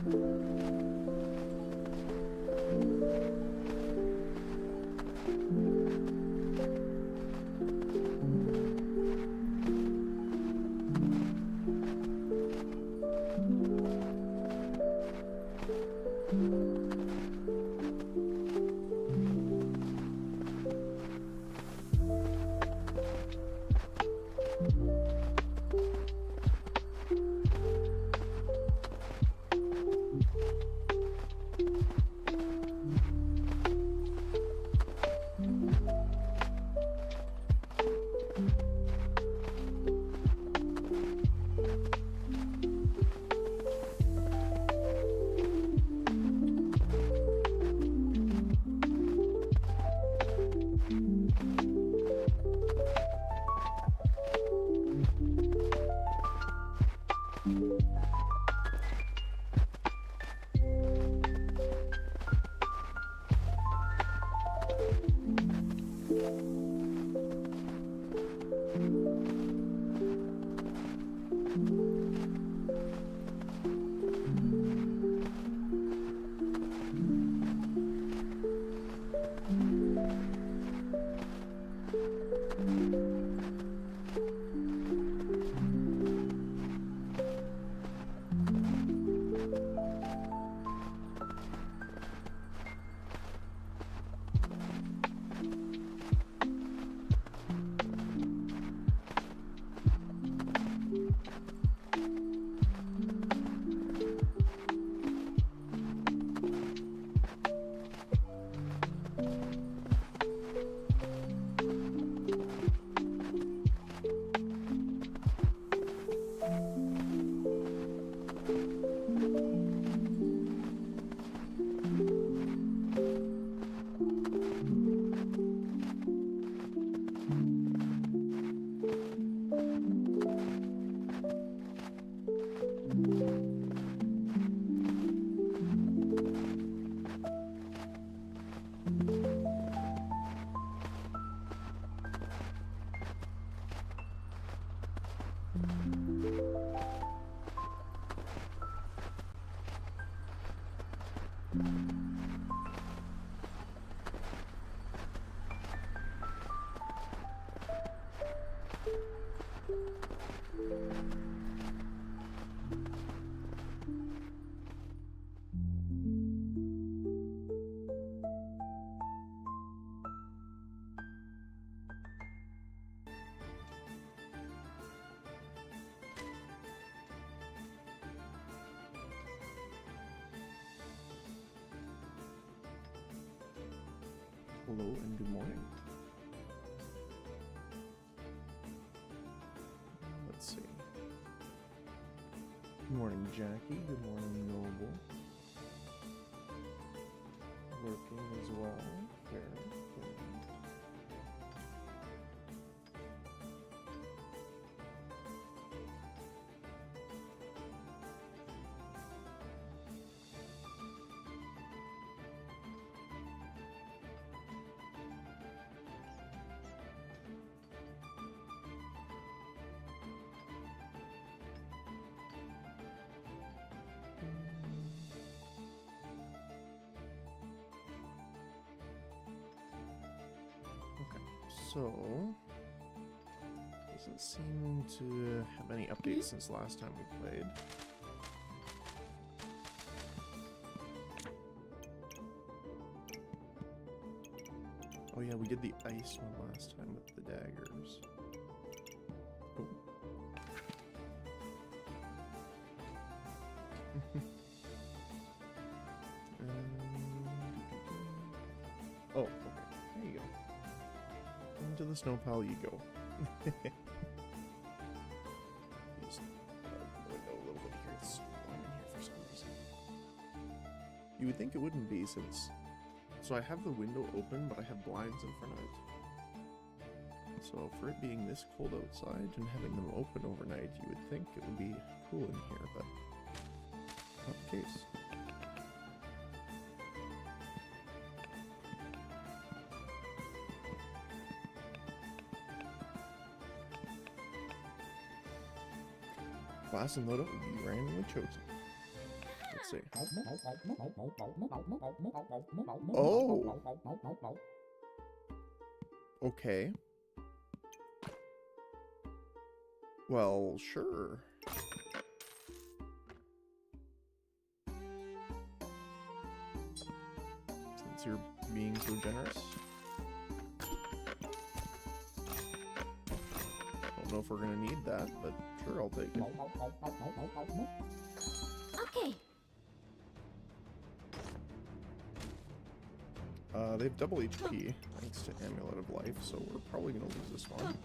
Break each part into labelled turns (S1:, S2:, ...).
S1: Hello and good morning. Let's see. Good morning, Jackie. Good morning, Noble. Working as well. Fair. So, doesn't seem to have any updates since last time we played. Oh yeah, we did the ice one last time with the daggers. Oh. Oh, okay. There you go. Into the snow pile you go. Just the window a little bit here. It's warm in here for some reason. You would think it wouldn't be since... So I have the window open, but I have blinds in front of it. So for it being this cold outside and having them open overnight, you would think it would be cool in here, but not the case. Class and loadout will be randomly chosen. Let's see. Oh! Okay. Well, sure. Since you're being so generous. Don't know if we're gonna need that, but sure, I'll take it.
S2: Okay.
S1: They have double HP, thanks to Amulet of Life, so we're probably gonna lose this one.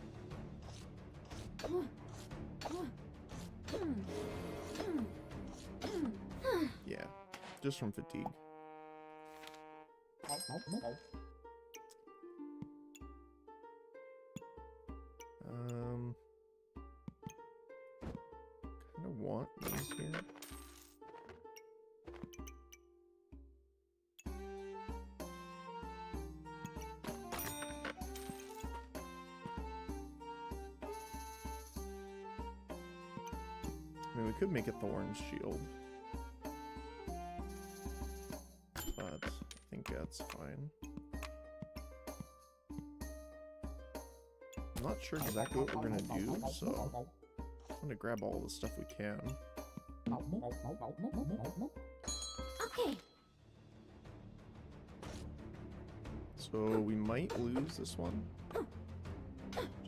S1: Yeah, just from fatigue. Kinda want these here. I mean, we could make a Thorn's Shield. But I think that's fine. I'm not sure exactly what we're gonna do, so I'm gonna grab all the stuff we can.
S2: Okay.
S1: So we might lose this one.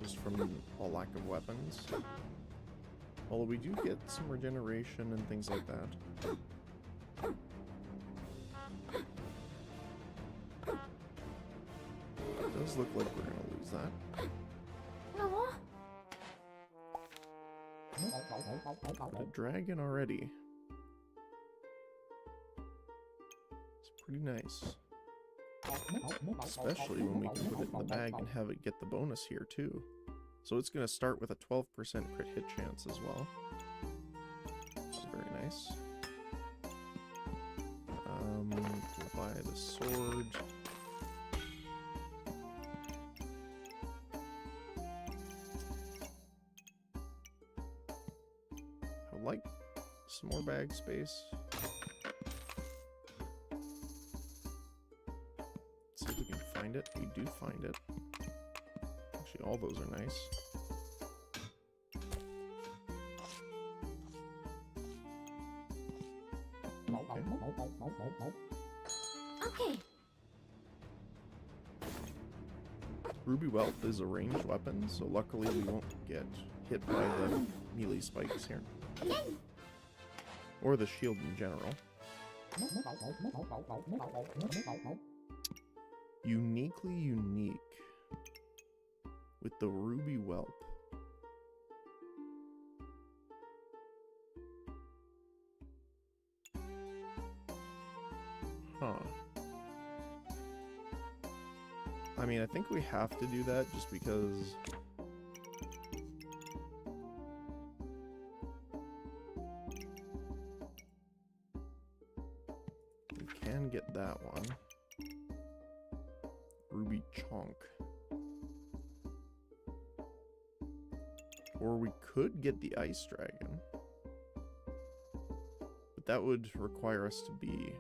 S1: Just from a lack of weapons. Although we do get some regeneration and things like that. It does look like we're gonna lose that.
S2: No.
S1: Got a dragon already. It's pretty nice. Especially when we can put it in the bag and have it get the bonus here too. So it's going to start with a 12% crit hit chance as well. Which is very nice. We'll buy the sword. I would like some more bag space. See if we can find it. We do find it. Actually, all those are nice.
S2: Okay.
S1: Ruby Wealth is a ranged weapon, so luckily we won't get hit by the melee spikes here. Or the shield in general. Uniquely unique with the Ruby Whelp. Huh. I mean, I think we have to do that just because we can get that one. Ruby Chonk. Or we could get the Ice Dragon. But that would require us to be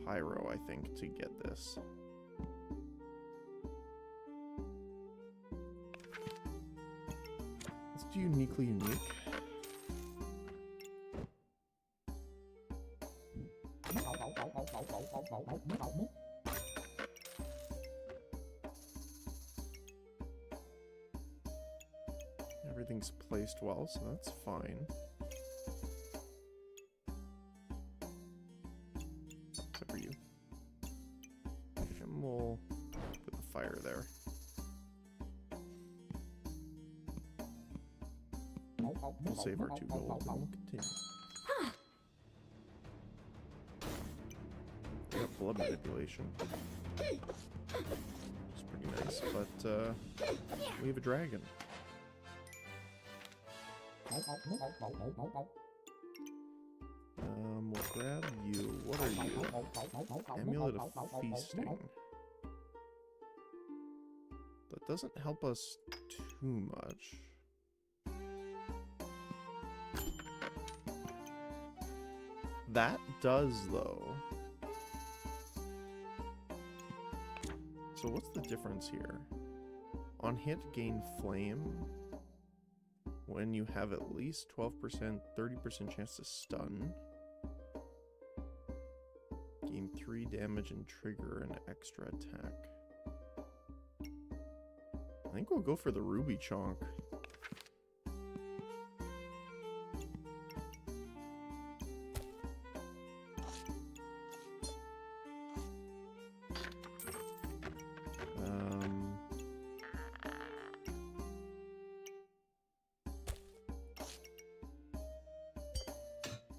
S1: Pyro, I think, to get this. Let's do uniquely unique. Everything's placed well, so that's fine. Except for you. And we'll put the fire there. We'll save our 2 gold and we'll continue. We got blood manipulation. Which is pretty nice, but we have a dragon. We'll grab you. What are you? Amulet of Feasting. That doesn't help us too much. That does, though. So what's the difference here? On hit, gain flame. When you have at least 12%, 30% chance to stun. Gain 3 damage and trigger an extra attack. I think we'll go for the Ruby Chonk.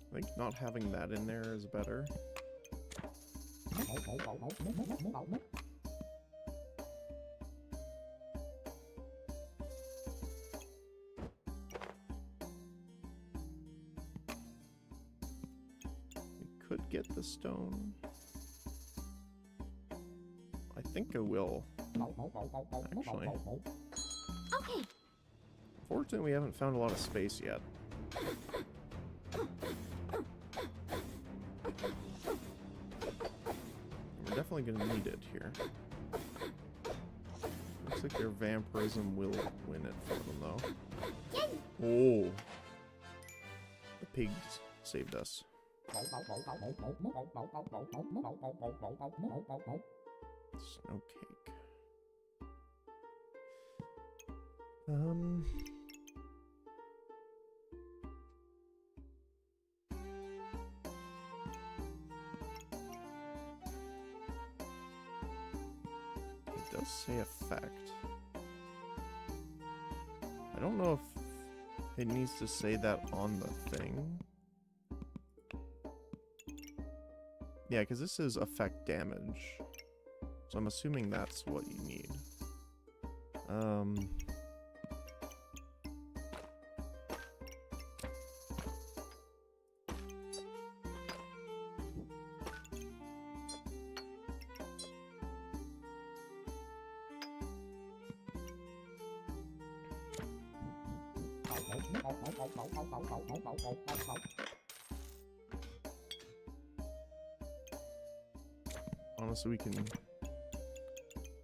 S1: I think not having that in there is better. We could get the stone. I think I will, actually.
S2: Okay.
S1: Fortunately, we haven't found a lot of space yet. We're definitely going to need it here. Looks like their vampirism will win it for them, though. Oh! The pigs saved us. Snow cake. It does say effect. I don't know if it needs to say that on the thing. Yeah, because this is affect damage. So I'm assuming that's what you need. Honestly, we can...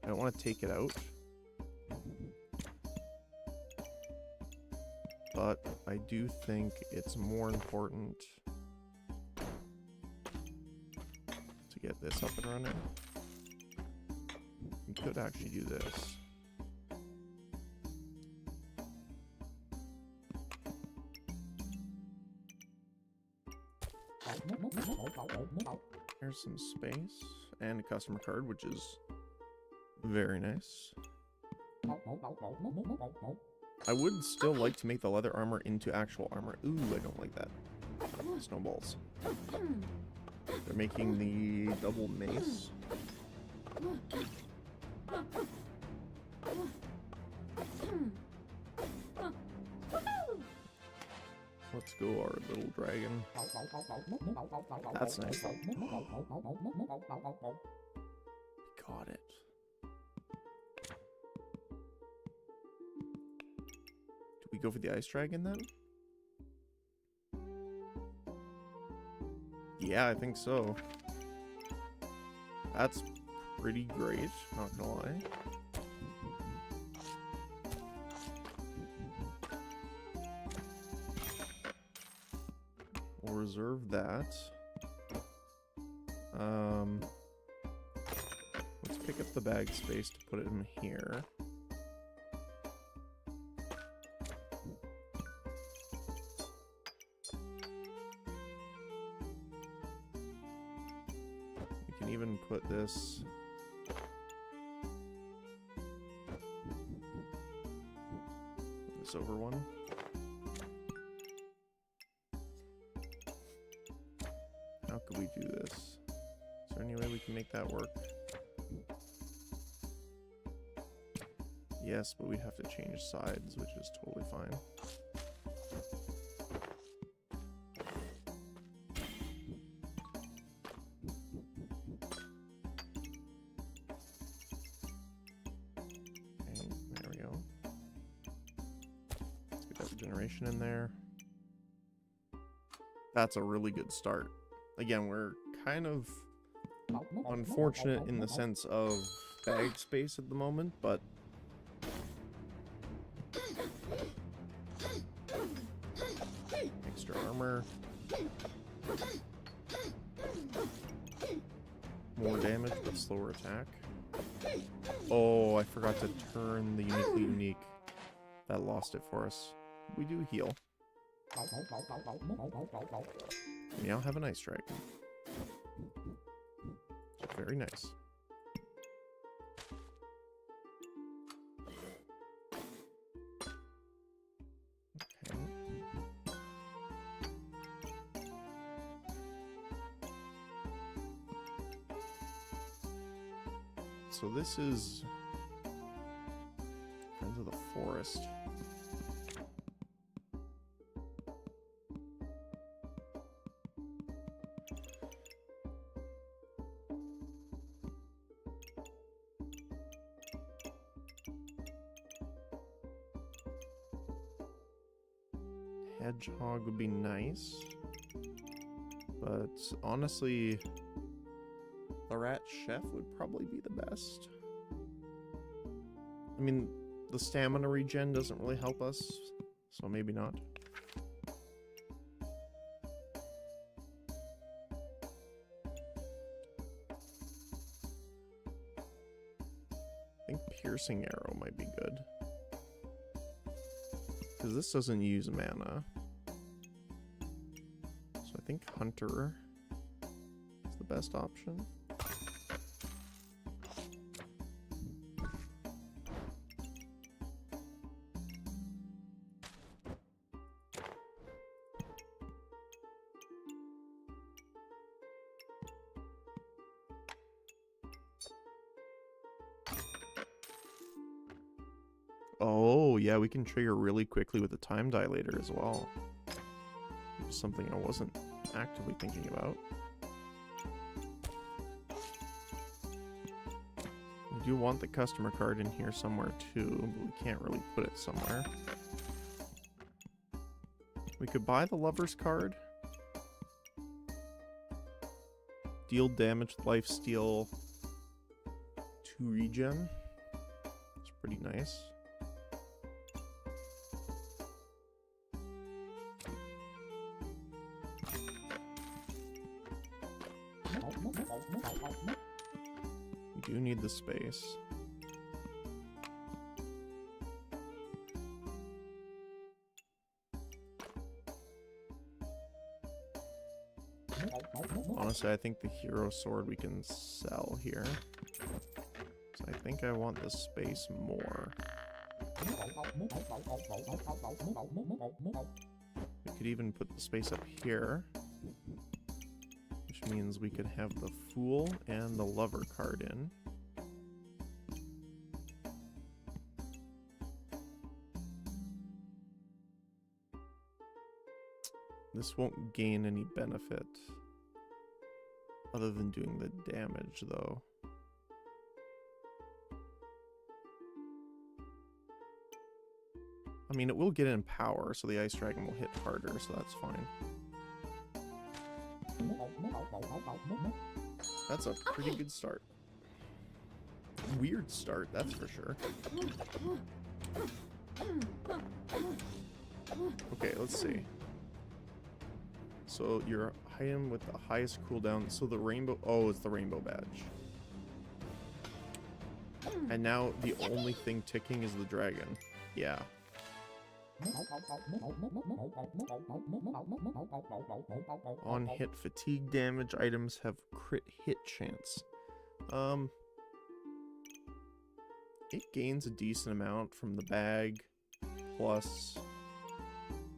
S1: I don't want to take it out. But I do think it's more important to get this up and running. We could actually do this. There's some space and a customer card, which is very nice. I would still like to make the leather armor into actual armor. Ooh, I don't like that. Snowballs. They're making the double mace. Let's go, our little dragon. That's nice. Got it. Do we go for the ice dragon then? Yeah, I think so. That's pretty great, not gonna lie. We'll reserve that. Let's pick up the bag space to put it in here. We can even put this over one. How could we do this? Is there any way we can make that work? Yes, but we'd have to change sides, which is totally fine. Okay, there we go. Let's get that regeneration in there. That's a really good start. again, we're kind of unfortunate in the sense of bag space at the moment, but extra armor, more damage but slower attack. Oh, I forgot to turn the uniquely unique. That lost it for us. We do heal. We now have an ice dragon. Very nice. Okay. So this is Friends of the Forest. Hedgehog would be nice, but honestly, the rat chef would probably be the best. I mean, the stamina regen doesn't really help us, so maybe not. I think piercing arrow might be good, because this doesn't use mana. So I think hunter is the best option. Oh, yeah, we can trigger really quickly with the time dilator as well. Which is something I wasn't actively thinking about. We do want the customer card in here somewhere too, but we can't really put it somewhere. We could buy the lover's card. Deal damage, lifesteal, 2 regen. It's pretty nice. We do need the space. Honestly, I think the hero sword we can sell here. So I think I want the space more. We could even put the space up here, which means we could have the Fool and the Lover card in. This won't gain any benefit other than doing the damage, though. I mean, it will get in power, so the Ice Dragon will hit harder, so that's fine. That's a pretty good start. Weird start, that's for sure. Okay, let's see. So your item with the highest cooldown, so the rainbow, oh, it's the rainbow badge. And now the only thing ticking is the dragon. Yeah. On hit fatigue damage, items have crit hit chance. It gains a decent amount from the bag, plus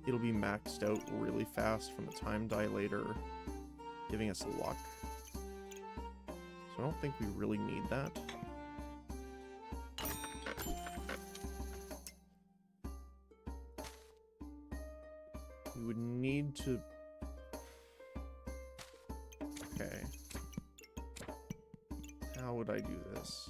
S1: it'll be maxed out really fast from the time dilator, giving us luck. So I don't think we really need that. We would need to... Okay. How would I do this?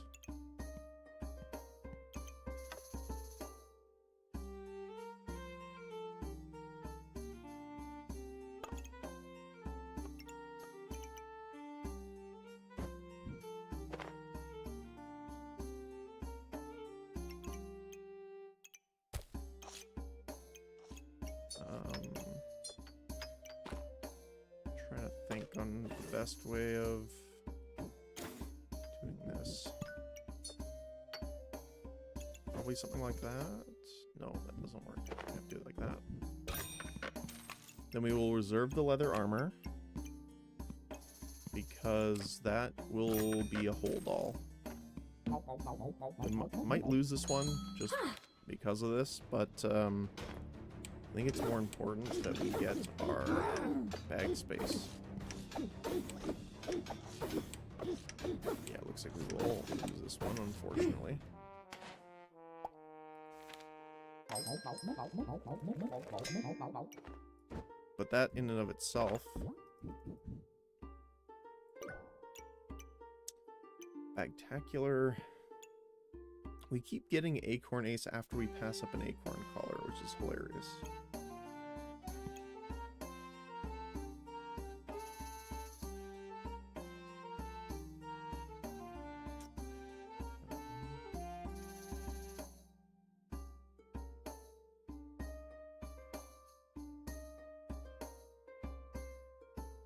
S1: on the best way of doing this. Probably something like that. No, that doesn't work. I have to do it like that. Then we will reserve the leather armor, because that will be a hold all. We might lose this one just because of this, but I think it's more important that we get our bag space. Yeah, it looks like we will lose this one, unfortunately. But that in and of itself, Bagtacular. We keep getting Acorn Ace after we pass up an Acorn Collar, which is hilarious.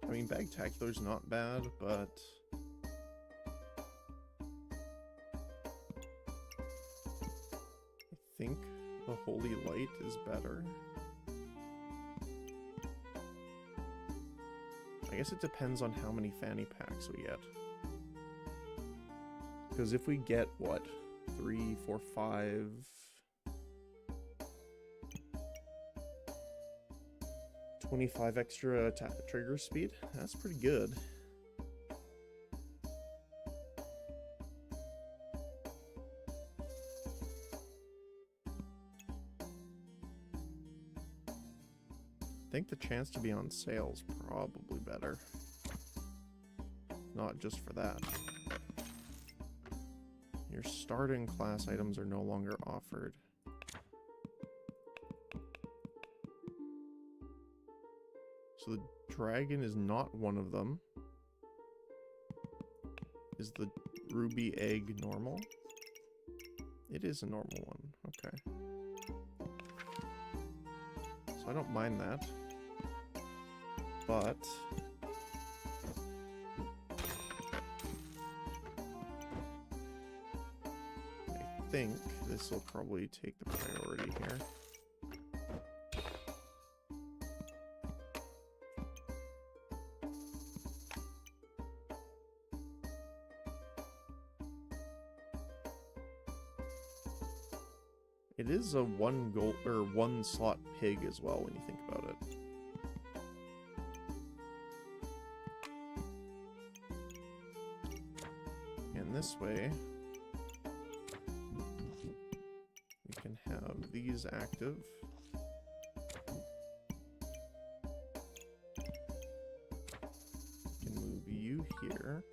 S1: I mean, Bagtacular's not bad, but I think the Holy Light is better. I guess it depends on how many fanny packs we get. Because if we get, what, 3, 4, 5... 25 extra trigger speed, that's pretty good. I think the chance to be on sale is probably better. Not just for that. Your starting class items are no longer offered. So the dragon is not one of them. Is the ruby egg normal? It is a normal one. Okay. So I don't mind that. But I think this will probably take the priority here. It is a one slot pig as well when you think about it. And this way, we can have these active. We can move you here.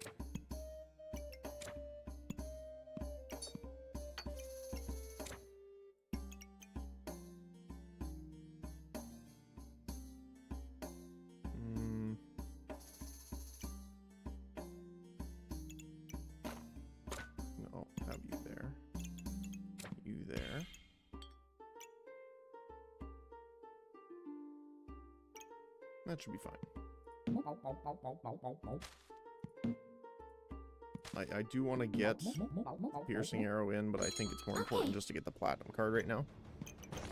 S1: That should be fine. I do want to get Piercing Arrow in, but I think it's more important just to get the Platinum card right now.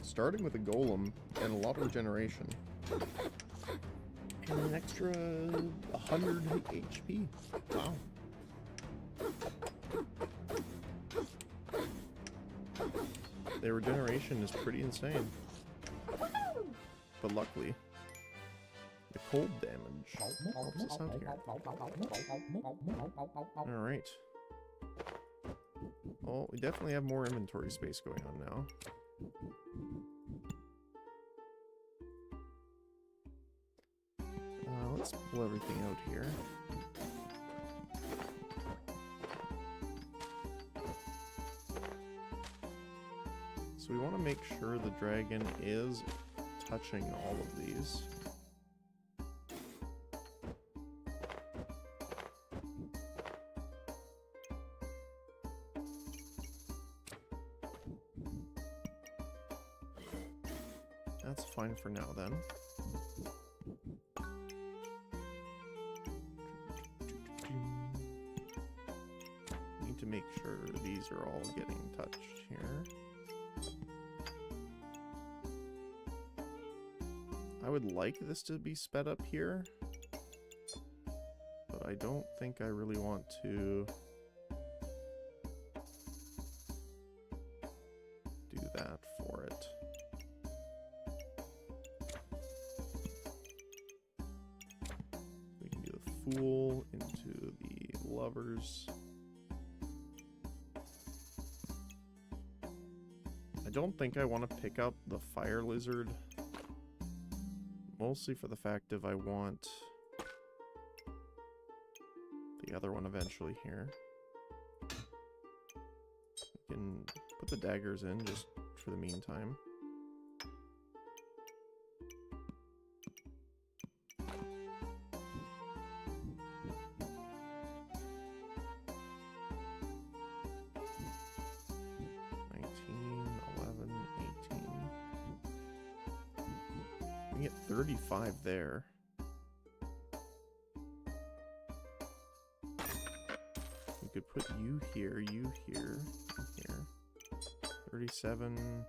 S1: Starting with a Golem and a lot of regeneration. And an extra 100 HP. Wow. Their regeneration is pretty insane. But luckily, the cold damage helps us out here. Alright. Well, we definitely have more inventory space going on now. Let's pull everything out here. So we want to make sure the dragon is touching all of these. That's fine for now then. these are all getting touched here. I would like this to be sped up here, but I don't think I really want to do that for it. We can do the Fool into the Lovers. I don't think I want to pick up the Fire Lizard. Mostly for the fact of I want the other one eventually here. We can put the daggers in just for the meantime. We get 35 there. We could put you here, you here, here. 37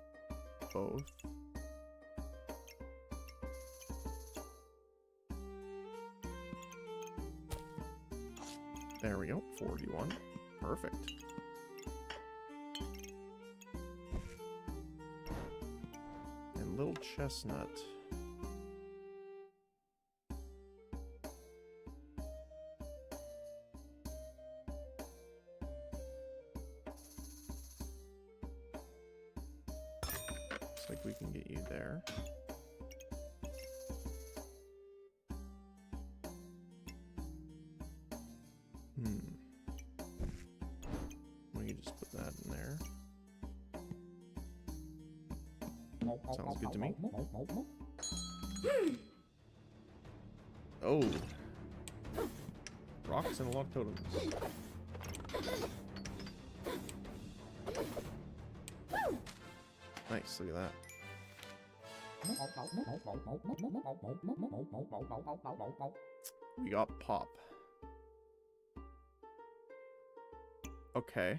S1: both. There we go, 41. Perfect. And Little Chestnut. Looks like we can get you there. We can just put that in there. Sounds good to me. Oh. Rocks and a lot of totems. Nice, look at that. We got Pop. Okay.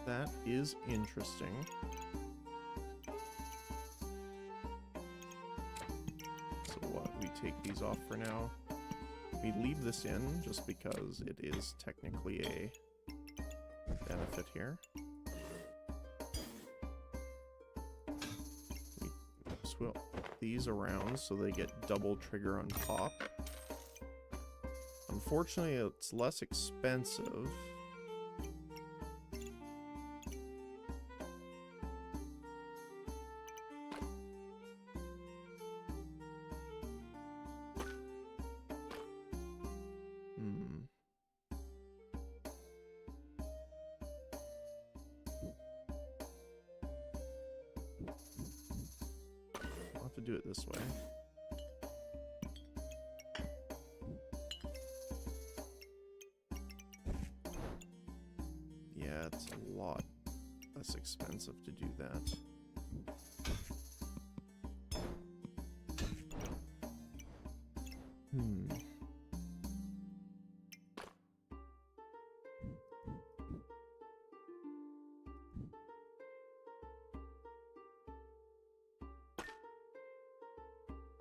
S1: That is interesting. So what, we take these off for now. We leave this in just because it is technically a benefit here. We swap these around so they get double trigger on Pop. Unfortunately, it's less expensive. I'll have to do it this way. Yeah, it's a lot less expensive to do that.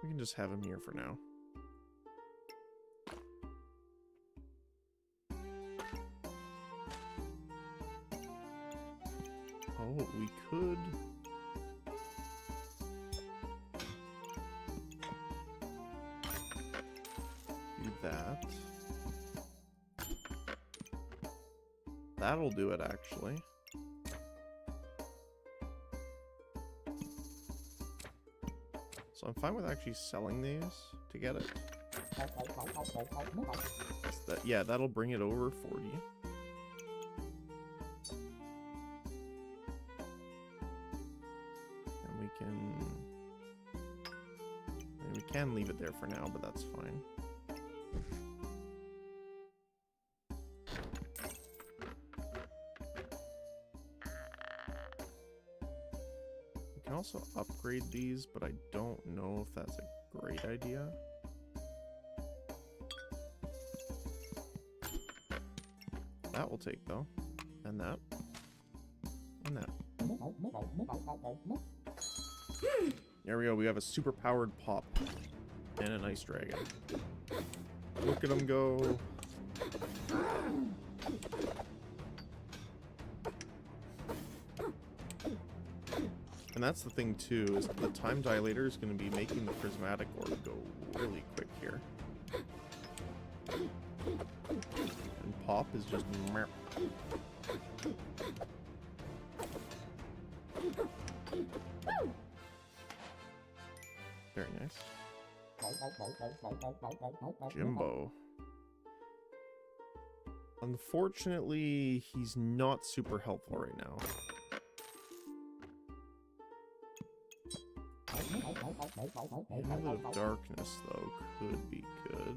S1: We can just have him here for now. Oh, we could... do that. That'll do it, actually. So I'm fine with actually selling these to get it. Yeah, that'll bring it over 40. And we can leave it there for now, but that's fine. We can also upgrade these, but I don't know if that's a great idea. That will take, though. And that. And that. There we go. We have a super powered Pop. And an ice dragon. Look at him go. And that's the thing too, is the time dilator is going to be making the prismatic orb go really quick here. And Pop is just meh. Very nice. Jimbo. Unfortunately, he's not super helpful right now. Amulet of Darkness, though, could be good.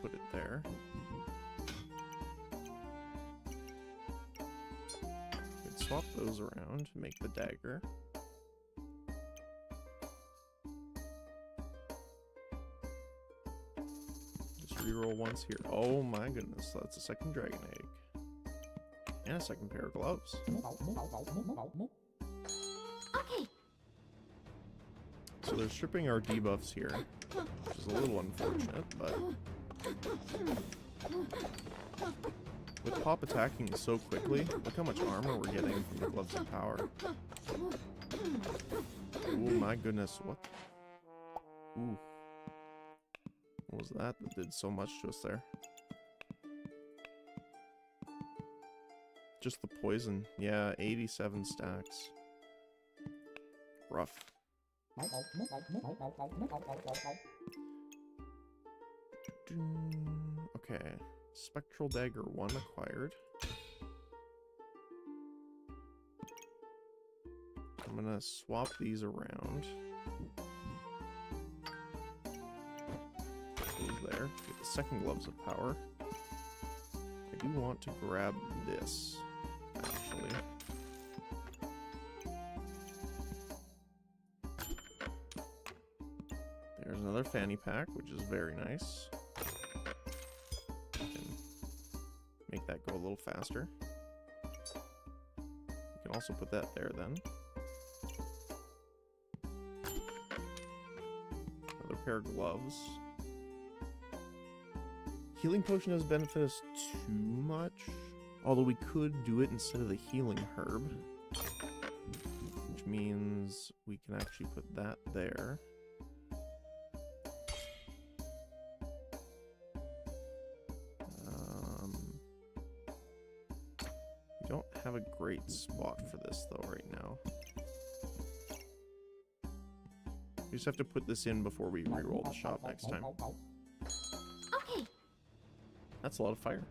S1: Put it there. Could swap those around to make the dagger. Just reroll once here. Oh my goodness, that's a second dragon egg. And a second pair of gloves.
S2: Okay.
S1: So they're stripping our debuffs here, which is a little unfortunate, but with Pop attacking so quickly, look how much armor we're getting from the Gloves of Power. Oh my goodness, what? Ooh. What was that did so much to us there? Just the poison. Yeah, 87 stacks. Rough. Okay. Spectral Dagger 1 acquired. I'm gonna swap these around. Those there. Get the second Gloves of Power. I do want to grab this. Actually. There's another fanny pack, which is very nice. Can make that go a little faster. You can also put that there then. Another pair of gloves. Healing potion doesn't benefit us too much. Although we could do it instead of the healing herb. Which means we can actually put that there. We don't have a great spot for this though right now. We just have to put this in before we reroll the shop next time.
S2: Okay.
S1: That's a lot of fire.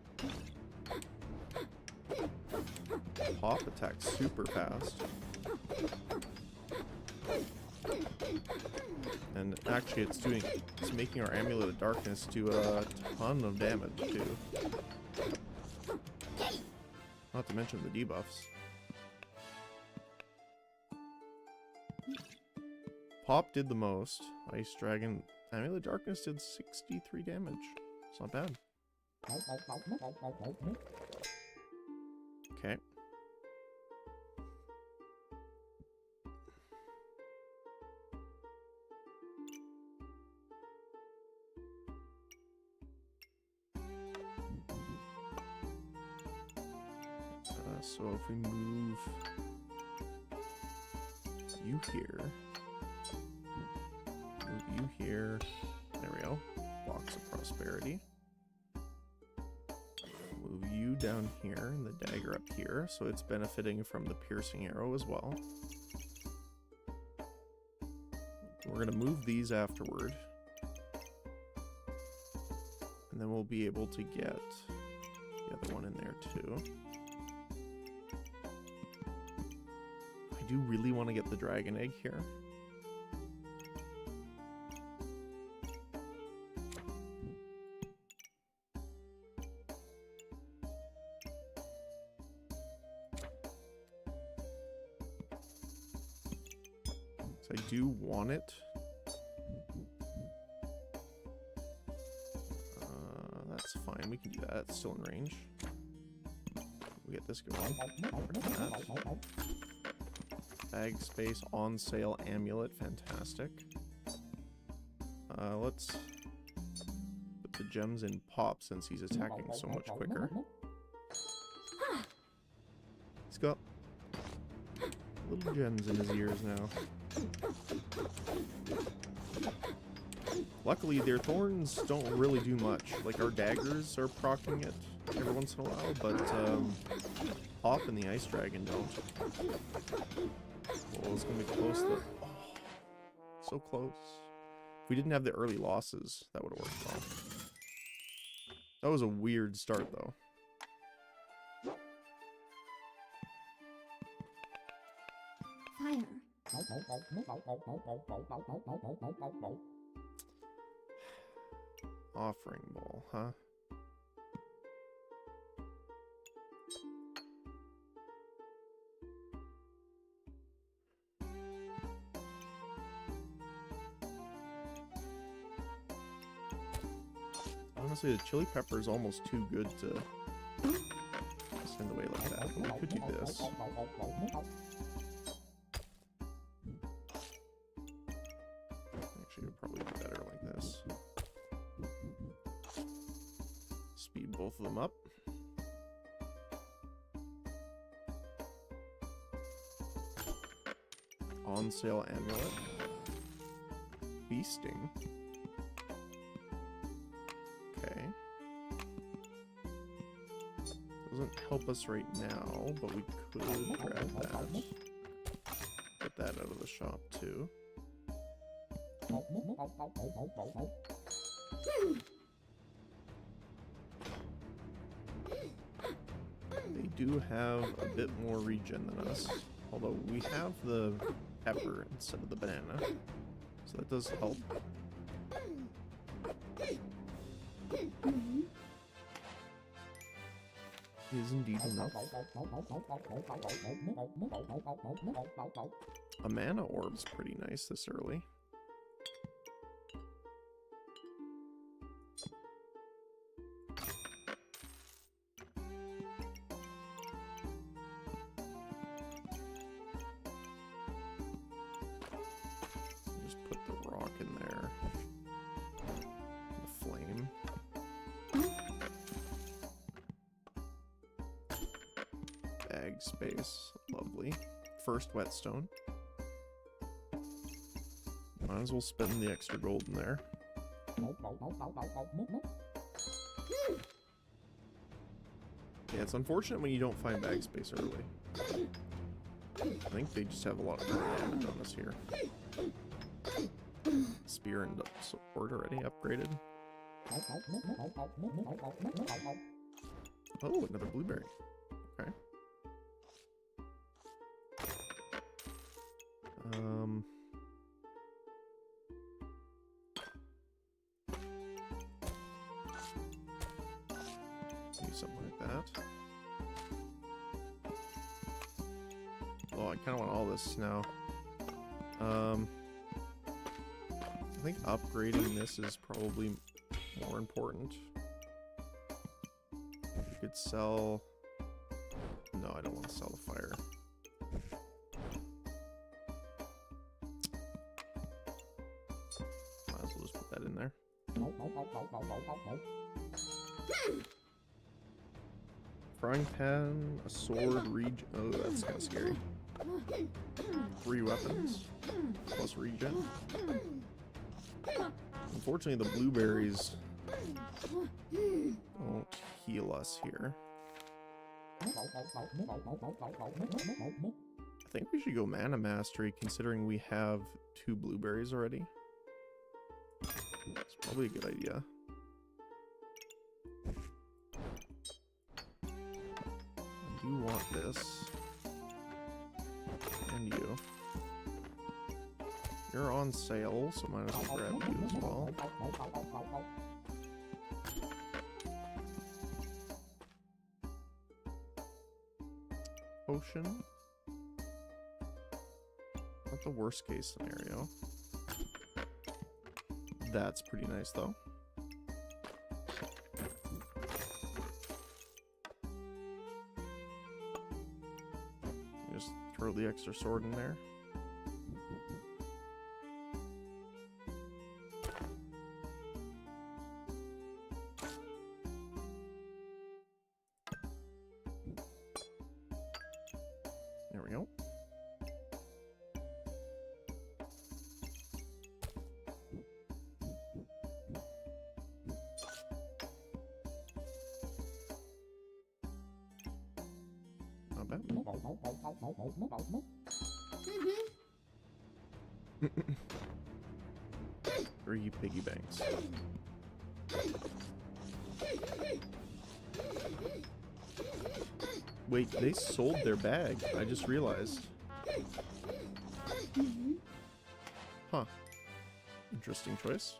S1: Pop attacks super fast. And actually it's making our Amulet of Darkness do a ton of damage too. Not to mention the debuffs. Pop did the most. Ice Dragon. Amulet of Darkness did 63 damage. It's not bad. Okay. So if we move you here, move you here, there we go, Box of Prosperity. Move you down here and the dagger up here, so it's benefiting from the piercing arrow as well. We're going to move these afterward. And then we'll be able to get the other one in there too. I do really want to get the dragon egg here. So I do want it. That's fine. We can do that. It's still in range. We get this going. That. Bag space on sale amulet. Fantastic. Let's put the gems in Pop since he's attacking so much quicker. He's got little gems in his ears now. Luckily, their thorns don't really do much. Like, our daggers are proccing it every once in a while, but Pop and the Ice Dragon don't. Well, it's gonna be close though. Oh, so close. If we didn't have the early losses, that would have worked well. That was a weird start, though.
S2: Fire.
S1: Offering ball, huh? Honestly, the chili pepper is almost too good to send away like that. But we could do this. Actually, it would probably be better like this. Speed both of them up. On sale amulet. Feasting. Okay. Doesn't help us right now, but we could grab that. Get that out of the shop too. They do have a bit more regen than us, although we have the pepper instead of the banana, so that does help. Is indeed enough. A mana orb's pretty nice this early. Just put the rock in there. The flame. Bag space. Lovely. First whetstone. Might as well spend the extra gold in there. Yeah, it's unfortunate when you don't find bag space early. I think they just have a lot of damage on us here. Spear and sword already upgraded. Oh, another blueberry. Okay. Do something like that. Oh, I kind of want all this now. I think upgrading this is probably more important. You could sell... No, I don't want to sell the fire. Might as well just put that in there. Frying pan, a sword, regen. Oh, that's kind of scary. 3 weapons plus regen. Unfortunately, the blueberries don't heal us here. I think we should go mana mastery considering we have 2 blueberries already. It's probably a good idea. I do want this. And you. You're on sale, so might as well grab you as well. Potion. Not the worst case scenario. That's pretty nice though. Throw the extra sword in there. There we go. Not bad.
S2: Mm-hmm.
S1: 3 piggy banks. Wait, they sold their bag. I just realized.
S2: Mm-hmm.
S1: Huh. Interesting choice.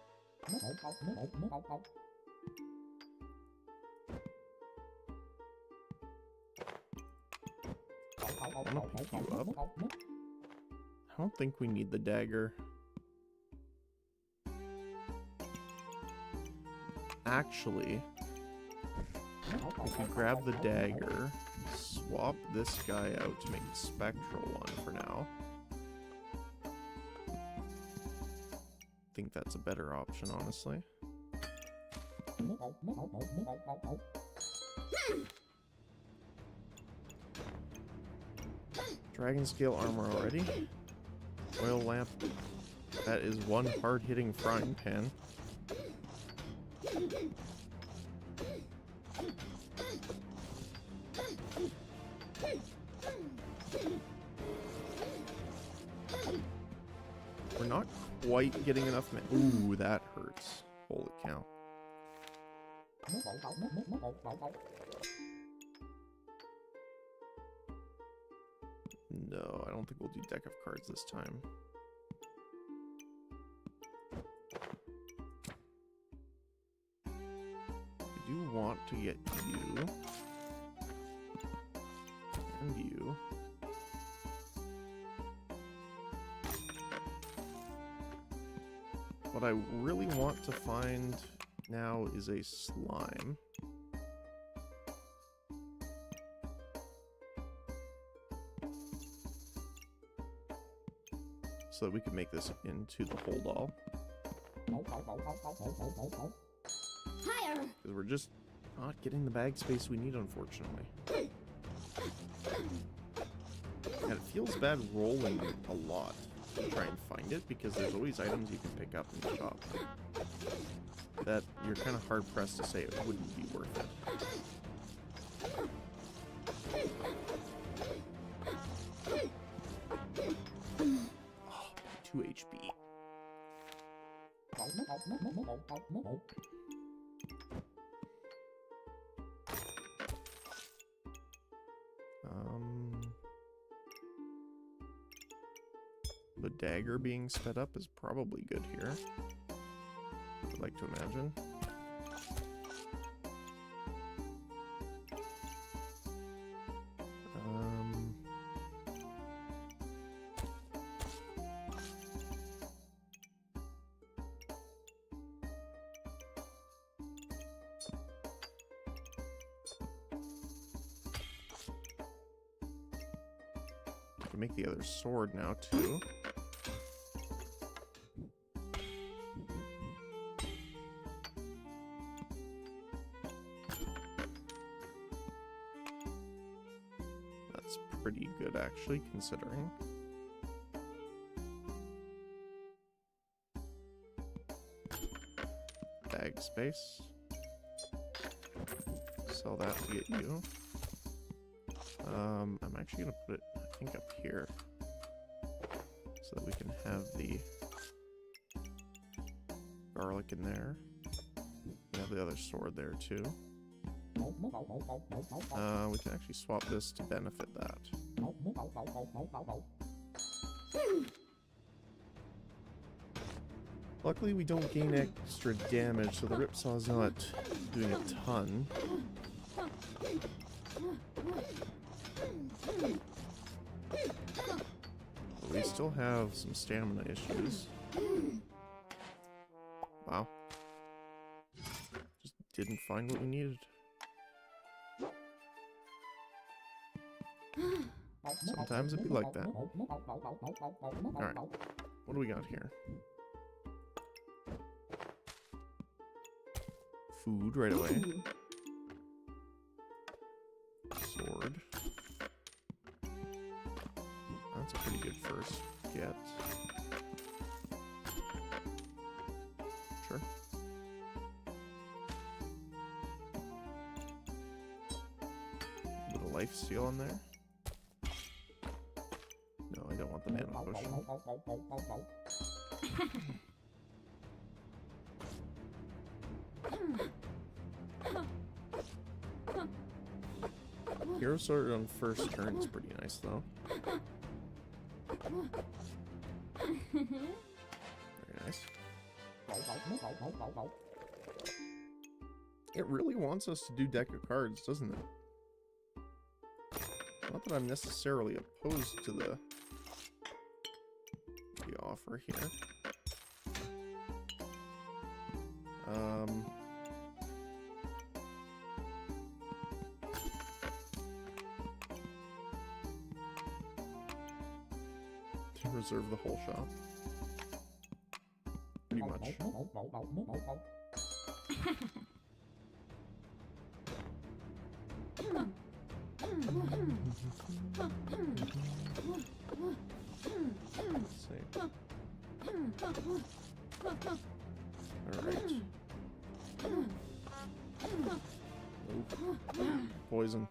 S1: I'm gonna pick you up. I don't think we need the dagger. Actually, if we grab the dagger, swap this guy out to make the spectral one for now. I think that's a better option, honestly. Dragon scale armor already. Oil lamp. That is one hard-hitting frying pan. We're not quite getting enough. Ooh, that hurts. Holy cow. No, I don't think we'll do deck of cards this time. I do want to get you. And you. What I really want to find now is a slime. So that we can make this into the hold all.
S2: Fire!
S1: Because we're just not getting the bag space we need, unfortunately. And it feels bad rolling a lot to try and find it, because there's always items you can pick up in the shop that you're kind of hard-pressed to say it wouldn't be worth it. Oh, 2 HP. The dagger being sped up is probably good here. I'd like to imagine. I can make the other sword now too. That's pretty good, actually, considering. Bag space. Sell that to get you. I'm actually gonna put it, I think, up here, so that we can have the garlic in there. We have the other sword there too. We can actually swap this to benefit that. Luckily, we don't gain extra damage, so the Ripsaw's not doing a ton. But we still have some stamina issues. Wow. Just didn't find what we needed. Sometimes it'd be like that. Alright, what do we got here? Food right away. Sword. That's a pretty good first get. Sure. A little life steal in there. No, I don't want the mana potion. Hero Sword on first turn is pretty nice though. Very nice. It really wants us to do deck of cards, doesn't it? Not that I'm necessarily opposed to the offer here. To reserve the whole shop. Pretty much. Let's see. Alright. Nope. Poison.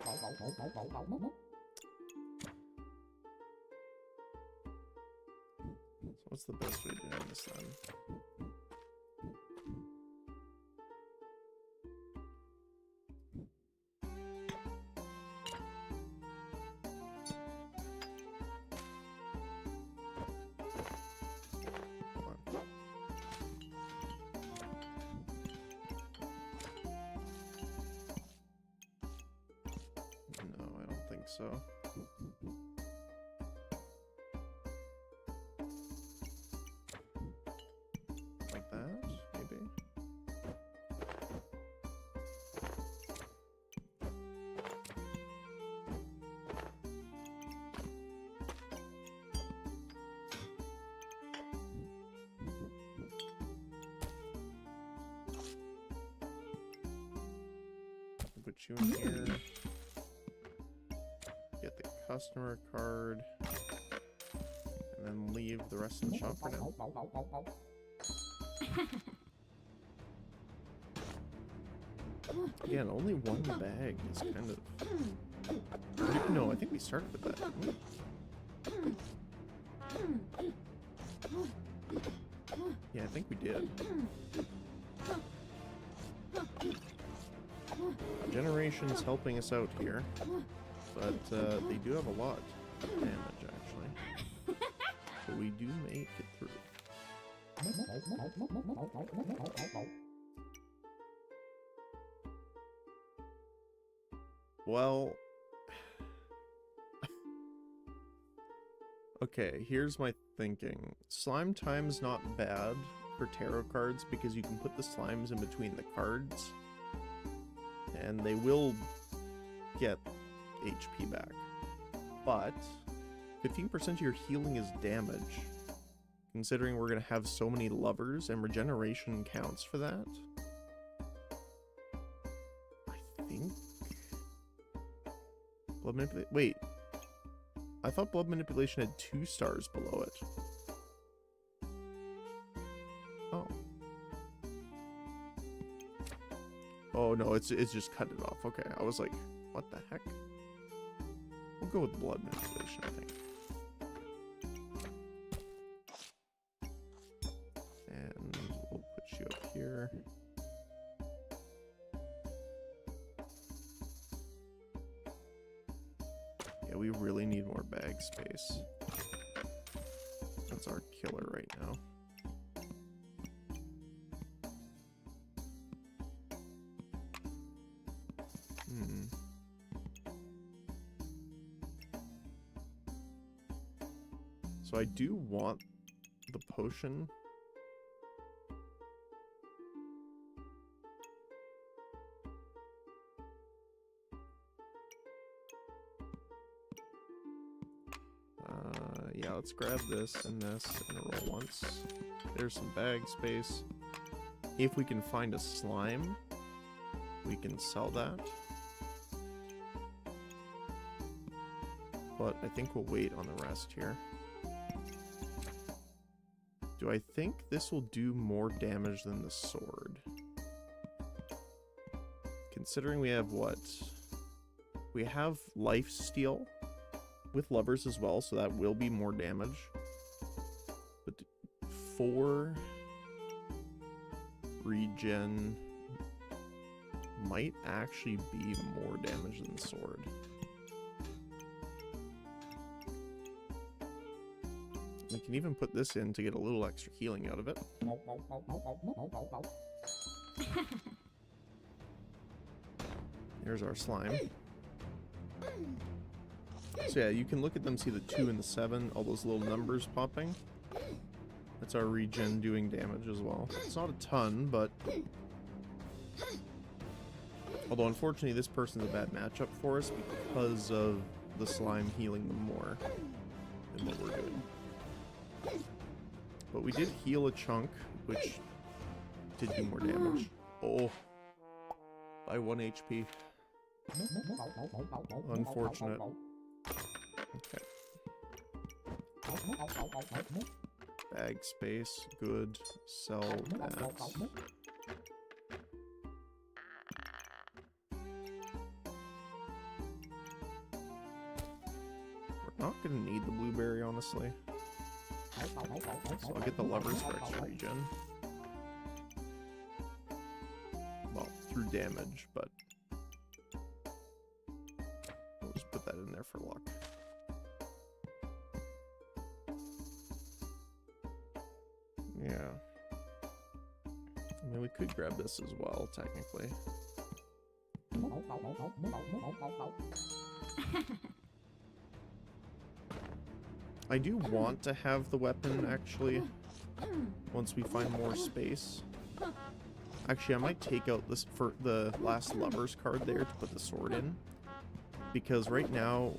S1: So what's the best way of doing this then? So like that, maybe. Put you in here. Get the customer card, and then leave the rest of the shop for now. Again, only one bag is kind of... No, I think we started with that, didn't we? Yeah, I think we did. Generation's helping us out here. But they do have a lot of damage, actually. So we do make it through. Well... Okay, here's my thinking. Slime Time's not bad for tarot cards because you can put the slimes in between the cards. And they will get HP back, but 15% of your healing is damage. Considering we're gonna have so many lovers and regeneration counts for that, I think blood manipulation. Wait, I thought blood manipulation had 2 stars below it. Oh. Oh no, it's just cut it off. Okay, I was like, what the heck? We'll go with blood manipulation, I think. And we'll put you up here. Yeah, we really need more bag space. That's our killer right now. So I do want the potion. let's grab this and roll once. There's some bag space. If we can find a slime, we can sell that. But I think we'll wait on the rest here. Do I think this will do more damage than the sword? Considering we have what? We have lifesteal with lovers as well, so that will be more damage. But 4 regen might actually be more damage than the sword. We can even put this in to get a little extra healing out of it. Here's our slime. So yeah, you can look at them, see the 2 and the 7, all those little numbers popping. That's our regen doing damage as well. It's not a ton, but... Although unfortunately this person's a bad matchup for us because of the slime healing them more than what we're doing. But we did heal a chunk, which did do more damage. Oh, by 1 HP. Unfortunate. Okay. Bag space, good. Sell that. We're not gonna need the blueberry, honestly. So I'll get the lovers for extra regen. Well, through damage, but we'll just put that in there for luck. Yeah. I mean, we could grab this as well, technically. I do want to have the weapon, actually, once we find more space. Actually, I might take out this for the last lover's card there to put the sword in. Because right now,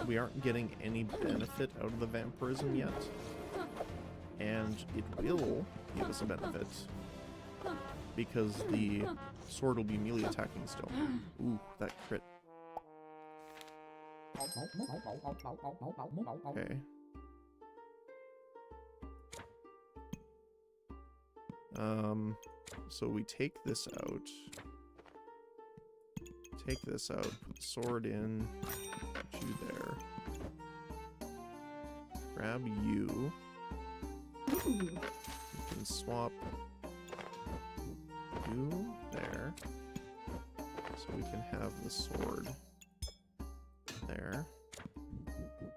S1: we aren't getting any benefit out of the vampirism yet. And it will give us a benefit. Because the sword will be melee attacking still. Ooh, that crit. Okay. So we take this out. Take this out, put the sword in, put you there. Grab you. You can swap you there. So we can have the sword there.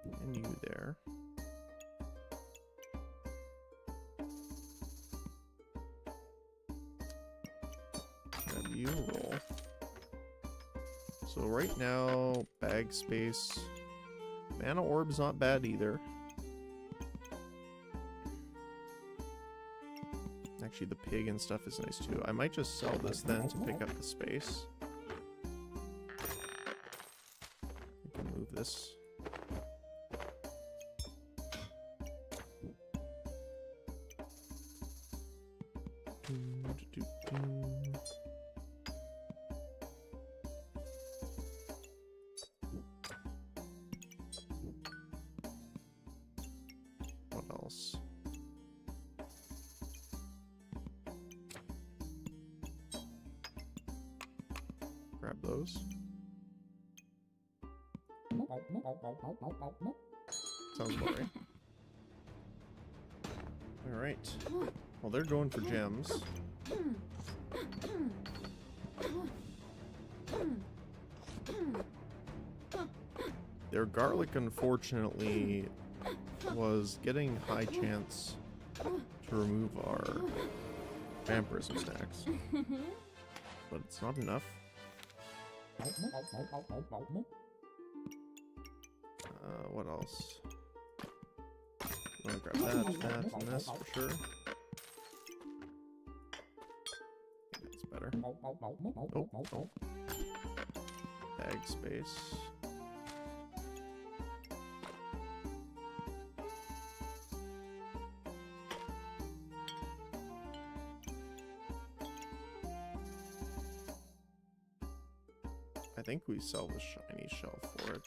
S1: And you there. Grab you, roll. So right now, bag space. Mana orb's not bad either. Actually, the pig and stuff is nice too. I might just sell this then to pick up the space. We can move this. What else? Grab those. Sounds about right. Alright. Well, they're going for gems. Their garlic, unfortunately, was getting high chance to remove our vampirism stacks. But it's not enough. What else? I'm gonna grab that, and this for sure. That's better. Oh. Bag space. I think we sell the shiny shell for it.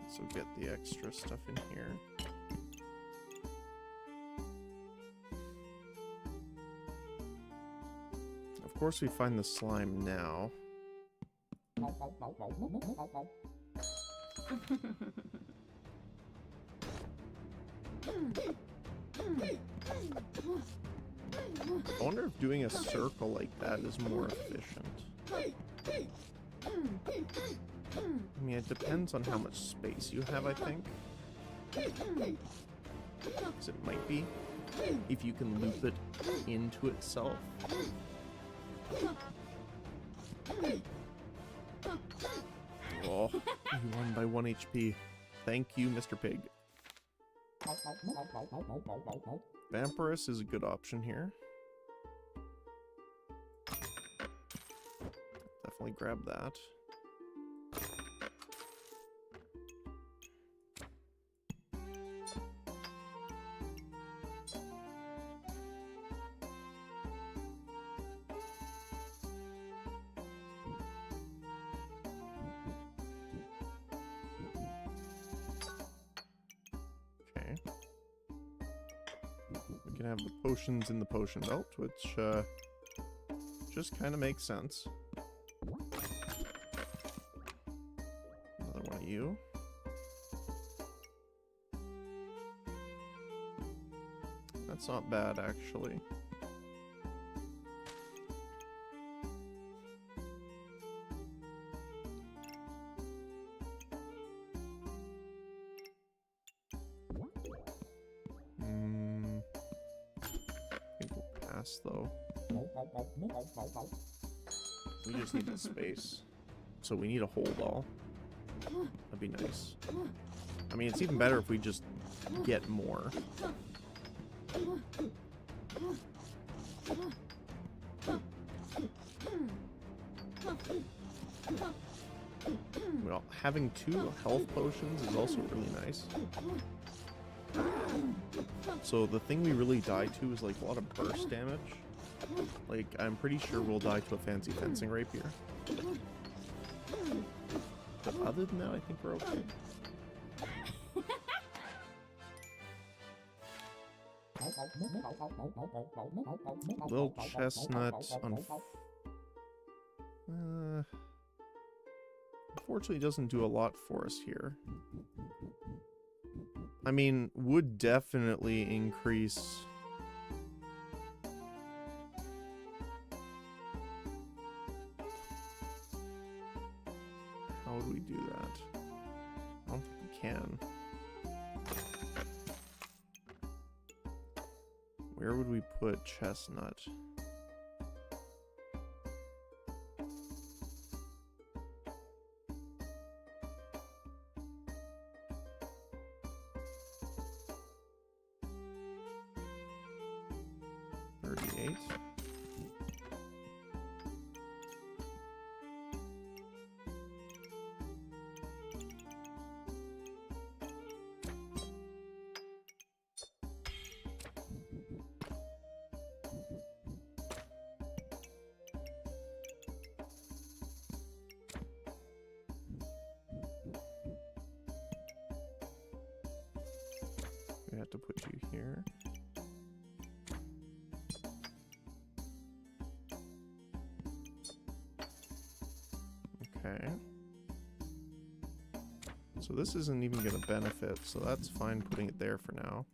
S1: So get the extra stuff in here. Of course we find the slime now. I wonder if doing a circle like that is more efficient. I mean, it depends on how much space you have, I think. Because it might be, if you can loop it into itself. Oh, you won by 1 HP. Thank you, Mr. Pig. Vampirus is a good option here. Definitely grab that. We can have the potions in the potion belt, which just kind of makes sense. Another one of you. That's not bad, actually. Though we just need the space, so we need a whole ball. That'd be nice. I mean, it's even better if we just get more. Well, having 2 health potions is also really nice. So the thing we really die to is like a lot of burst damage. Like, I'm pretty sure we'll die to a fancy fencing rapier. But other than that, I think we're okay. Little chestnut unfortunately doesn't do a lot for us here. I mean, would definitely increase. How would we do that? I don't think we can. Where would we put chestnut? We have to put you here. Okay. So this isn't even going to benefit, so that's fine putting it there for now.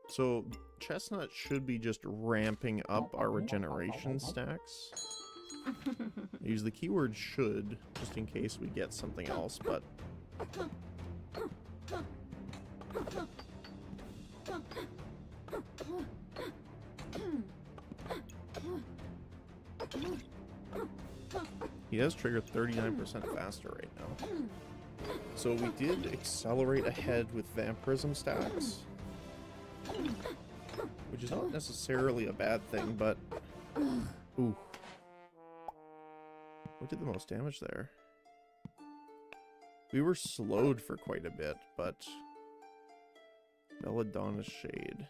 S1: So chestnut should be just ramping up our regeneration stacks. I use the keyword should, just in case we get something else, but... He does trigger 39% faster right now. So we did accelerate ahead with vampirism stacks, which is not necessarily a bad thing, but Ooh. What did the most damage there? We were slowed for quite a bit, but... Belladonna's Shade.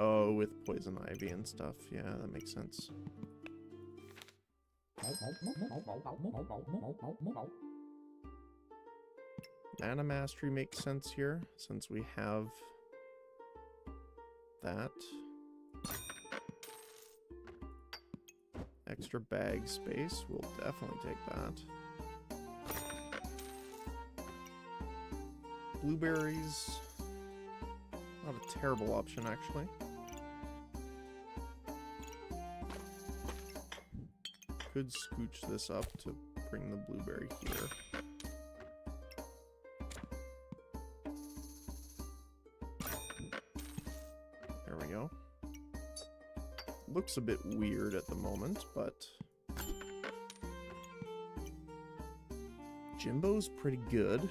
S1: Oh, with Poison Ivy and stuff. Yeah, that makes sense. Mana Mastery makes sense here, since we have that. Extra bag space, we'll definitely take that. Blueberries, not a terrible option actually. Could scooch this up to bring the blueberry here. There we go. Looks a bit weird at the moment, but Jimbo's pretty good.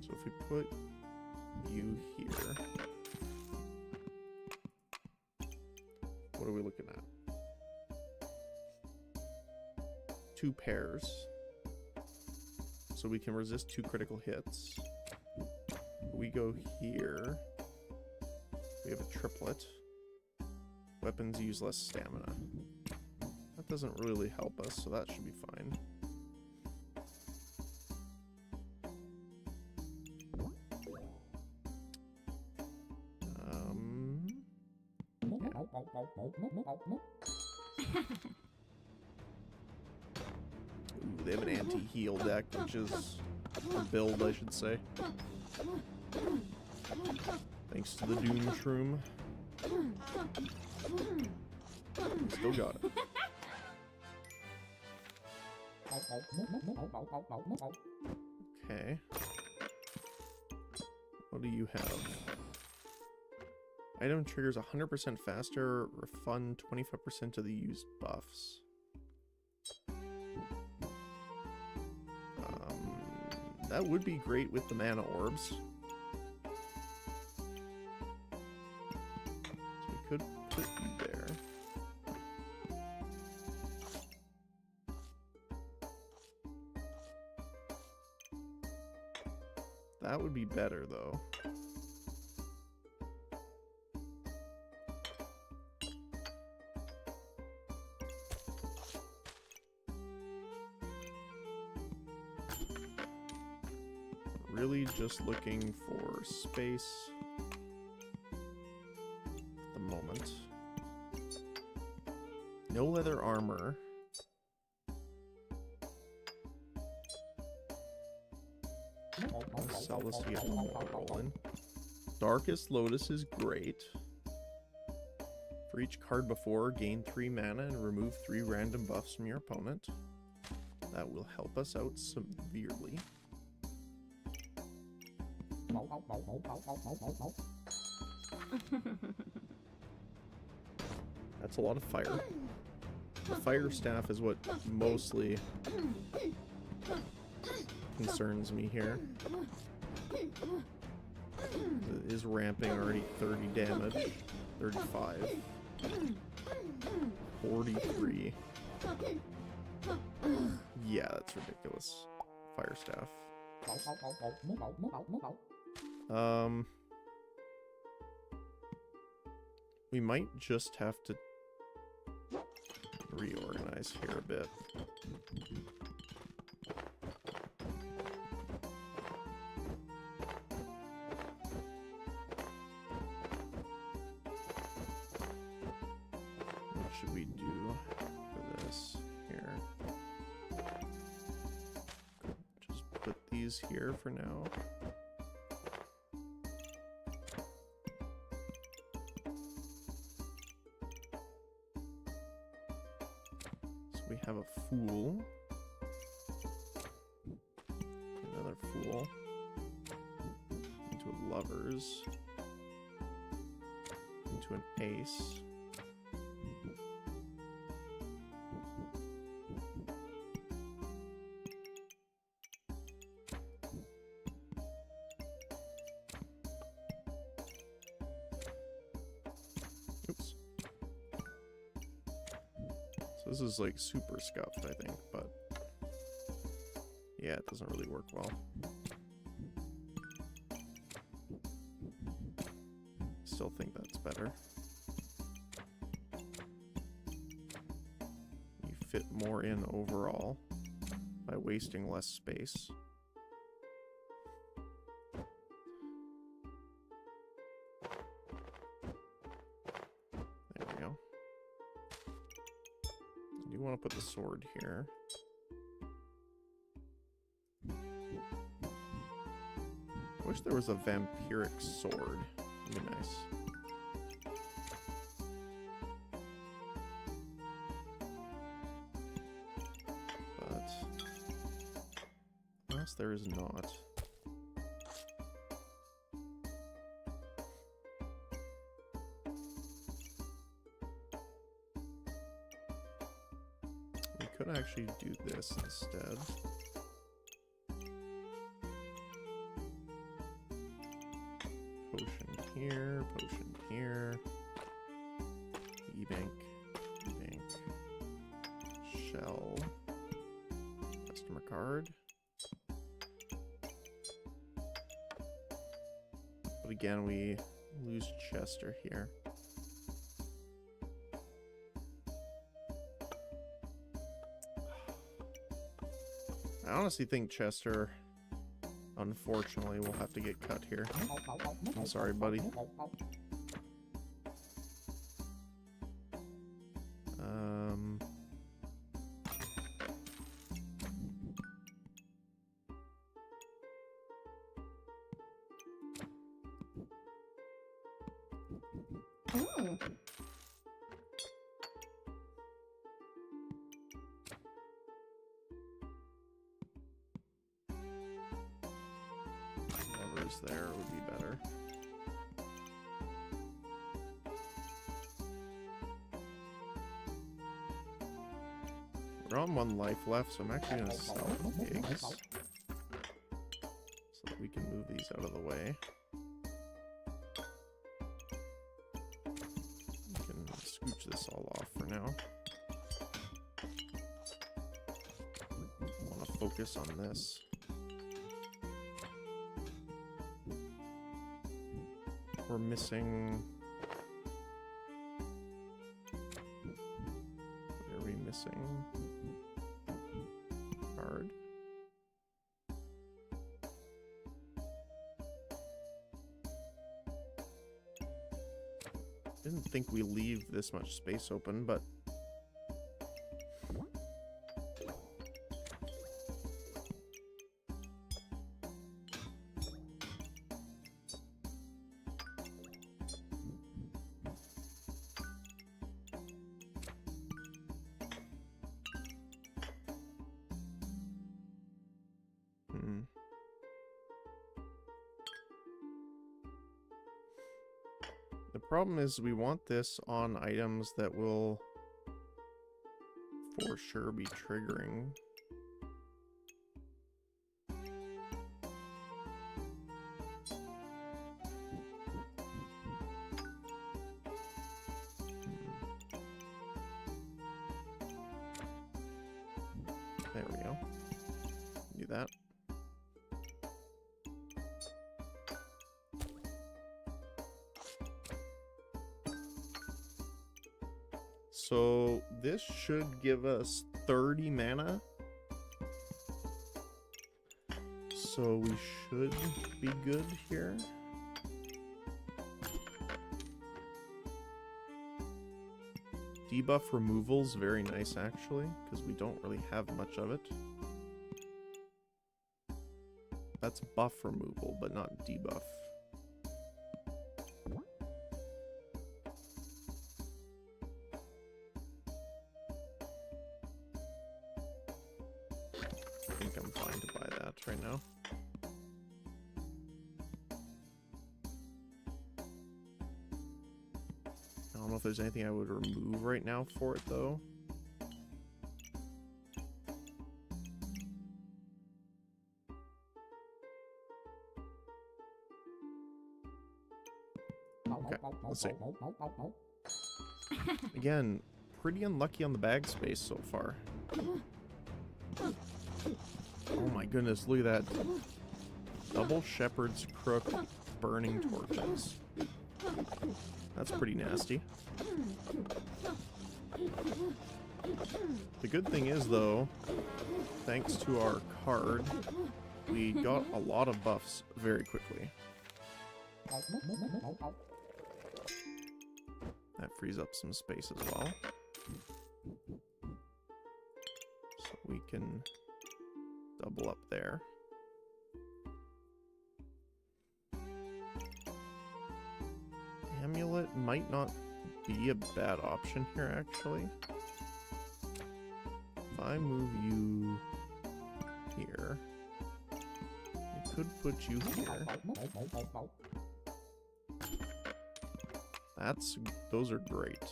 S1: So if we put you here, what are we looking at? 2 pairs. So we can resist 2 critical hits. We go here. We have a triplet. Weapons use less stamina. That doesn't really help us, so that should be fine. Ooh, they have an anti-heal deck, which is a build, I should say. Thanks to the Doom Shroom. Still got it. Okay. What do you have? Item triggers 100% faster, refund 25% of the used buffs. That would be great with the mana orbs. So we could put you there. That would be better though. Really just looking for space at the moment. No leather armor. I'll sell this to get one more rolling. Darkest Lotus is great. For each card before, gain 3 mana and remove 3 random buffs from your opponent. That will help us out severely. That's a lot of fire. The fire staff is what mostly concerns me here. It is ramping already 30 damage, 35, 43. Yeah, that's ridiculous. Fire staff. We might just have to reorganize here a bit. What should we do for this here? Just put these here for now. We have a fool. Another fool. Into a lovers. Into an ace. This is like super scuffed, I think, but yeah, it doesn't really work well. Still think that's better. You fit more in overall by wasting less space. There we go. I do want to put the sword here. I wish there was a vampiric sword. That'd be nice. But unless there is not. We could actually do this instead. Potion here. E-bank, shell, customer card. But again, we lose Chester here. I honestly think Chester, unfortunately, will have to get cut here. I'm sorry, buddy.
S2: Oh.
S1: Whatever's there would be better. We're on 1 life left, so I'm actually going to sell pigs so that we can move these out of the way. We can scooch this all off for now. I want to focus on this. We're missing... What are we missing? Card. Didn't think we leave this much space open, but... The problem is we want this on items that will for sure be triggering. There we go. Do that. So this should give us 30 mana. So we should be good here. Debuff removal's very nice actually, because we don't really have much of it. That's buff removal, but not debuff. I think I'm fine to buy that right now. I don't know if there's anything I would remove right now for it though. Okay, let's see. Again, pretty unlucky on the bag space so far. Oh my goodness, look at that. Double Shepherd's Crook burning torches. That's pretty nasty. The good thing is, though, thanks to our card, we got a lot of buffs very quickly. That frees up some space as well. So we can double up there. Amulet might not be a bad option here, actually. If I move you here, I could put you here. Those are great.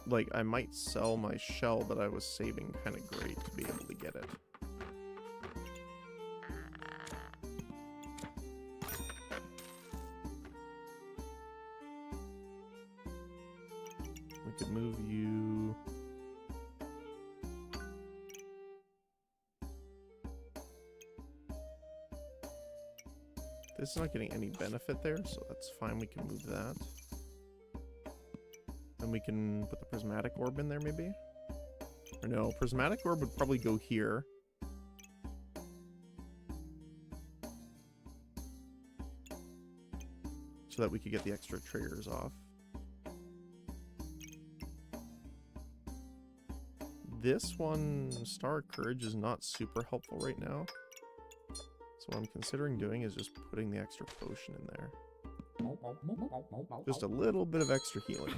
S1: Like, I might sell my shell that I was saving kind of great to be able to get it. We could move you... This is not getting any benefit there, so that's fine. We can move that. Then we can put the Prismatic Orb in there, maybe? Or no, Prismatic Orb would probably go here. So that we could get the extra triggers off. This one, Star of Courage, is not super helpful right now. So what I'm considering doing is just putting the extra potion in there. Just a little bit of extra healing.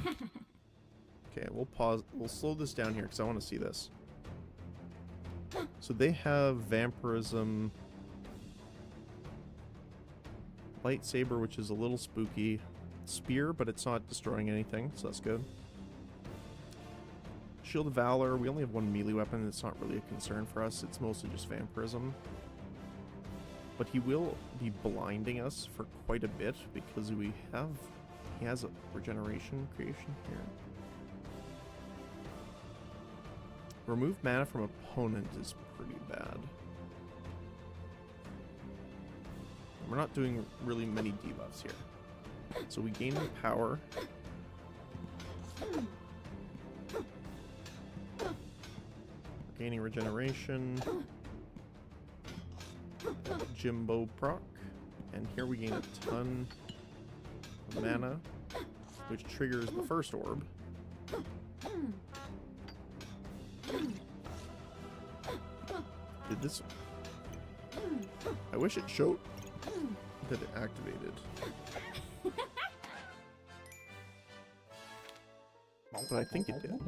S1: Okay, we'll pause. We'll slow this down here because I want to see this. So they have Vampirism, Lightsaber, which is a little spooky, Spear, but it's not destroying anything, so that's good. Shield of Valor, we only have one melee weapon. It's not really a concern for us. It's mostly just Vampirism. But he will be blinding us for quite a bit because he has a regeneration creation here. Remove mana from opponent is pretty bad. We're not doing really many debuffs here. So we gain power. We're gaining regeneration. Jimbo proc, and here we gain a ton of mana, which triggers the first orb. Did this... I wish it showed that it activated. But I think it did.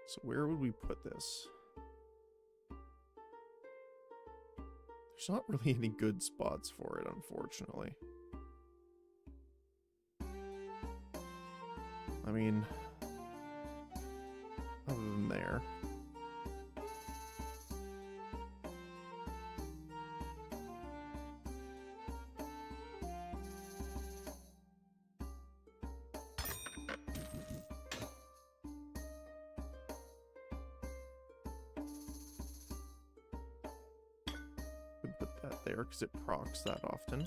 S1: So where would we put this? There's not really any good spots for it, unfortunately. I mean, other than there. Put that there because it procs that often.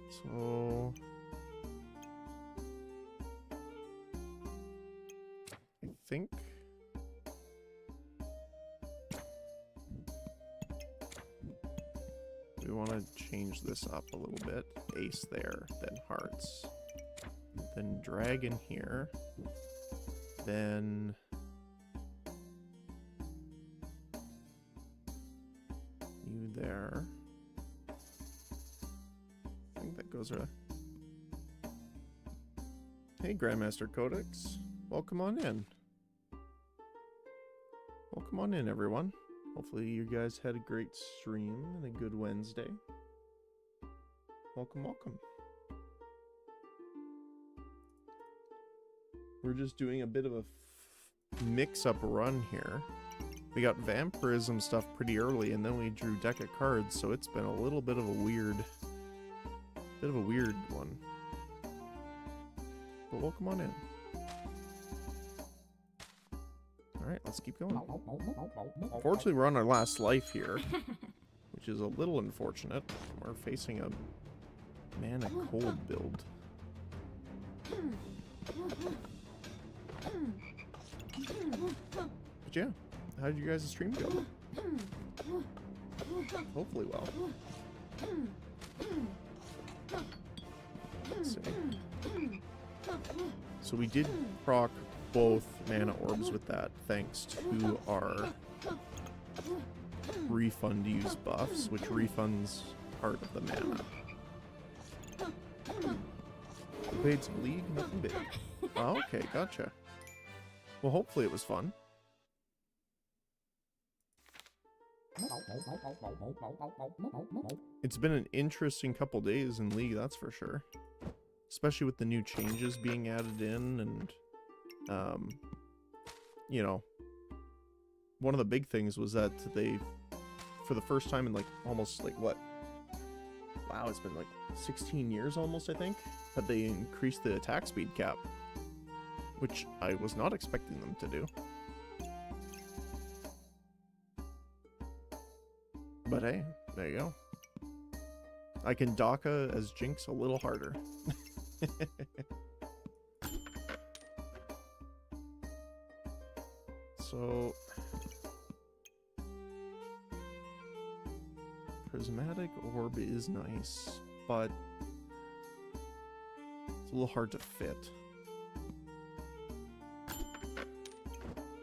S1: So I think we want to change this up a little bit. Ace there, then hearts, then dragon here, then you there. I think that goes right. Hey, Grandmaster Codex. Welcome on in. Welcome on in, everyone. Hopefully you guys had a great stream and a good Wednesday. Welcome, welcome. We're just doing a bit of a mix-up run here. We got vampirism stuff pretty early, and then we drew deck of cards, so it's been a little bit of a weird one. But welcome on in. Alright, let's keep going. Unfortunately, we're on our last life here, which is a little unfortunate. We're facing a mana cold build. But yeah, how did you guys' stream go? Hopefully well. Let's see. So we did proc both mana orbs with that, thanks to our refund use buffs, which refunds part of the mana. Played some League, nothing big. Oh, okay, gotcha. Well, hopefully it was fun. It's been an interesting couple days in League, that's for sure. Especially with the new changes being added in, and you know, one of the big things was that they, for the first time in like almost like what? Wow, it's been like 16 years almost, I think, that they increased the attack speed cap, which I was not expecting them to do. But hey, there you go. I can Daka as Jinx a little harder. So, Prismatic Orb is nice, but it's a little hard to fit.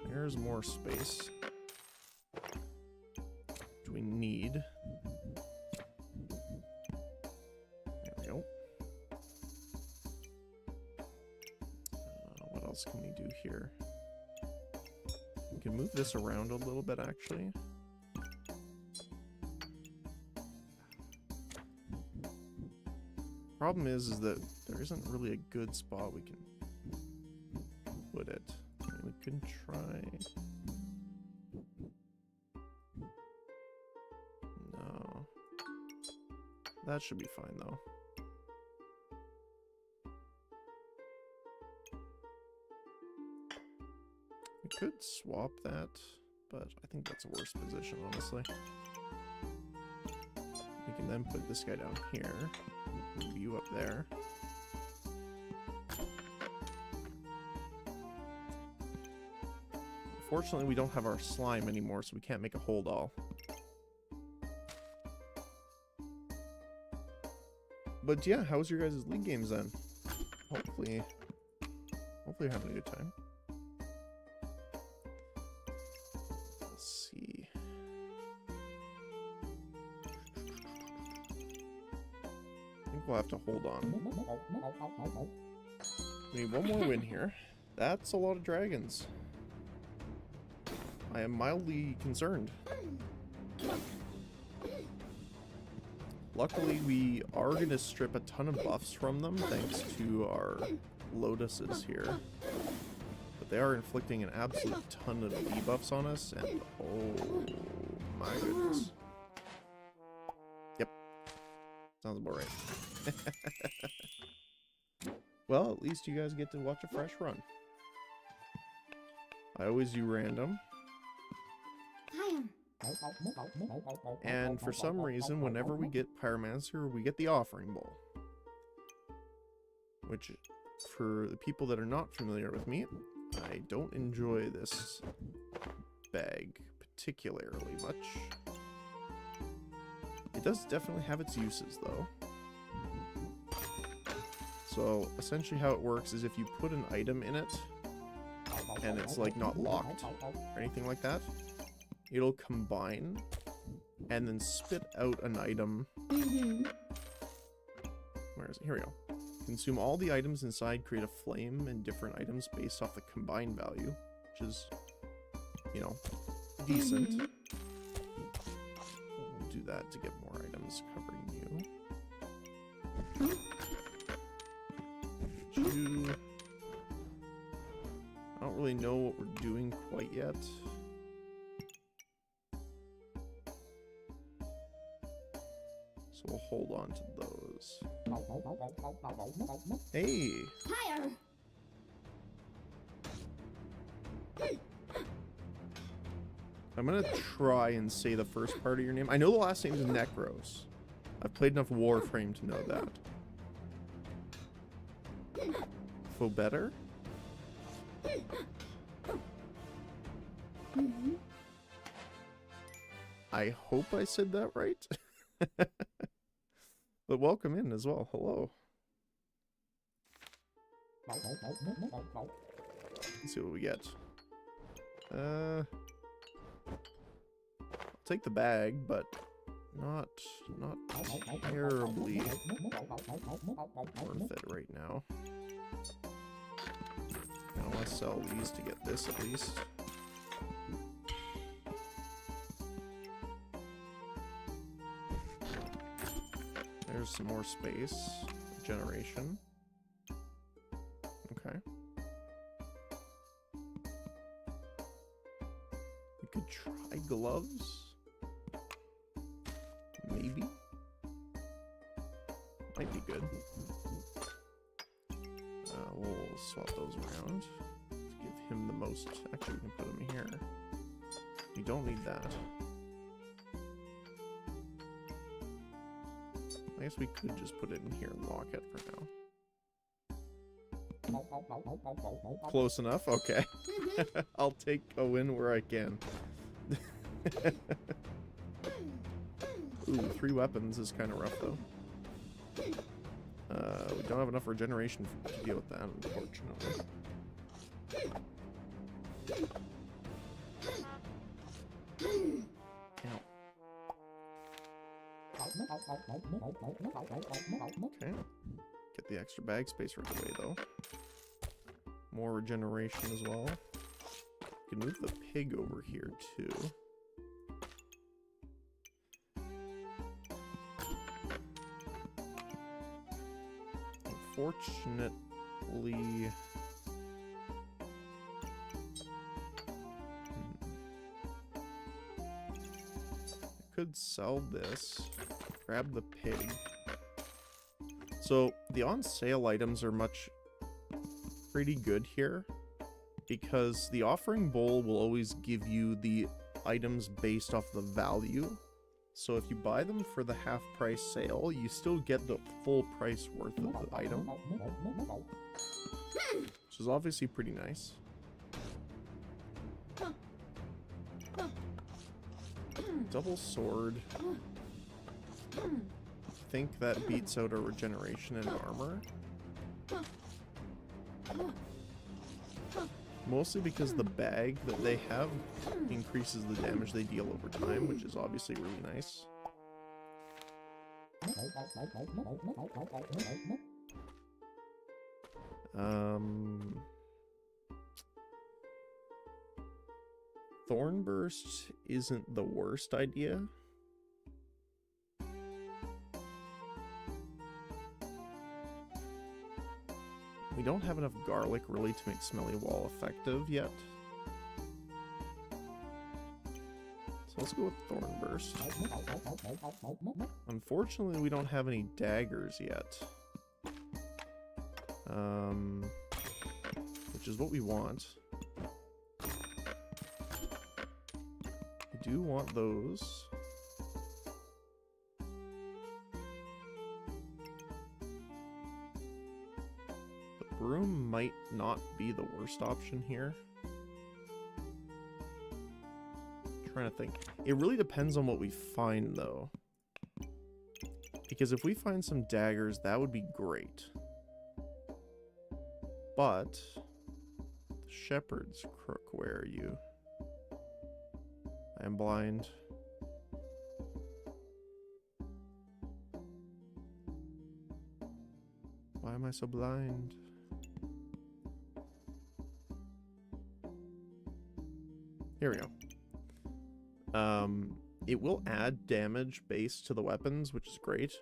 S1: There's more space. Do we need? There we go. What else can we do here? We can move this around a little bit, actually. Problem is that there isn't really a good spot we can put it. We can try. No. That should be fine, though. We could swap that, but I think that's a worse position, honestly. We can then put this guy down here. Move you up there. Unfortunately, we don't have our slime anymore, so we can't make a hold all. But yeah, how was your guys' League games then? Hopefully you're having a good time. Let's see. I think we'll have to hold on. We need one more win here. That's a lot of dragons. I am mildly concerned. Luckily, we are going to strip a ton of buffs from them thanks to our lotuses here. But they are inflicting an absolute ton of debuffs on us, and oh my goodness. Yep. Sounds about right. Well, at least you guys get to watch a fresh run. I always do random. And for some reason, whenever we get Pyromancer, we get the Offering Bowl. Which, for the people that are not familiar with me, I don't enjoy this bag particularly much. It does definitely have its uses, though. So, essentially how it works is if you put an item in it, and it's like not locked or anything like that, it'll combine and then spit out an item. Where is it? Here we go. Consume all the items inside, create a flame and different items based off the combined value, which is, you know, decent. We'll do that to get more items covering you. really know what we're doing quite yet. So we'll hold on to those. Hey!
S2: Higher.
S1: I'm gonna try and say the first part of your name. I know the last name is Necros. I've played enough Warframe to know that. Fobetter? I hope I said that right. But welcome in as well. Hello. Let's see what we get. I'll take the bag, but not terribly worth it right now. I want to sell these to get this at least. There's some more space. Generation. Okay. We could try gloves. Maybe. Might be good. We'll swap those around. Give him the most. Actually, we can put him here. You don't need that. I guess we could just put it in here and lock it for now. Close enough? Okay. I'll take a win where I can. Ooh, 3 weapons is kind of rough, though. We don't have enough regeneration to deal with that, unfortunately. Ow. Okay. Get the extra bag space right away, though. More regeneration as well. You can move the pig over here, too. Unfortunately... I could sell this. Grab the pig. So, the on-sale items are pretty good here, because the offering bowl will always give you the items based off the value. So if you buy them for the half-price sale, you still get the full price worth of the item, which is obviously pretty nice. Double sword. I think that beats out our regeneration and armor. Mostly because the bag that they have increases the damage they deal over time, which is obviously really nice. Thornburst isn't the worst idea. We don't have enough garlic really to make Smelly Wall effective yet. So let's go with Thornburst. Unfortunately, we don't have any daggers yet. Which is what we want. We do want those. Broom might not be the worst option here. I'm trying to think. It really depends on what we find, though. Because if we find some daggers, that would be great. But the shepherd's crook, where are you? I am blind. Why am I so blind? Here we go. It will add damage base to the weapons, which is great.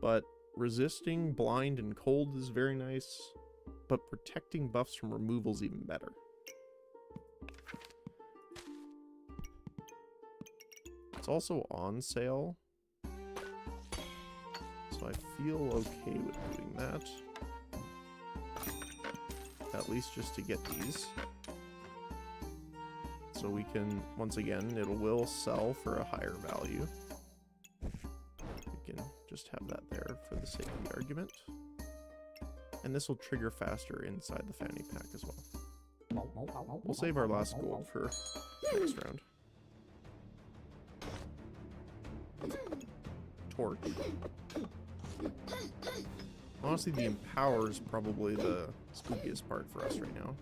S1: But resisting blind and cold is very nice. But protecting buffs from removal is even better. It's also on sale. So I feel okay with doing that. At least just to get these. So we can, once again, it will sell for a higher value. We can just have that there for the sake of the argument. And this will trigger faster inside the fanny pack as well. We'll save our last gold for next round. Torch. Honestly, the Empower is probably the spookiest part for us right now.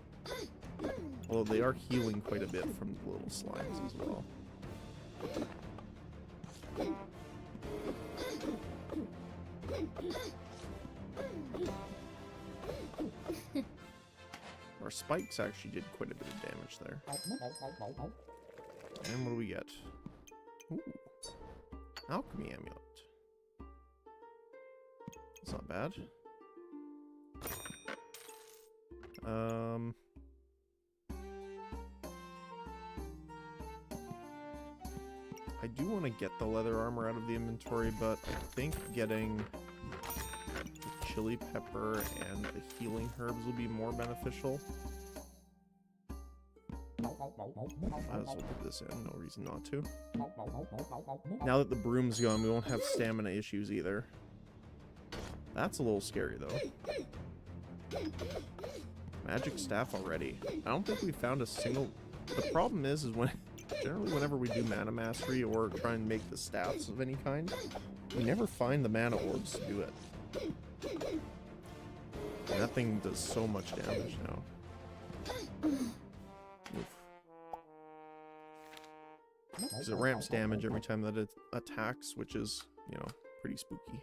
S1: Although they are healing quite a bit from the little slimes as well. Our spikes actually did quite a bit of damage there. And what do we get? Ooh. Alchemy amulet. That's not bad. I do want to get the leather armor out of the inventory, but I think getting the chili pepper and the healing herbs will be more beneficial. Might as well put this in, no reason not to. Now that the broom's gone, we won't have stamina issues either. That's a little scary though. Magic staff already. I don't think we found a single... The problem is when... Generally, whenever we do mana mastery or try and make the staffs of any kind, we never find the mana orbs to do it. And that thing does so much damage now. Oof. Because it ramps damage every time that it attacks, which is, you know, pretty spooky.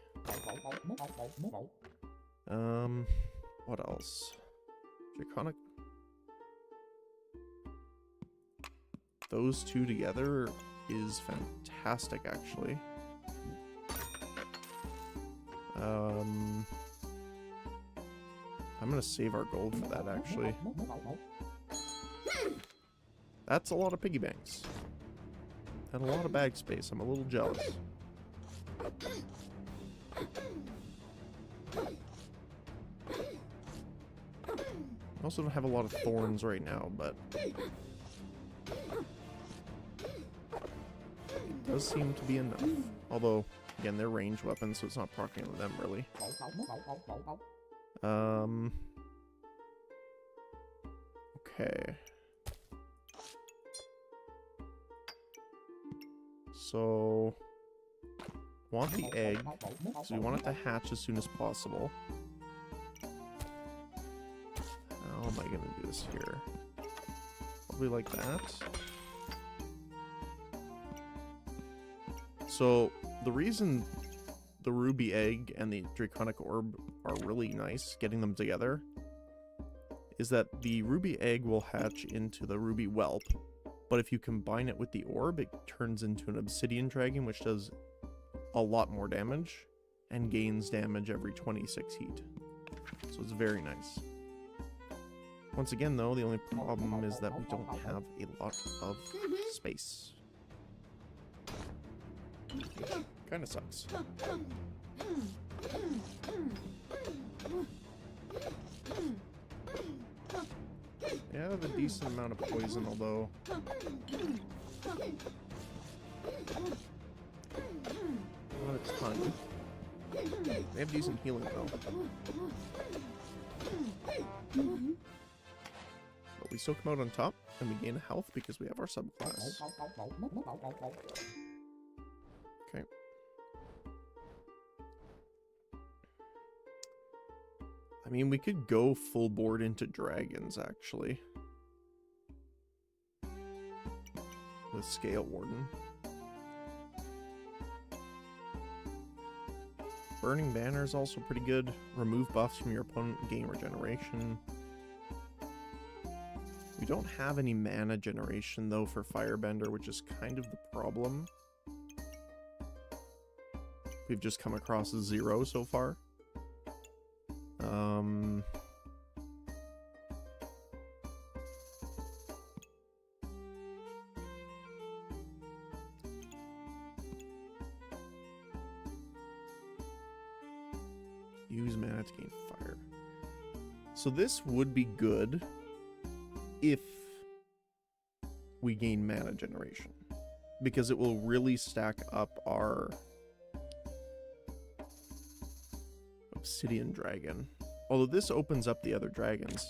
S1: What else? Draconic. Those two together is fantastic, actually. I'm gonna save our gold for that, actually. That's a lot of piggy banks. And a lot of bag space. I'm a little jealous. I also don't have a lot of thorns right now, but... It does seem to be enough. Although, again, they're ranged weapons, so it's not proccing on them, really. Okay. So... Want the egg, so we want it to hatch as soon as possible. How am I gonna do this here? Probably like that. So, the reason the ruby egg and the draconic orb are really nice, getting them together, is that the ruby egg will hatch into the ruby whelp, but if you combine it with the orb, it turns into an obsidian dragon, which does a lot more damage, and gains damage every 26 heat. So it's very nice. Once again, though, the only problem is that we don't have a lot of space. Kinda sucks. Yeah, I have a decent amount of poison, although... Not a ton. They have decent healing, though. But we still come out on top, and we gain health because we have our subclass. Okay. I mean, we could go full board into dragons, actually. With Scale Warden. Burning Banner is also pretty good. Remove buffs from your opponent, gain regeneration. We don't have any mana generation, though, for Firebender, which is kind of the problem. We've just come across a 0 so far. Use mana to gain fire. So this would be good if we gain mana generation, because it will really stack up our obsidian dragon. Although this opens up the other dragons.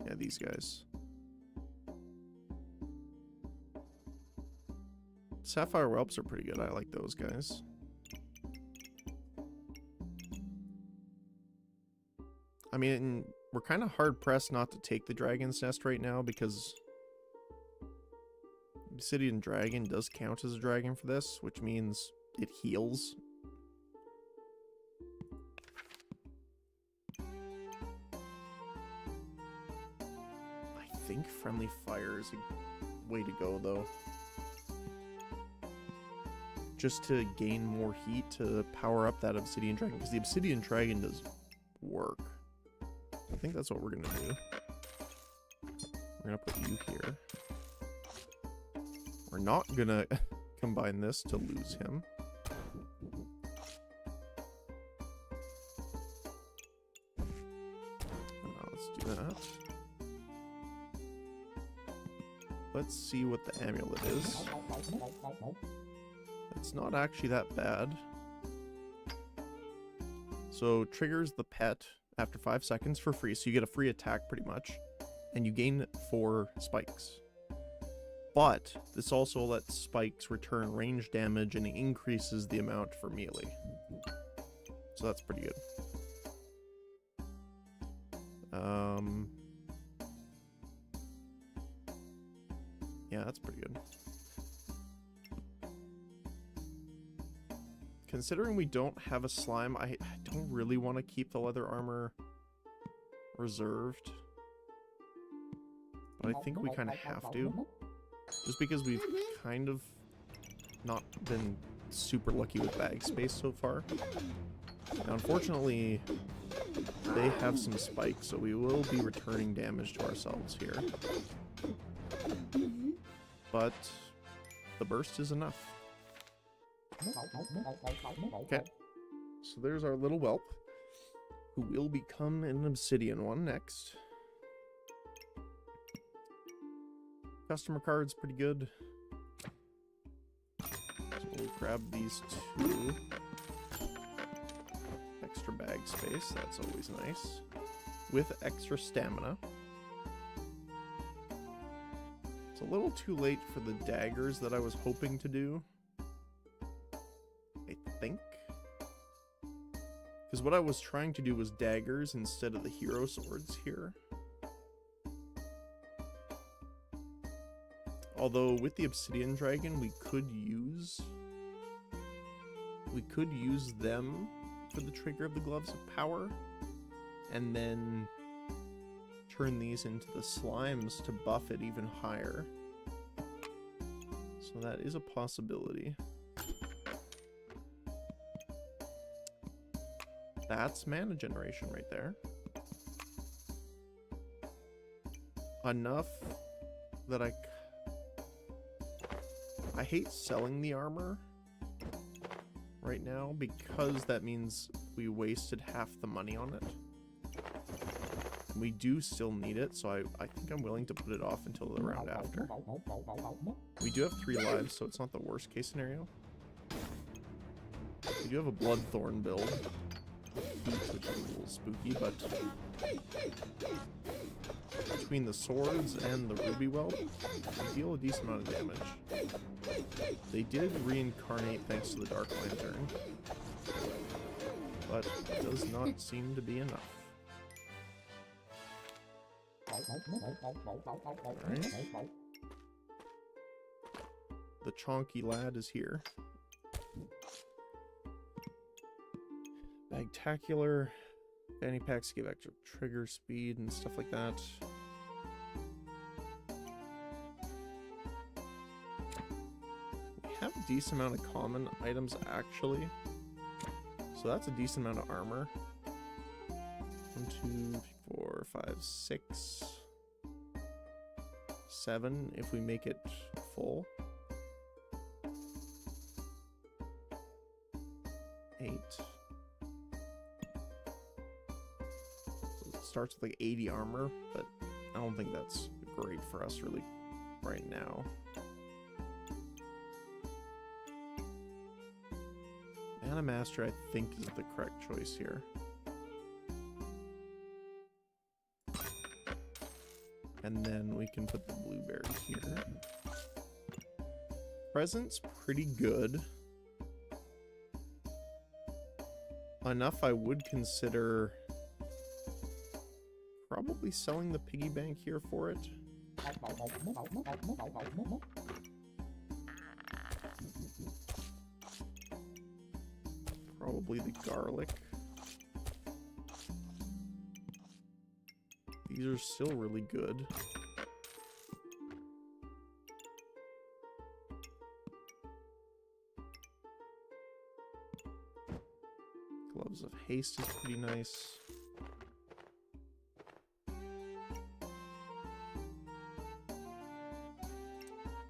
S1: Yeah, these guys. Sapphire whelps are pretty good. I like those guys. I mean, we're kind of hard-pressed not to take the Dragon's Nest right now because Obsidian Dragon does count as a dragon for this, which means it heals. I think Friendly Fire is a way to go, though. Just to gain more heat to power up that Obsidian Dragon, because the Obsidian Dragon does work. I think that's what we're gonna do. We're gonna put you here. We're not gonna combine this to lose him. Now let's do that. Let's see what the amulet is. It's not actually that bad. So triggers the pet after 5 seconds for free, so you get a free attack pretty much, and you gain 4 spikes. But this also lets spikes return range damage and increases the amount for melee. So that's pretty good. Yeah, that's pretty good. Considering we don't have a slime, I don't really want to keep the leather armor reserved. But I think we kind of have to. Just because we've kind of not been super lucky with bag space so far. Now, unfortunately, they have some spikes, so we will be returning damage to ourselves here. But the burst is enough. Okay, so there's our little whelp, who will become an obsidian one next. Customer card's pretty good. So we'll grab these 2. Extra bag space, that's always nice. With extra stamina. It's a little too late for the daggers that I was hoping to do. I think. Because what I was trying to do was daggers instead of the hero swords here. Although with the Obsidian Dragon, we could use them for the trigger of the Gloves of Power, and then turn these into the slimes to buff it even higher. So that is a possibility. That's mana generation right there. Enough that I hate selling the armor right now because that means we wasted half the money on it. And we do still need it, so I think I'm willing to put it off until the round after. We do have 3 lives, so it's not the worst case scenario. We do have a Bloodthorn build, which is a little spooky, but between the swords and the ruby whelp, they deal a decent amount of damage. They did reincarnate thanks to the Dark Lantern, but it does not seem to be enough. Alright. The chonky lad is here. Bagtacular. Fanny packs give extra trigger speed and stuff like that. We have a decent amount of common items actually. So that's a decent amount of armor. 1, 2, 3, 4, 5, 6, 7 if we make it full. 8. So it starts with like 80 armor, but I don't think that's great for us really right now. Mana Master, I think, is the correct choice here. And then we can put the blueberry here. Present's pretty good. Enough I would consider probably selling the piggy bank here for it. Probably the garlic. These are still really good. Gloves of Haste is pretty nice.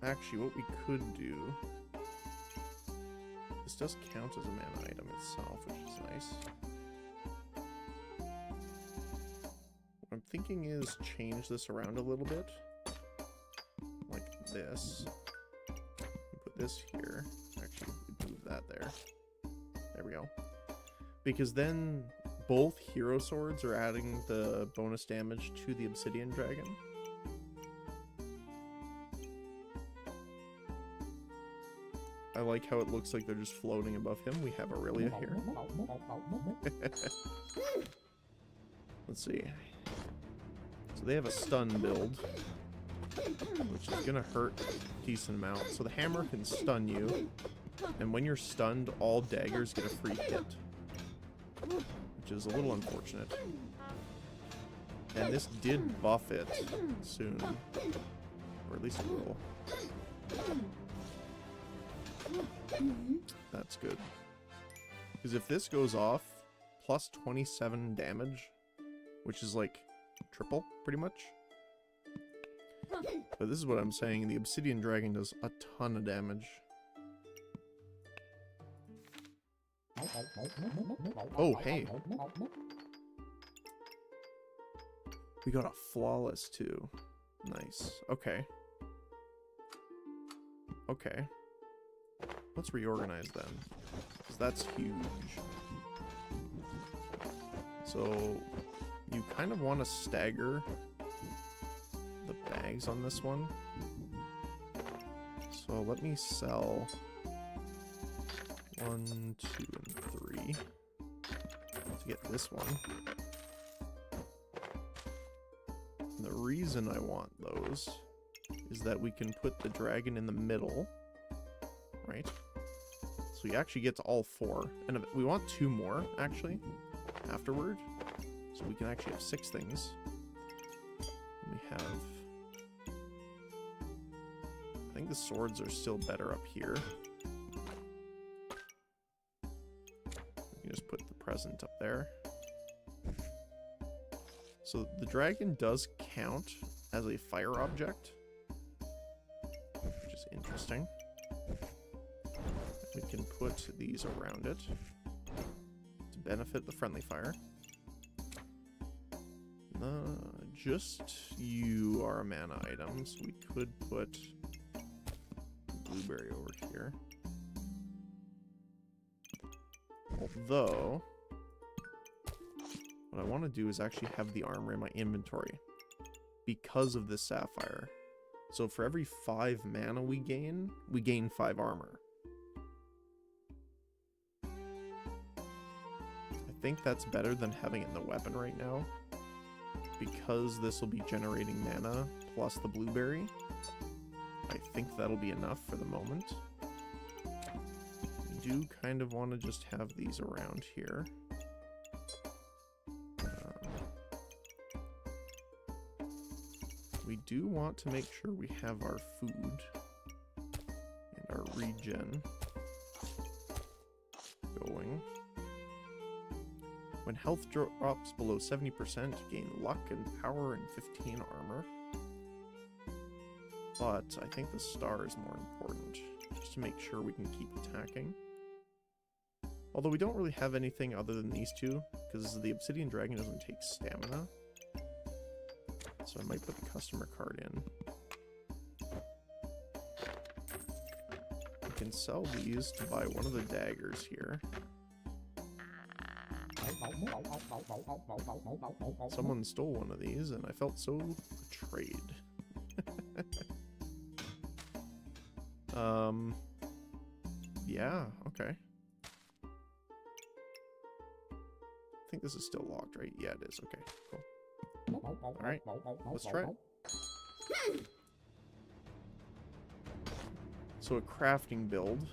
S1: Actually, what we could do... This does count as a mana item itself, which is nice. What I'm thinking is change this around a little bit. Like this. Put this here. Actually, move that there. There we go. Because then both hero swords are adding the bonus damage to the obsidian dragon. I like how it looks like they're just floating above him. We have Aurelia here. Let's see. So they have a stun build, which is going to hurt a decent amount. So the hammer can stun you, and when you're stunned, all daggers get a free hit, which is a little unfortunate. And this did buff it soon, or at least it will. That's good. Because if this goes off, plus 27 damage, which is like triple, pretty much. But this is what I'm saying, the Obsidian Dragon does a ton of damage. Oh, hey. We got a Flawless too. Nice. Okay. Okay. Let's reorganize then, because that's huge. So you kind of want to stagger the bags on this one. So let me sell 1, 2, and 3 to get this one. And the reason I want those is that we can put the dragon in the middle. Right? So he actually gets all 4. And we want 2 more, actually, afterward. So we can actually have 6 things. And we have... I think the swords are still better up here. We can just put the present up there. So the dragon does count as a fire object, which is interesting. We can put these around it to benefit the friendly fire. Just you are a mana item, so we could put blueberry over here. Although, what I want to do is actually have the armor in my inventory because of this sapphire. So for every 5 mana we gain 5 armor. I think that's better than having it in the weapon right now, because this will be generating mana plus the blueberry. I think that'll be enough for the moment. We do kind of want to just have these around here. We do want to make sure we have our food and our regen going. When health drops below 70%, gain luck and power and 15 armor. But I think the star is more important, just to make sure we can keep attacking. Although we don't really have anything other than these two, because the Obsidian Dragon doesn't take stamina. So I might put the customer card in. We can sell these to buy one of the daggers here. Someone stole one of these, and I felt so betrayed. Yeah, okay. I think this is still locked, right? Yeah, it is. Okay, cool. Alright, let's try it. So a crafting build.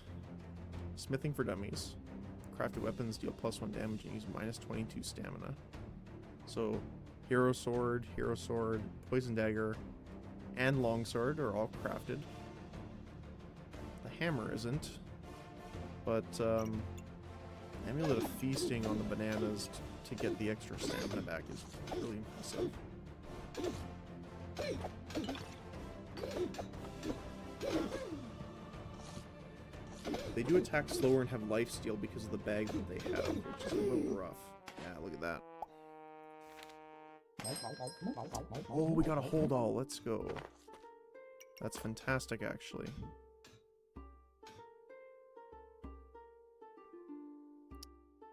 S1: Smithing for dummies. Crafted weapons deal +1 damage and use -22 stamina. So hero sword, poison dagger, and longsword are all crafted. The hammer isn't. But Amulet of Feasting on the bananas to get the extra stamina back is really impressive. They do attack slower and have lifesteal because of the bag that they have, which is a little rough. Yeah, look at that. Oh, we got a hold all. Let's go. That's fantastic, actually.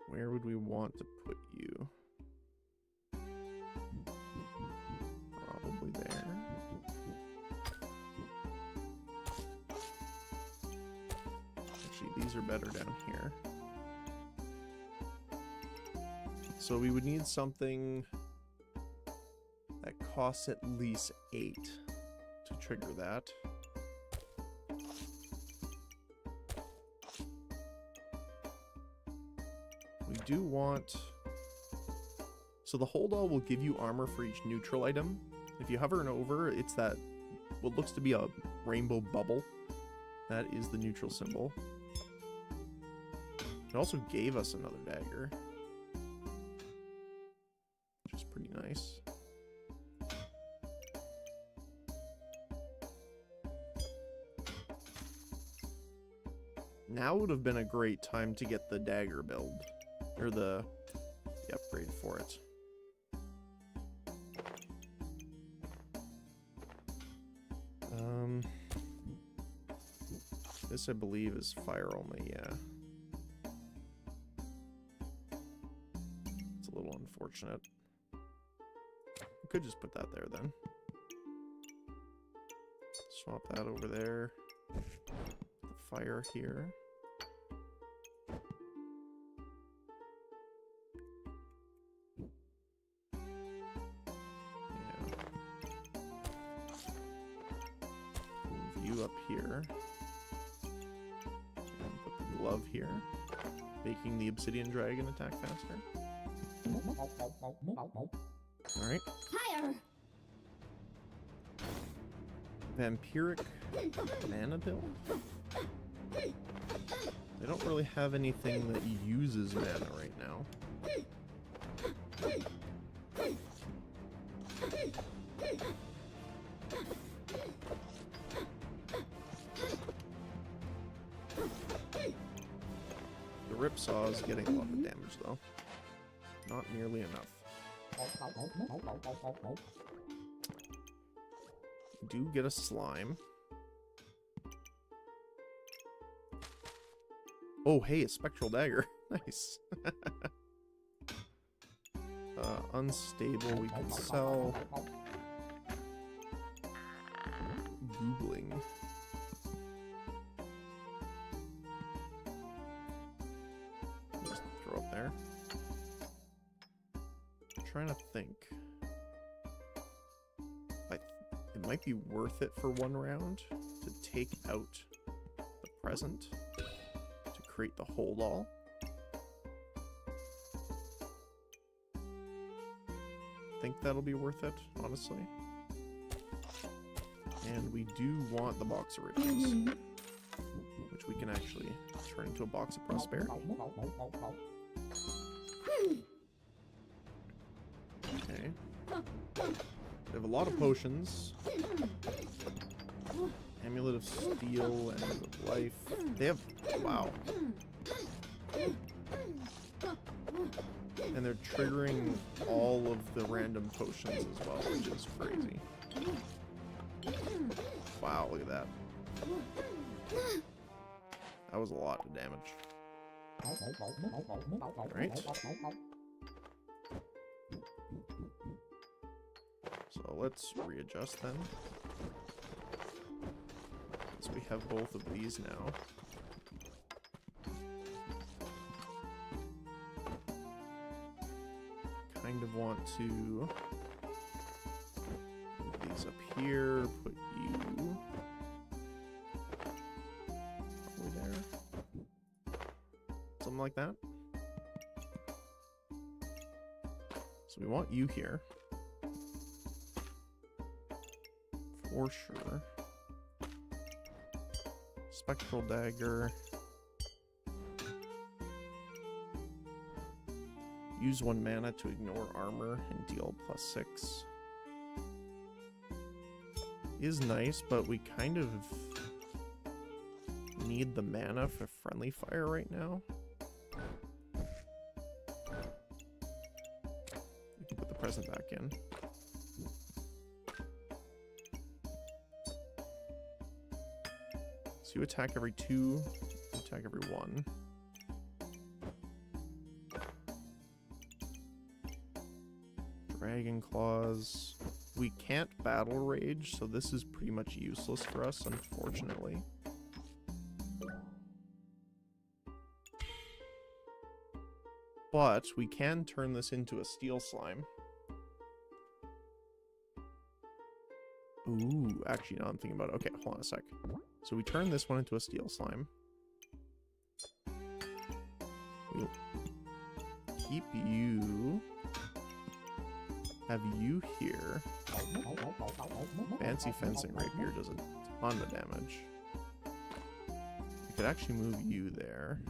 S1: Where would we want to put you? Probably there. Actually, these are better down here. So we would need something that costs at least 8 to trigger that. We do want... So the hold all will give you armor for each neutral item. If you hover and over, it's that what looks to be a rainbow bubble. That is the neutral symbol. It also gave us another dagger, which is pretty nice. Now would have been a great time to get the dagger build. Or the upgrade for it. This I believe is fire only, yeah. It's a little unfortunate. We could just put that there then. Swap that over there. The fire here. Up here and put the glove here, making the Obsidian Dragon attack faster. Alright.
S2: Higher.
S1: Vampiric mana build? They don't really have anything that uses mana right now. Ripsaw is getting a lot of damage, though. Not nearly enough. We do get a slime. Oh, hey, a spectral dagger. Nice. Unstable, we can sell. Googling. There. I'm trying to think. It might be worth it for one round to take out the present to create the hold all. I think that'll be worth it, honestly. And we do want the box of riches, which we can actually turn into a box of prosperity. Okay. They have a lot of potions. Amulet of Steel, Amulet of Life. They have... Wow. they're triggering all of the random potions as well, which is crazy. Wow, look at that. That was a lot of damage. Alright. So let's readjust then. So we have both of these now. Kind of want to put these up here, put you over there. Something like that. So we want you here. For sure. Spectral dagger. Use 1 mana to ignore armor and deal +6. Is nice, but we kind of need the mana for friendly fire right now. We can put the present back in. So you attack every 2, you attack every 1. Dragon Claws. We can't battle rage, so this is pretty much useless for us, unfortunately. But we can turn this into a steel slime. Ooh, actually, now I'm thinking about it. Okay, hold on a sec. So we turn this one into a steel slime. We'll keep you. Have you here. Fancy Fencing Rapier does a ton of damage. We could actually move you there.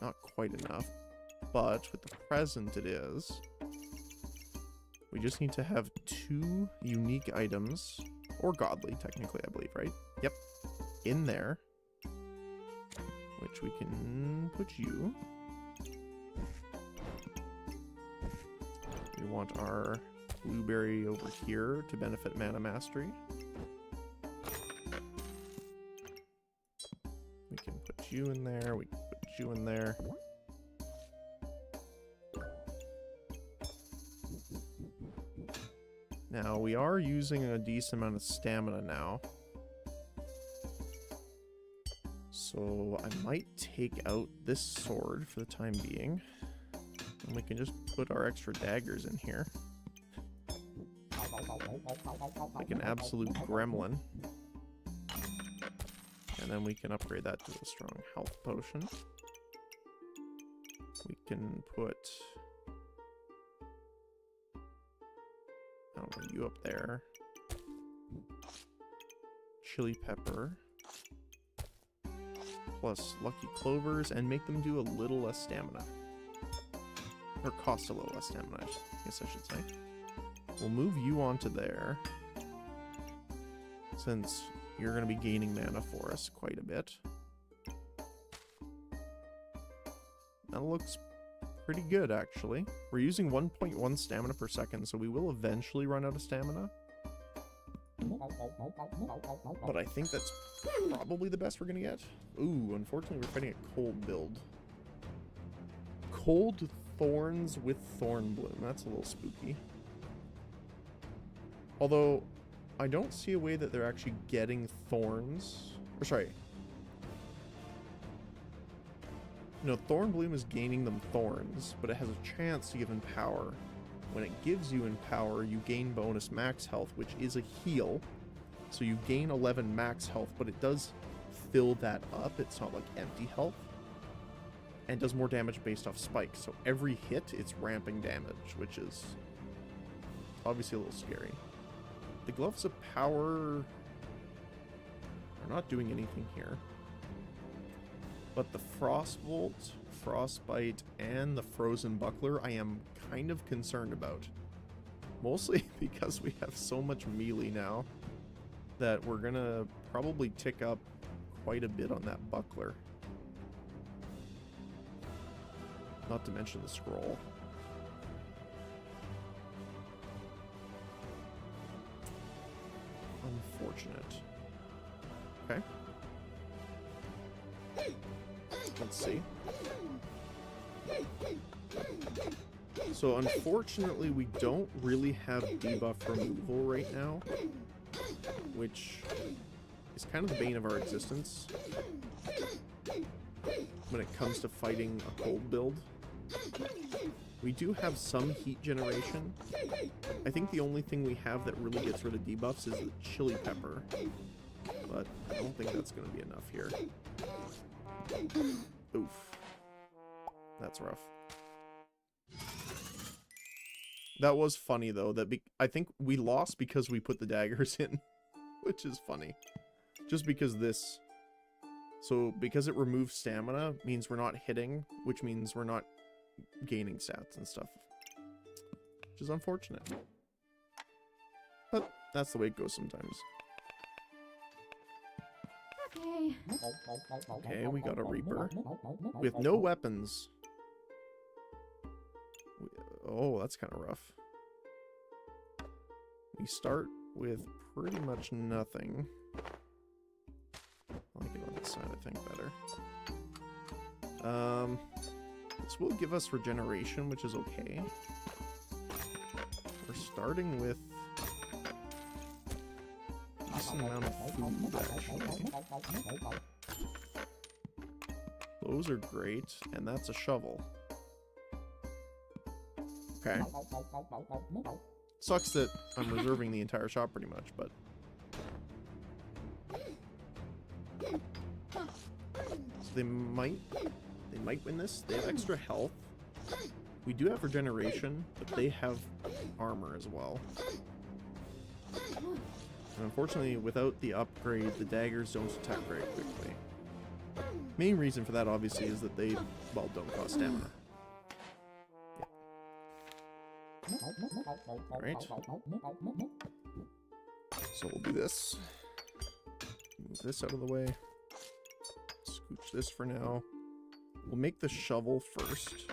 S1: Not quite enough, but with the present it is. We just need to have 2 unique items, or godly technically, I believe, right? Yep, in there, which we can put you. We want our blueberry over here to benefit Mana Mastery. We can put you in there, we can put you in there. Now, we are using a decent amount of stamina now. So, I might take out this sword for the time being. And we can just put our extra daggers in here. Like an absolute gremlin. And then we can upgrade that to a strong health potion. We can put... I don't know, you up there. Chili pepper. Plus lucky clovers, and make them do a little less stamina. Or cost a little less stamina, I guess I should say. We'll move you onto there. Since you're going to be gaining mana for us quite a bit. That looks pretty good, actually. We're using 1.1 stamina per second, so we will eventually run out of stamina. But I think that's probably the best we're going to get. Ooh, unfortunately we're fighting a cold build. Cold Thorns with Thorn Bloom. That's a little spooky. Although, I don't see a way that they're actually getting thorns. Or sorry. No, Thorn Bloom is gaining them thorns, but it has a chance to give them power. When it gives you in power, you gain bonus max health, which is a heal. So you gain 11 max health, but it does fill that up. It's not like empty health. And does more damage based off spikes. So every hit, it's ramping damage, which is obviously a little scary. The Gloves of Power are not doing anything here. But the Frostbolt, Frostbite, and the Frozen Buckler I am kind of concerned about. Mostly because we have so much melee now that we're gonna probably tick up quite a bit on that Buckler. Not to mention the scroll. Unfortunate. Okay. Let's see. So unfortunately, we don't really have debuff removal right now, which is kind of the bane of our existence when it comes to fighting a cold build. We do have some heat generation. I think the only thing we have that really gets rid of debuffs is the chili pepper, but I don't think that's going to be enough here. Oof. That's rough. That was funny, though. I think we lost because we put the daggers in, which is funny. Just because this... So, because it removes stamina, means we're not hitting, which means we're not gaining stats and stuff. Which is unfortunate. But that's the way it goes sometimes.
S2: Okay.
S1: Okay, we got a Reaper. With no weapons. Oh, that's kind of rough. We start with pretty much nothing. I like it on this side, I think, better. This will give us regeneration, which is okay. We're starting with a decent amount of food, actually. Those are great, and that's a shovel. Okay. Sucks that I'm reserving the entire shop pretty much, but... So they might win this. They have extra health. We do have regeneration, but they have armor as well. And unfortunately, without the upgrade, the daggers don't attack very quickly. Main reason for that, obviously, is that they, well, don't cost stamina. Alright. So we'll do this. Move this out of the way. Scooch this for now. We'll make the shovel first.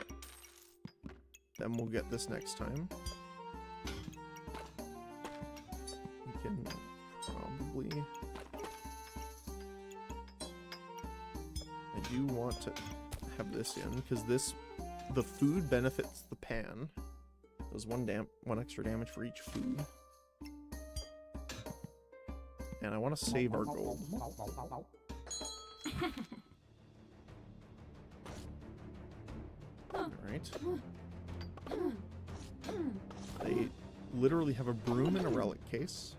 S1: Then we'll get this next time. We can probably... I do want to have this in, because the food benefits the pan. Does one extra damage for each food. And I want to save our gold. Alright. They literally have a broom and a relic case.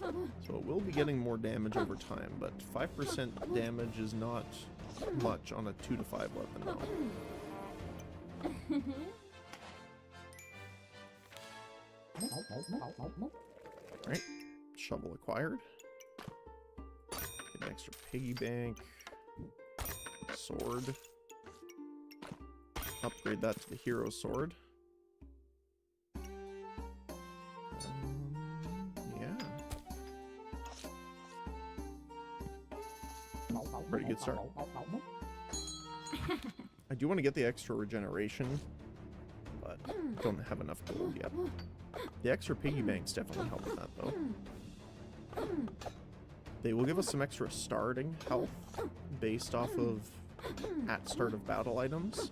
S1: So it will be getting more damage over time, but 5% damage is not much on a 2 to 5 weapon though. Alright, shovel acquired. Get an extra piggy bank. Sword. Upgrade that to the hero sword. Yeah. Pretty good start. I do want to get the extra regeneration, but don't have enough gold yet. The extra piggy banks definitely help with that, though. They will give us some extra starting health based off of at start of battle items,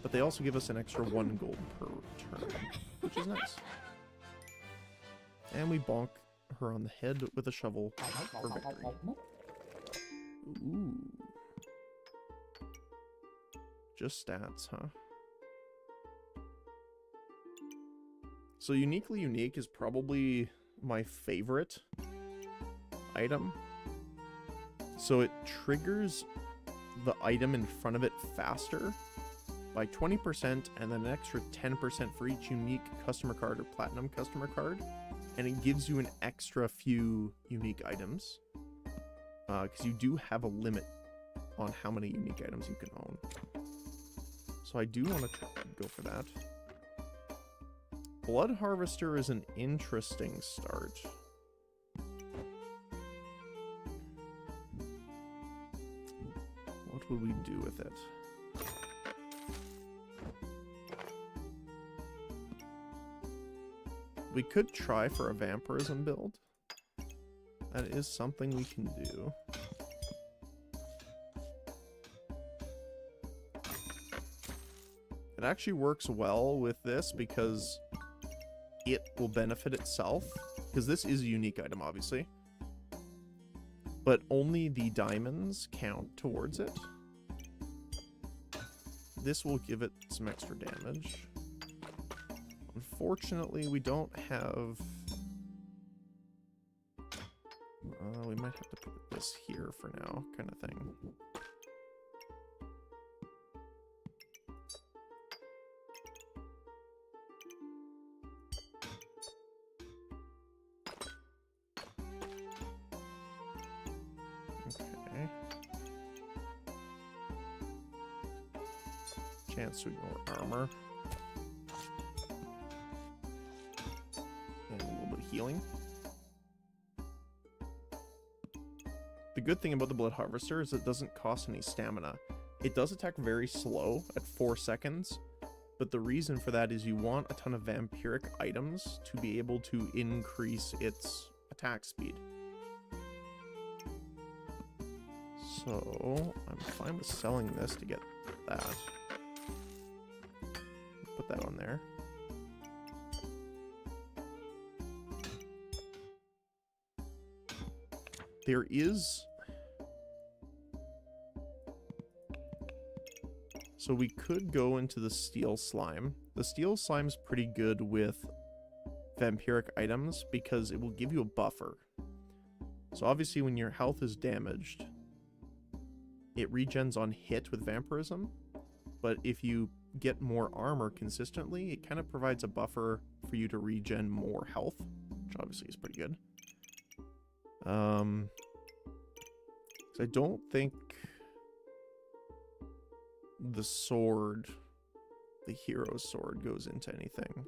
S1: but they also give us an extra 1 gold per turn, which is nice. And we bonk her on the head with a shovel for victory. Ooh. Just stats, huh? So Uniquely Unique is probably my favorite item. So it triggers the item in front of it faster by 20% and then an extra 10% for each unique customer card or platinum customer card. And it gives you an extra few unique items. Because you do have a limit on how many unique items you can own. So I do want to go for that. Blood Harvester is an interesting start. What would we do with it? we could try for a vampirism build. That is something we can do. It actually works well with this because it will benefit itself. Because this is a unique item, obviously. But only the diamonds count towards it. This will give it some extra damage. Unfortunately, we don't have... we might have to put this here for now, kind of thing. Okay. Chance to ignore armor. And a little bit of healing. The good thing about the Blood Harvester is it doesn't cost any stamina. It does attack very slow at 4 seconds, but the reason for that is you want a ton of vampiric items to be able to increase its attack speed. So, I'm fine with selling this to get that. Put that on there. There is... So we could go into the Steel Slime. The Steel Slime's pretty good with vampiric items because it will give you a buffer. So obviously when your health is damaged, it regens on hit with vampirism. But if you get more armor consistently, it kind of provides a buffer for you to regen more health, which obviously is pretty good. So I don't think the sword, the hero's sword, goes into anything.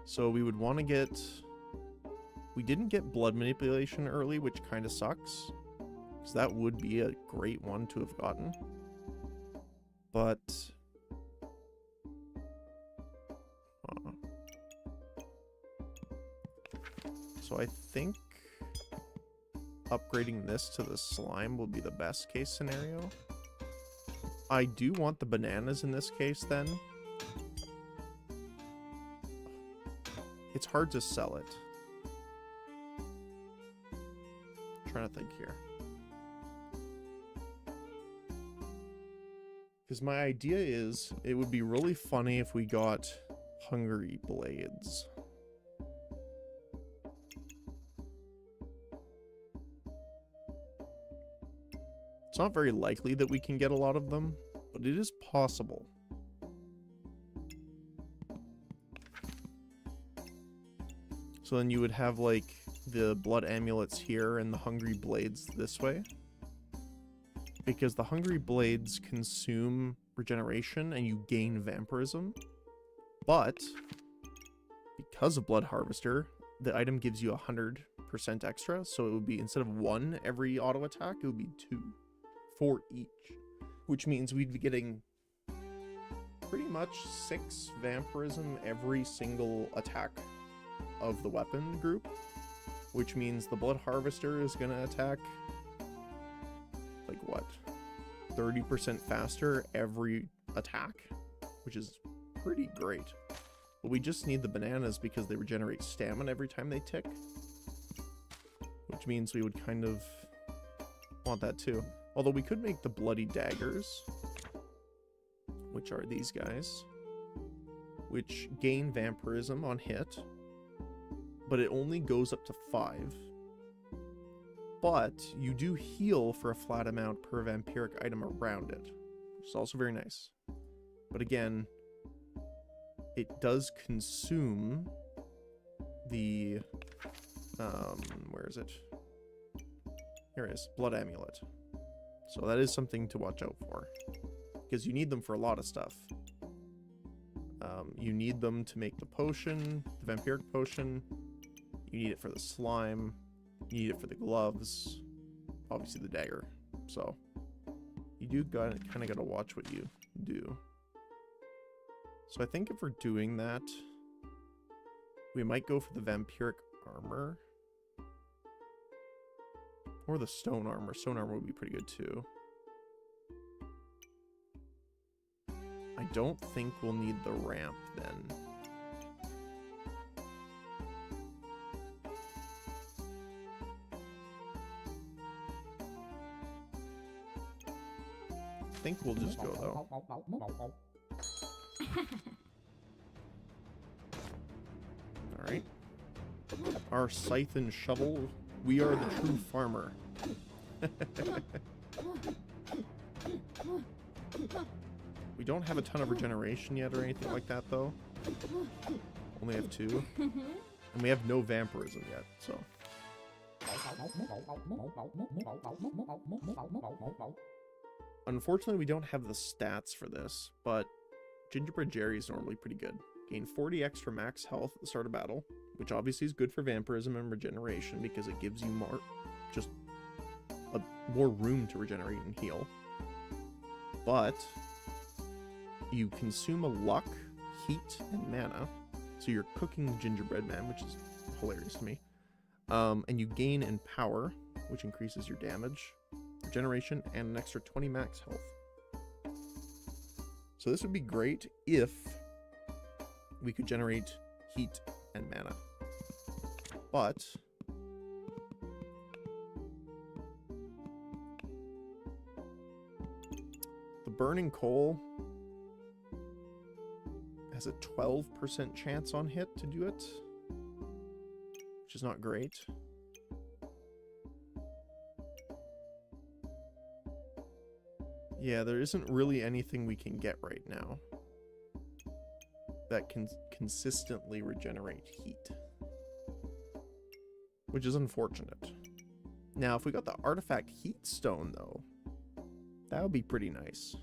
S1: So we would want to get... We didn't get blood manipulation early, which kind of sucks, because that would be a great one to have gotten. But... So I think upgrading this to the slime will be the best case scenario. I do want the bananas in this case then. It's hard to sell it. I'm trying to think here. Because my idea is it would be really funny if we got Hungry Blades. It's not very likely that we can get a lot of them, but it is possible. So then you would have like the blood amulets here and the Hungry Blades this way. Because the Hungry Blades consume regeneration and you gain vampirism. But because of Blood Harvester, the item gives you 100% extra. So it would be, instead of 1 every auto attack, it would be 2 for each. Which means we'd be getting pretty much 6 vampirism every single attack of the weapon group. Which means the Blood Harvester is going to attack, like what, 30% faster every attack, which is pretty great. But we just need the bananas because they regenerate stamina every time they tick, which means we would kind of want that too. Although we could make the bloody daggers, which are these guys, which gain vampirism on hit, but it only goes up to 5. But you do heal for a flat amount per vampiric item around it, which is also very nice. But again, it does consume the, where is it? Here it is, Blood Amulet. So that is something to watch out for, because you need them for a lot of stuff. You need them to make the potion, the vampiric potion. You need it for the slime. You need it for the gloves. Obviously the dagger. So You do kind of gotta watch what you do. So I think if we're doing that, we might go for the vampiric armor. Or the stone armor. Stone armor would be pretty good too. I don't think we'll need the ramp then. I think we'll just go though. Alright. Our scythe and shovel. We are the true farmer. We don't have a ton of regeneration yet or anything like that though. Only have 2. And we have no vampirism yet, so. Unfortunately, we don't have the stats for this, but Gingerbread Jerry is normally pretty good. Gain 40 extra max health at the start of battle, which obviously is good for vampirism and regeneration because it gives you more room to regenerate and heal. But you consume a luck, heat, and mana, so you're cooking Gingerbread Man, which is hilarious to me. And you gain in power, which increases your damage, regeneration, and an extra 20 max health. So this would be great if we could generate heat and mana. But the burning coal has a 12% chance on hit to do it, which is not great. Yeah, there isn't really anything we can get right now that can consistently regenerate heat, which is unfortunate. Now, if we got the artifact heat stone, though, that would be pretty nice.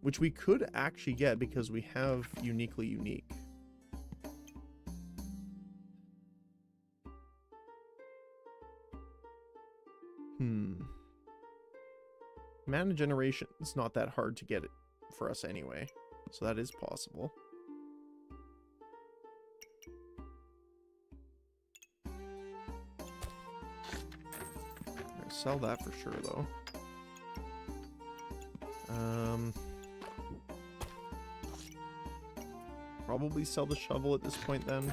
S1: Which we could actually get because we have uniquely unique. Mana generation is not that hard to get it for us anyway, so that is possible. I'll sell that for sure, though. Probably sell the shovel at this point then.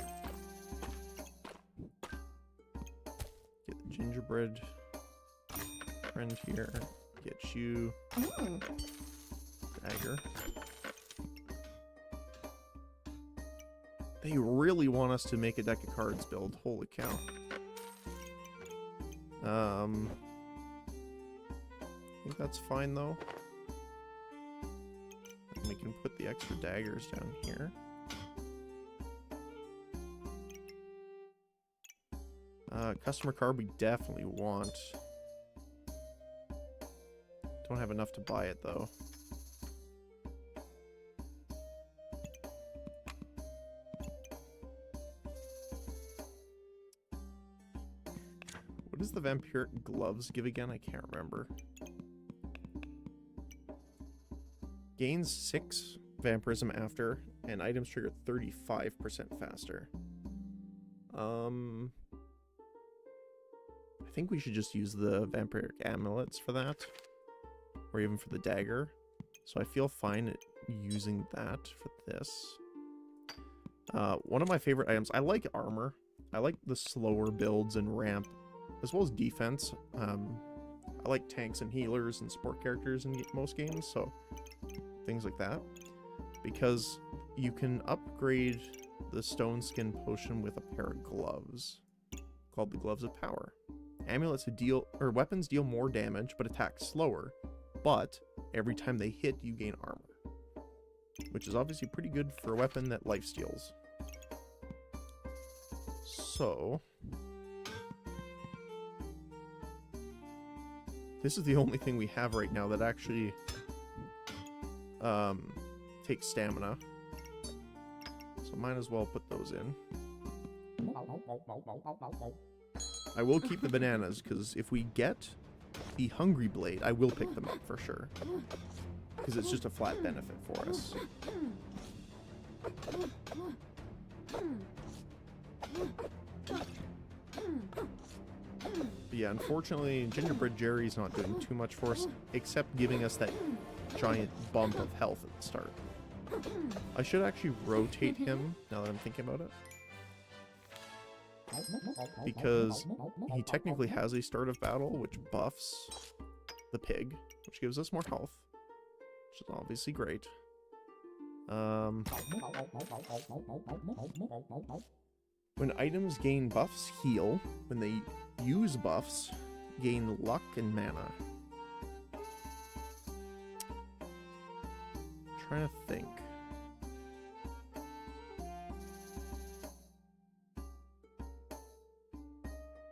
S1: Get the gingerbread friend here. Get you dagger. They really want us to make a deck of cards build. Holy cow. I think that's fine though. And we can put the extra daggers down here. Customer card we definitely want. Don't have enough to buy it though. What does the vampiric gloves give again? I can't remember. Gains 6 vampirism after, and items trigger 35% faster. I think we should just use the vampiric amulets for that. Or even for the dagger. So I feel fine at using that for this. One of my favorite items, I like armor. I like the slower builds and ramp, as well as defense. I like tanks and healers and support characters in most games, so things like that. Because you can upgrade the stone skin potion with a pair of gloves, called the Gloves of Power. Amulets weapons deal more damage, but attack slower. But every time they hit, you gain armor, which is obviously pretty good for a weapon that lifesteals. So this is the only thing we have right now that actually takes stamina. So might as well put those in. I will keep the bananas, because if we get the Hungry Blade, I will pick them up for sure. Because it's just a flat benefit for us. But yeah, unfortunately, Gingerbread Jerry's not doing too much for us, except giving us that giant bump of health at the start. I should actually rotate him, now that I'm thinking about it. Because he technically has a start of battle, which buffs the pig, which gives us more health, which is obviously great. When items gain buffs, heal. When they use buffs, gain luck and mana. Trying to think.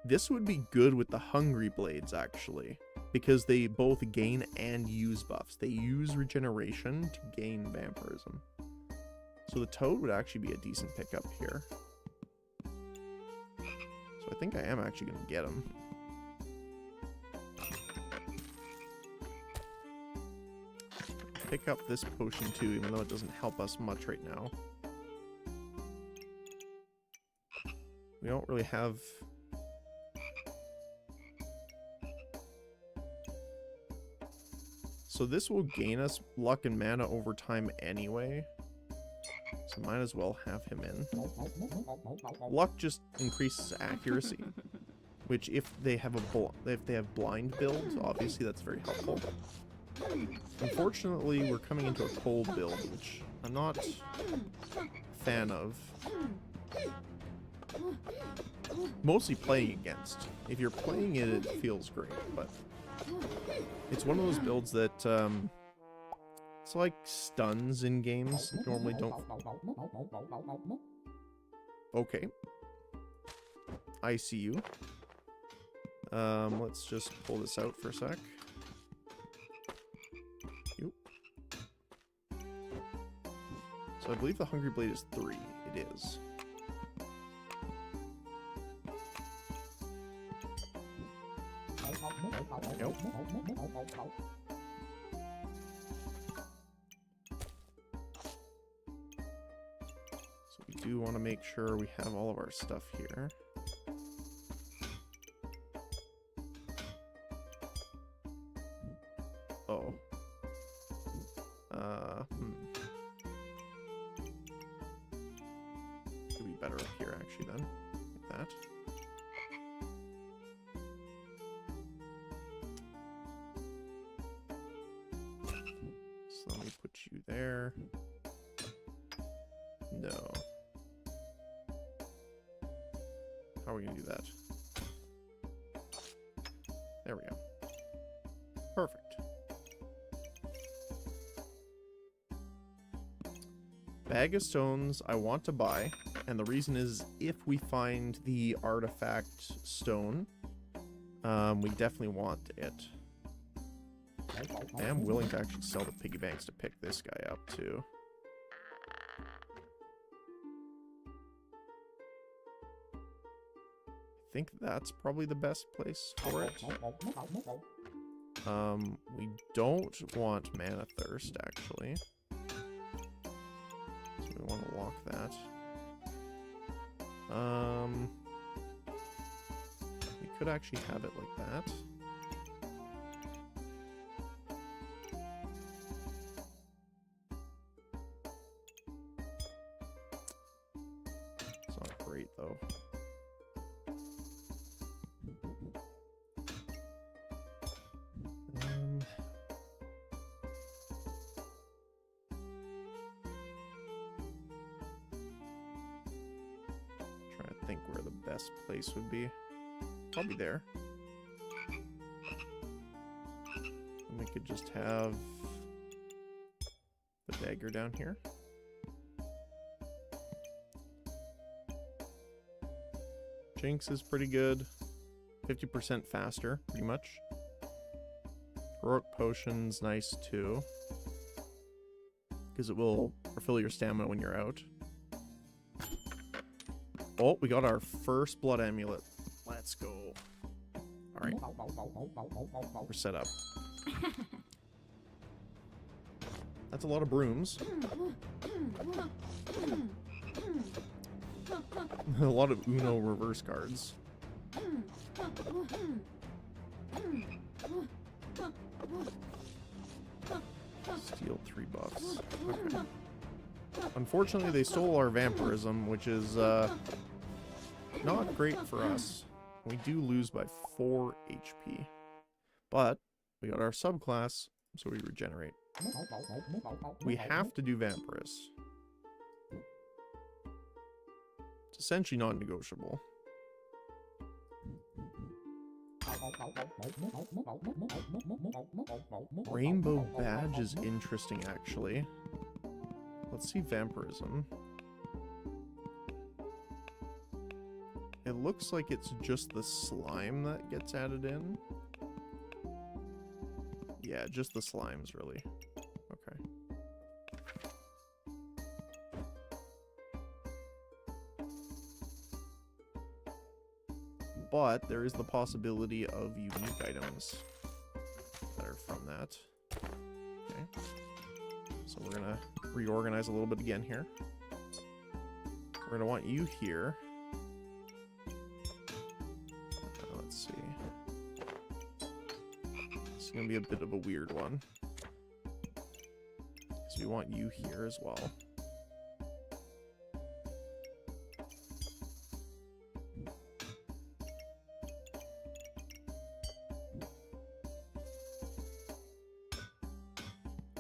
S1: This would be good with the Hungry Blades, actually, because they both gain and use buffs. They use regeneration to gain vampirism. So the Toad would actually be a decent pickup here. So I think I am actually going to get him. Pick up this potion too, even though it doesn't help us much right now. We don't really have... So this will gain us luck and mana over time anyway. So might as well have him in. Luck just increases accuracy, which if they have blind build, obviously that's very helpful. Unfortunately, we're coming into a cold build, which I'm not a fan of. Mostly playing against. If you're playing it, it feels great, but it's one of those builds that it's like stuns in games normally don't. Okay, I see you. Let's just pull this out for a sec. So I believe the Hungry Blade is 3. It is. Nope. So we do want to make sure we have all of our stuff here. Oh. Could be better up here actually then. Like that. So let me put you there. No. How are we gonna do that? There we go. Perfect. Bag of stones I want to buy, and the reason is if we find the artifact stone, we definitely want it. I am willing to actually sell the piggy banks to pick this guy up too. I think that's probably the best place for it. We don't want Mana Thirst actually. So we want to lock that. We could actually have it like that. It's not great though. Trying to think where the best place would be. Probably there. And we could just have the dagger down here. Jinx is pretty good. 50% faster, pretty much. Heroic Potion's nice too, because it will refill your stamina when you're out. Oh, we got our first blood amulet. Let's go. Alright. We're set up. That's a lot of brooms. A lot of Uno reverse cards. Steal 3 buffs. Okay. Unfortunately, they stole our vampirism, which is not great for us. We do lose by 4 HP. But we got our subclass, so we regenerate. We have to do Vampirous. It's essentially non-negotiable. Rainbow Badge is interesting, actually. Let's see Vampirism. It looks like it's just the slime that gets added in. Yeah, just the slimes, really. Okay. But there is the possibility of unique items that are from that. Okay. So we're gonna reorganize a little bit again here. We're gonna want you here. Let's see. This is gonna be a bit of a weird one. So we want you here as well.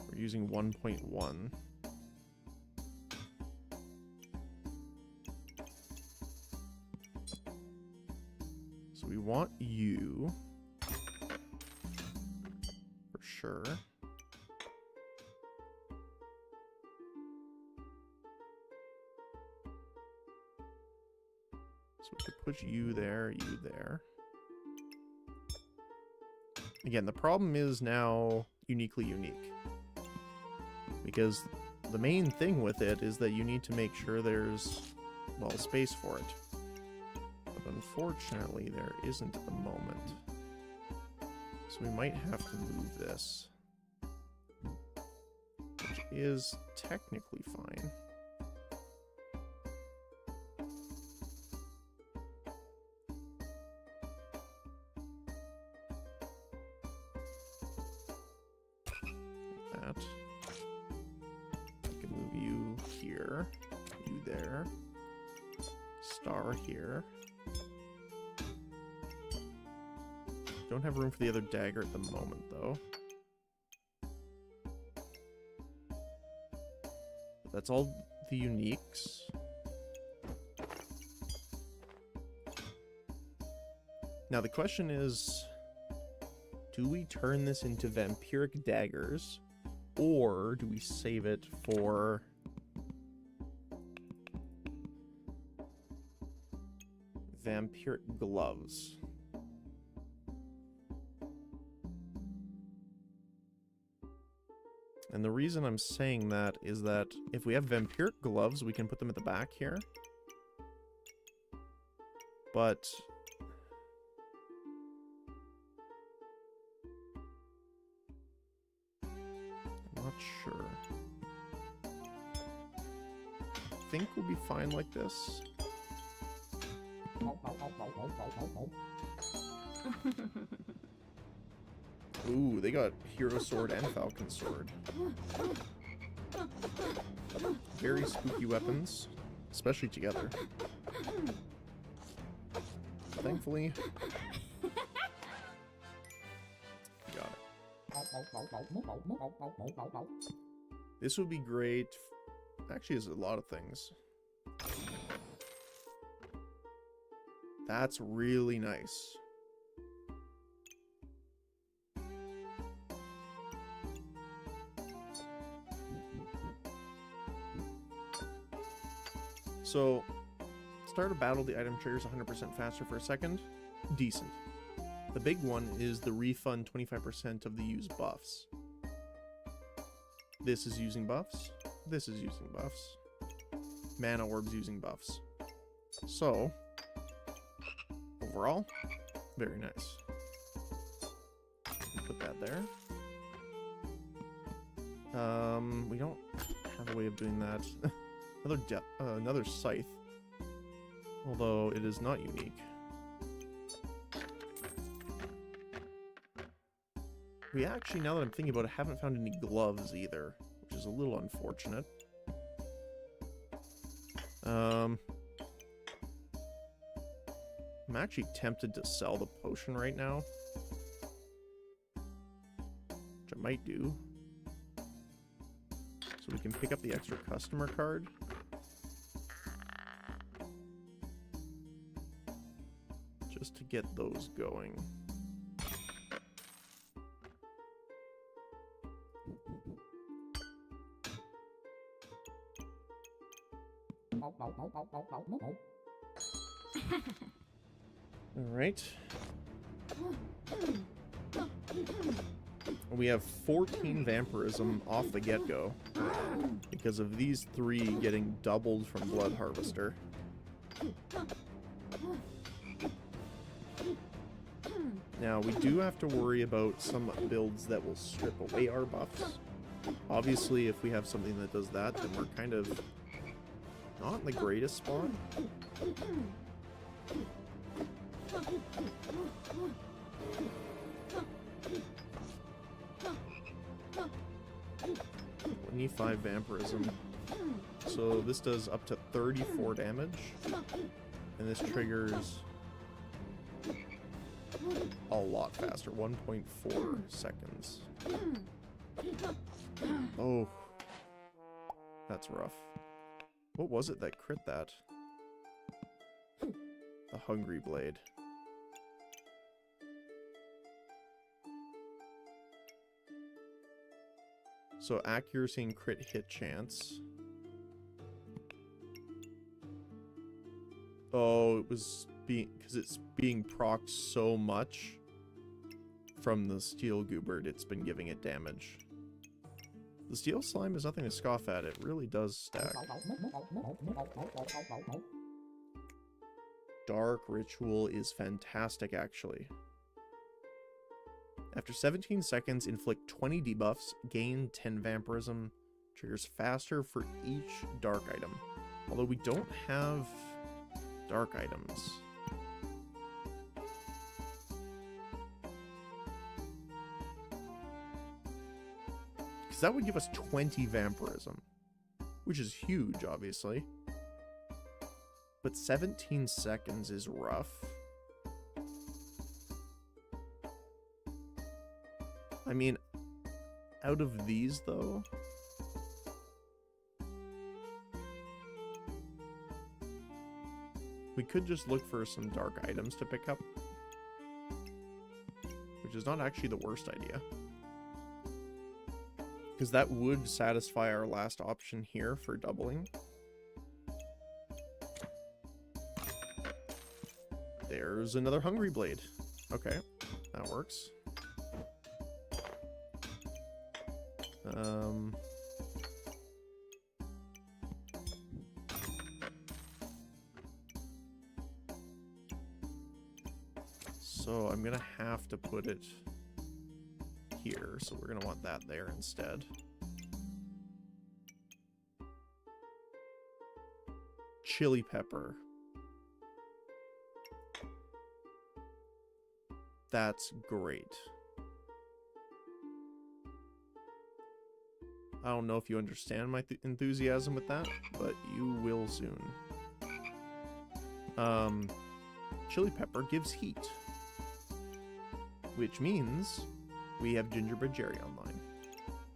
S1: We're using 1.1. So we want you for sure. So we could put you there, you there. Again, the problem is now uniquely unique. Because the main thing with it is that you need to make sure there's, well, space for it. But unfortunately, there isn't at the moment. So we might have to move this. Which is technically fine. Like that. I can move you here. You there. Star here. Don't have room for the other dagger at the moment, though. That's all the uniques. Now the question is, do we turn this into vampiric daggers, or do we save it for vampiric gloves? And the reason I'm saying that is that if we have vampiric gloves, we can put them at the back here. But I'm not sure. I think we'll be fine like this. Ooh, they got Hero Sword and Falcon Sword. Very spooky weapons, especially together. Thankfully, got it. This would be great. Actually, there's a lot of things. That's really nice. So, start a battle, the item triggers 100% faster for a second. Decent. The big one is the refund 25% of the used buffs. This is using buffs. This is using buffs. Mana orbs using buffs. So, overall, very nice. Put that there. We don't have a way of doing that. Another scythe. Although it is not unique. We actually, now that I'm thinking about it, haven't found any gloves either, which is a little unfortunate. I'm actually tempted to sell the potion right now, which I might do. So we can pick up the extra customer card. Just to get those going. All right. We have 14 vampirism off the get-go because of these 3 getting doubled from Blood Harvester. Now, we do have to worry about some builds that will strip away our buffs. Obviously, if we have something that does that, then we're kind of not in the greatest spot. We need 5 vampirism. So this does up to 34 damage. And this triggers a lot faster. 1.4 seconds. Oh. That's rough. What was it that crit that? The Hungry Blade. So accuracy and crit hit chance. Oh, it was because it's being procced so much from the Steel Goobert, it's been giving it damage. The Steel Slime is nothing to scoff at, it really does stack. Dark Ritual is fantastic, actually. After 17 seconds, inflict 20 debuffs, gain 10 vampirism, triggers faster for each dark item. Although we don't have dark items. Because that would give us 20 vampirism, which is huge, obviously. But 17 seconds is rough. I mean, out of these, though, we could just look for some dark items to pick up, which is not actually the worst idea, because that would satisfy our last option here for doubling. There's another Hungry Blade. Okay, that works. So I'm gonna have to put it here, so we're gonna want that there instead. Chili pepper. That's great. I don't know if you understand my enthusiasm with that, but you will soon. Chili pepper gives heat, which means we have gingerbread jerry online.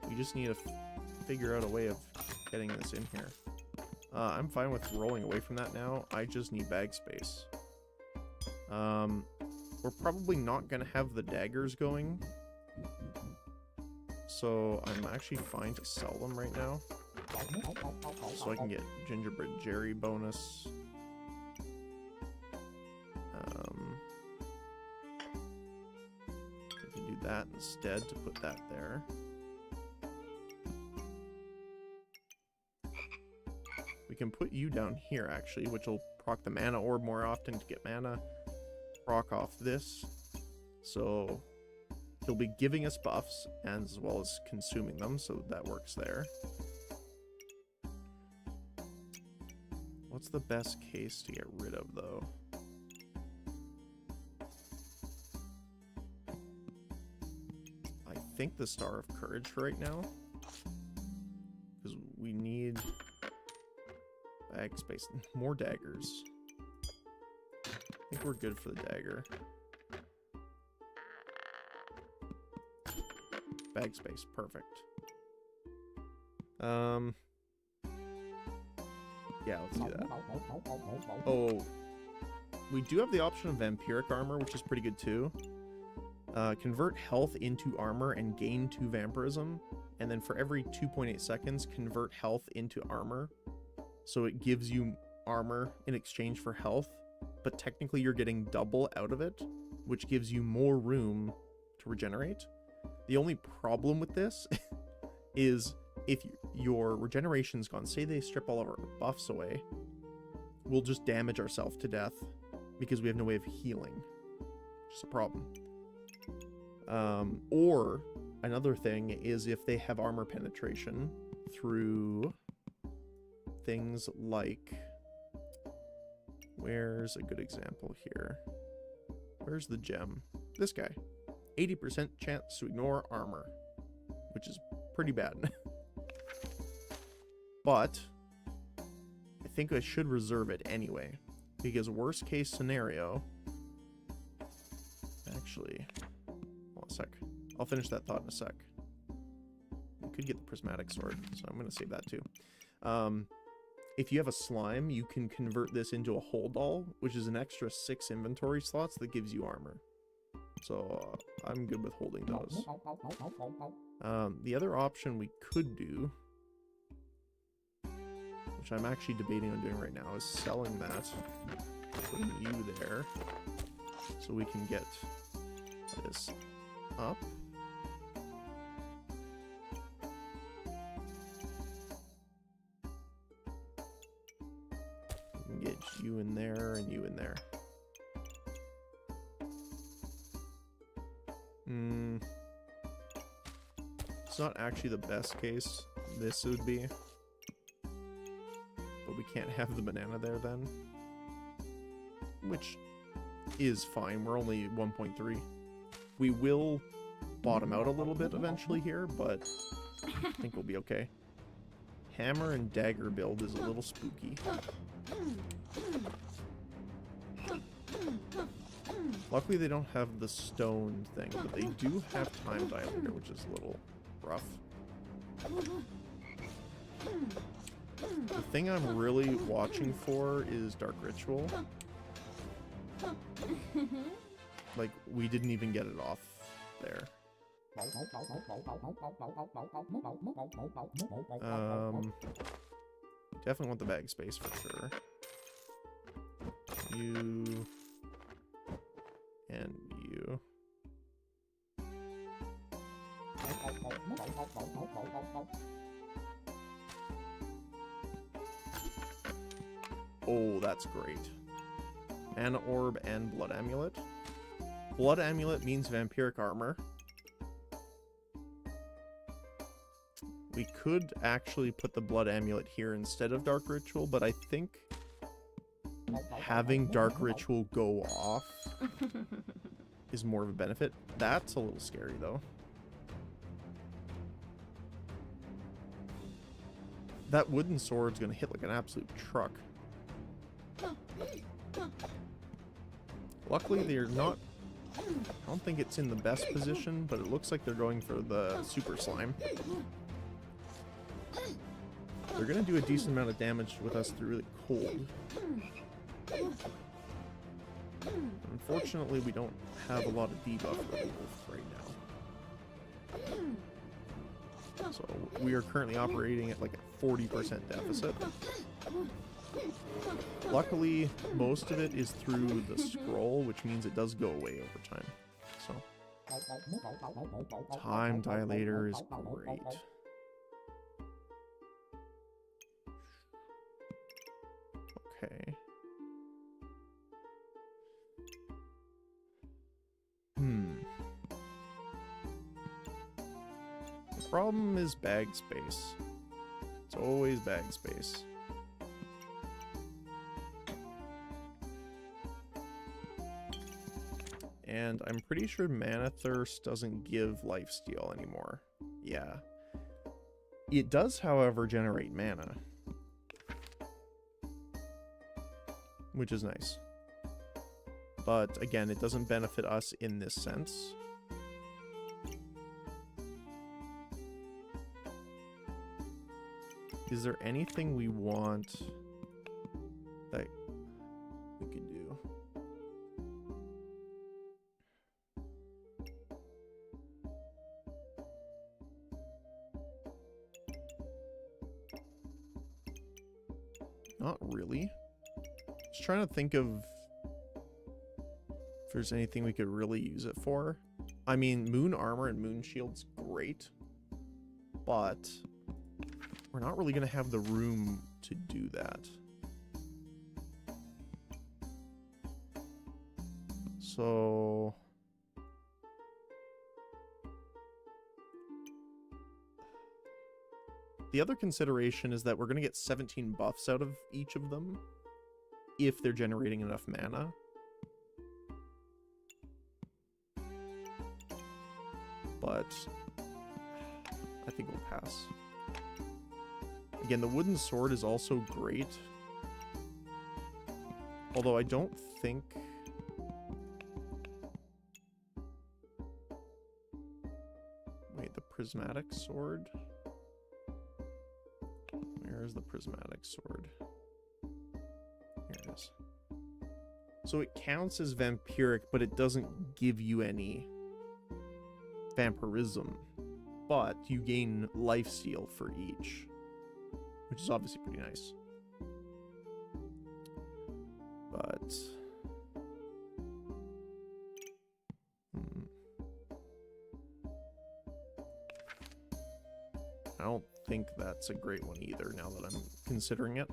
S1: We just need to figure out a way of getting this in here. I'm fine with rolling away from that now. I just need bag space. We're probably not going to have the daggers going, so I'm actually fine to sell them right now, so I can get gingerbread jerry bonus. We can do that instead to put that there. We can put you down here, actually, which will proc the mana orb more often to get mana. Proc off this. So he'll be giving us buffs as well as consuming them, so that works there. What's the best case to get rid of, though? I think the Star of Courage for right now. Because we need bag space. More daggers. I think we're good for the dagger. Bag space, perfect. Yeah, let's do that. Oh, we do have the option of vampiric armor, which is pretty good too. Convert health into armor and gain 2 vampirism, and then for every 2.8 seconds, convert health into armor. So it gives you armor in exchange for health, but technically you're getting double out of it, which gives you more room to regenerate. The only problem with this is if your regeneration's gone, say they strip all of our buffs away, we'll just damage ourselves to death because we have no way of healing, which is a problem. Or another thing is if they have armor penetration through things like, where's a good example here? Where's the gem? This guy. 80% chance to ignore armor, which is pretty bad. But I think I should reserve it anyway, because worst case scenario, actually, hold on a sec. I'll finish that thought in a sec. We could get the prismatic sword, so I'm going to save that too. If you have a slime, you can convert this into a Holdall, which is an extra 6 inventory slots that gives you armor. So I'm good with holding those. The other option we could do, which I'm actually debating on doing right now, is selling that, putting you there, so we can get this up. We can get you in there and you in there. It's not actually the best case. This would be. But we can't have the banana there then. Which is fine. We're only 1.3. We will bottom out a little bit eventually here, but I think we'll be okay. Hammer and dagger build is a little spooky. Luckily they don't have the stone thing, but they do have time dilator, which is a little rough. The thing I'm really watching for is Dark Ritual. Like, we didn't even get it off there. Definitely want the bag space for sure. You... and you. Oh, that's great. Mana Orb and Blood Amulet. Blood Amulet means vampiric armor. We could actually put the Blood Amulet here instead of Dark Ritual, but I think having Dark Ritual go off is more of a benefit. That's a little scary, though. That wooden sword's gonna hit like an absolute truck. Luckily, they're not... I don't think it's in the best position, but it looks like they're going for the super slime. They're gonna do a decent amount of damage with us through really cold. Unfortunately, we don't have a lot of debuff removals right now. So we are currently operating at like a 40% deficit. Luckily, most of it is through the scroll, which means it does go away over time. So time dilator is great. Okay. problem is bag space. It's always bag space. And I'm pretty sure Mana Thirst doesn't give lifesteal anymore. Yeah. It does, however, generate mana. Which is nice. But again, it doesn't benefit us in this sense. Is there anything we want that we could do? Not really. Just trying to think of if there's anything we could really use it for. I mean, Moon Armor and Moon Shield's great, but we're not really going to have the room to do that. So the other consideration is that we're going to get 17 buffs out of each of them if they're generating enough mana. But I think we'll pass. Again, the wooden sword is also great. Although I don't think... Wait, the prismatic sword? Where's the prismatic sword? Here it is. So it counts as vampiric, but it doesn't give you any vampirism. But you gain lifesteal for each, which is obviously pretty nice. But I don't think that's a great one either, now that I'm considering it.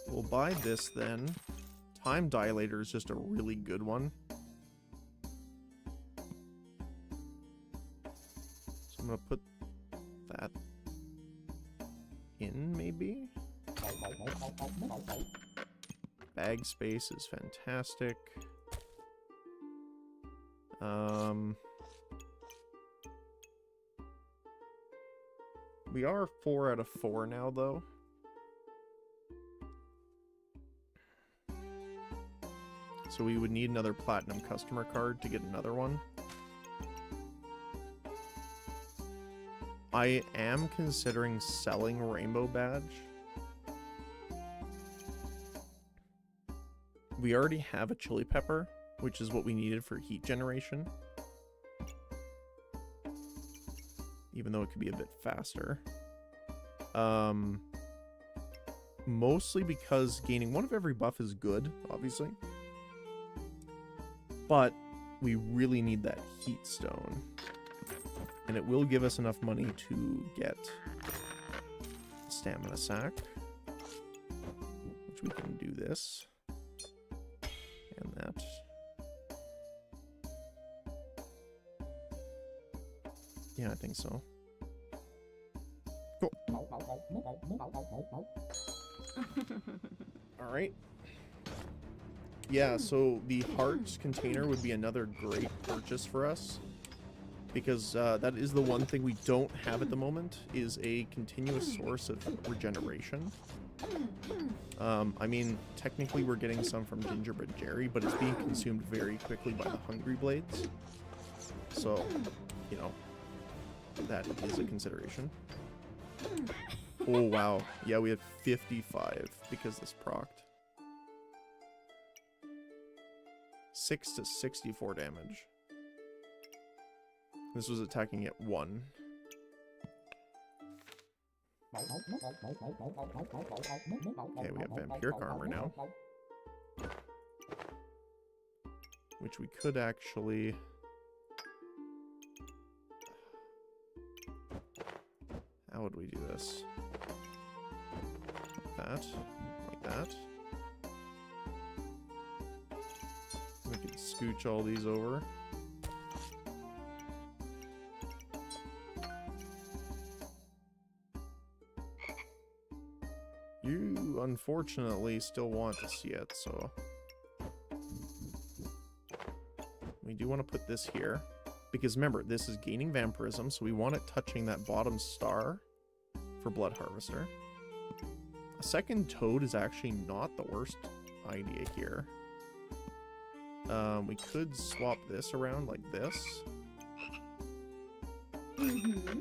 S1: We'll buy this then. Time Dilator is just a really good one. So I'm gonna put that in, maybe? Bag space is fantastic. We are 4 out of 4 now, though. So we would need another platinum customer card to get another one. I am considering selling Rainbow Badge. We already have a Chili Pepper, which is what we needed for heat generation. Even though it could be a bit faster. Mostly because gaining one of every buff is good, obviously. But we really need that heat stone. And it will give us enough money to get stamina sack. Which we can do this. And that. Yeah, I think so. Cool. Alright. Yeah, so the hearts container would be another great purchase for us. Because that is the one thing we don't have at the moment, is a continuous source of regeneration. I mean, technically we're getting some from Gingerbread Jerry, but it's being consumed very quickly by the Hungry Blades. So, you know, that is a consideration. Oh, wow. Yeah, we have 55 because this procced. 6 to 64 damage. This was attacking at 1. Okay, we have vampiric armor now. Which we could actually... How would we do this? Like that. Like that. We could Scooch all these over. You unfortunately still want to see it, so we do want to put this here. Because remember, this is gaining vampirism, so we want it touching that bottom star for Blood Harvester. A second toad is actually not the worst idea here. We could swap this around like this.
S2: Mm-hmm.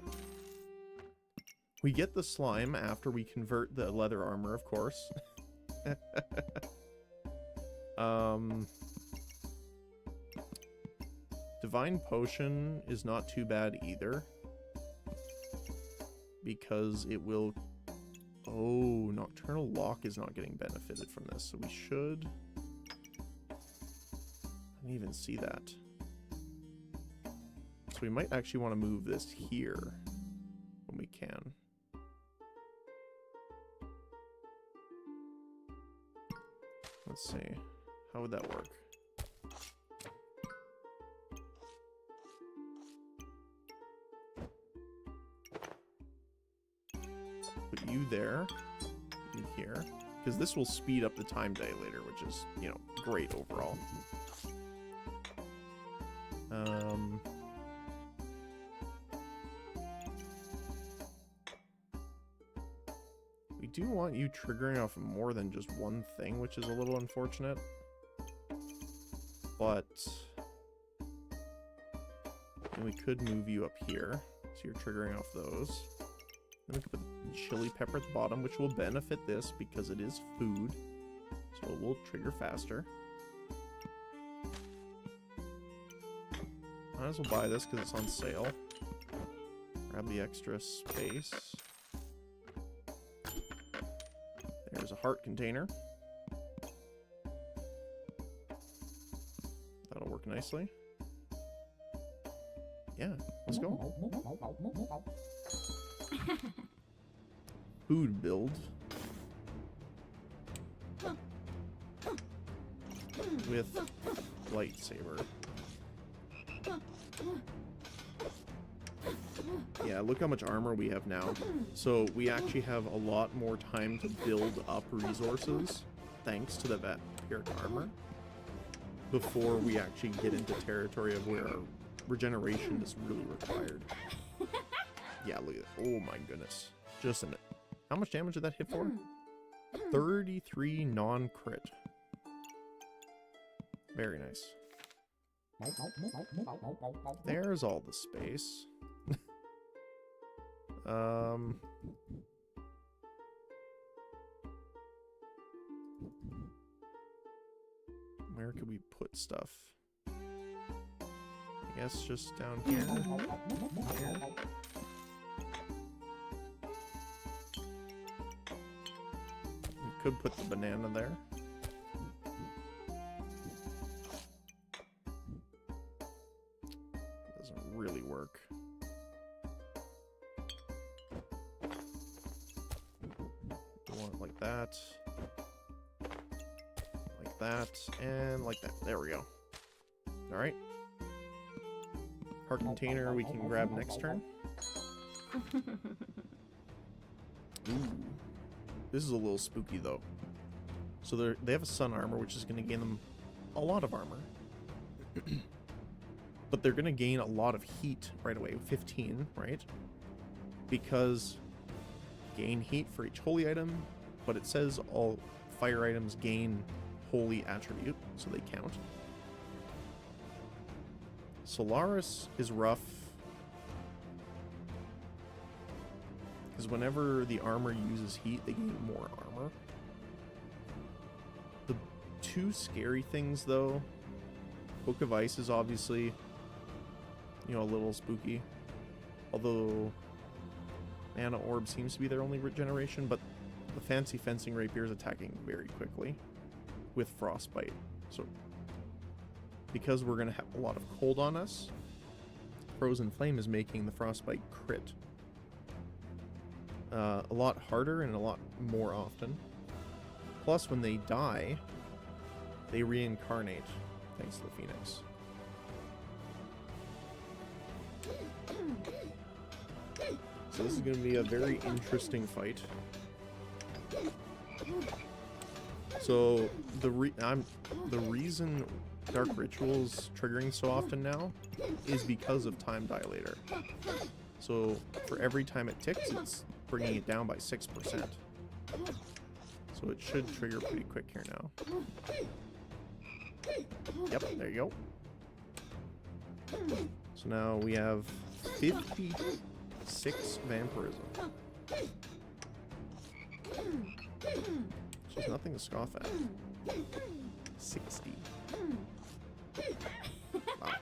S1: We get the slime after we convert the leather armor, of course. Divine Potion is not too bad either. Because it will... Oh, Nocturnal Lock is not getting benefited from this, so we should... I didn't even see that. So we might actually want to move this here when we can. Let's see. How would that work? Put you there. Put you here. Because this will speed up the time dilator, which is, you know, great overall. We do want you triggering off more than just one thing, which is a little unfortunate. But we could move you up here, so you're triggering off those. Then we could put the chili pepper at the bottom, which will benefit this because it is food, so it will trigger faster. Might as well buy this because it's on sale. Grab the extra space. There's a heart container. That'll work nicely. Yeah, let's go. Food build. With lightsaber. Yeah, look how much armor we have now. So we actually have a lot more time to build up resources thanks to the vampiric armor before we actually get into territory of where our regeneration is really required. Yeah, look at it. Oh my goodness. Just a minute. How much damage did that hit for? 33 non-crit. Very nice. There's all the space. Where could we put stuff? I guess just down here. We could put the banana there. Doesn't really work. Want it like that. Like that. And like that. There we go. Alright. Heart container we can grab next turn. Ooh. This is a little spooky though. So they have a sun armor, which is going to gain them a lot of armor. But they're going to gain a lot of heat right away. 15, right? Because gain heat for each holy item, but it says all fire items gain holy attribute, so they count. Solaris is rough because whenever the armor uses heat, they gain more armor. The two scary things, though, Book of Ice is obviously, you know, a little spooky. Although Mana Orb seems to be their only regeneration, but the Fancy Fencing Rapier is attacking very quickly with Frostbite. So, because we're going to have a lot of cold on us, Frozen Flame is making the Frostbite crit a lot harder and a lot more often. Plus, when they die, they reincarnate. thanks to the Phoenix. So this is going to be a very interesting fight. So the reason Dark Ritual's triggering so often now is because of Time Dilator. So for every time it ticks, it's bringing it down by 6%. So it should trigger pretty quick here now. Yep, there you go. So now we have 56 vampirism. So there's nothing to scoff at. 60. Wow.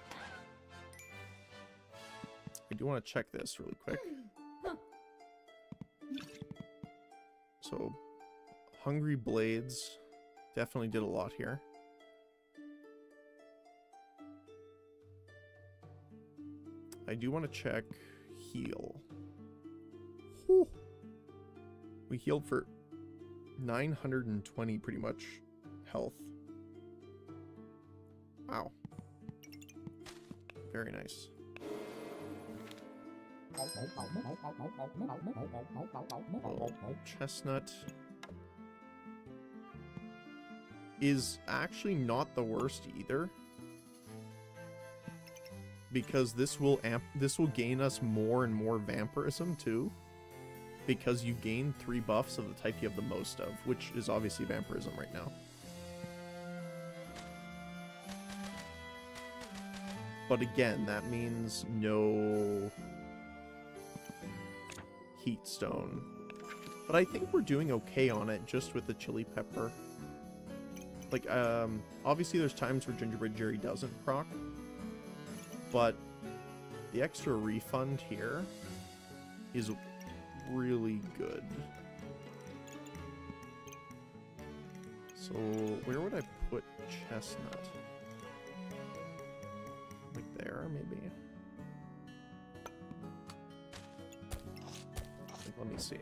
S1: I do want to check this really quick. So, Hungry Blades definitely did a lot here. I do want to check heal. Whew. We healed for 920 pretty much health. Wow. Very nice. Well, Chestnut is actually not the worst either, because this will gain us more and more vampirism too, because you gain 3 buffs of the type you have the most of, which is obviously vampirism right now. But again, that means no heat stone. But I think we're doing okay on it just with the chili pepper. Like, obviously there's times where Gingerbread Jerry doesn't proc, but the extra refund here is really good. So where would I put Chestnut? Like there, maybe? Like, let me see.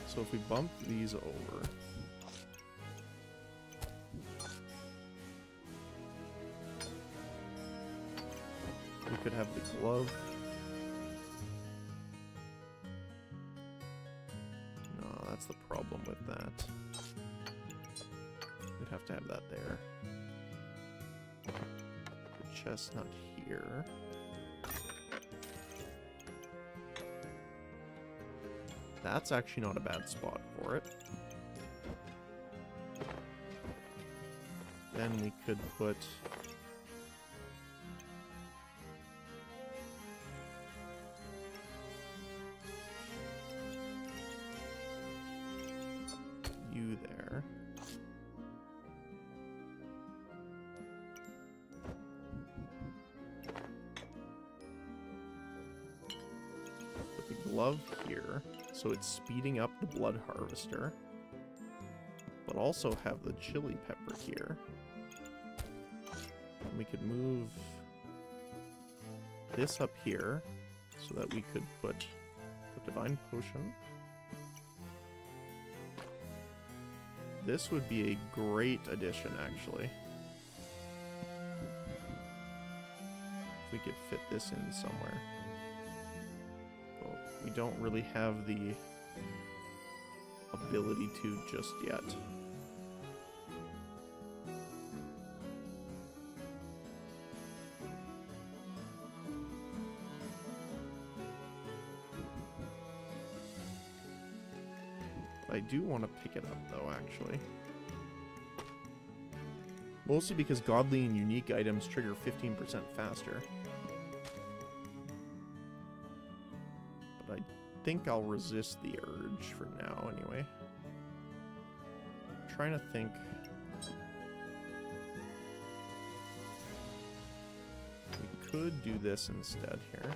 S1: So if we bump these over, we could have the glove. No, that's the problem with that. We'd have to have that there. The chestnut here. That's actually not a bad spot for it. Then we could put you there. Put the glove here. So it's speeding up the blood harvester, but also have the chili pepper here. And we could move this up here so that we could put the divine potion. This would be a great addition, actually. If we could fit this in somewhere. We don't really have the ability to just yet. I do want to pick it up though, actually. Mostly because godly and unique items trigger 15% faster. I think I'll resist the urge for now, anyway. I'm trying to think. We could do this instead here.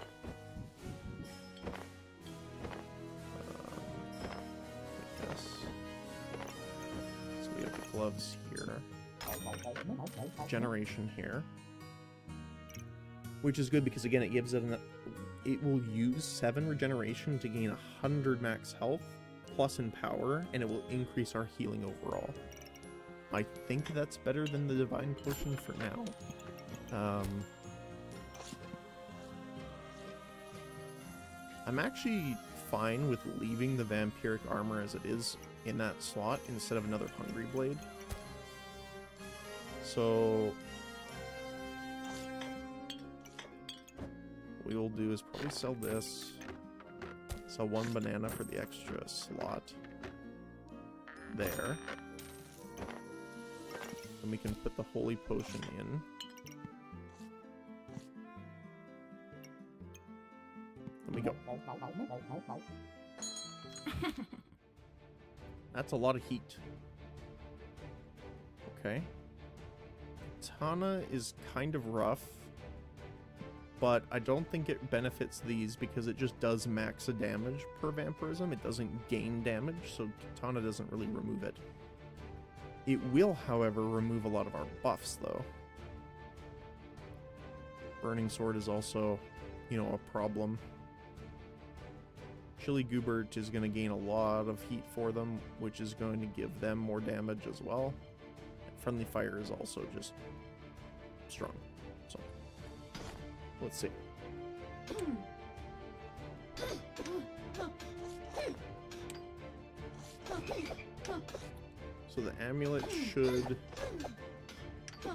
S1: Like this. So we have the gloves here. Generation here. Which is good because, again, it gives it an... It will use 7 regeneration to gain 100 max health, plus in power, and it will increase our healing overall. I think that's better than the Divine Potion for now. I'm actually fine with leaving the Vampiric Armor as it is in that slot instead of another Hungry Blade. So what we will do is probably sell this. Sell 1 banana for the extra slot. There. And we can put the Holy Potion in. There we go. That's a lot of heat. Okay. Katana is kind of rough, but I don't think it benefits these because it just does max a damage per vampirism. It doesn't gain damage, so Katana doesn't really remove it. It will, however, remove a lot of our buffs, though. Burning Sword is also, you know, a problem. Chili Goobert is going to gain a lot of heat for them, which is going to give them more damage as well. And Friendly Fire is also just strong. So, let's see. So the amulet should...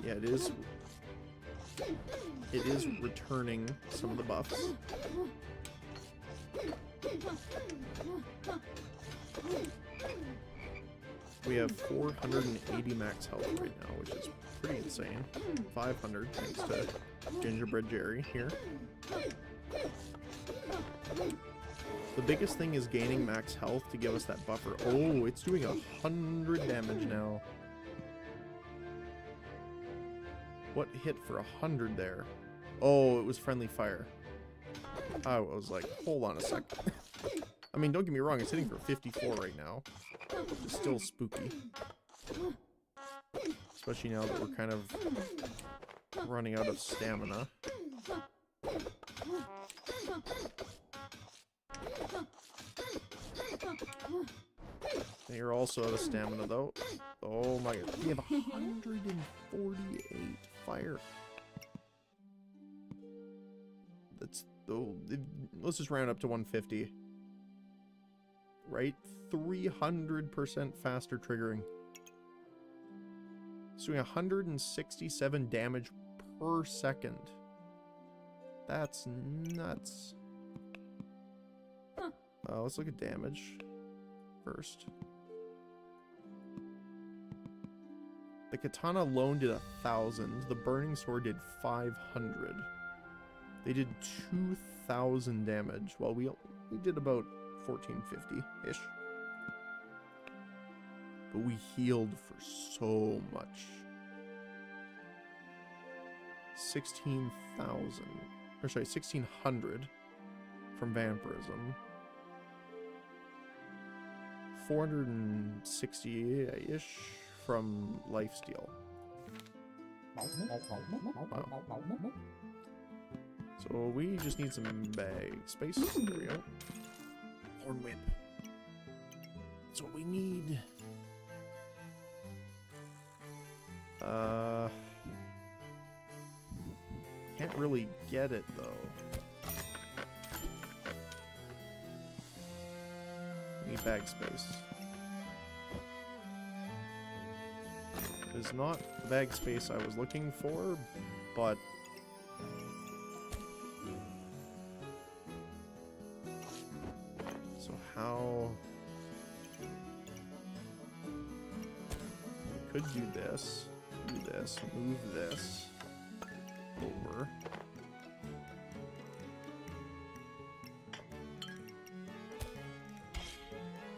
S1: Yeah, it is returning some of the buffs. We have 480 max health right now, which is pretty insane. 500 thanks to Gingerbread Jerry here. The biggest thing is gaining max health to give us that buffer. Oh, it's doing 100 damage now. What hit for 100 there? Oh, it was Friendly Fire. I was like, hold on a sec. I mean, don't get me wrong, it's hitting for 54 right now. It's still spooky. Especially now that we're kind of running out of stamina. You're also out of stamina, though. Oh my god. We have 148 fire. That's... Oh, let's just round up to 150. Right? 300% faster triggering. It's doing 167 damage per second. That's nuts. Let's look at damage first. The Katana alone did 1,000. The Burning Sword did 500. They did 2,000 damage, while we did about 1,450-ish. But we healed for so much. 1,600 from vampirism. 460-ish from lifesteal. Wow. So we just need some bag space. There we go. Horn Whip. That's what we need. Can't really get it though. Need bag space. It's not the bag space I was looking for, but so how we could do this, move this over.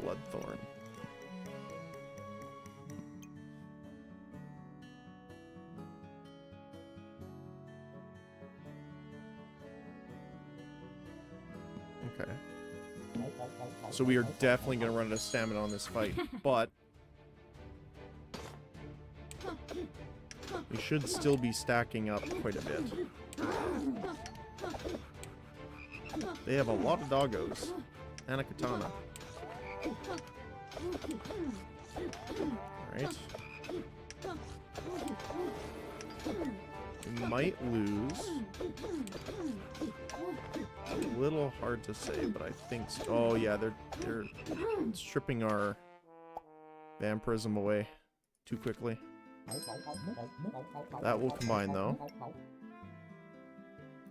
S1: Bloodthorn. Okay. So we are definitely going to run out of stamina on this fight, but we should still be stacking up quite a bit. They have a lot of doggos and a katana. Alright. We might lose. It's a little hard to say, but I think so. Oh yeah, they're stripping our vampirism away too quickly. That will combine though.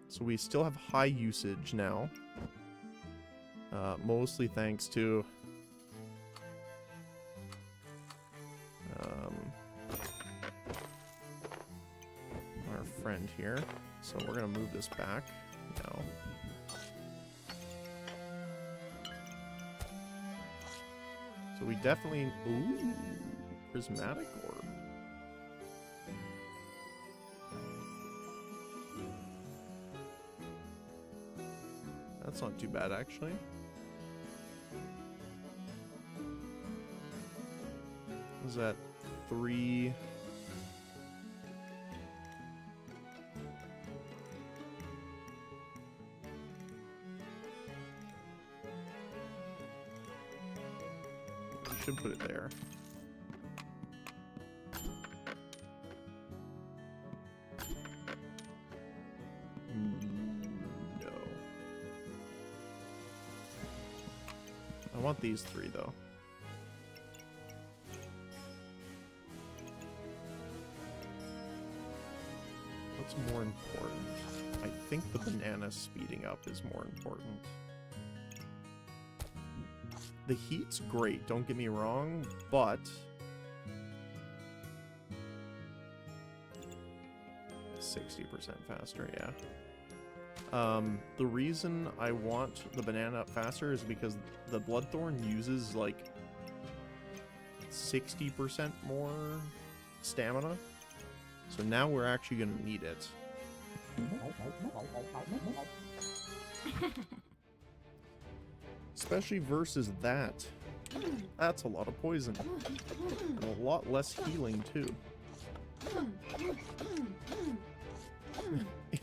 S1: So we still have high usage now. Mostly thanks to our friend here. So we're gonna move this back now. So we definitely... Ooh, prismatic orb. That's not too bad, actually. Was that 3? We should put it there. No. I want these 3 though. What's more important? I think the banana speeding up is more important. The heat's great, don't get me wrong, but 60% faster, yeah. The reason I want the banana up faster is because the Bloodthorn uses like 60% more stamina. So now we're actually going to need it. Especially versus that. That's a lot of poison. And a lot less healing, too.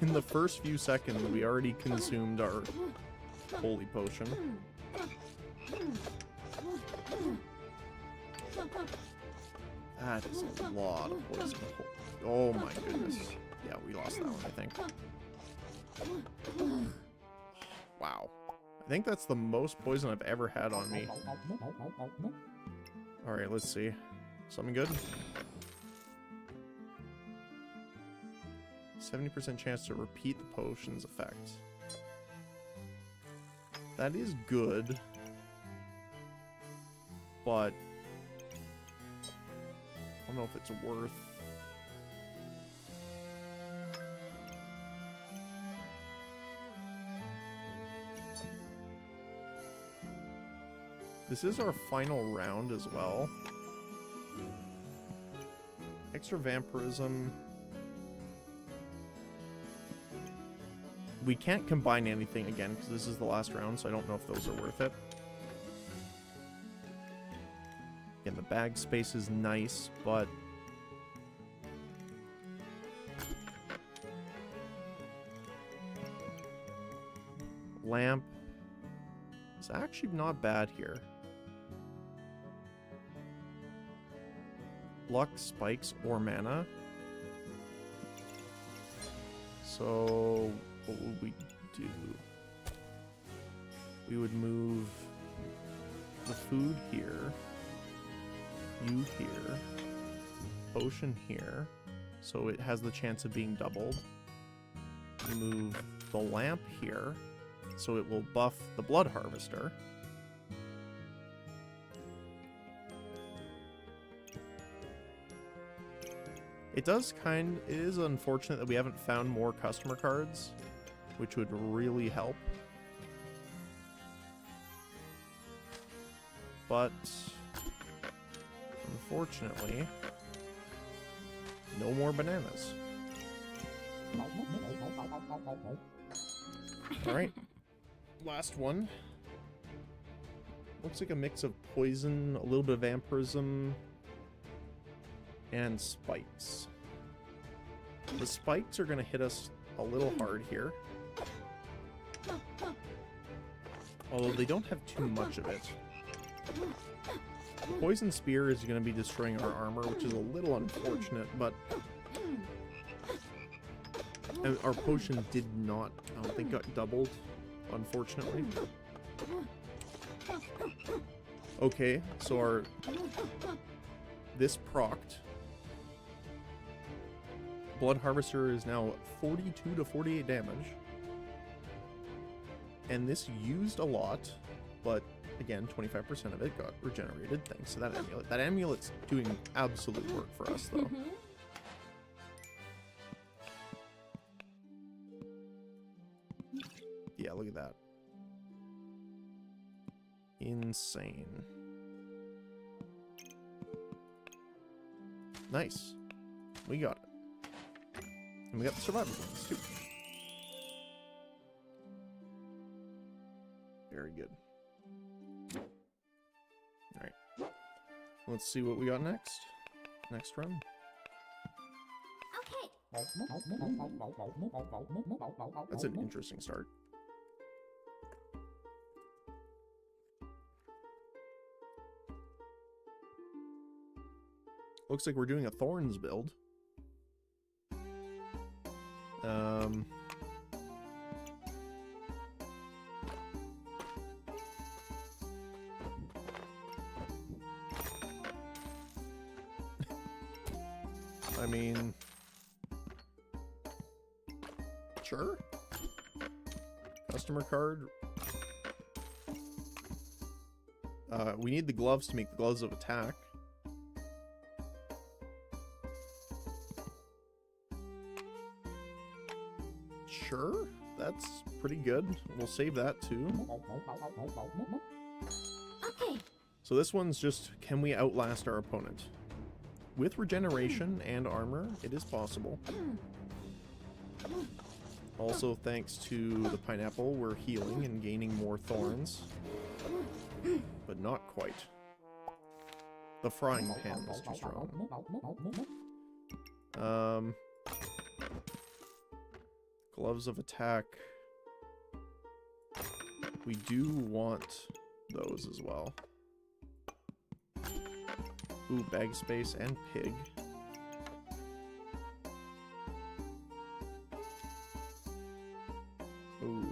S1: In the first few seconds, we already consumed our holy potion. That is a lot of poison. Oh my goodness. Yeah, we lost that one, I think. Wow. I think that's the most poison I've ever had on me. Alright, let's see. Something good? 70% chance to repeat the potion's effect. That is good. But I don't know if it's worth... This is our final round as well. Extra vampirism. We can't combine anything again because this is the last round, so I don't know if those are worth it. Again, the bag space is nice, but... Lamp is actually not bad here. Luck, spikes, or mana. So, what would we do? We would move the food here, you here, potion here, so it has the chance of being doubled. Move the lamp here, so it will buff the blood harvester. It is unfortunate that we haven't found more customer cards, which would really help. But unfortunately, no more bananas. Alright. Last one. Looks like a mix of poison, a little bit of vampirism, and spikes. The spikes are going to hit us a little hard here. Although they don't have too much of it. Poison Spear is going to be destroying our armor, which is a little unfortunate, but our potion did not, I don't think, got doubled, unfortunately. Okay, so this procced. Blood Harvester is now 42 to 48 damage. And this used a lot, but again, 25% of it got regenerated thanks to that amulet. That amulet's doing absolute work for us, though. Yeah, look at that. Insane. Nice. We got it. And we got the survival bonus, too. Very good. Alright. Let's see what we got next. Next run.
S2: Okay.
S1: That's an interesting start. Looks like we're doing a Thorns build. I mean, sure. Customer card. We need the gloves to make the gloves of attack. Sure, that's pretty good. We'll save that too.
S2: Okay.
S1: So this one's just, can we outlast our opponent? With regeneration and armor, it is possible. Also, thanks to the pineapple, we're healing and gaining more thorns. But not quite. The frying pan is too strong. Gloves of attack. We do want those as well. Ooh, bag space and pig. Ooh.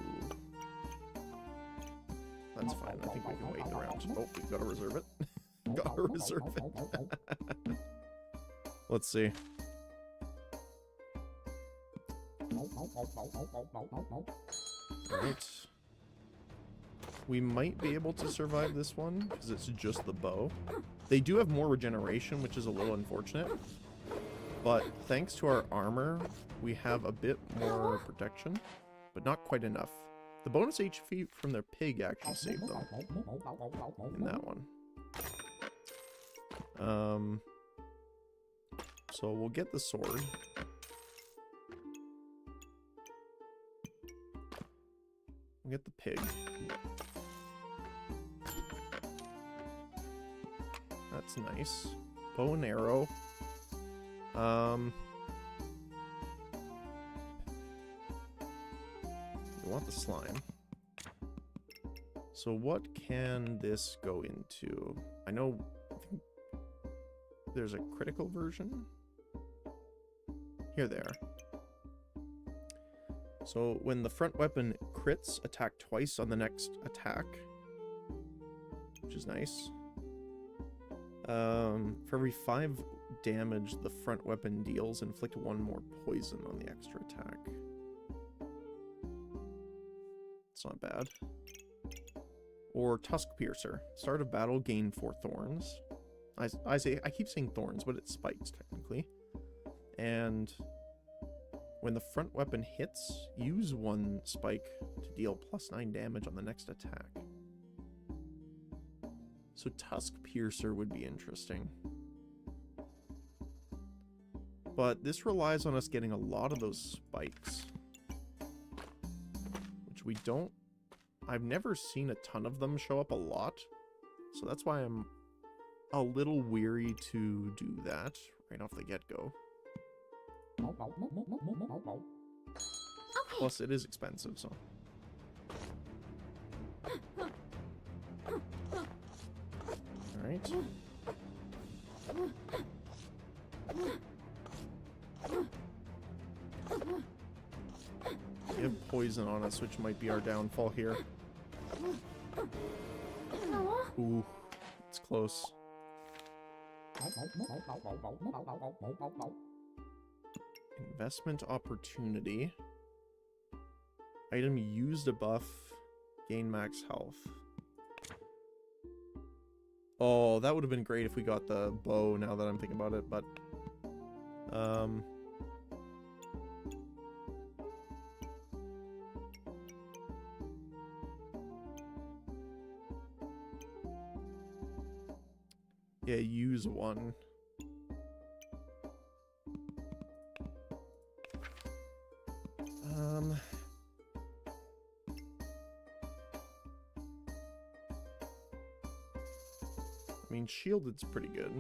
S1: That's fine. I think we can wait around. Oh, we've got to reserve it. Gotta reserve it. Let's see. Alright. We might be able to survive this one, because it's just the bow. They do have more regeneration, which is a little unfortunate. But thanks to our armor, we have a bit more protection, but not quite enough. The bonus HP from their pig actually saved them in that one. So we'll get the sword. We'll get the pig. That's nice. Bow and arrow. We want the slime. So what can this go into? I think there's a critical version. Here they are. So when the front weapon crits, attack twice on the next attack, which is nice. For every 5 damage the front weapon deals, inflict 1 more poison on the extra attack. It's not bad. Or Tusk Piercer. Start of battle, gain 4 thorns. I keep saying thorns, but it's spikes technically. And when the front weapon hits, use 1 spike to deal +9 damage on the next attack. So Tusk Piercer would be interesting. But this relies on us getting a lot of those spikes, which we don't... I've never seen a ton of them show up a lot, so that's why I'm a little weary to do that right off the get-go.
S2: Okay.
S1: Plus, it is expensive, so... Alright.
S2: switch.
S1: We have poison on us, which might be our downfall here. Ooh, it's close. Investment opportunity. Item used a buff. Gain max health. Oh, that would have been great if we got the bow now that I'm thinking about it, but... yeah, use one. I mean, shielded's pretty good.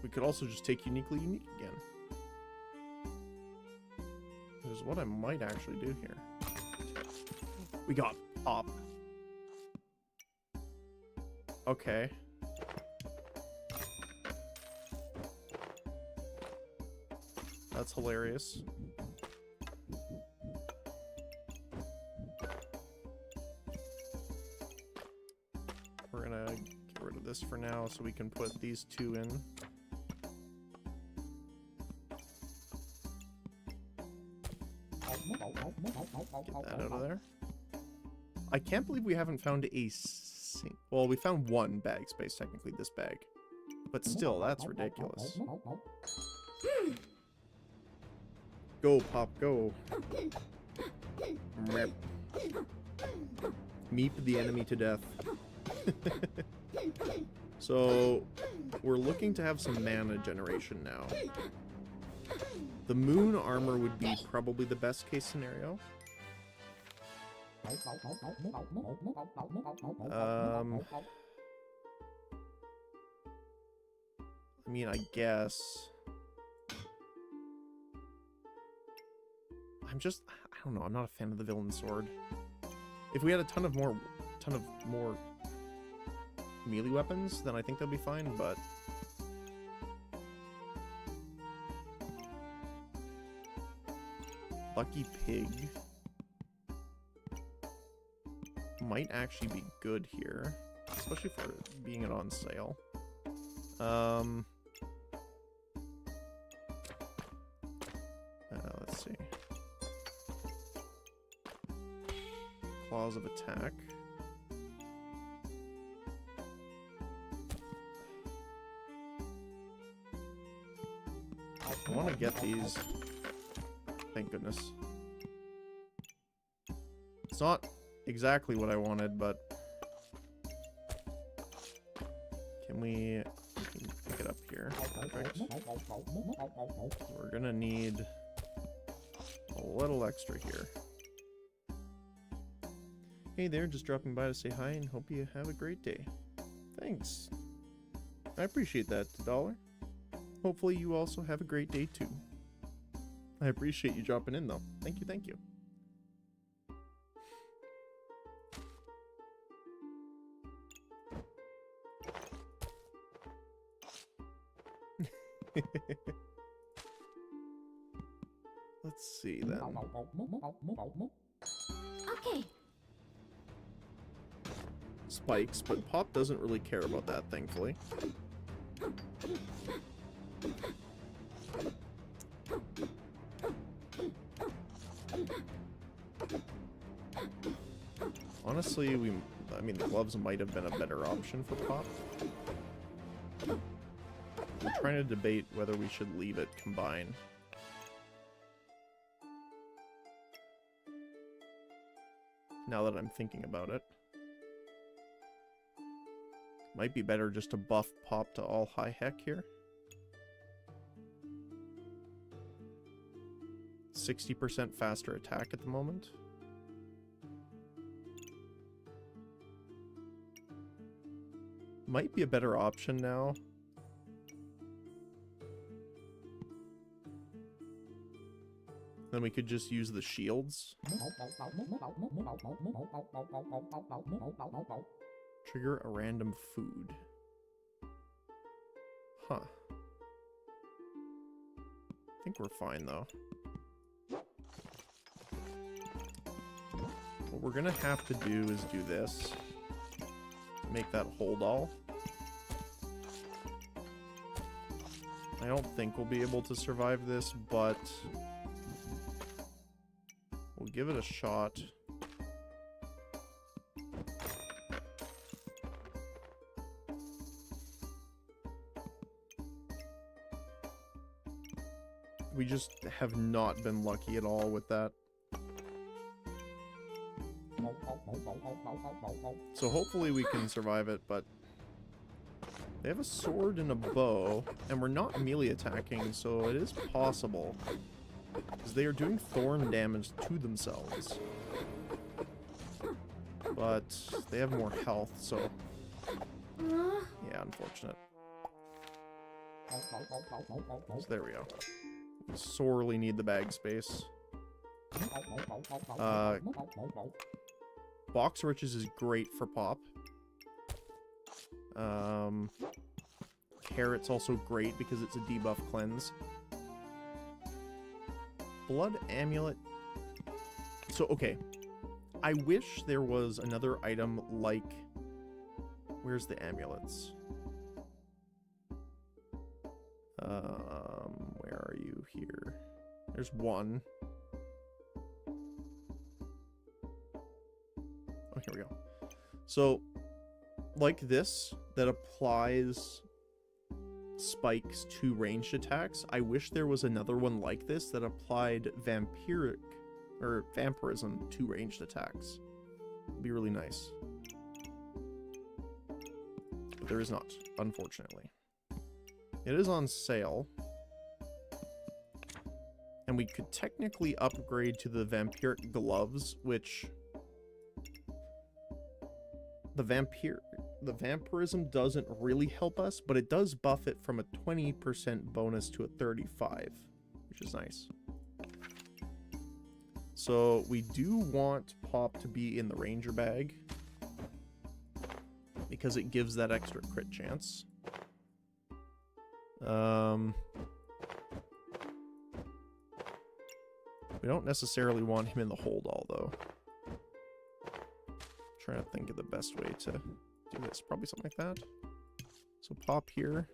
S1: We could also just take uniquely unique again. Which is what I might actually do here. We got pop. Okay. That's hilarious. We're gonna get rid of this for now so we can put these two in. Get that out of there. I can't believe we haven't found a well, we found one bag space, technically, this bag. But still, that's ridiculous. Go, Pop, go. Meep the enemy to death. So, we're looking to have some mana generation now. The moon armor would be probably the best case scenario. I mean, I guess. I don't know, I'm not a fan of the villain sword. If we had a ton of more melee weapons, then I think they'll be fine, but... Lucky Pig might actually be good here, especially for being it on sale. Let's see. Claws of attack. I want to get these. Thank goodness. It's not exactly what I wanted, but we can pick it up here. Perfect. We're gonna need a little extra here. Hey there, just dropping by to say hi and hope you have a great day. Thanks. I appreciate that, $1. Hopefully you also have a great day too. I appreciate you dropping in though. Thank you, thank you. Let's see then.
S2: Okay.
S1: Spikes, but Pop doesn't really care about that, thankfully. Honestly, I mean, the gloves might have been a better option for Pop. I'm trying to debate whether we should leave it combined. Now that I'm thinking about it. Might be better just to buff Pop to all high heck here. 60% faster attack at the moment. Might be a better option now. Then we could just use the shields. Trigger a random food. Huh. I think we're fine, though. What we're gonna have to do is do this. Make that hold all. I don't think we'll be able to survive this, but we'll give it a shot. We just have not been lucky at all with that. So hopefully we can survive it, but they have a sword and a bow, and we're not melee attacking, so it is possible. Because they are doing thorn damage to themselves. But they have more health, so... yeah, unfortunate. So there we go. We sorely need the bag space. Box Riches is great for pop. Carrot's also great because it's a debuff cleanse. Blood Amulet. So, okay. I wish there was another item like... where's the amulets? Where are you here? There's one. Oh, here we go. So, like this, that applies spikes to ranged attacks. I wish there was another one like this that applied vampiric or vampirism to ranged attacks. It'd be really nice. But there is not, unfortunately. It is on sale. And we could technically upgrade to the vampiric gloves, which the vampirism doesn't really help us, but it does buff it from a 20% bonus to a 35, which is nice. So we do want Pop to be in the Ranger bag because it gives that extra crit chance. We don't necessarily want him in the hold all, though. Trying to think of the best way to do this. Probably something like that. So Pop here.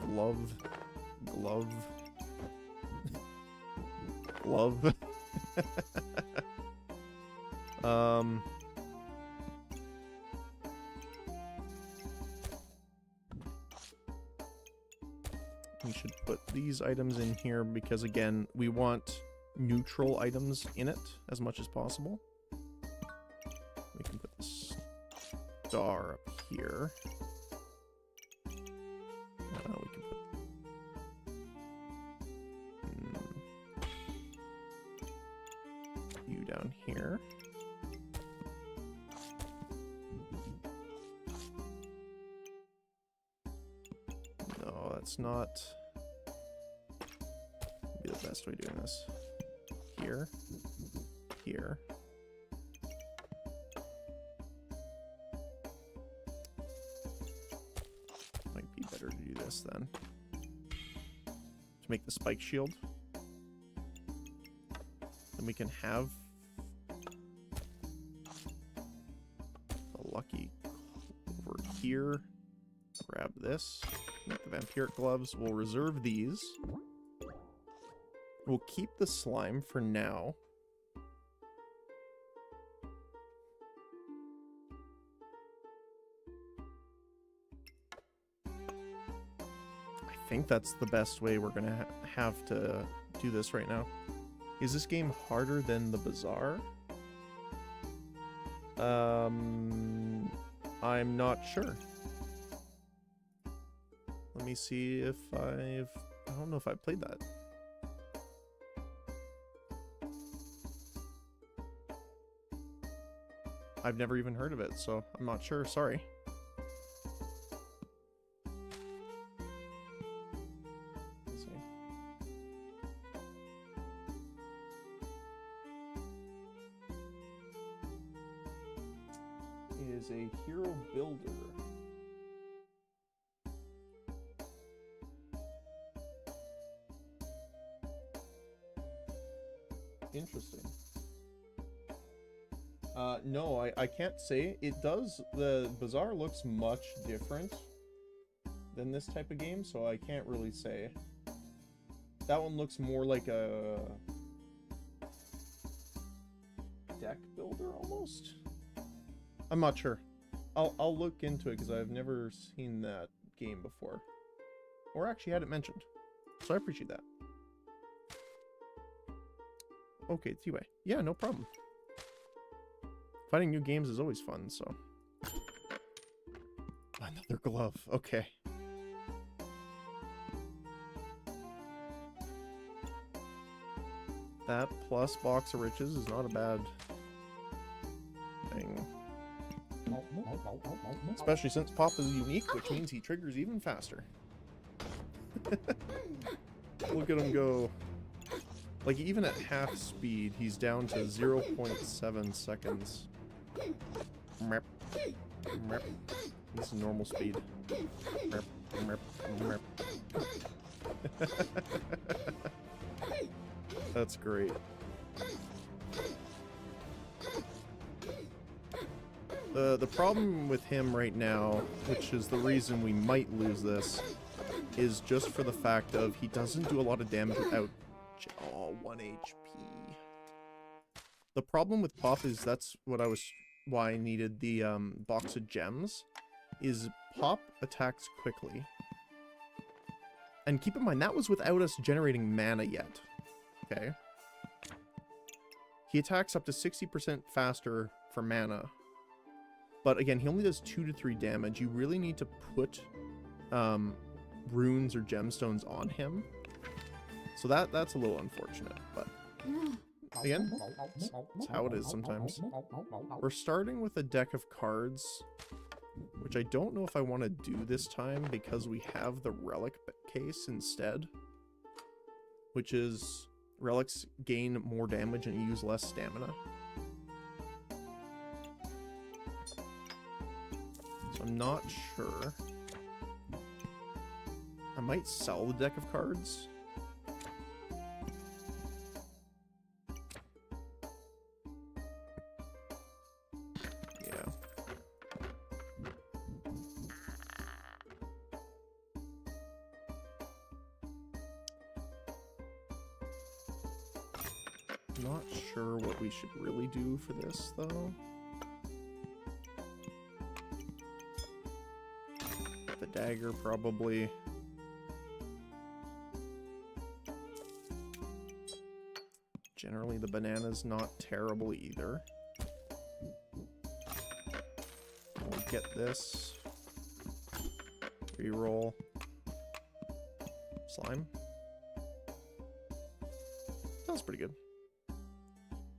S1: Glove. Glove. Glove. We should put these items in here because, again, we want neutral items in it as much as possible. We can put the star up here. We can put you down here. No, that's not be the best way of doing this. Here. Here. Might be better to do this then. To make the spike shield. Then we can have the lucky over here. Grab this. Make the vampiric gloves. We'll reserve these. We'll keep the slime for now. I think that's the best way we're gonna have to do this right now. Is this game harder than the Bazaar? I'm not sure. Let me see if I don't know if I've played that. I've never even heard of it, so I'm not sure. Sorry. Let's see. is a hero builder. Interesting. No, I can't say. It does, the Bazaar looks much different than this type of game, so I can't really say. That one looks more like a deck builder almost. I'm not sure. I'll look into it because I've never seen that game before, or actually had it mentioned, so I appreciate that. Okay, T-Way. Yeah, no problem. Finding new games is always fun, so. Another glove. Okay. That plus Box of Riches is not a bad thing. Especially since Pop is unique, which means he triggers even faster. Look at him go. Like, even at half speed, he's down to 0.7 seconds. Merp. Merp. This is normal speed. Merp. Merp. Merp. That's great. The problem with him right now, which is the reason we might lose this, is just for the fact of he doesn't do a lot of damage without 1 HP. The problem with Pop is that's why I needed the box of gems, is Pop attacks quickly. And keep in mind, that was without us generating mana yet. Okay. He attacks up to 60% faster for mana. But again, he only does 2 to 3 damage. You really need to put runes or gemstones on him. So that's a little unfortunate, but again, it's how it is sometimes. We're starting with a deck of cards, which I don't know if I want to do this time because we have the relic case instead, which is relics gain more damage and use less stamina. So I'm not sure. I might sell the deck of cards. Not sure what we should really do for this, though. The dagger, probably. Generally, the banana's not terrible either. We'll get this. Reroll. Slime. That was pretty good.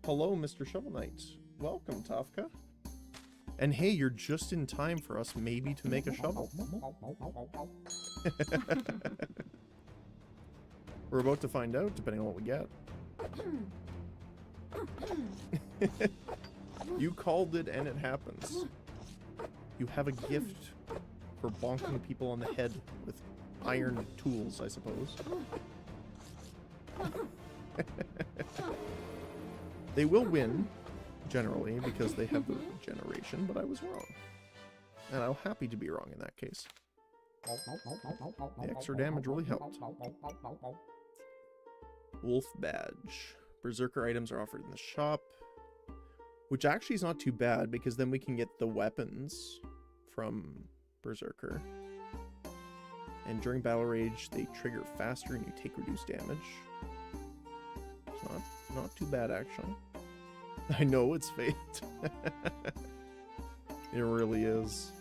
S1: Hello, Mr. Shovel Knight. Welcome, Tafka. And hey, you're just in time for us maybe to make a shovel. We're about to find out, depending on what we get. You called it and it happens. You have a gift for bonking people on the head with iron tools, I suppose. They will win, generally, because they have the regeneration, but I was wrong. And I'm happy to be wrong in that case. The extra damage really helped. Wolf Badge. Berserker items are offered in the shop, which actually is not too bad, because then we can get the weapons from Berserker. And during Battle Rage, they trigger faster and you take reduced damage. It's not too bad, actually. I know it's fate. It really is.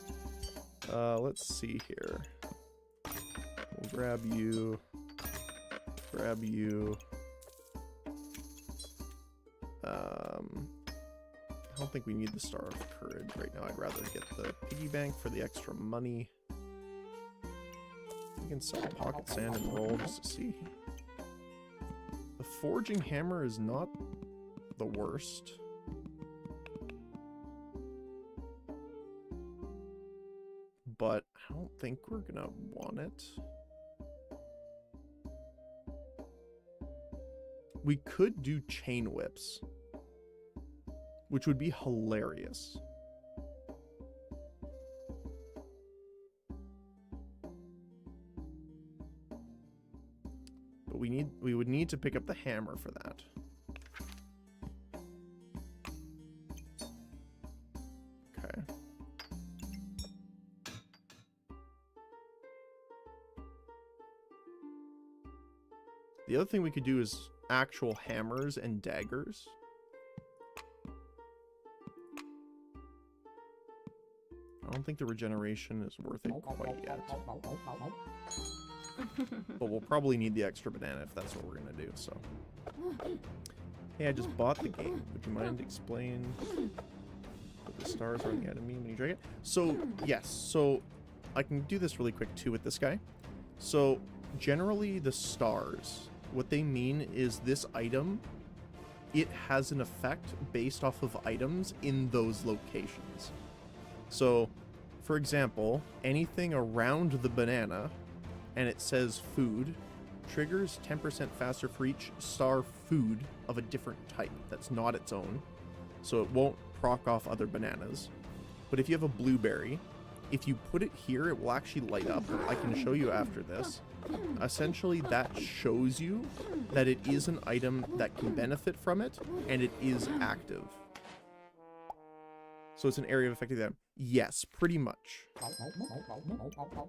S1: Let's see here. We'll grab you. Grab you. I don't think we need the Star of Courage right now. I'd rather get the piggy bank for the extra money. We can sell pocket sand and roll just to see. The forging hammer is not the worst. but I don't think we're gonna want it. We could do chain whips, which would be hilarious. But we would need to pick up the hammer for that. Okay. The other thing we could do is actual hammers and daggers. I don't think the regeneration is worth it quite yet. But we'll probably need the extra banana if that's what we're gonna do, so. Hey, I just bought the game. Would you mind explain what the stars are on the enemy when you drag it? So, yes, so I can do this really quick too with this guy. So, generally the stars, what they mean is this item, it has an effect based off of items in those locations. So, for example, anything around the banana, and it says food, triggers 10% faster for each star food of a different type that's not its own. So it won't proc off other bananas. But if you have a blueberry, if you put it here, it will actually light up. I can show you after this. Essentially, that shows you that it is an item that can benefit from it, and it is active. So it's an area of affecting them. Yes, pretty much.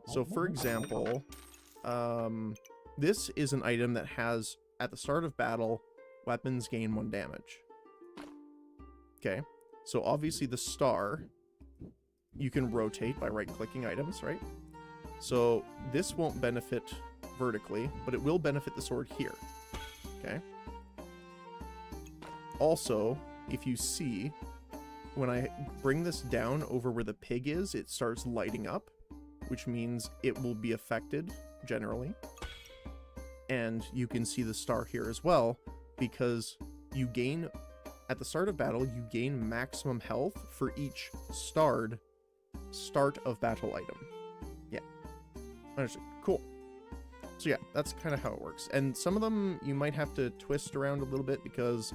S1: So for example, this is an item that has, at the start of battle, weapons gain 1 damage. Okay, so obviously the star, you can rotate by right-clicking items, right? So this won't benefit vertically, but it will benefit the sword here. Okay. Also, if you see, when I bring this down over where the pig is, it starts lighting up, which means it will be affected generally. And you can see the star here as well, because you gain, at the start of battle, you gain maximum health for each start of battle item. Yeah. Understood. Cool. So yeah, that's kind of how it works. And some of them you might have to twist around a little bit because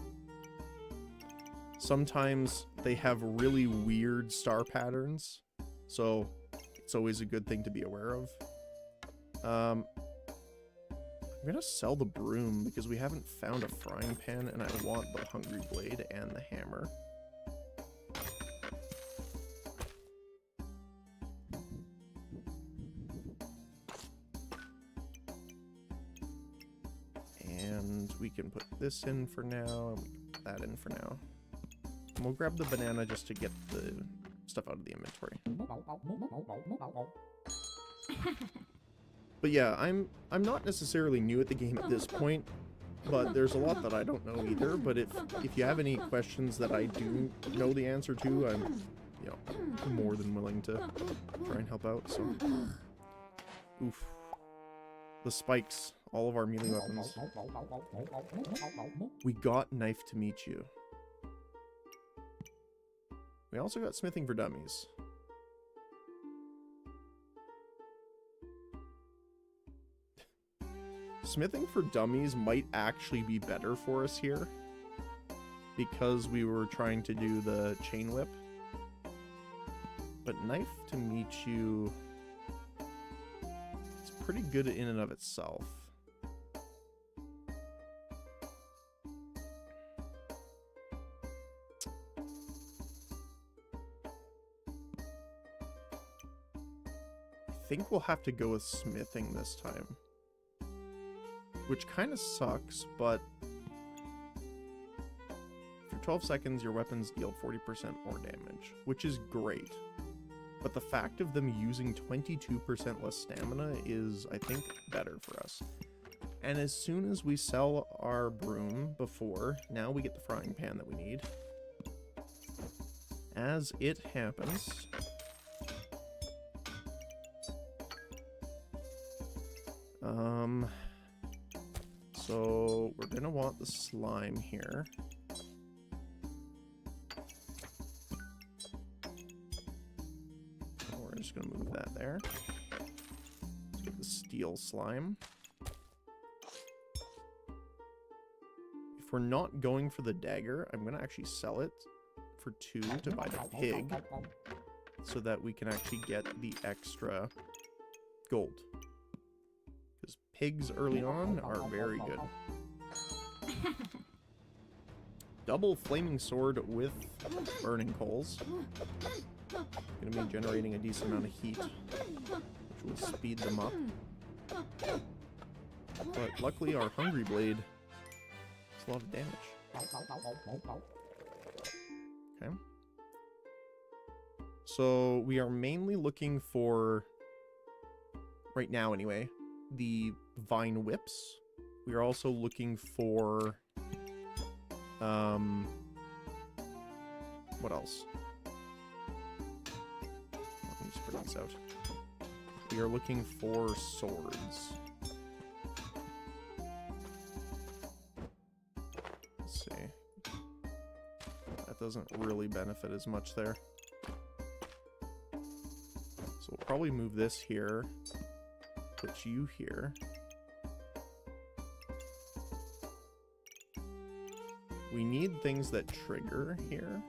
S1: sometimes they have really weird star patterns. So it's always a good thing to be aware of. I'm gonna sell the broom because we haven't found a frying pan and I want the hungry blade and the hammer. And we can put this in for now, and we can put that in for now. And we'll grab the banana just to get the stuff out of the inventory. But yeah, I'm not necessarily new at the game at this point, but there's a lot that I don't know either. But if you have any questions that I do know the answer to, I'm more than willing to try and help out. So, oof, the spikes, all of our melee weapons. We got knife to meet you. We also got smithing for dummies. Smithing for dummies might actually be better for us here because we were trying to do the chain whip. But knife to meet you, it's pretty good in and of itself. I think we'll have to go with smithing this time. Which kind of sucks, but for 12 seconds, your weapons deal 40% more damage, which is great. But the fact of them using 22% less stamina is, I think, better for us. And as soon as we sell our broom now we get the frying pan that we need. As it happens... So we're gonna want the slime here. Where is just going to move that there. Let's get the steel slime. If we're not going for the dagger, I'm going to actually sell it for 2 to buy the pig, so that we can actually get the extra gold. Because pigs early on are very good. Double flaming sword with burning coals. Gonna be generating a decent amount of heat, which will speed them up. But luckily our hungry blade does a lot of damage. Okay. So we are mainly looking for, right now anyway, the vine whips. We are also looking for, what else? Let me just bring this out. We are looking for swords. Let's see. That doesn't really benefit as much there. So we'll probably move this here, put you here. We need things that trigger here.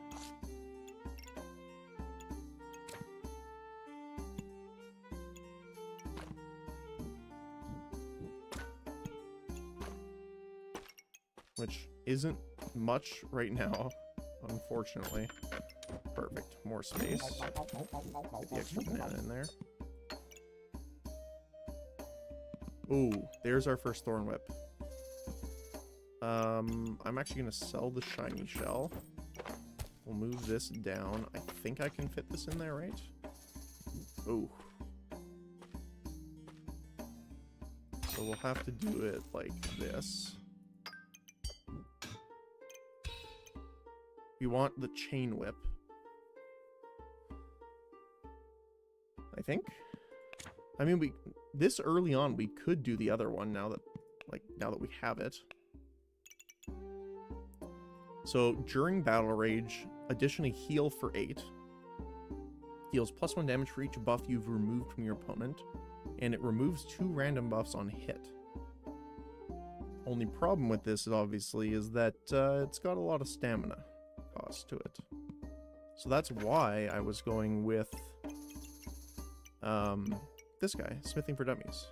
S1: Which isn't much right now, unfortunately. Perfect. More space. Get the extra banana in there. Ooh, there's our first thorn whip. I'm actually going to sell the shiny shell. We'll move this down. I think I can fit this in there, right? Ooh. So we'll have to do it like this. We want the chain whip, I think. I mean, this early on we could do the other one now that we have it. So during battle rage, additionally heal for 8. Deals +1 damage for each buff you've removed from your opponent, and it removes 2 random buffs on hit. Only problem with this is that it's got a lot of stamina cost to it. So that's why I was going with this guy, Smithing for Dummies.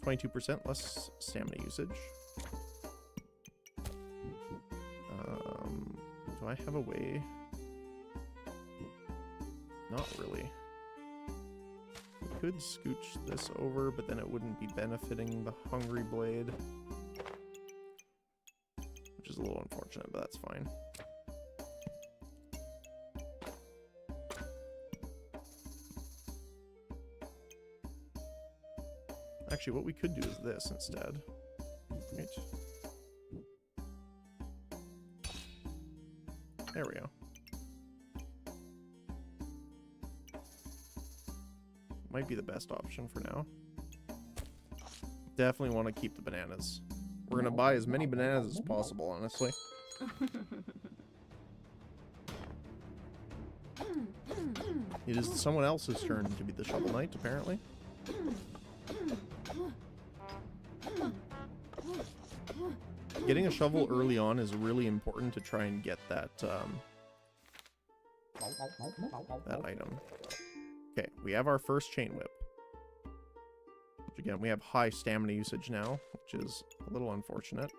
S1: 22% less stamina usage. Do I have a way? Not really. We could scooch this over, but then it wouldn't be benefiting the Hungry Blade. Which is a little unfortunate, but that's fine. Actually, what we could do is this instead. Right. There we go. Might be the best option for now. Definitely want to keep the bananas. We're going to buy as many bananas as possible, honestly. It is someone else's turn to be the Shovel Knight, apparently. Getting a shovel early on is really important to try and get that that item. Okay, we have our first chain whip. Which again, we have high stamina usage now, which is a little unfortunate.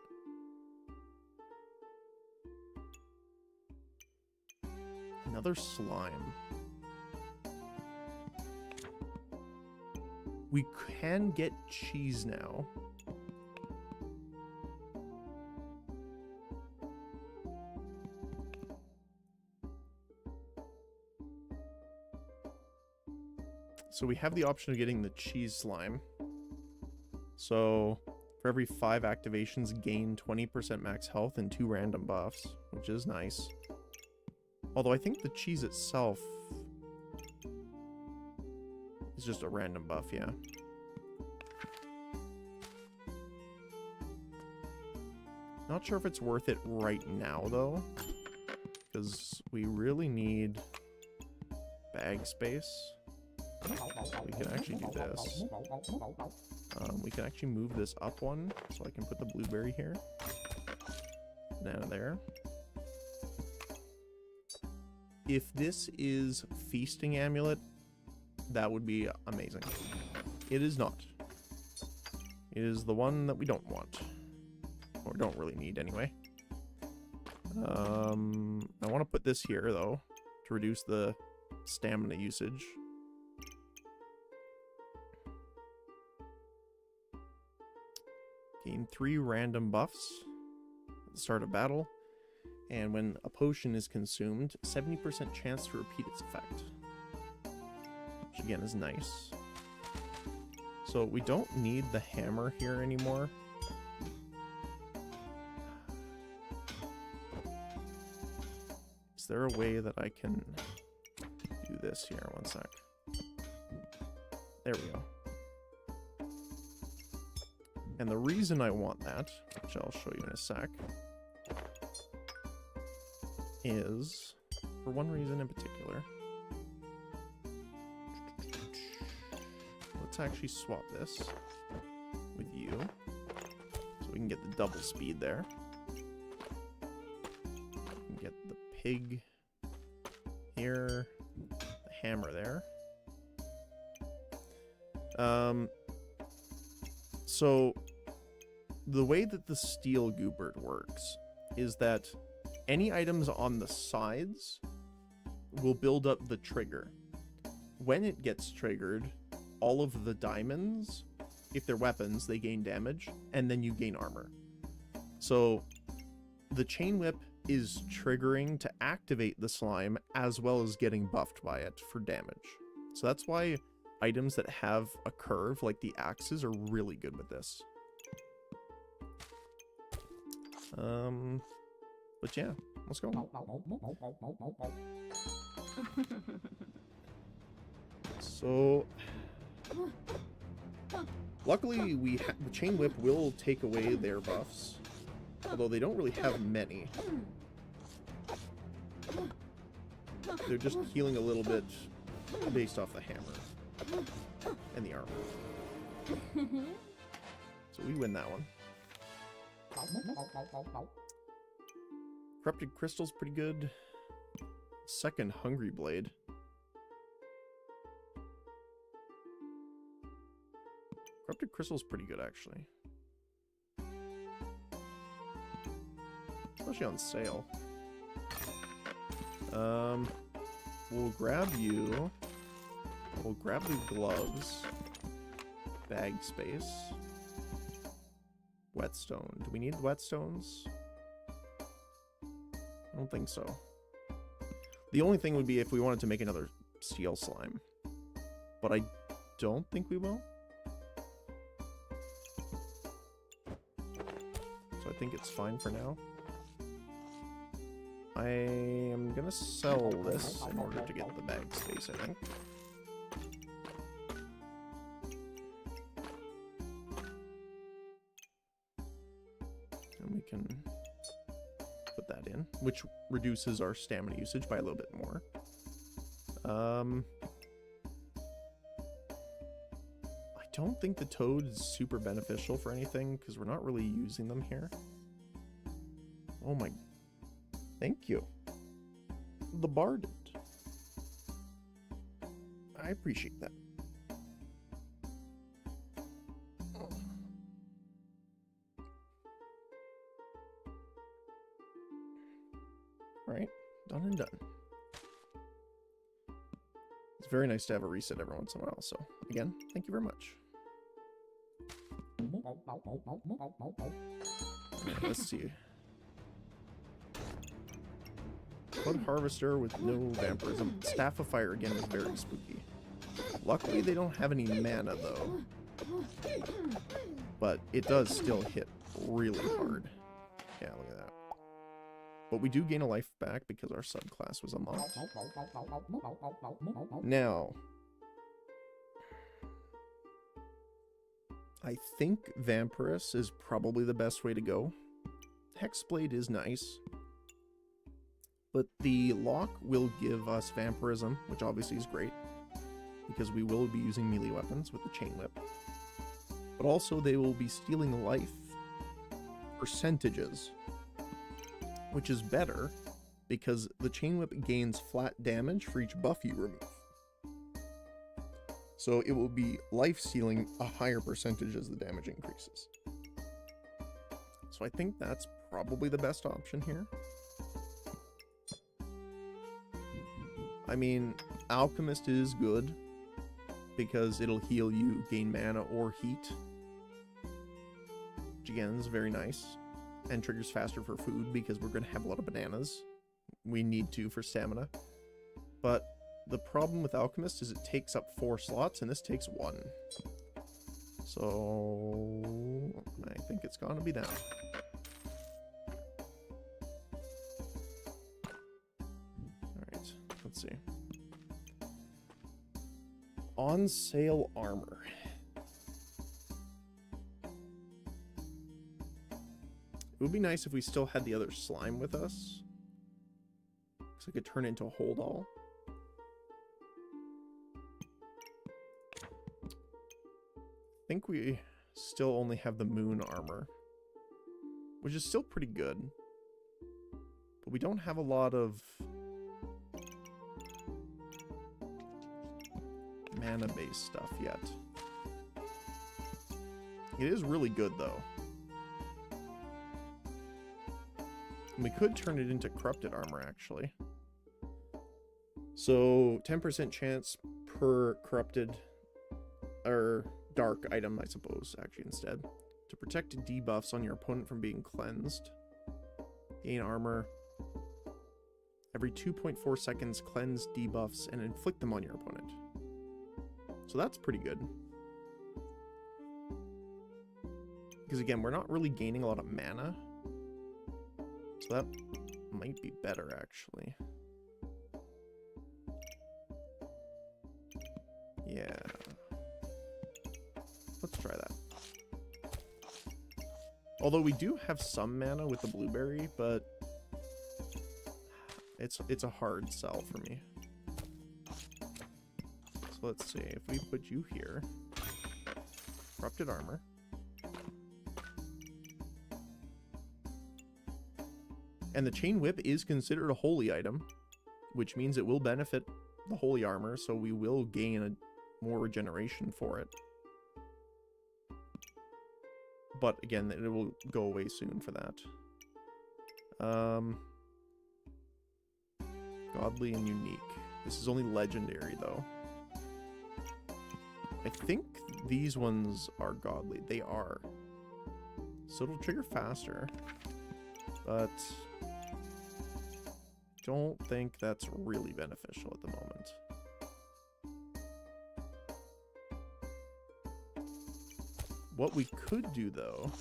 S1: Another slime. We can get cheese now. So we have the option of getting the cheese slime. So for every 5 activations, gain 20% max health and 2 random buffs, which is nice. Although I think the cheese itself is just a random buff, yeah. Not sure if it's worth it right now, though, because we really need bag space. We can actually do this. We can actually move this up one, so I can put the blueberry here. Now there. If this is feasting amulet, that would be amazing. It is not. It is the one that we don't want. Or don't really need anyway. I want to put this here though, to reduce the stamina usage. Gain 3 random buffs at the start of battle. And when a potion is consumed, 70% chance to repeat its effect. Which again is nice. So we don't need the hammer here anymore. Is there a way that I can do this here? One sec. There we go. And the reason I want that, which I'll show you in a sec, is for one reason in particular. Let's actually swap this with you so we can get the double speed there. We can get the pig here, the hammer there. So the way that the steel goobert works is that any items on the sides will build up the trigger. When it gets triggered, all of the diamonds, if they're weapons, they gain damage, and then you gain armor. So the chain whip is triggering to activate the slime as well as getting buffed by it for damage. So that's why items that have a curve, like the axes, are really good with this. But yeah, let's go. So, luckily, the chain whip will take away their buffs, although they don't really have many. They're just healing a little bit based off the hammer and the armor. So we win that one. Corrupted Crystal's pretty good. Second Hungry Blade. Corrupted Crystal's pretty good, actually. Especially on sale. We'll grab you. We'll grab the gloves. Bag space. Whetstone. Do we need whetstones? I don't think so. The only thing would be if we wanted to make another steel slime. But I don't think we will. So I think it's fine for now. I am gonna sell this in order to get the bag space, I think. And we can put that in, which reduces our stamina usage by a little bit more. I don't think the toad is super beneficial for anything because we're not really using them here. Oh my... Thank you. The bard. I appreciate that. Alright, done and done. It's very nice to have a reset every once in a while, so again, thank you very much. Right, let's see. Blood Harvester with no vampirism. Staff of Fire again is very spooky. Luckily they don't have any mana though. But it does still hit really hard. Yeah, look at that. But we do gain a life back because our subclass was unlocked. Now, I think Vampirus is probably the best way to go. Hexblade is nice. But the lock will give us vampirism, which obviously is great. because we will be using melee weapons with the chain whip. But also they will be stealing life percentages, which is better because the chain whip gains flat damage for each buff you remove. So it will be life stealing a higher percentage as the damage increases. So I think that's probably the best option here. I mean, Alchemist is good because it'll heal you, gain mana or heat, which again is very nice, and triggers faster for food because we're going to have a lot of bananas. We need to for stamina. But the problem with Alchemist is it takes up 4 slots, and this takes 1. So I think it's gonna be that. Alright, let's see. On sale armor. It would be nice if we still had the other slime with us, so I could turn it into a hold all. I think we still only have the moon armor, which is still pretty good, but we don't have a lot of mana based stuff yet. It is really good though. And we could turn it into corrupted armor actually. So 10% chance per corrupted or dark item, I suppose, actually, instead. To protect debuffs on your opponent from being cleansed. Gain armor. Every 2.4 seconds, cleanse debuffs and inflict them on your opponent. So that's pretty good. Because again, we're not really gaining a lot of mana. So that might be better, actually. Yeah. Let's try that. Although we do have some mana with the blueberry, but it's a hard sell for me. So let's see, if we put you here, corrupted armor. And the chain whip is considered a holy item, which means it will benefit the holy armor, so we will gain more regeneration for it. But again, it will go away soon for that. Godly and unique. This is only legendary though. I think these ones are godly. They are. So it'll trigger faster. But don't think that's really beneficial at the moment. What we could do, though,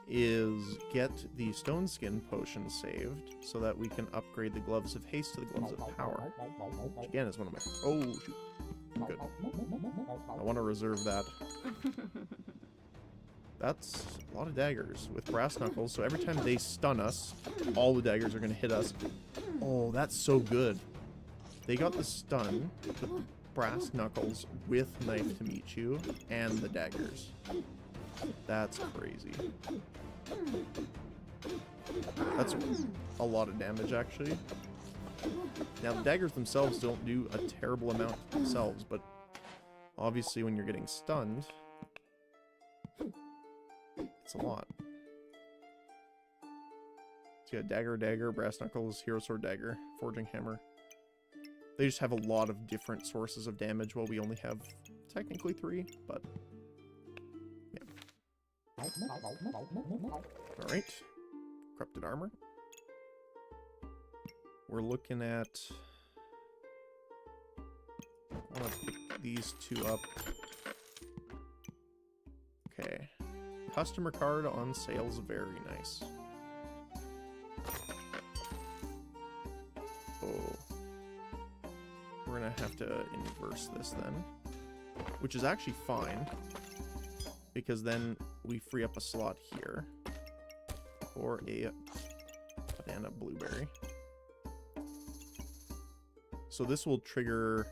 S1: is get the stone skin potion saved so that we can upgrade the gloves of haste to the gloves of power. Which again is one of my... Oh, shoot. Good. I want to reserve that. That's a lot of daggers with brass knuckles, so every time they stun us, all the daggers are going to hit us. Oh, that's so good. They got the stun, the brass knuckles with knife to meet you, and the daggers. That's crazy. That's a lot of damage, actually. Now, the daggers themselves don't do a terrible amount themselves, but obviously when you're getting stunned, it's a lot. So you got dagger, brass knuckles, hero sword, dagger, forging hammer. They just have a lot of different sources of damage while we only have technically 3, but yeah. Alright. Corrupted armor. We're looking at... I want to pick these 2 up. Okay. Customer card on sale is very nice. Oh. We're gonna have to inverse this then, which is actually fine because then we free up a slot here for a banana blueberry. So this will trigger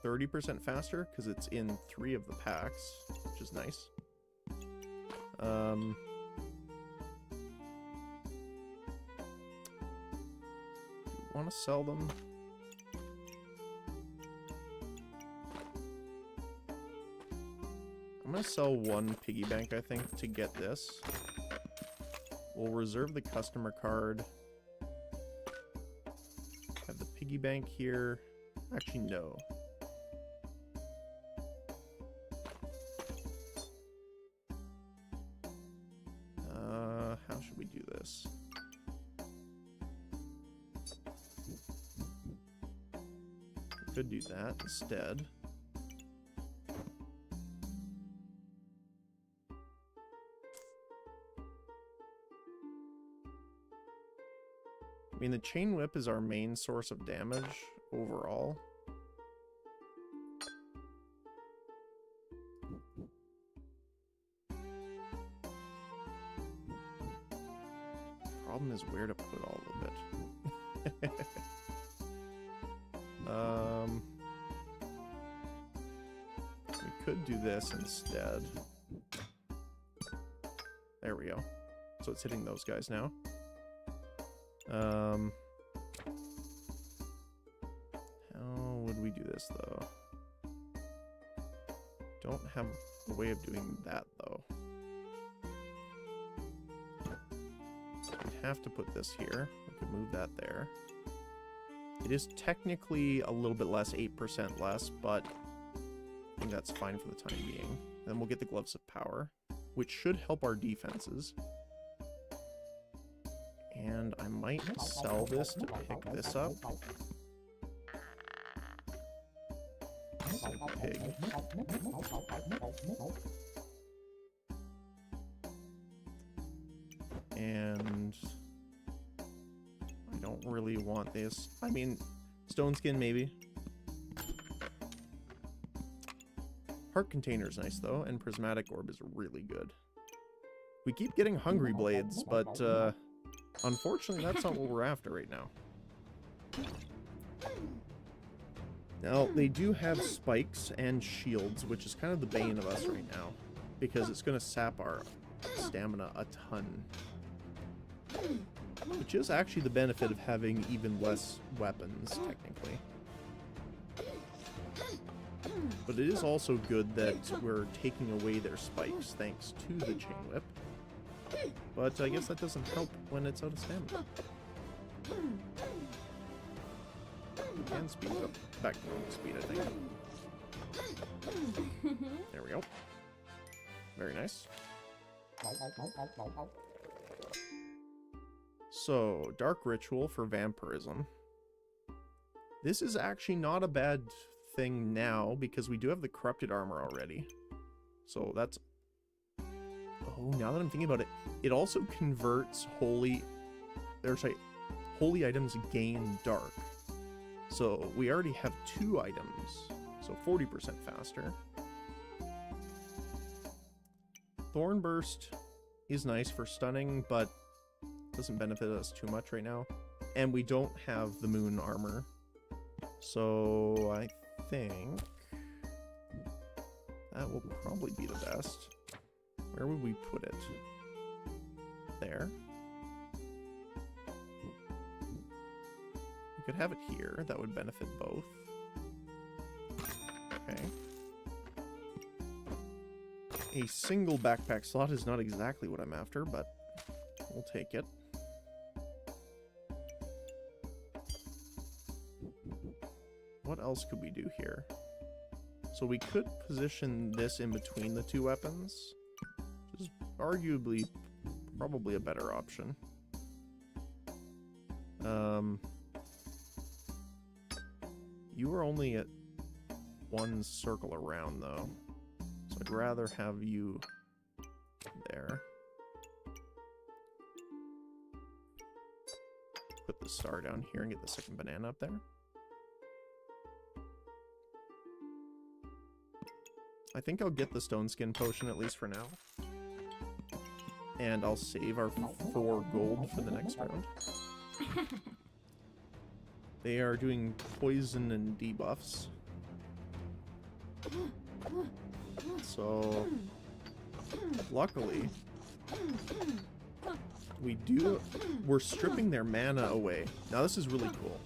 S1: 30% faster because it's in 3 of the packs, which is nice. Want to sell them? I'm going to sell 1 piggy bank, I think, to get this. We'll reserve the customer card. Have the piggy bank here. Actually, no. How should we do this? We could do that instead. I mean, the chain whip is our main source of damage overall. Problem is where to put all of it. We could do this instead. There we go. So it's hitting those guys now. How would we do this, though? Don't have a way of doing that, though. We'd have to put this here. We could move that there. It is technically a little bit less, 8% less, but I think that's fine for the time being. Then we'll get the Gloves of Power, which should help our defenses. And I might sell this to pick this up. Sick pig. And I don't really want this. I mean, Stone Skin maybe. Heart Container's nice though, and Prismatic Orb is really good. We keep getting Hungry Blades, but unfortunately, that's not what we're after right now. Now, they do have spikes and shields, which is kind of the bane of us right now, because it's going to sap our stamina a ton. Which is actually the benefit of having even less weapons, technically. But it is also good that we're taking away their spikes thanks to the Chain Whip. But I guess that doesn't help when it's out of stamina. We can speed it up back to normal speed, I think. There we go. Very nice. So, Dark Ritual for Vampirism. This is actually not a bad thing now, because we do have the Corrupted Armor already. So that's... Oh, now that I'm thinking about it, it also converts holy items gain dark. So we already have 2 items, so 40% faster. Thorn Burst is nice for stunning, but doesn't benefit us too much right now. And we don't have the moon armor. So I think that will probably be the best. Where would we put it? There. We could have it here. That would benefit both. Okay. A single backpack slot is not exactly what I'm after, but we'll take it. What else could we do here? So we could position this in between the 2 weapons, which is arguably probably a better option. You are only at 1 circle around, though, so I'd rather have you there. Put the star down here and get the second banana up there. I think I'll get the Stone Skin potion at least for now. and I'll save our 4 gold for the next round. They are doing poison and debuffs. So, luckily, we're stripping their mana away. Now this is really cool.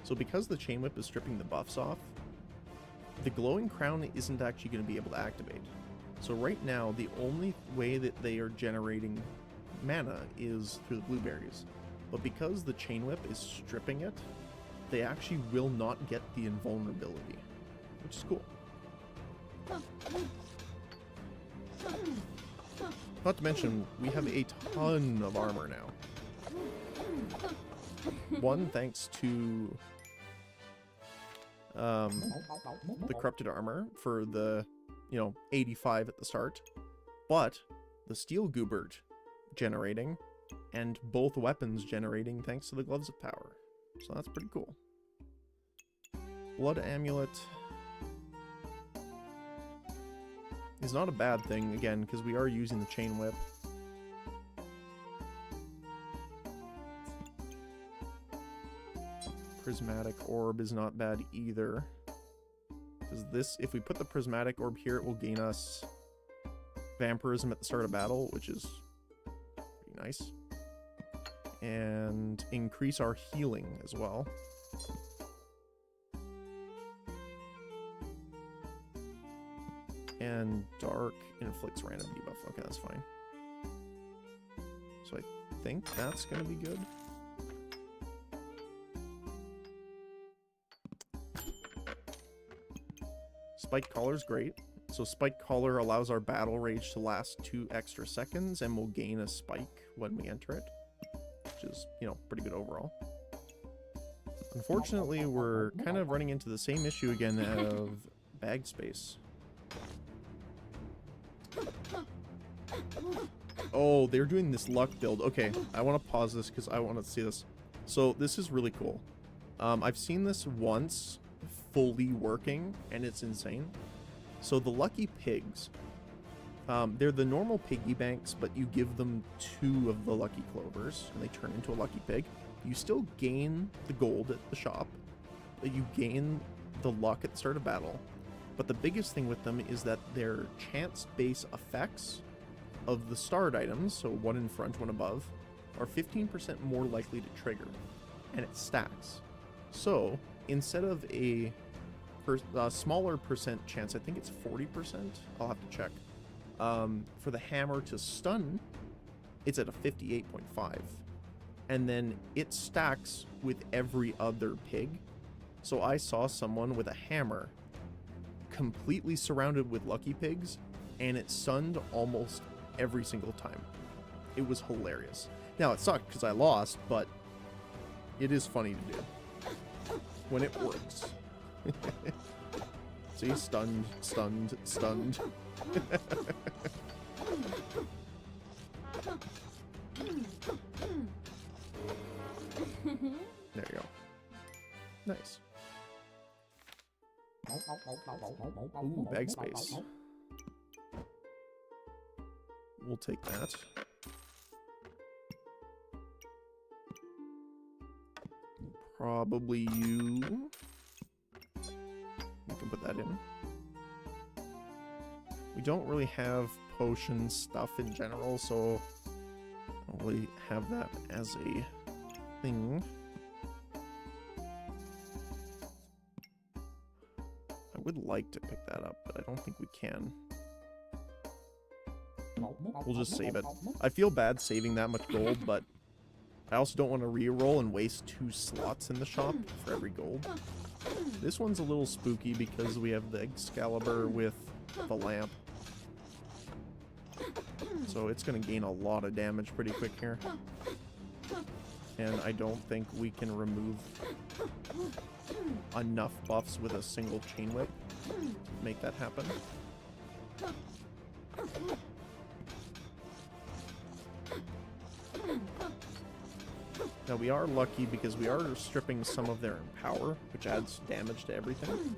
S1: So because the Chain Whip is stripping the buffs off, the Glowing Crown isn't actually going to be able to activate. So right now, the only way that they are generating mana is through the blueberries. But because the Chain Whip is stripping it, they actually will not get the invulnerability, which is cool. Not to mention, we have a ton of armor now. One, thanks to the corrupted armor for the, 85 at the start, but the Steel Goobert generating, and both weapons generating thanks to the Gloves of Power. So that's pretty cool. Blood Amulet is not a bad thing, again, because we are using the Chain Whip. Prismatic Orb is not bad either. Because this, if we put the Prismatic Orb here, it will gain us Vampirism at the start of battle, which is pretty nice. And increase our healing as well. And Dark inflicts random debuff. Okay, that's fine. So I think that's going to be good. Spike Collar's great. So Spike Collar allows our battle rage to last 2 extra seconds and will gain a spike when we enter it, which is, pretty good overall. Unfortunately, we're kind of running into the same issue again of bag space. Oh, they're doing this luck build. Okay, I want to pause this because I want to see this. So this is really cool. I've seen this once fully working, and it's insane. So the Lucky Pigs, they're the normal piggy banks, but you give them 2 of the Lucky Clovers, and they turn into a Lucky Pig. You still gain the gold at the shop, but you gain the luck at the start of battle. But the biggest thing with them is that their chance-based effects of the starred items, so 1 in front, 1 above, are 15% more likely to trigger, and it stacks. So instead of a smaller percent chance, I think it's 40%, I'll have to check, for the hammer to stun, it's at a 58.5. And then it stacks with every other pig. So I saw someone with a hammer completely surrounded with Lucky Pigs, and it stunned almost every single time. It was hilarious. Now, it sucked because I lost, but it is funny to do when it works. See? Stunned, stunned, stunned. There you go. Nice. Ooh, bag space. We'll take that. Probably you. We can put that in. We don't really have potion stuff in general, so I don't really have that as a thing. I would like to pick that up, but I don't think we can. We'll just save it. I feel bad saving that much gold, but I also don't want to re-roll and waste 2 slots in the shop for every gold. This one's a little spooky because we have the Excalibur with the lamp. So it's going to gain a lot of damage pretty quick here. And I don't think we can remove enough buffs with a single Chain Whip to make that happen. Now we are lucky because we are stripping some of their Empower, which adds damage to everything.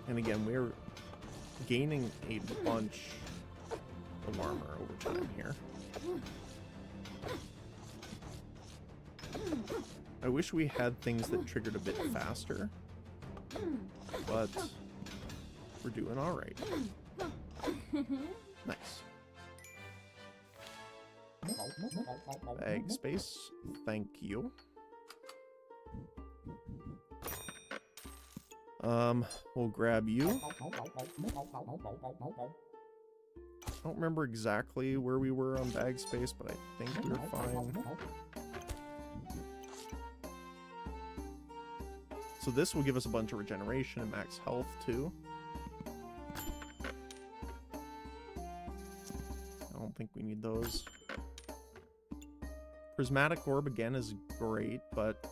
S1: And again, we're gaining a bunch of armor over time here. I wish we had things that triggered a bit faster, but we're doing all right. Nice. Bag space, thank you. We'll grab you. I don't remember exactly where we were on bag space, but I think we were fine. So this will give us a bunch of regeneration and max health too. I don't think we need those. Prismatic orb again is great, but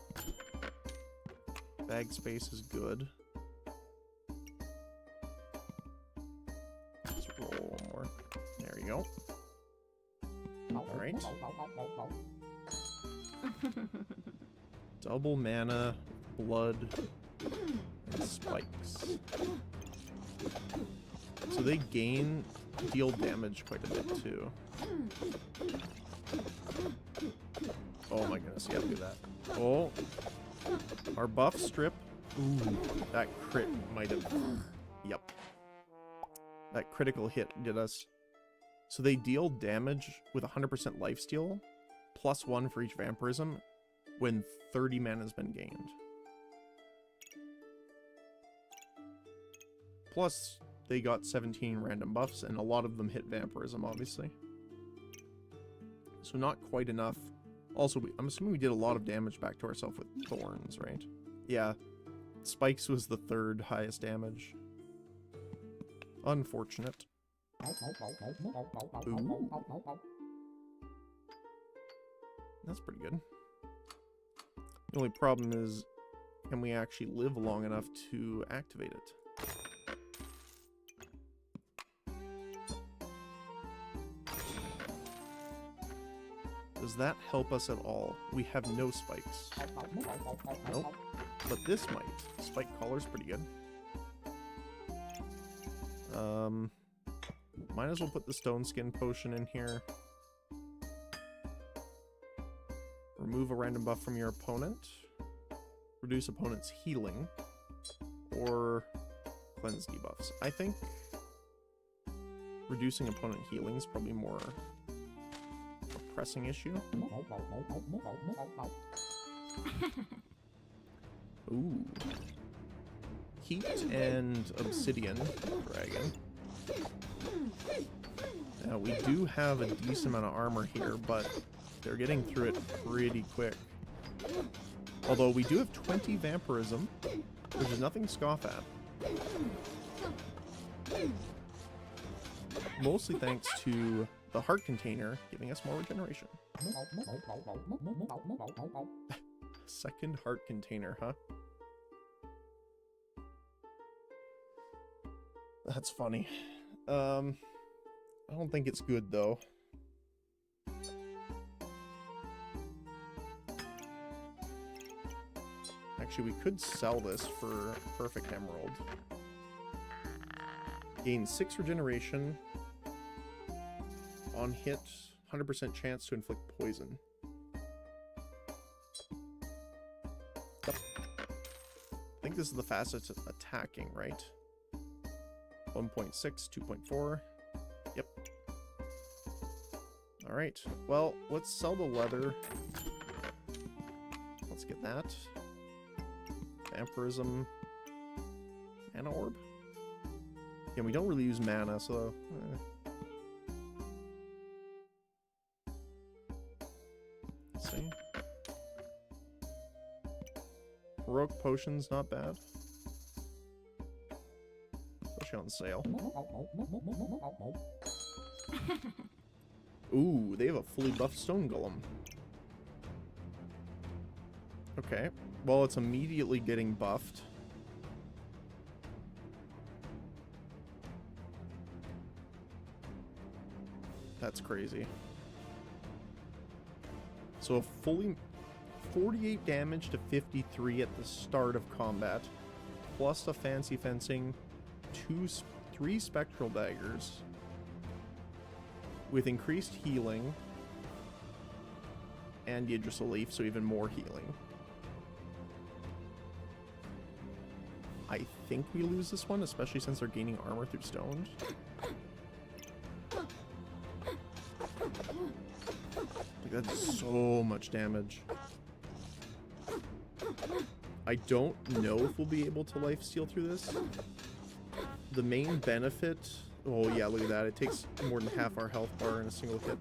S1: bag space is good. Let's roll one more. There you go. Alright. Double mana, blood, and spikes. So they deal damage quite a bit too. Oh my goodness, you gotta do that. Oh, our buff strip. Ooh, that crit might have. Yep. That critical hit did us. So they deal damage with 100% lifesteal, +1 for each vampirism, when 30 mana has been gained. Plus, they got 17 random buffs, and a lot of them hit vampirism, obviously. So not quite enough. Also, I'm assuming we did a lot of damage back to ourselves with thorns, right? Yeah. Spikes was the 3rd highest damage. Unfortunate. Ooh. That's pretty good. The only problem is, can we actually live long enough to activate it? Does that help us at all? We have no spikes. Nope. But this might. Spike collar's pretty good. Might as well put the stone skin potion in here. Remove a random buff from your opponent. Reduce opponent's healing. Or cleanse debuffs. I think reducing opponent healing is probably more a pressing issue. Ooh. Heat and Obsidian Dragon. Now, we do have a decent amount of armor here, but they're getting through it pretty quick. Although we do have 20 Vampirism, which is nothing to scoff at. Mostly thanks to the heart container giving us more regeneration. Second heart container, huh? That's funny. I don't think it's good, though. Actually, we could sell this for Perfect Emerald. Gain 6 regeneration. On hit, 100% chance to inflict poison. Yep. I think this is the fastest attacking, right? 1.6, 2.4. Yep. Alright, well, let's sell the leather. Let's get that. Vampirism. Mana orb? Yeah, we don't really use mana, so... Let's see. Heroic potion's not bad. Especially on sale. Ooh, they have a fully buffed stone golem. Okay. Well, it's immediately getting buffed. That's crazy. So a fully 48 damage to 53 at the start of combat, plus a fancy fencing, 3 spectral daggers with increased healing and Yggdrasil Leaf, so even more healing. I think we lose this one, especially since they're gaining armor through stones. Like, that's so much damage. I don't know if we'll be able to lifesteal through this. The main benefit... Oh yeah, look at that. It takes more than half our health bar in a single hit.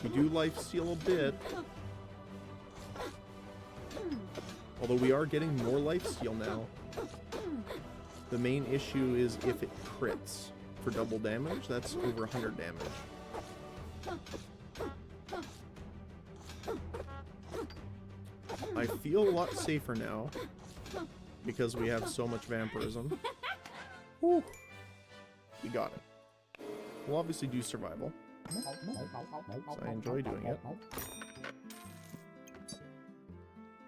S1: We do lifesteal a bit. Although we are getting more lifesteal now. The main issue is if it crits for double damage. That's over 100 damage. I feel a lot safer now because we have so much vampirism. Whew. We got it. We'll obviously do survival. So I enjoy doing it.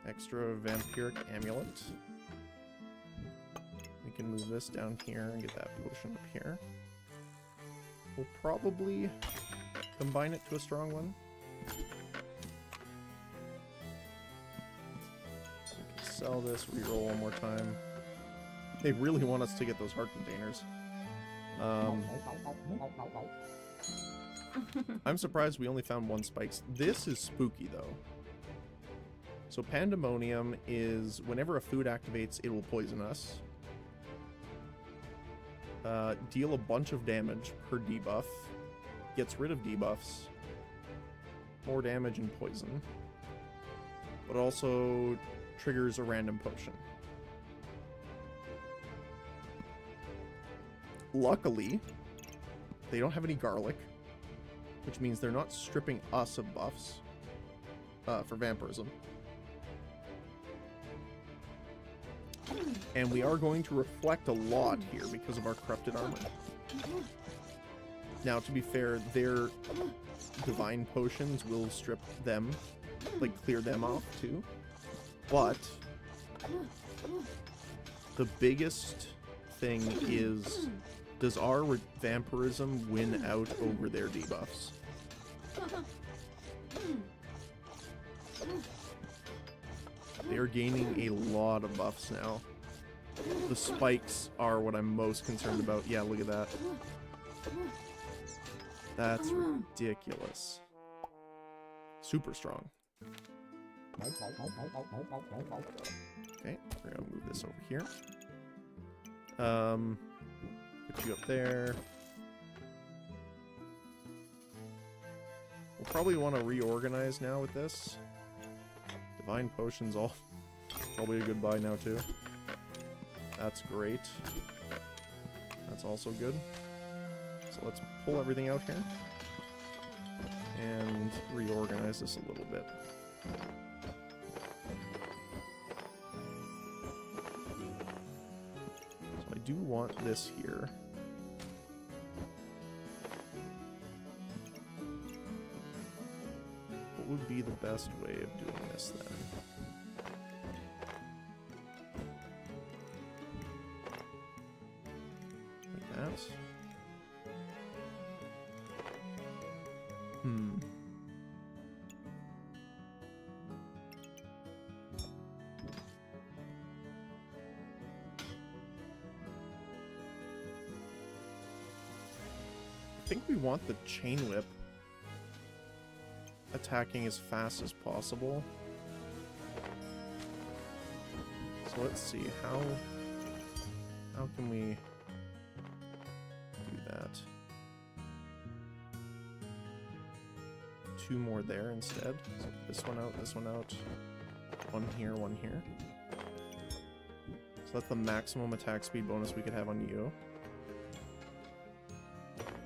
S1: Extra vampiric amulet. We can move this down here and get that potion up here. We'll probably combine it to a strong one. We can sell this, reroll one more time. They really want us to get those heart containers. I'm surprised we only found 1 spikes. This is spooky though. So Pandemonium is whenever a food activates, it will poison us. Deal a bunch of damage per debuff. Gets rid of debuffs. More damage and poison. But also triggers a random potion. Luckily, they don't have any garlic, which means they're not stripping us of buffs for vampirism. And we are going to reflect a lot here because of our corrupted armor. Now, to be fair, their divine potions will strip them, like clear them off too. But the biggest thing is, does our vampirism win out over their debuffs? They are gaining a lot of buffs now. The spikes are what I'm most concerned about. Yeah, look at that. That's ridiculous. Super strong. Okay, we're gonna move this over here. Put you up there. We'll probably want to reorganize now with this. Divine Potion's all probably a good buy now too. That's great. That's also good. So let's pull everything out here and reorganize this a little bit. So I do want this here. What would be the best way of doing this then? Like that. I think we want the chain whip attacking as fast as possible. So let's see, how can we do that? 2 more there instead. So this one out, one here, one here. So that's the maximum attack speed bonus we could have on you.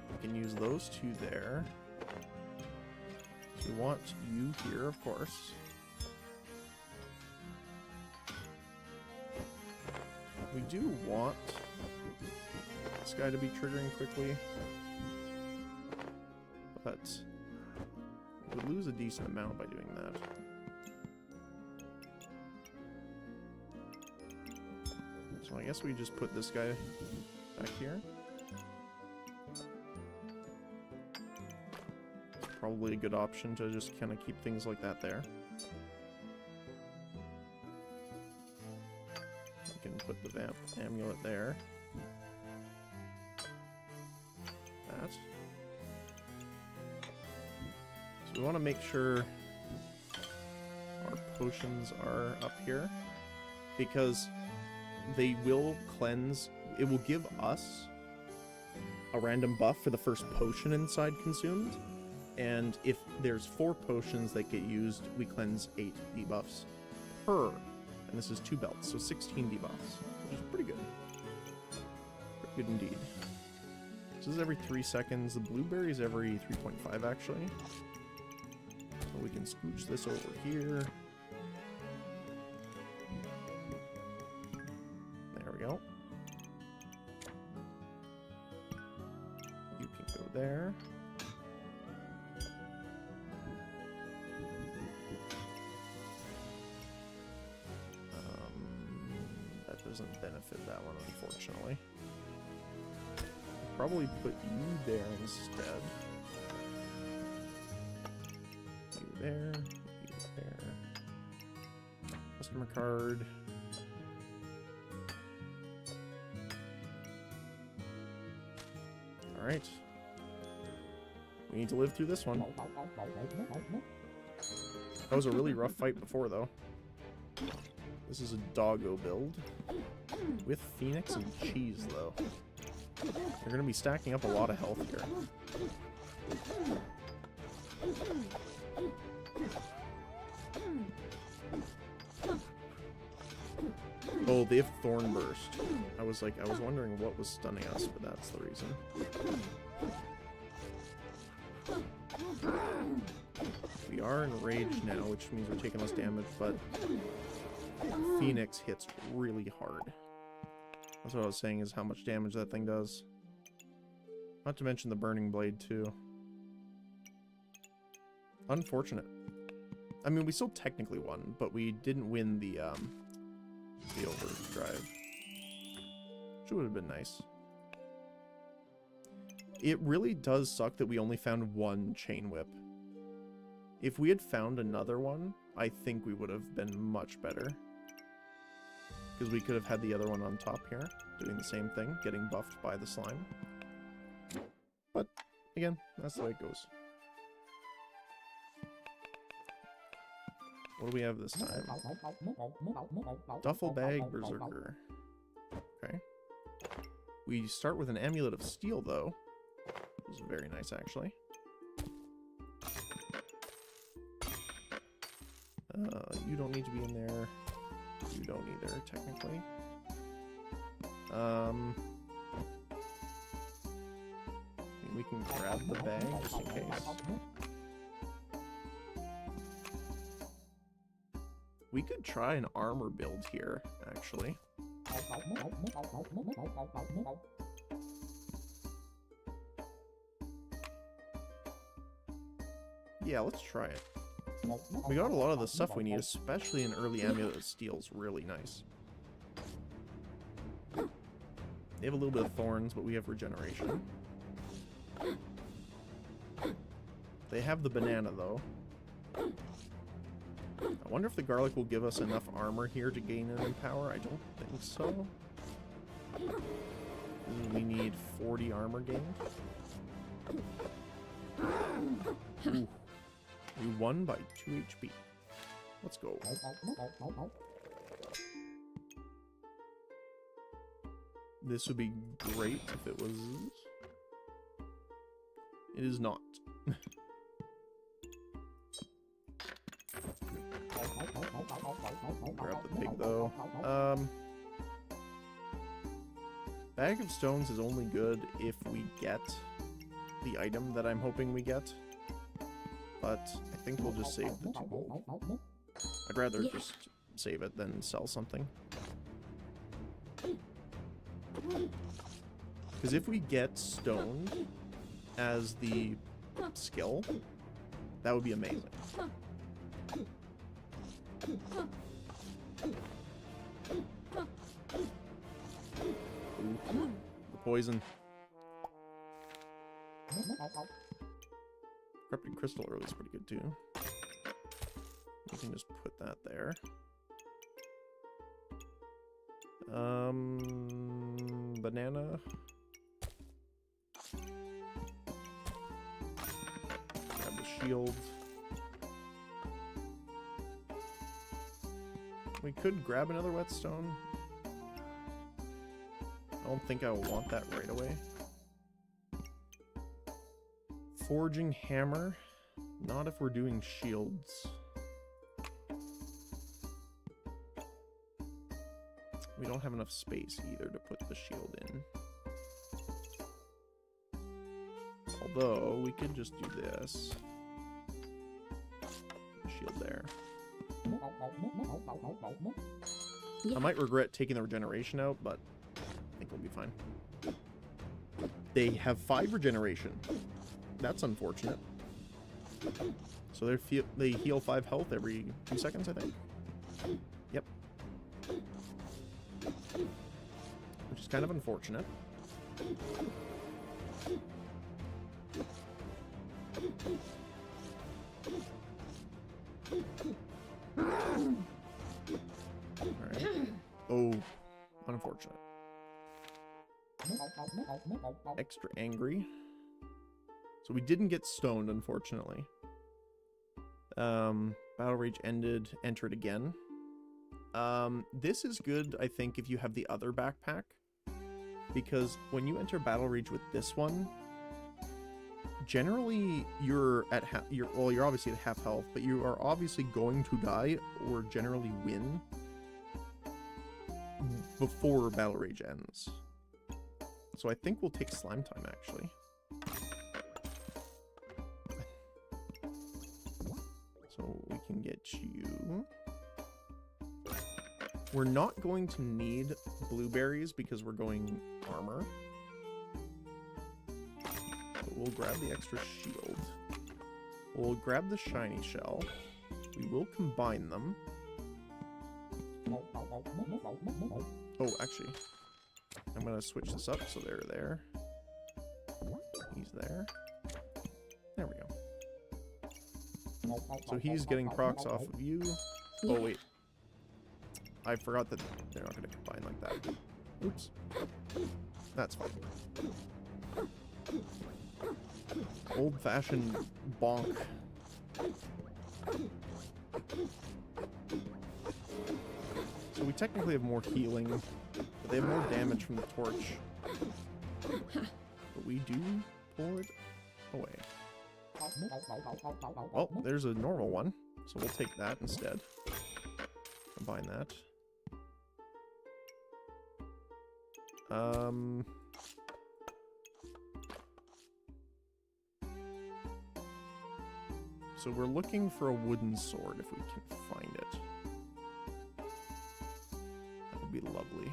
S1: We can use those 2 there. So we want you here, of course. We do want this guy to be triggering quickly, but we would lose a decent amount by doing that. So I guess we just put this guy back here. Probably a good option to just kind of keep things like that there. We can put the vamp amulet there. That. So we want to make sure our potions are up here, because they will cleanse. It will give us a random buff for the first potion inside consumed. And if there's 4 potions that get used, we cleanse 8 debuffs per. And this is 2 belts, so 16 debuffs, which is pretty good. Pretty good indeed. This is every 3 seconds. The blueberry is every 3.5 actually. So we can scooch this over here. There we go. You can go there. Doesn't benefit that one, unfortunately. I'll probably put you there instead. You there, you there. Customer card. Alright. We need to live through this one. That was a really rough fight before, though. This is a doggo build with Phoenix and cheese, though. You're going to be stacking up a lot of health here. Oh, they have Thorn Burst. I was wondering what was stunning us, but that's the reason. We are enraged now, which means we're taking less damage, but Phoenix hits really hard. That's what I was saying, is how much damage that thing does. Not to mention the Burning Blade, too. Unfortunate. I mean, we still technically won, but we didn't win the overdrive. Which would have been nice. It really does suck that we only found 1 Chain Whip. If we had found another one, I think we would have been much better. Because we could have had the other one on top here, doing the same thing, getting buffed by the slime. But, again, that's the way it goes. What do we have this time? Duffel Bag Berserker. Okay. We start with an Amulet of Steel, though. This is very nice, actually. You don't need to be in there. You don't either, technically. We can grab the bag just in case. We could try an armor build here, actually. Yeah, let's try it. We got a lot of the stuff we need, especially in early Amulet of Steel is really nice. They have a little bit of thorns, but we have regeneration. They have the banana, though. I wonder if the garlic will give us enough armor here to gain an power. I don't think so. We need 40 armor gained. Ooh. We won by 2 HP. Let's go. This would be great if it was... It is not. Grab the pig, though. Bag of Stones is only good if we get the item that I'm hoping we get. But I think we'll just save the 2 gold. I'd rather just save it than sell something. Because if we get stoned as the skill, that would be amazing. Ooh, the poison. Corrupted crystal early is pretty good too. We can just put that there. Banana. Grab the shield. We could grab another whetstone. I don't think I will want that right away. Forging hammer. Not if we're doing shields. We don't have enough space either to put the shield in. Although, we could just do this. Shield there.
S2: Yeah.
S1: I might regret taking the regeneration out, but I think we'll be fine. They have 5 regeneration. That's unfortunate. So they heal 5 health every 2 seconds, I think. Yep. Which is kind of unfortunate. Alright. Oh, unfortunate. Extra angry. So we didn't get stoned, unfortunately. Battle Rage ended, enter it again. This is good, I think, if you have the other backpack. Because when you enter Battle Rage with this one, generally you're at you're obviously at half health, but you are obviously going to die or generally win before Battle Rage ends. So I think we'll take Slime Time, actually. So we can get you. We're not going to need blueberries because we're going armor. But we'll grab the extra shield. We'll grab the shiny shell. We will combine them. Oh, actually, I'm going to switch this up so they're there. He's there. There we go. So he's getting procs off of you. Oh, wait. I forgot that they're not going to combine like that. Oops. That's fine. Old-fashioned bonk. So we technically have more healing, but they have more damage from the torch. But we do pull it away. Well, there's a normal one, so we'll take that instead. Combine that. So we're looking for a wooden sword if we can find it. That would be lovely.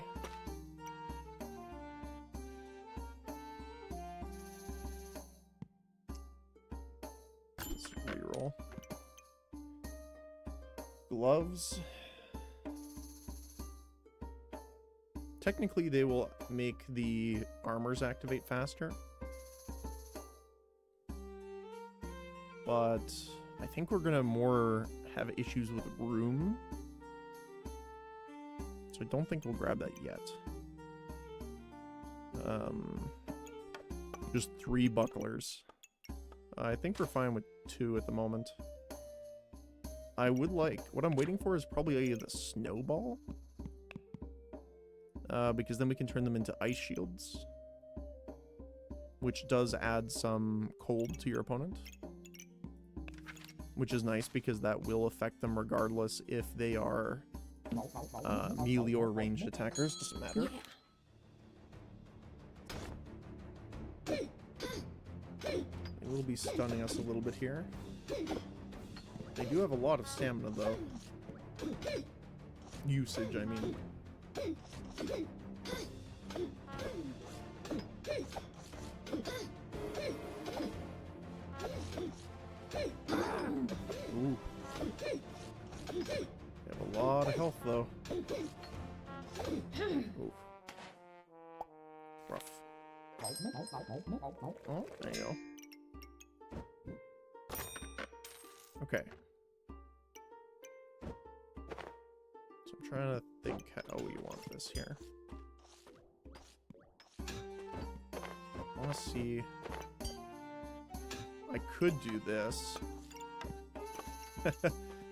S1: Let's reroll. Gloves. Technically, they will make the armors activate faster. But I think we're gonna more have issues with room. So I don't think we'll grab that yet. Just 3 bucklers. I think we're fine with 2 at the moment. I would like... What I'm waiting for is probably the snowball. Because then we can turn them into ice shields. Which does add some cold to your opponent. Which is nice because that will affect them regardless if they are melee or ranged attackers. Doesn't matter. They will be stunning us a little bit here. They do have a lot of stamina though. Usage, I mean. Ooh. They have a lot of health though. Ooh. Rough. Oh, there you go. Okay. So I'm trying to think how we want this here. I want to see. I could do this.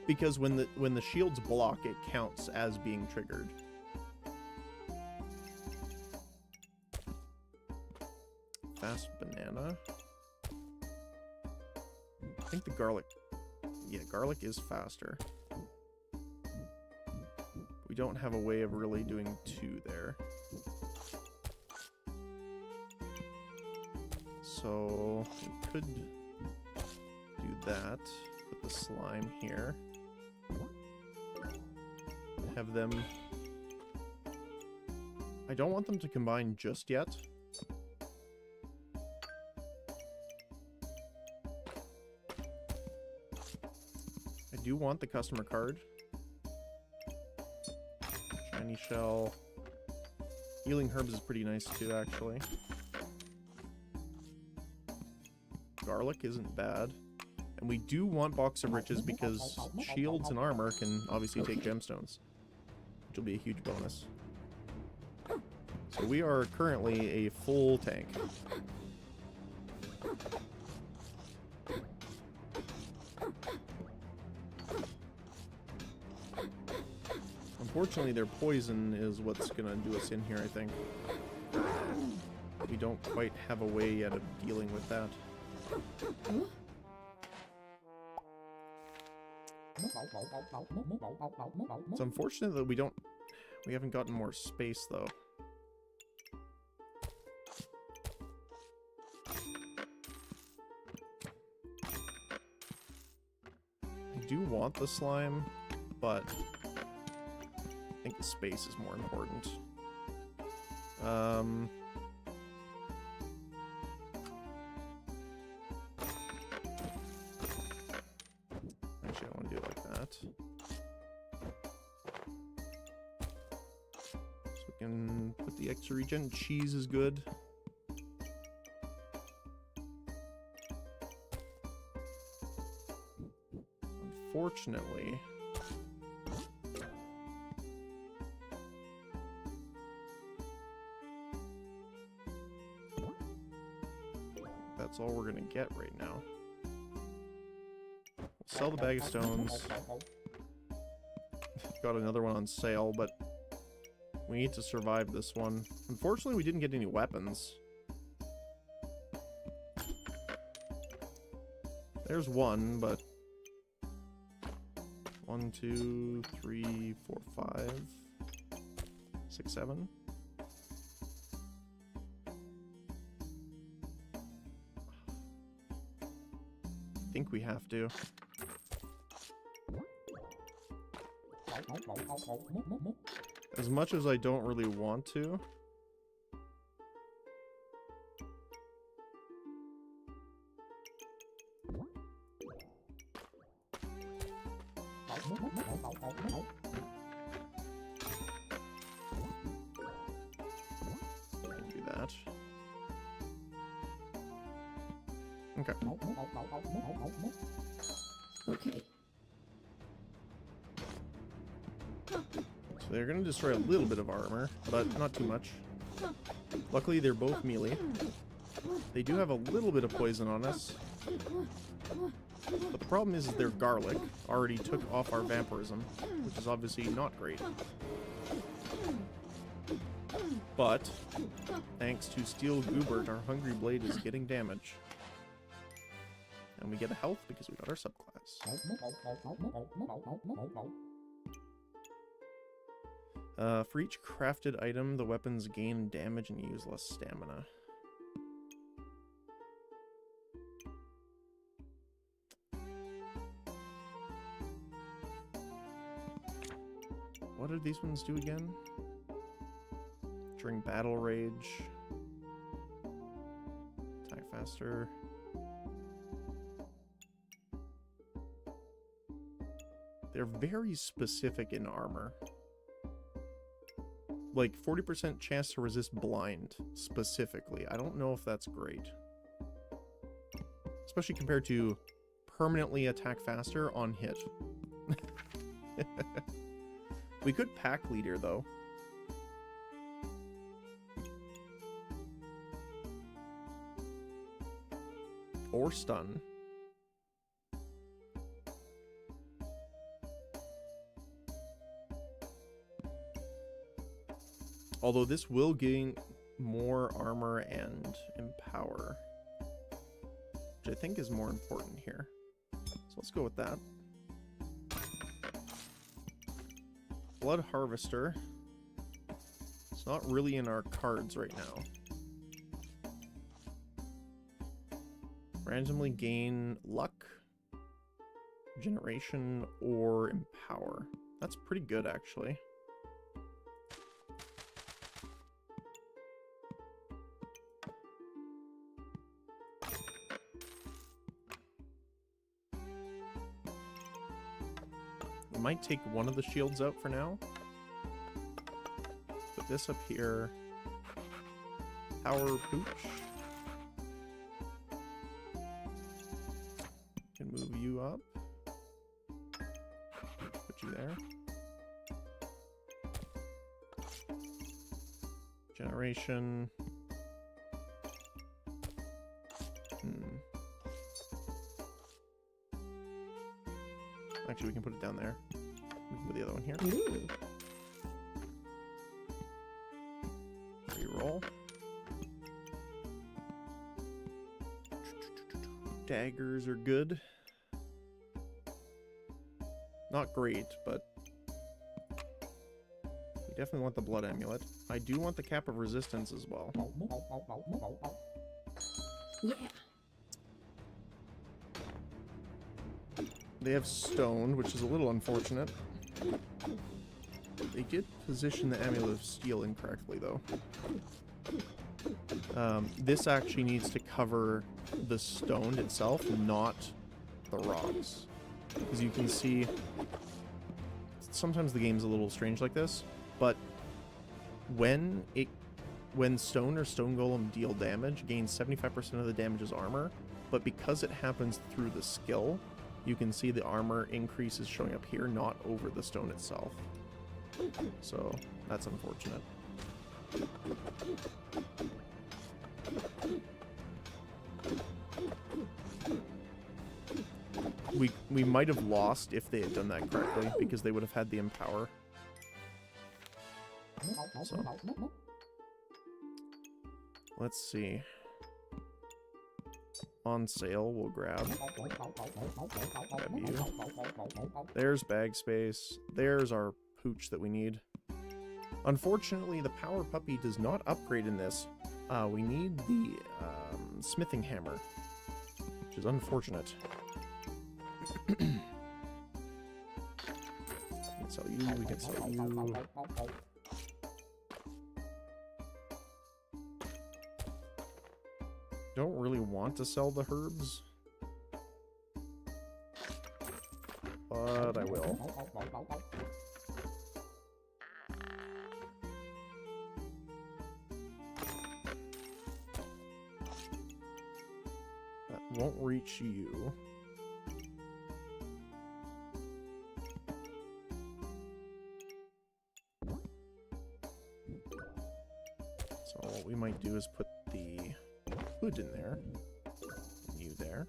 S1: Because when the shields block, it counts as being triggered. Fast banana. I think the garlic. Yeah, garlic is faster. We don't have a way of really doing two there. So we could do that. Put the slime here. Have them... I don't want them to combine just yet. I do want the customer card. Shiny shell. Healing herbs is pretty nice too, actually. Garlic isn't bad. And we do want Box of Riches because shields and armor can obviously take gemstones, which will be a huge bonus. So we are currently a full tank. Unfortunately, their poison is what's gonna do us in here, I think. We don't quite have a way yet of dealing with that. It's unfortunate that we haven't gotten more space though. I do want the slime, but I think the space is more important. Actually, I want to do it like that. So we can put the extra regen. Cheese is good. Unfortunately, that's all we're gonna get right now. We'll sell the bag of stones. Got another one on sale, but we need to survive this one. Unfortunately, we didn't get any weapons. There's one, but 1, 2, 3, 4, 5, 6, 7. I think we have to. As much as I don't really want to. Do that. Okay.
S2: Okay.
S1: So they're going to destroy a little bit of armor, but not too much. Luckily, they're both melee. They do have a little bit of poison on us. But the problem is their garlic already took off our vampirism, which is obviously not great. But, thanks to Steel Goobert, our Hungry Blade is getting damage. And we get a health because we got our subclass. For each crafted item, the weapons gain damage and use less stamina. What did these ones do again? During battle rage. Attack faster. They're very specific in armor. like 40% chance to resist blind specifically. I don't know if that's great. Especially compared to permanently attack faster on hit. We could pack leader though. Or stun. Although this will gain more armor and empower, which I think is more important here. So let's go with that. Blood Harvester. It's not really in our cards right now. Randomly gain luck, generation, or empower. That's pretty good, actually. We might take one of the shields out for now. Put this up here. Power Pooch. Can move you up. Put you there. Generation. Actually, we can put it down there. We can put the other one here.
S2: Ooh.
S1: Reroll. Daggers are good. Not great, but we definitely want the blood amulet. I do want the cap of resistance as well.
S2: Yeah.
S1: They have stone, which is a little unfortunate. They did position the Amulet of Steel incorrectly, though. This actually needs to cover the stone itself, not the rocks. As you can see, sometimes the game's a little strange like this, but when stone or stone golem deal damage, gains 75% of the damage as armor, but because it happens through the skill, you can see the armor increase is showing up here, not over the stone itself. So that's unfortunate. We might have lost if they had done that correctly, because they would have had the empower. So let's see. On sale, we'll grab you. There's bag space. There's our pooch that we need. Unfortunately, the power puppy does not upgrade in this. We need the smithing hammer, which is unfortunate. We can sell you. We can sell you. Don't really want to sell the herbs, but I will. That won't reach you. So what we might do is put the hood in there, and you there,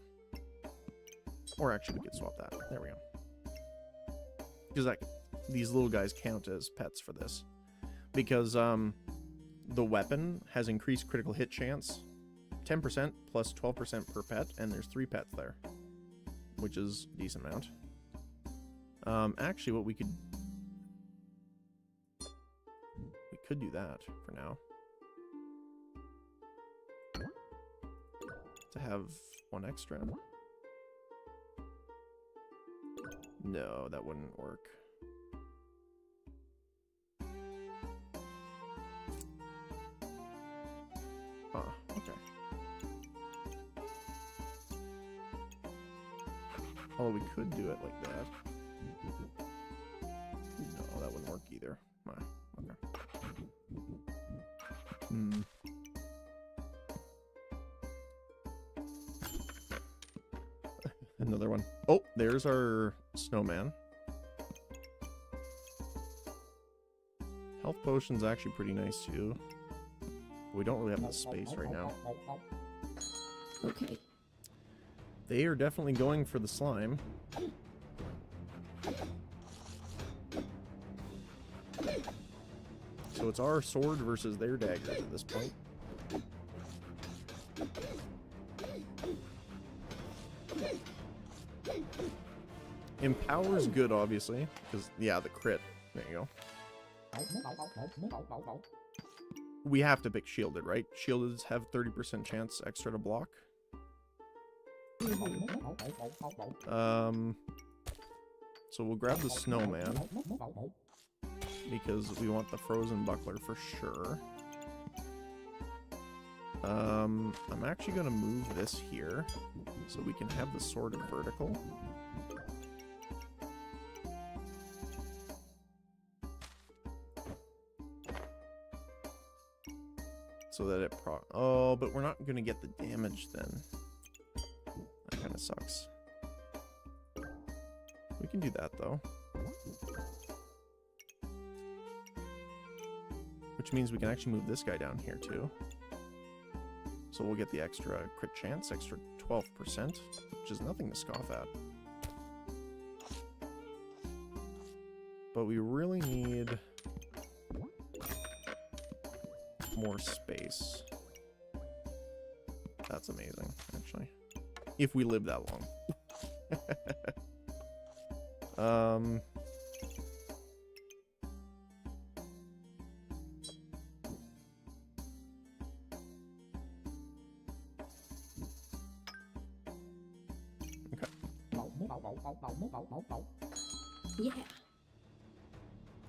S1: or actually we could swap that. There we go. Because these little guys count as pets for this, because the weapon has increased critical hit chance, 10% plus 12% per pet, and there's 3 pets there, which is a decent amount. Actually, what we could do that for now. To have 1 extra. No, that wouldn't work. Huh, okay. Oh, we could do it like that. No, that wouldn't work either. Okay. another one. Oh, there's our snowman. Health potion's actually pretty nice too. We don't really have the space right now.
S2: Okay.
S1: They are definitely going for the slime. So it's our sword versus their dagger at this point. Empower's good, obviously, because, yeah, the crit. There you go. We have to pick shielded, right? Shieldeds have 30% chance extra to block. So we'll grab the snowman because we want the frozen buckler for sure. I'm actually gonna move this here so we can have the sword of vertical. So that it oh, but we're not gonna get the damage then. That kind of sucks. We can do that though. Which means we can actually move this guy down here too. So we'll get the extra crit chance, extra 12%, which is nothing to scoff at. But we really need more space. That's amazing, actually. If we live that long.
S2: Yeah.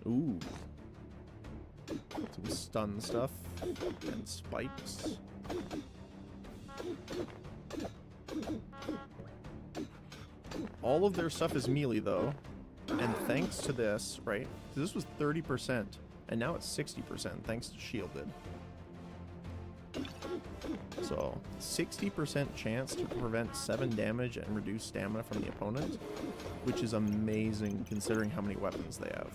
S1: Ooh. Some stun stuff and spikes. All of their stuff is melee though, and thanks to this, right? This was 30%, and now it's 60% thanks to shielded. So 60% chance to prevent 7 damage and reduce stamina from the opponent, which is amazing considering how many weapons they have.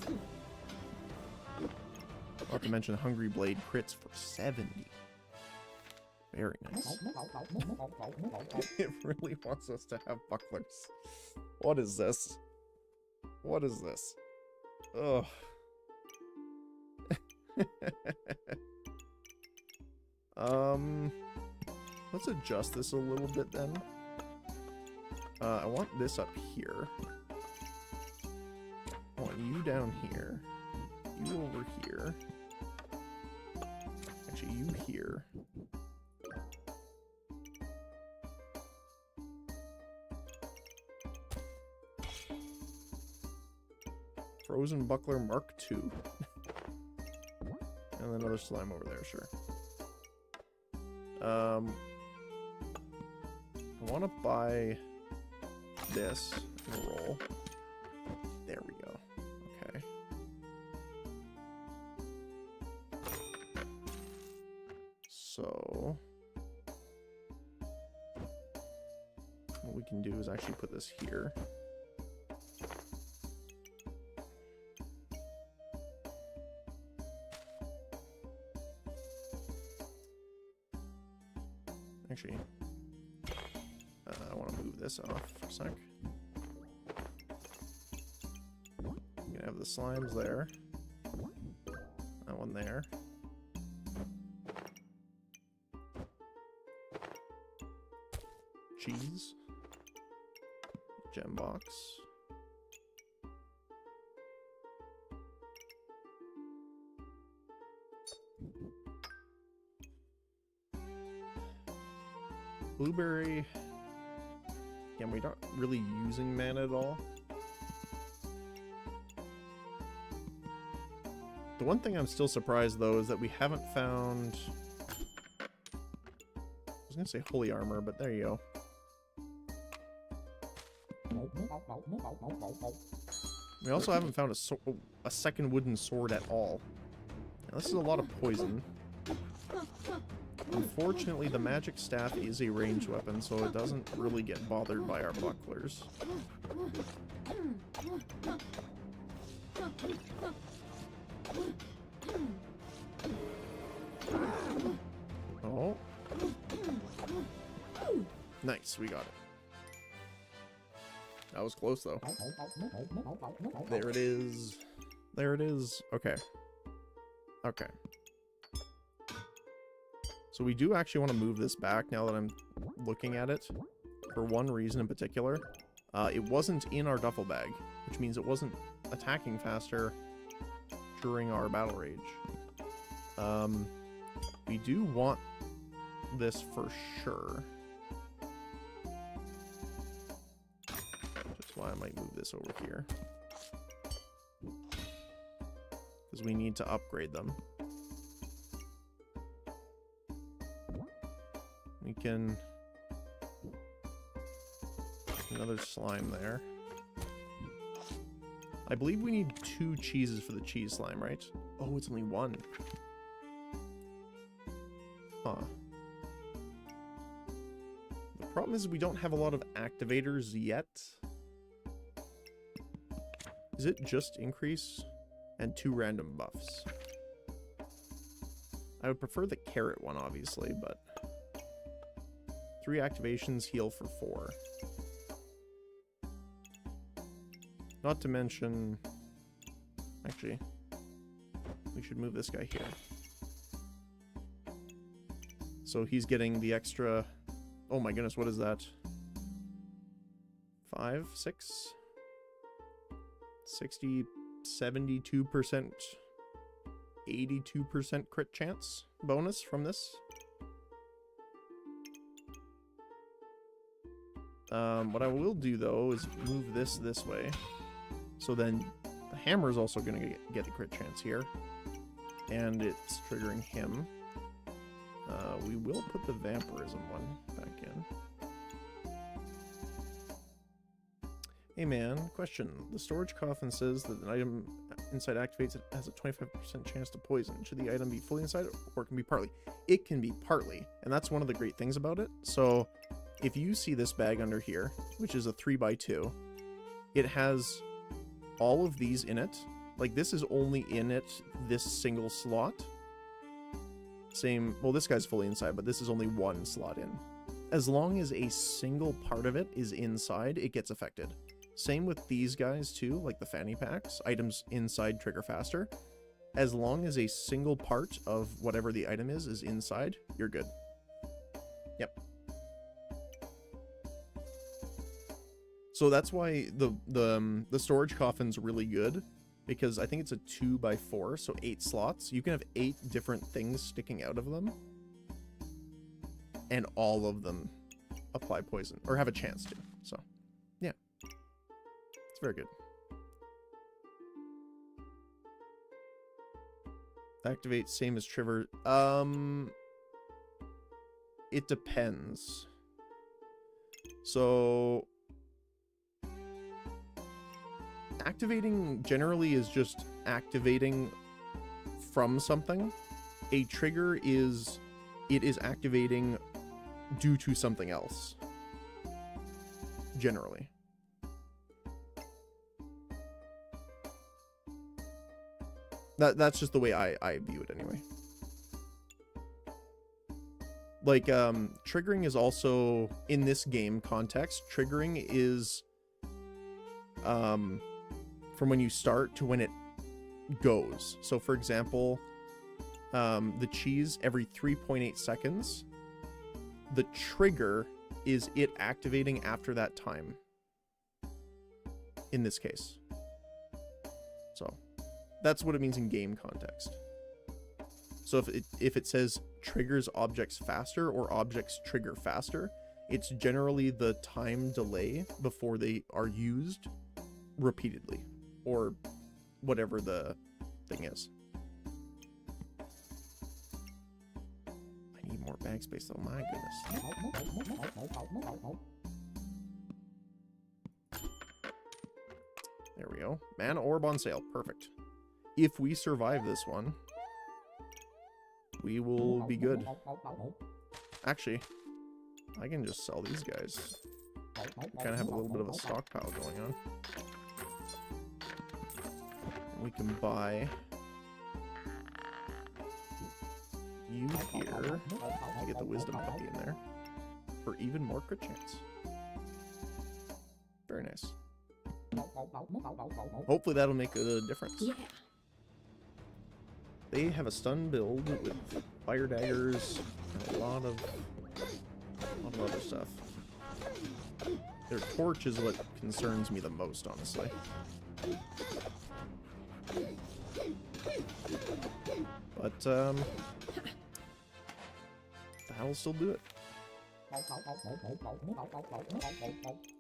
S1: Not to mention Hungry Blade crits for 70. Very nice. It really wants us to have bucklers. What is this? What is this? Ugh. Let's adjust this a little bit then. I want this up here. I want you down here. You over here. Actually, you here. Frozen Buckler Mark II. And another slime over there, sure. I want to buy this and roll. There we go. Okay. So what we can do is actually put this here. Actually, I want to move this off for a sec. You can have the slimes there. That one there. Cheese. Gem box. Blueberry. Yeah, we're not really using mana at all. The one thing I'm still surprised though is that we haven't found, I was gonna say holy armor, but there you go. We also haven't found a second wooden sword at all. Now, this is a lot of poison. Unfortunately, the magic staff is a ranged weapon, so it doesn't really get bothered by our bucklers. Oh. Nice, we got it. That was close, though. There it is. There it is. Okay. Okay. So we do actually want to move this back now that I'm looking at it. For one reason in particular. It wasn't in our duffel bag, which means it wasn't attacking faster during our battle rage. We do want this for sure. That's why I might move this over here. Because we need to upgrade them. We can... Another slime there. I believe we need 2 cheeses for the cheese slime, right? Oh, it's only 1. Huh. The problem is we don't have a lot of activators yet. Is it just increase and 2 random buffs? I would prefer the carrot one, obviously, but 3 activations heal for 4. Not to mention, actually, we should move this guy here. So he's getting the extra, oh my goodness, what is that? 5, 6, 60, 72%, 82% crit chance bonus from this. What I will do though is move this way. So then the hammer is also going to get the crit chance here. And it's triggering him. We will put the vampirism one back in. Hey man, question. The storage coffin says that an item inside activates, it has a 25% chance to poison. Should the item be fully inside or it can be partly? It can be partly, and that's one of the great things about it. So if you see this bag under here, which is a 3x2, it has all of these in it. Like, this is only in it this single slot. Same, well, this guy's fully inside, but this is only 1 slot in. As long as a single part of it is inside, it gets affected. Same with these guys too, like the fanny packs. Items inside trigger faster. As long as a single part of whatever the item is inside, you're good. Yep. So that's why the storage coffin's really good, because I think it's a 2x4, so 8 slots. You can have 8 different things sticking out of them, and all of them apply poison, or have a chance to. So, yeah. It's very good. Activate same as Trigger. It depends. So activating generally is just activating from something. A trigger is, it is activating due to something else. Generally. That's just the way I view it anyway. Like, triggering is also, in this game context, triggering is from when you start to when it goes. So for example, the cheese every 3.8 seconds, the trigger is it activating after that time in this case. So that's what it means in game context. So if it says triggers objects faster or objects trigger faster, it's generally the time delay before they are used repeatedly, or whatever the thing is. I need more bag space though, my goodness. There we go. Mana orb on sale, perfect. If we survive this one, we will be good. Actually, I can just sell these guys. Kind of have a little bit of a stockpile going on. We can buy you here to get the wisdom puppy in there for even more crit chance. Very nice. Hopefully that'll make a difference.
S2: Yeah.
S1: They have a stun build with fire daggers and a lot of other stuff. Their torch is what concerns me the most, honestly. But that'll still do it.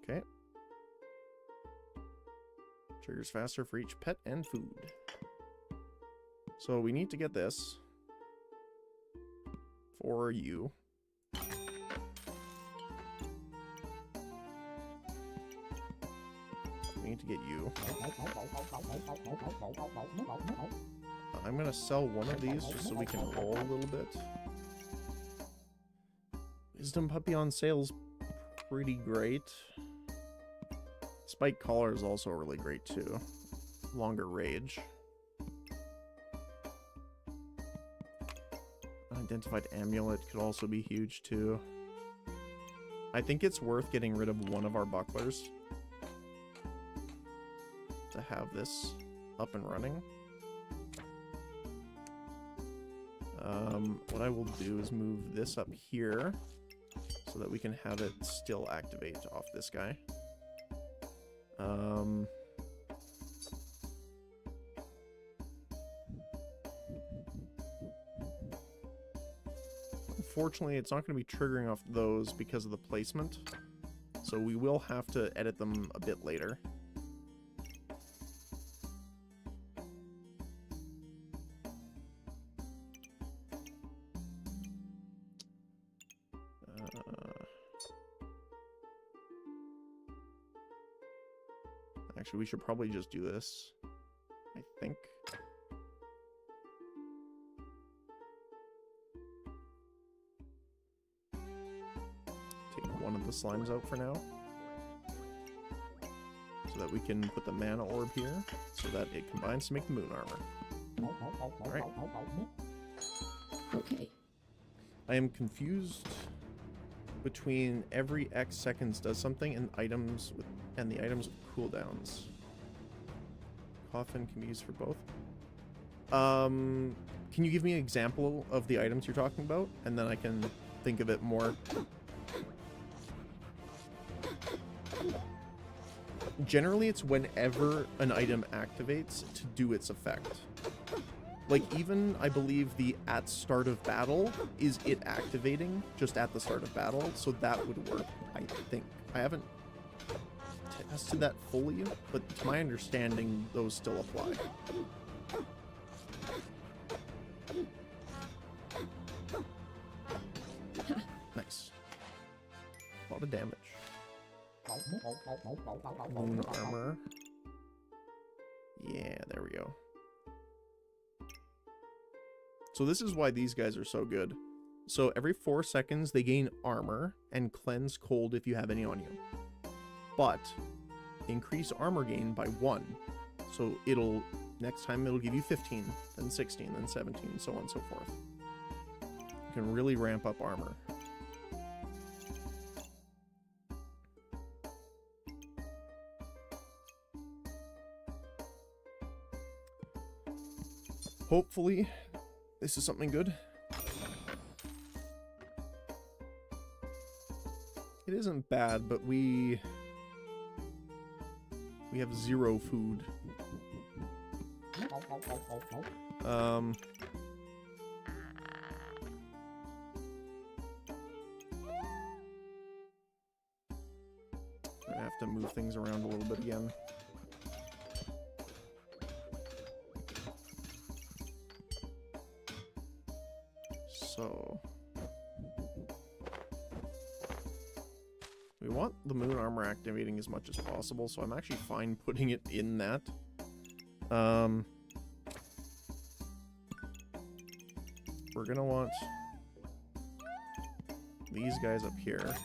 S1: Okay. Triggers faster for each pet and food. So we need to get this for you. We need to get you. I'm gonna sell one of these just so we can roll a little bit. Wisdom puppy on sale's pretty great. Spike collar is also really great too. Longer rage. Unidentified amulet could also be huge too. I think it's worth getting rid of one of our bucklers to have this up and running. What I will do is move this up here so that we can have it still activate off this guy. Unfortunately, it's not going to be triggering off those because of the placement, so we will have to edit them a bit later. Actually, we should probably just do this, I think. Take one of the slimes out for now, so that we can put the mana orb here, so that it combines to make the moon armor. Alright.
S2: Okay.
S1: I am confused between every X seconds does something and items with the items with cooldowns. Coffin can be used for both. Can you give me an example of the items you're talking about, and then I can think of it more? Generally, it's whenever an item activates to do its effect. Like, even, I believe, the at start of battle is it activating just at the start of battle, so that would work, I think. I haven't tested that fully, but to my understanding, those still apply. Nice. A lot of damage. Moon armor. Yeah, there we go. So this is why these guys are so good. So every 4 seconds they gain armor and cleanse cold if you have any on you. But increase armor gain by 1. So it'll, next time it'll give you 15, then 16, then 17, so on and so forth. You can really ramp up armor. Hopefully, this is something good. It isn't bad, but we have 0 food. I have to move things around a little bit again. So we want the moon armor activating as much as possible, so I'm actually fine putting it in that. we're gonna want these guys up here.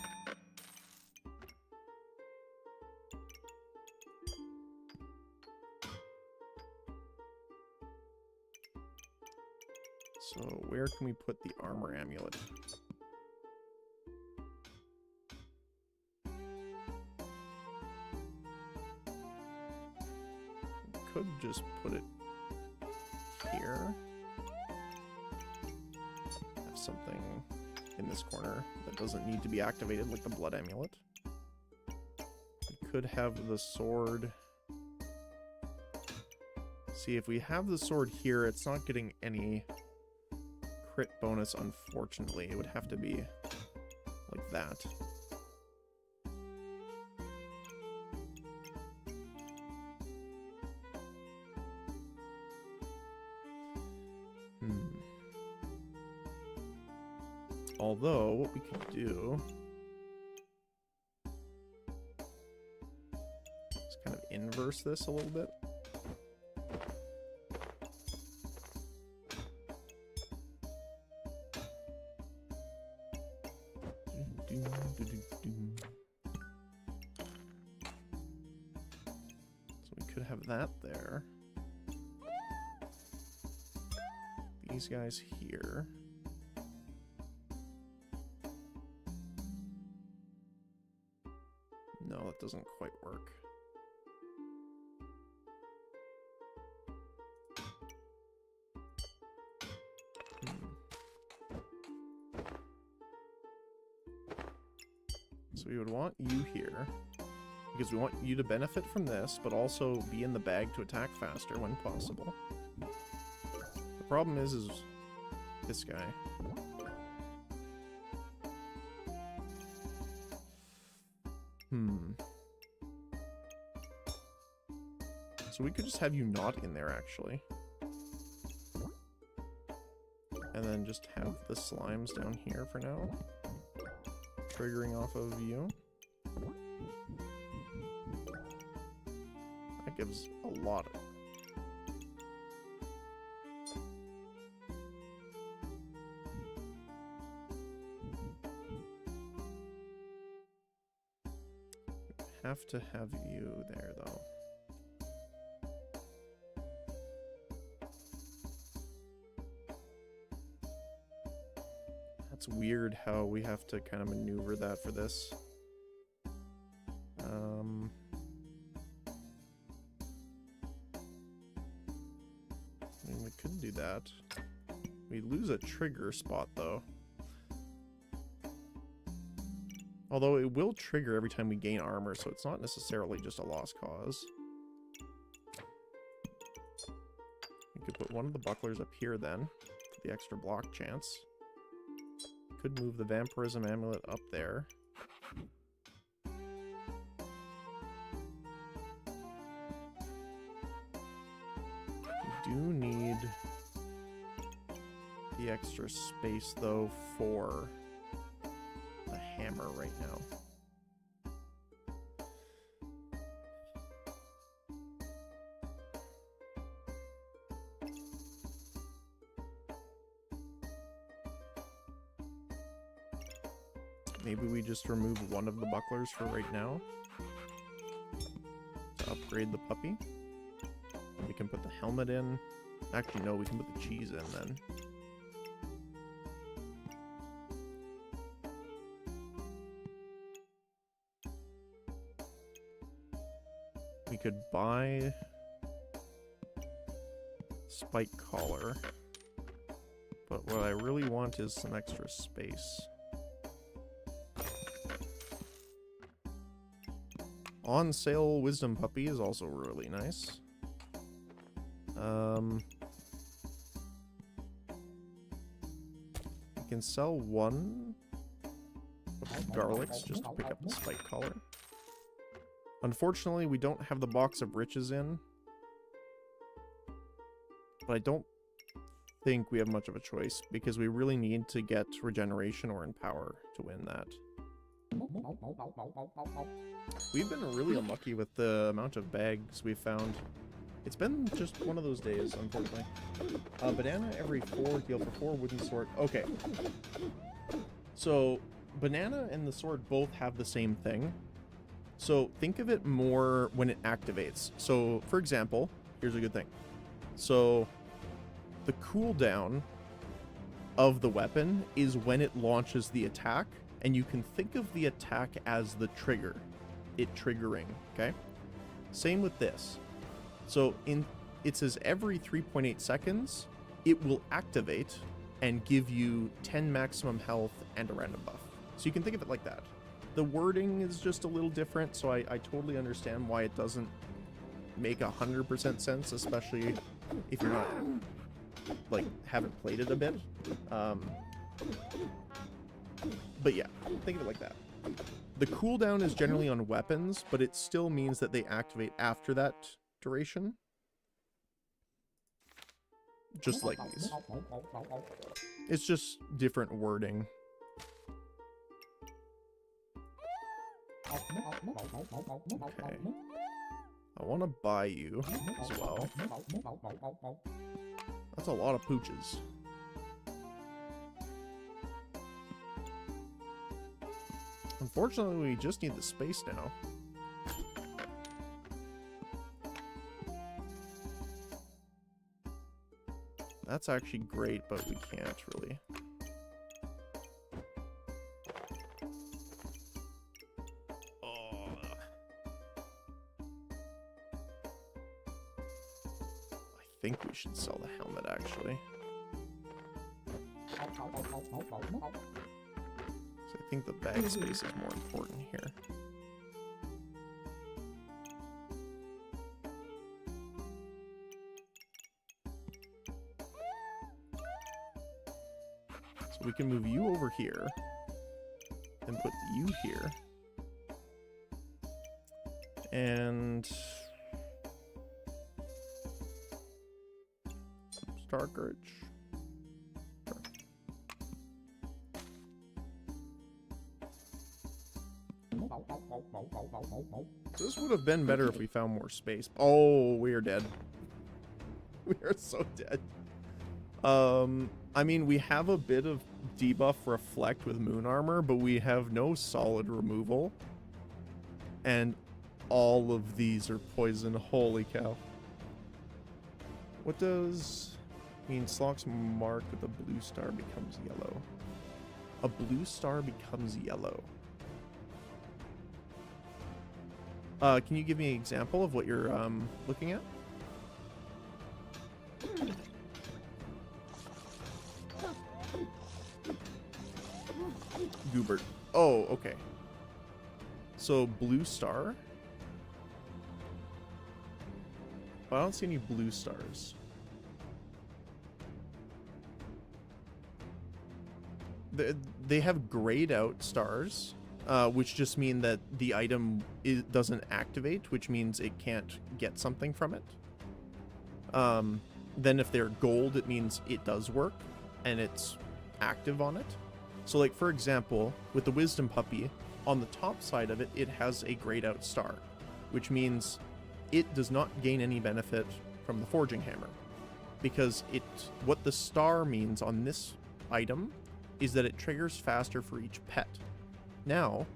S1: So where can we put the armor amulet? Could just put it here. Have something in this corner that doesn't need to be activated, like the blood amulet. We could have the sword. See, if we have the sword here, it's not getting any crit bonus, unfortunately. It would have to be like that. Although, what we could do is kind of inverse this a little bit. So we could have that there. These guys here. No, that doesn't quite work. So we would want you here, because we want you to benefit from this, but also be in the bag to attack faster when possible. The problem is this guy. So we could just have you not in there, actually. And then just have the slimes down here for now. Triggering off of you. That gives a lot of... Have to have you there, though. It's weird how we have to kind of maneuver that for this. I mean, we could do that. We lose a trigger spot, though. Although it will trigger every time we gain armor, so it's not necessarily just a lost cause. We could put one of the bucklers up here then, for the extra block chance. Could move the vampirism amulet up there. We do need the extra space, though, for the hammer right now. Maybe we just remove one of the bucklers for right now to upgrade the puppy. We can put the helmet in. Actually, no, we can put the cheese in then. We could buy spike collar, but what I really want is some extra space. On sale wisdom puppy is also really nice. We can sell one of the garlics just to pick up the spike collar. Unfortunately, we don't have the box of riches in, but I don't think we have much of a choice because we really need to get regeneration or empower to win that. We've been really unlucky with the amount of bags we found. It's been just one of those days, unfortunately. Banana every 4, heal for 4, wooden sword. Okay. So, banana and the sword both have the same thing. So, think of it more when it activates. So, for example, here's a good thing. So, the cooldown of the weapon is when it launches the attack, and you can think of the attack as the trigger. It triggering, okay? Same with this. So it says every 3.8 seconds, it will activate and give you 10 maximum health and a random buff. So you can think of it like that. The wording is just a little different, so I totally understand why it doesn't make 100% sense, especially if you're not, like, haven't played it a bit. But yeah, think of it like that. The cooldown is generally on weapons, but it still means that they activate after that duration. Just like these. It's just different wording. Okay. I want to buy you as well. That's a lot of pooches. Unfortunately, we just need the space now. That's actually great, but we can't really. Oh. I think we should sell the helmet, actually. So I think the bag space is more important here. So we can move you over here and put you here. And Star Courage. Sure. This would have been better if we found more space. Oh, we are dead. We are so dead. I mean, we have a bit of debuff reflect with moon armor, but we have no solid removal. And all of these are poison. Holy cow. What does mean Slock's mark with a blue star becomes yellow? A blue star becomes yellow. Can you give me an example of what you're looking at? Goobert. Oh, okay. So, blue star? I don't see any blue stars. They have grayed out stars, which just mean that the item doesn't activate, which means it can't get something from it. Then if they're gold, it means it does work, and it's active on it. So, like, for example, with the Wisdom Puppy, on the top side of it, it has a grayed out star, which means it does not gain any benefit from the Forging Hammer. Because what the star means on this item is that it triggers faster for each pet. Now,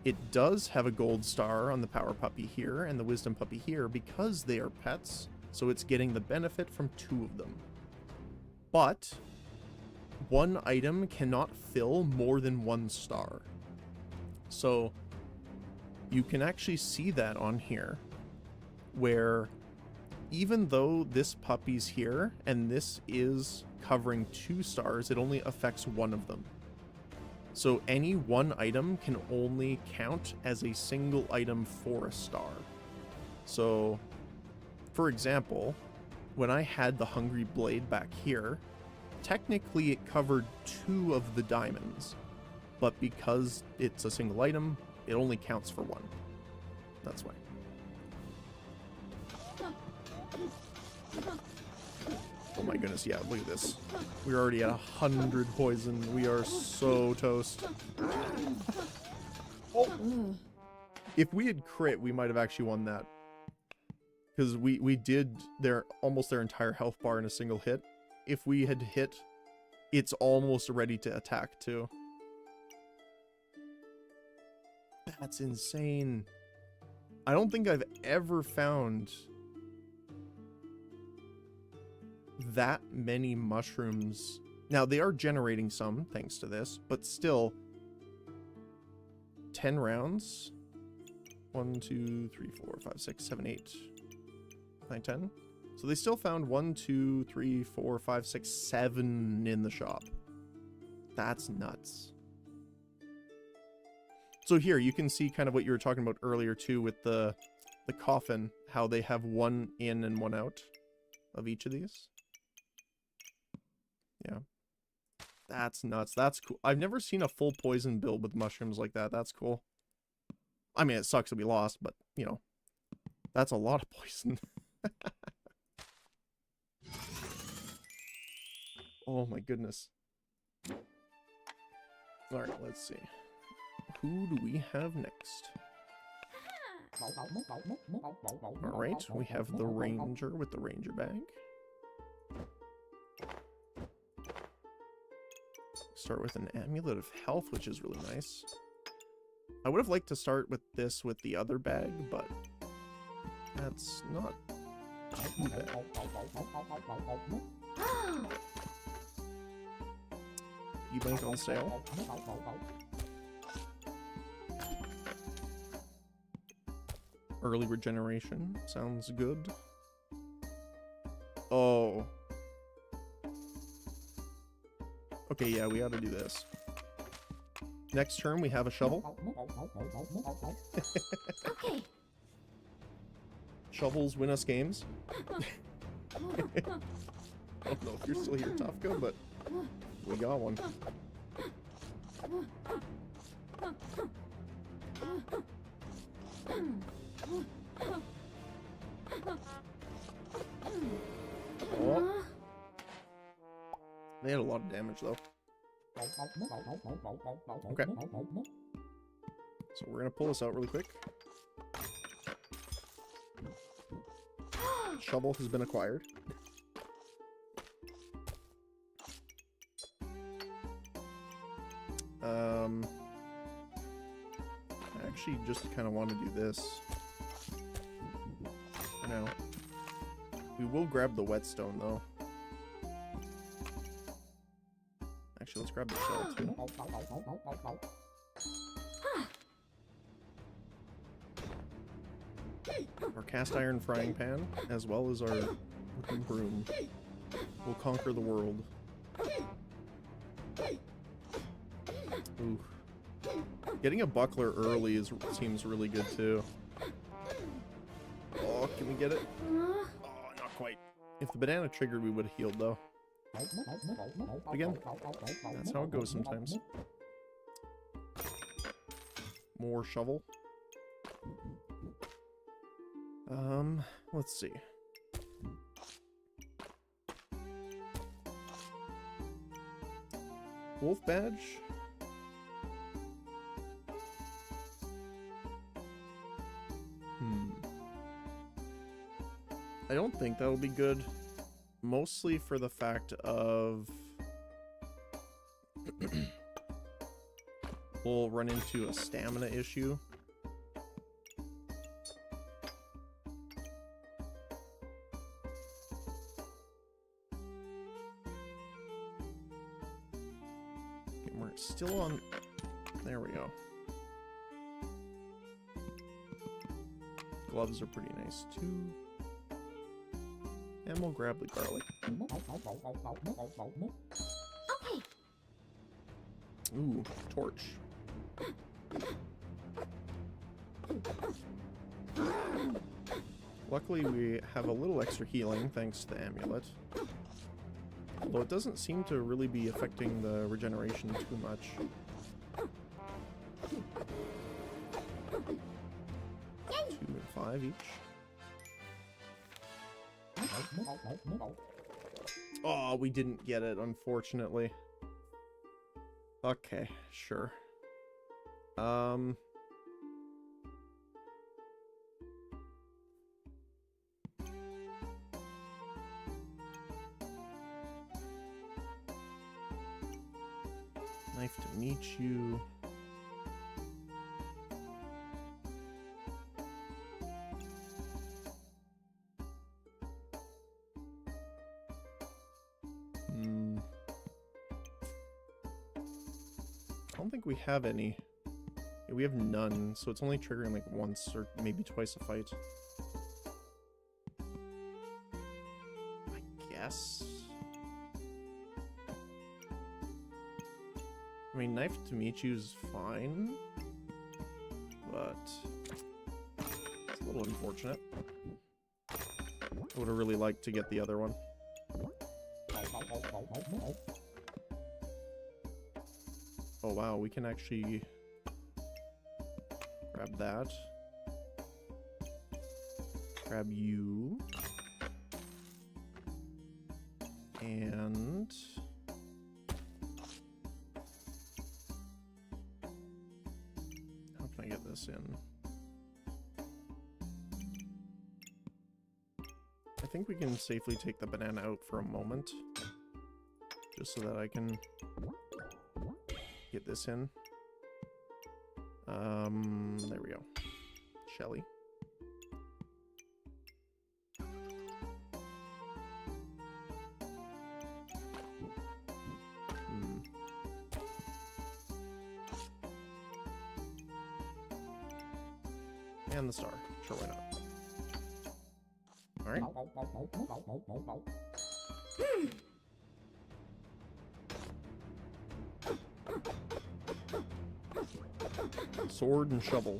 S1: it does have a gold star on the Power Puppy here and the Wisdom Puppy here because they are pets, so it's getting the benefit from 2 of them. But one item cannot fill more than 1 star. So you can actually see that on here, where even though this puppy's here and this is covering 2 stars, it only affects 1 of them. So any one item can only count as a single item for a star. So, for example, when I had the Hungry Blade back here, technically it covered 2 of the diamonds, but because it's a single item, it only counts for 1. That's why. Oh my goodness, yeah, look at this. We're already at 100 poison. We are so toast. Oh. If we had crit, we might have actually won that. Because we did almost their entire health bar in a single hit. If we had hit, it's almost ready to attack too. That's insane. I don't think I've ever found that many mushrooms. Now, they are generating some thanks to this, but still 10 rounds. 1, 2, 3, 4, 5, 6, 7, 8, 9, 10. So they still found 1, 2, 3, 4, 5, 6, 7 in the shop. That's nuts. So here you can see kind of what you were talking about earlier too with the coffin, how they have one in and one out of each of these. Yeah. That's nuts. That's cool. I've never seen a full poison build with mushrooms like that. That's cool. I mean, it sucks that we lost, but, you know, that's a lot of poison. Oh my goodness. Alright, let's see. Who do we have next? Alright, we have the ranger with the ranger bag. Start with an amulet of health, which is really nice. I would have liked to start with this with the other bag, but that's not too bad. E-Bank on sale. Early regeneration. Sounds good. Oh. Okay, yeah, we ought to do this. Next turn, we have a shovel.
S2: Okay.
S1: Shovels win us games. I don't know if you're still here, Tufka, but we got one. Oh. They had a lot of damage, though. Okay. So we're gonna pull this out really quick. Shovel has been acquired. I actually just kind of want to do this for now. We will grab the whetstone though. Actually, let's grab the shell too. Our cast iron frying pan, as well as our wooden broom, will conquer the world. Ooh. Getting a buckler early seems really good too. Oh, can we get it? Oh, not quite. If the banana triggered, we would have healed though. Again, that's how it goes sometimes. More shovel. Let's see. Wolf badge. I don't think that'll be good. Mostly for the fact of we'll run into a stamina issue. Okay, we're still on. There we go. Gloves are pretty nice too. And we'll grab the garlic.
S2: Okay.
S1: Ooh, torch. Luckily, we have a little extra healing thanks to the amulet. Although it doesn't seem to really be affecting the regeneration too much. 2 and 5 each. Oh, we didn't get it, unfortunately. Okay, sure. Nice to meet you. I don't think we have any. Yeah, we have none, so it's only triggering like once or maybe twice a fight. I guess. I mean, Knife to meet you is fine, but it's a little unfortunate. I would have really liked to get the other one. Oh wow, we can actually grab that. Grab you. And how can I get this in? I think we can safely take the banana out for a moment, just so that I can get this in. There we go. Shelly. And the star. Sure, why not? Alright. Sword and shovel.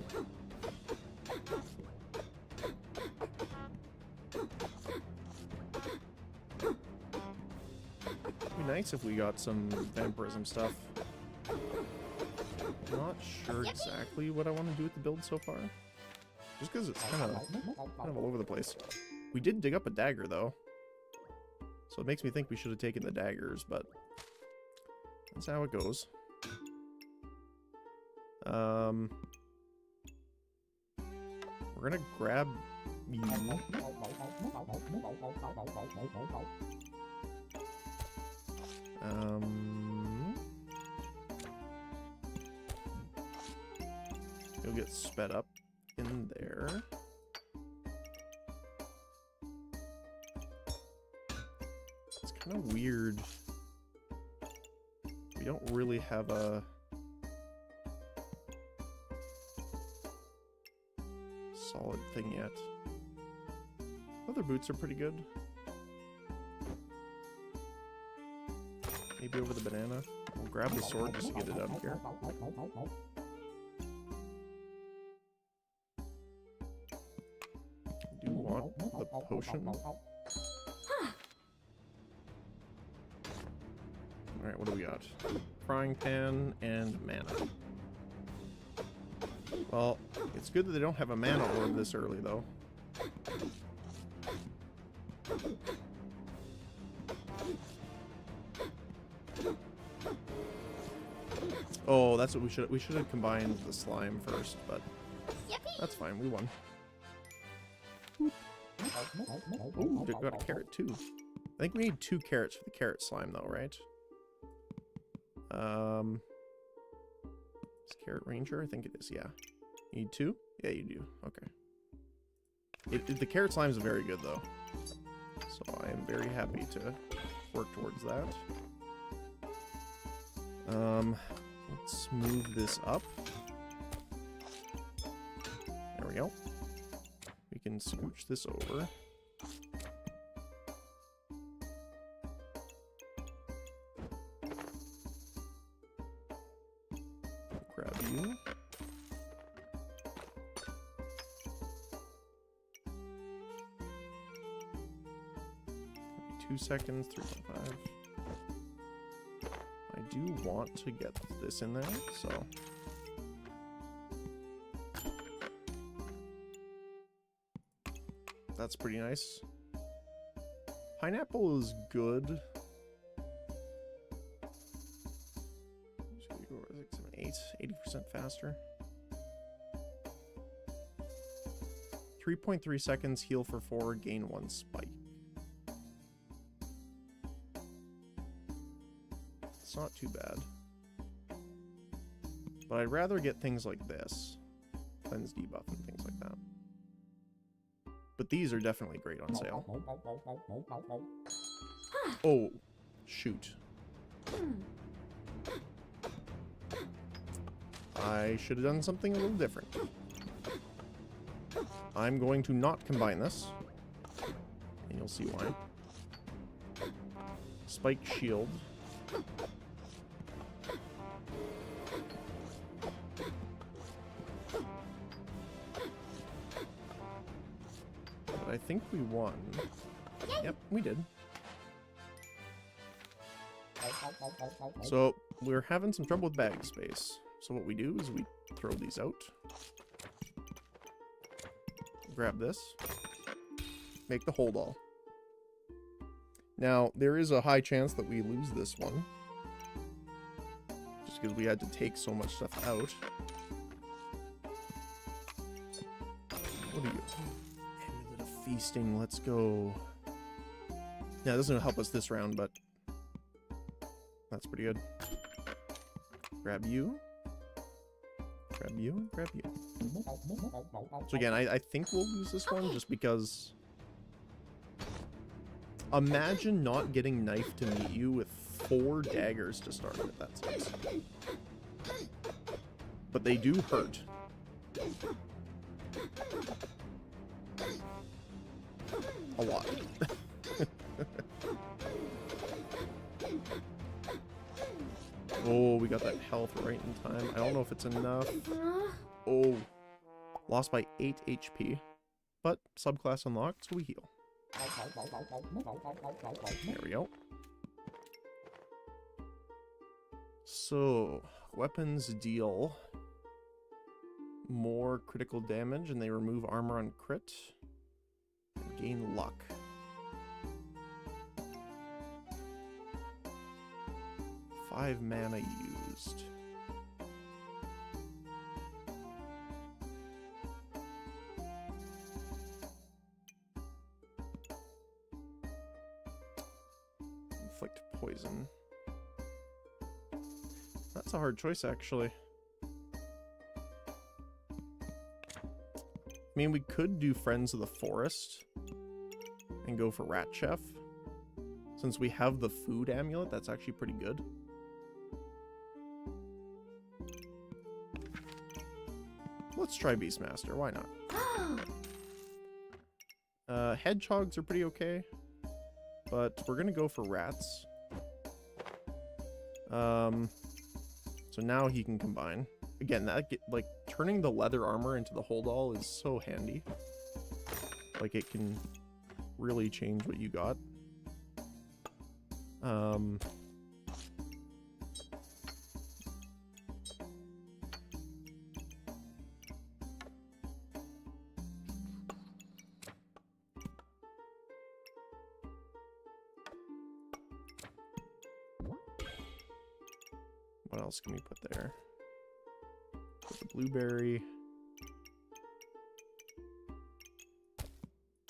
S1: It'd be nice if we got some vampirism stuff. Not sure exactly what I want to do with the build so far. Just because it's kind of all over the place. We did dig up a dagger, though. So it makes me think we should have taken the daggers, but that's how it goes. We're gonna grab you. You'll get sped up in there. It's kind of weird. We don't really have a solid thing yet. Other boots are pretty good. Maybe over the banana. We'll grab the sword just to get it up here. Do you want the potion? Alright, what do we got? Frying pan and mana. Well, it's good that they don't have a mana orb this early, though. Oh, that's what we should have combined the slime first, but that's fine, we won. Ooh, they got a carrot too. I think we need 2 carrots for the carrot slime though, right? Is Carrot Ranger? I think it is, yeah. You need 2? Yeah, you do. Okay. The carrot slime is very good though. So I am very happy to work towards that. Let's move this up. There we go. We can scooch this over. Grab you. 2 seconds, 3.5. I do want to get this in there, so. That's pretty nice. Pineapple is good. 80% faster. 3.3 seconds, heal for 4, gain 1 spike. It's not too bad. But I'd rather get things like this. Cleanse debuff and things like that. But these are definitely great on sale. Oh, shoot. I should have done something a little different. I'm going to not combine this. And you'll see why. Spike shield. But I think we won. Yep, we did. So, we're having some trouble with bag space. So what we do is we throw these out. Grab this. Make the hold all. Now, there is a high chance that we lose this one. Just because we had to take so much stuff out. What are you? Amulet of Feasting, let's go. Yeah, it doesn't help us this round, but that's pretty good. Grab you. Grab you and grab you. So again, I think we'll lose this one just because... Imagine not getting Knife to meet you with 4 daggers to start with. That sucks. But they do hurt. A lot. Oh, we got that health right in time. I don't know if it's enough. Oh. Lost by 8 HP. But subclass unlocked, so we heal. There we go. So, weapons deal more critical damage and they remove armor on crit. And gain luck. Five mana used. Inflict poison. That's a hard choice, actually. I mean, we could do Friends of the Forest and go for Rat Chef. Since we have the food amulet, that's actually pretty good. Let's try Beastmaster, why not? Hedgehogs are pretty okay, but we're gonna go for rats. So now he can combine. Again, like turning the leather armor into the hold all is so handy. Like it can really change what you got. What else can we put there? Put the blueberry.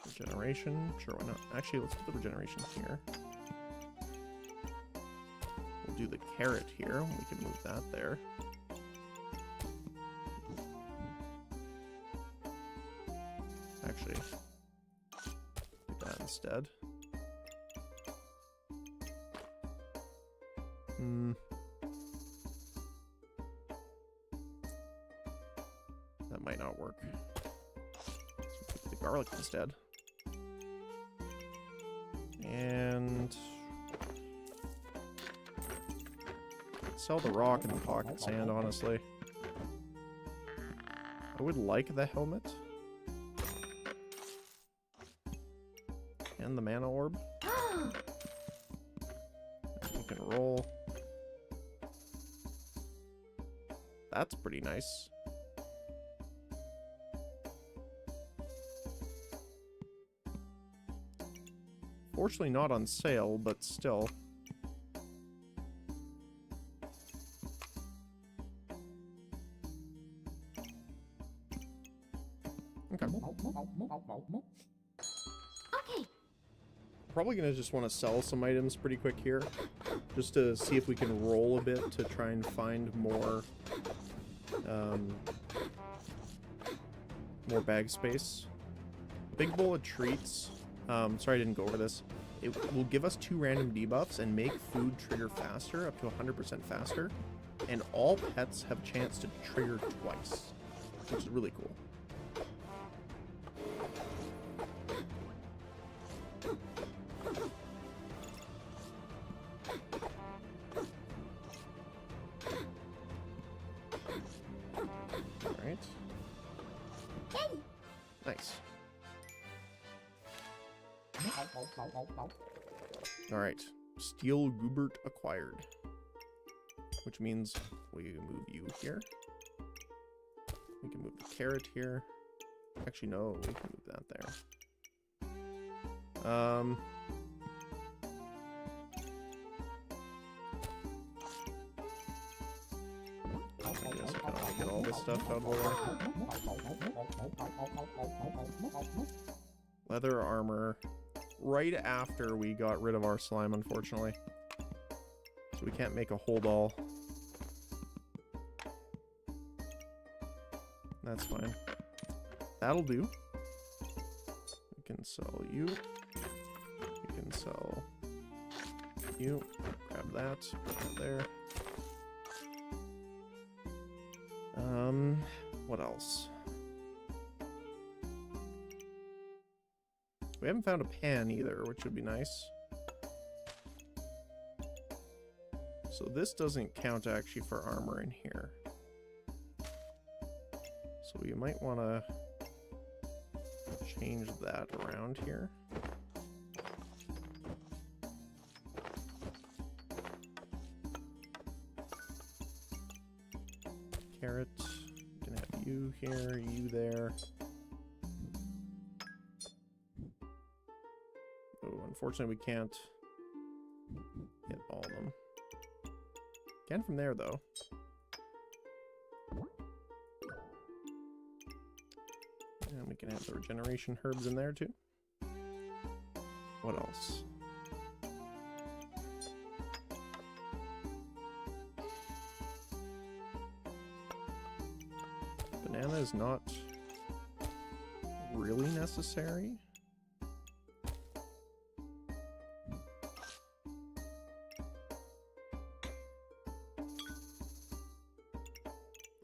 S1: Regeneration. Sure, why not? Actually, let's put the regeneration here. We'll do the carrot here. We can move that there. Actually, do that instead. That might not work. So put the garlic instead. And sell the rock and the pocket sand, honestly. I would like the helmet. And the mana orb. We can roll. That's pretty nice. Fortunately not on sale, but still. Okay. Probably gonna just want to sell some items pretty quick here, just to see if we can roll a bit to try and find more more bag space. Big bowl of treats. Sorry I didn't go over this. It will give us 2 random debuffs and make food trigger faster, up to 100% faster. And all pets have a chance to trigger twice, which is really cool. Alright. Nice. Alright. Steel Goobert acquired. Which means we move you here. We can move the carrot here. Actually, no, we can move that there. I guess I kind of get all this stuff out of the way. Leather armor. Right after we got rid of our slime, unfortunately. So we can't make a hold all. That's fine. That'll do. We can sell you. We can sell you. Grab that. Put that there. What else? We haven't found a pan either, which would be nice. So this doesn't count actually for armor in here. So you might want to change that around here. Carrot. You can have you here, you there. Oh, unfortunately we can't hit all of them. Can from there though. And we can have the regeneration herbs in there too. What else? Banana is not really necessary.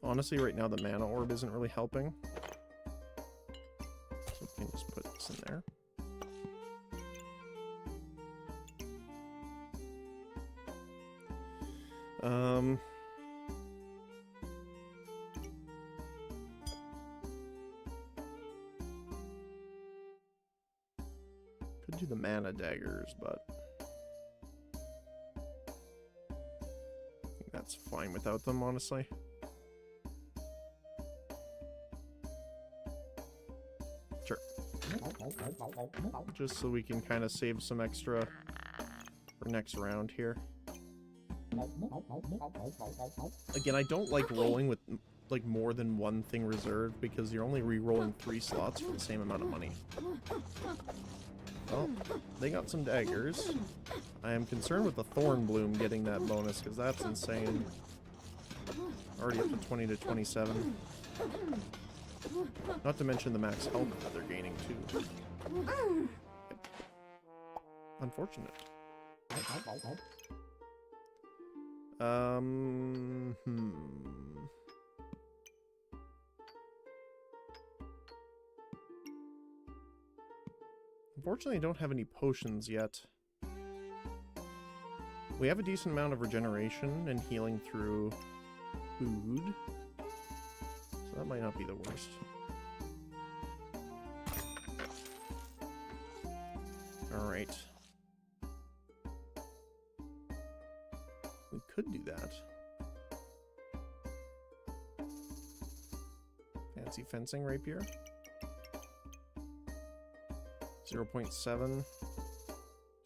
S1: Honestly, right now the mana orb isn't really helping. So we can just put this in there. Could do the mana daggers, but I think that's fine without them, honestly. Sure. Just so we can kind of save some extra for next round here. Again, I don't like rolling with like more than one thing reserved because you're only re-rolling 3 slots for the same amount of money. Well, they got some daggers. I am concerned with the Thorn Bloom getting that bonus because that's insane. Already up to 20 to 27. Not to mention the max health that they're gaining too. Yep. Unfortunate. Unfortunately, I don't have any potions yet. We have a decent amount of regeneration and healing through food. So that might not be the worst. Alright. We could do that. Fancy fencing rapier. 0.7.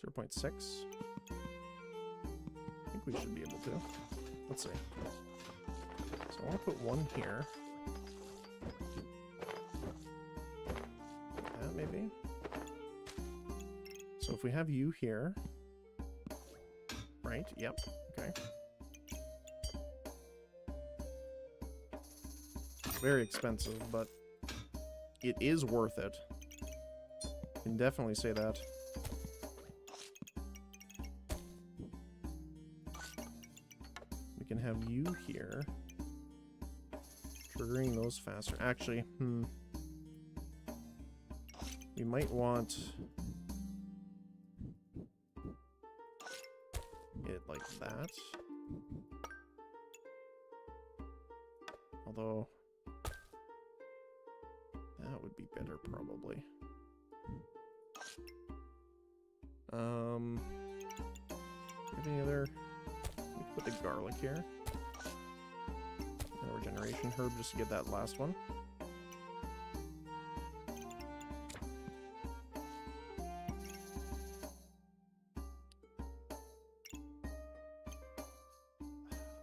S1: 0.6. I think we should be able to. Let's see. So I want to put one here. That maybe. So if we have you here. Right, yep, okay. very expensive, but it is worth it. Can definitely say that. We can have you here. Triggering those faster. Actually, we might want it like that. Although, that would be better probably. Any other? We can put the garlic here. And a regeneration herb just to get that last one.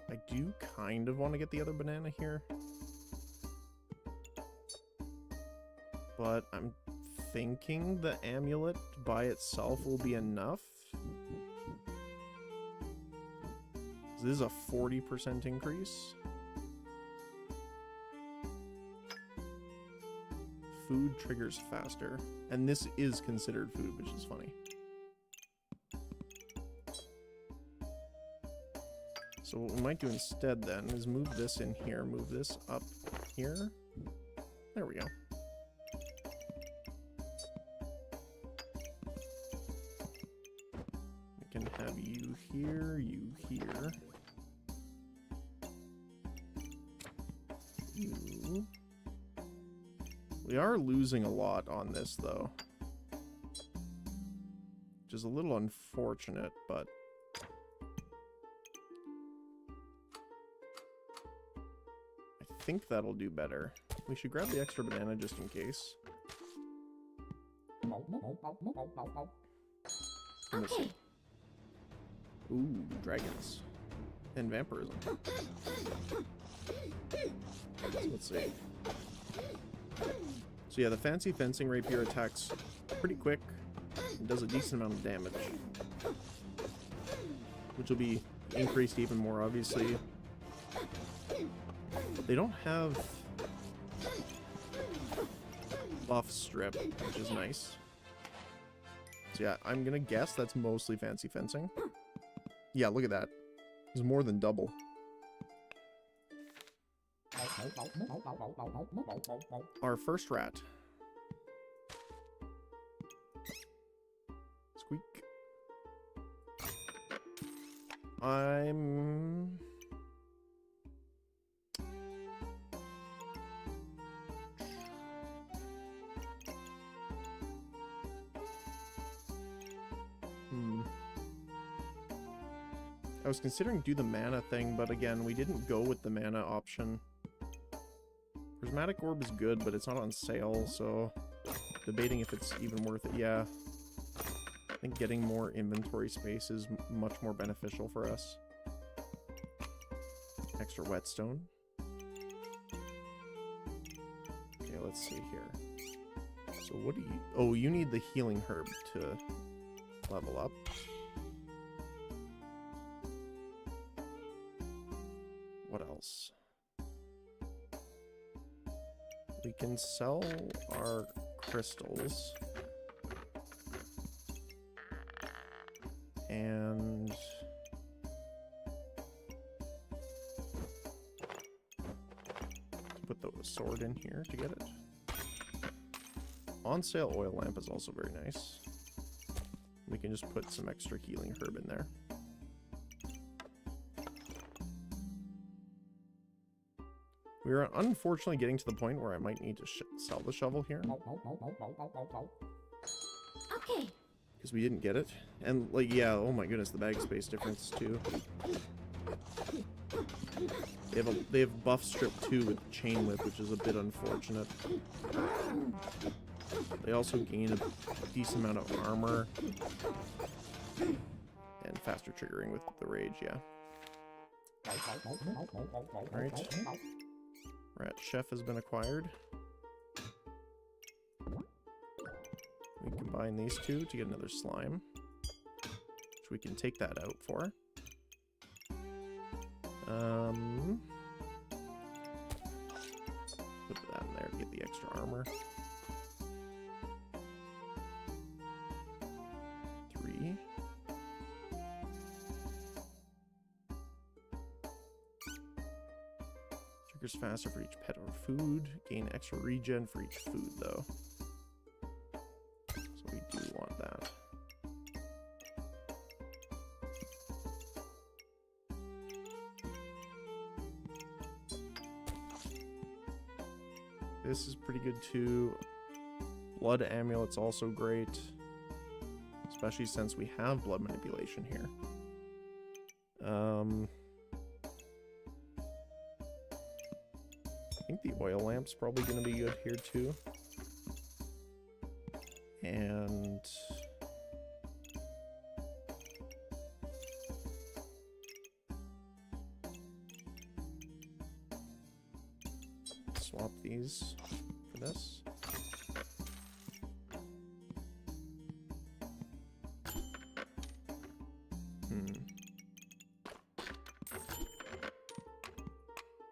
S1: I do kind of want to get the other banana here. But I'm thinking the amulet by itself will be enough. This is a 40% increase. Food triggers faster. And this is considered food, which is funny. So what we might do instead then is move this in here, move this up here. There we go. We can have you here, you here. You. We are losing a lot on this though. Which is a little unfortunate, but I think that'll do better. We should grab the extra banana just in case.
S2: Okay.
S1: Ooh, dragons. And vampirism. Let's see. So yeah, the fancy fencing rapier attacks pretty quick. It does a decent amount of damage. Which will be increased even more, obviously. They don't have buff strip, which is nice. So yeah, I'm gonna guess that's mostly fancy fencing. Yeah, look at that. It's more than double. Our first rat. Squeak. I'm... I was considering do the mana thing, but again, we didn't go with the mana option. Prismatic Orb is good, but it's not on sale, so debating if it's even worth it. Yeah, I think getting more inventory space is much more beneficial for us. Extra whetstone. Okay, let's see here. So what do you... Oh, you need the healing herb to level up. What else? We can sell our crystals. And... put the sword in here to get it. On sale oil lamp is also very nice. We can just put some extra healing herb in there. We are unfortunately getting to the point where I might need to sell the shovel here.
S2: Okay.
S1: Because we didn't get it. And, like, yeah, oh my goodness, the bag space difference, too. They have buff strip, too, with chain whip, which is a bit unfortunate. They also gain a decent amount of armor. And faster triggering with the rage, yeah. Alright. Rat Chef has been acquired. We combine these two to get another slime, which we can take that out for. to get the extra armor. 3. Triggers faster for each pet or food. Gain extra regen for each food, though. So we do want that. This is pretty good too. Blood amulet's also great. Especially since we have blood manipulation here. I think the oil lamp's probably going to be good here too. And swap these for this.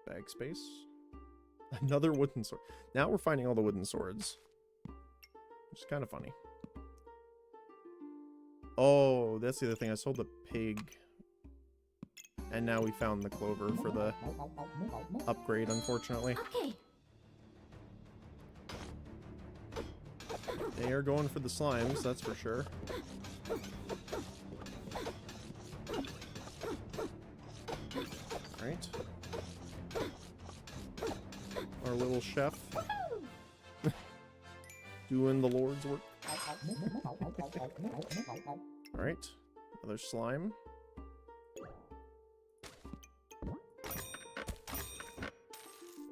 S1: Bag space. Another wooden sword. Now we're finding all the wooden swords. Which is kind of funny. Oh, that's the other thing. I sold the pig. And now we found the clover for the upgrade, unfortunately.
S2: Okay.
S1: They are going for the slimes, that's for sure. Right. Our little chef. Doing the Lord's work. Alright. Another slime.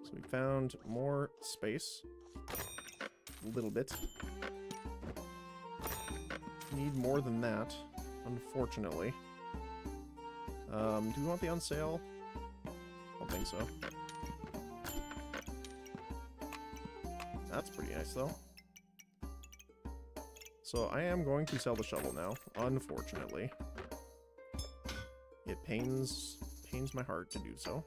S1: So we found more space. A little bit. Need more than that, unfortunately. Do we want the on sale? I don't think so. That's pretty nice, though. So I am going to sell the shovel now, unfortunately. It pains my heart to do so.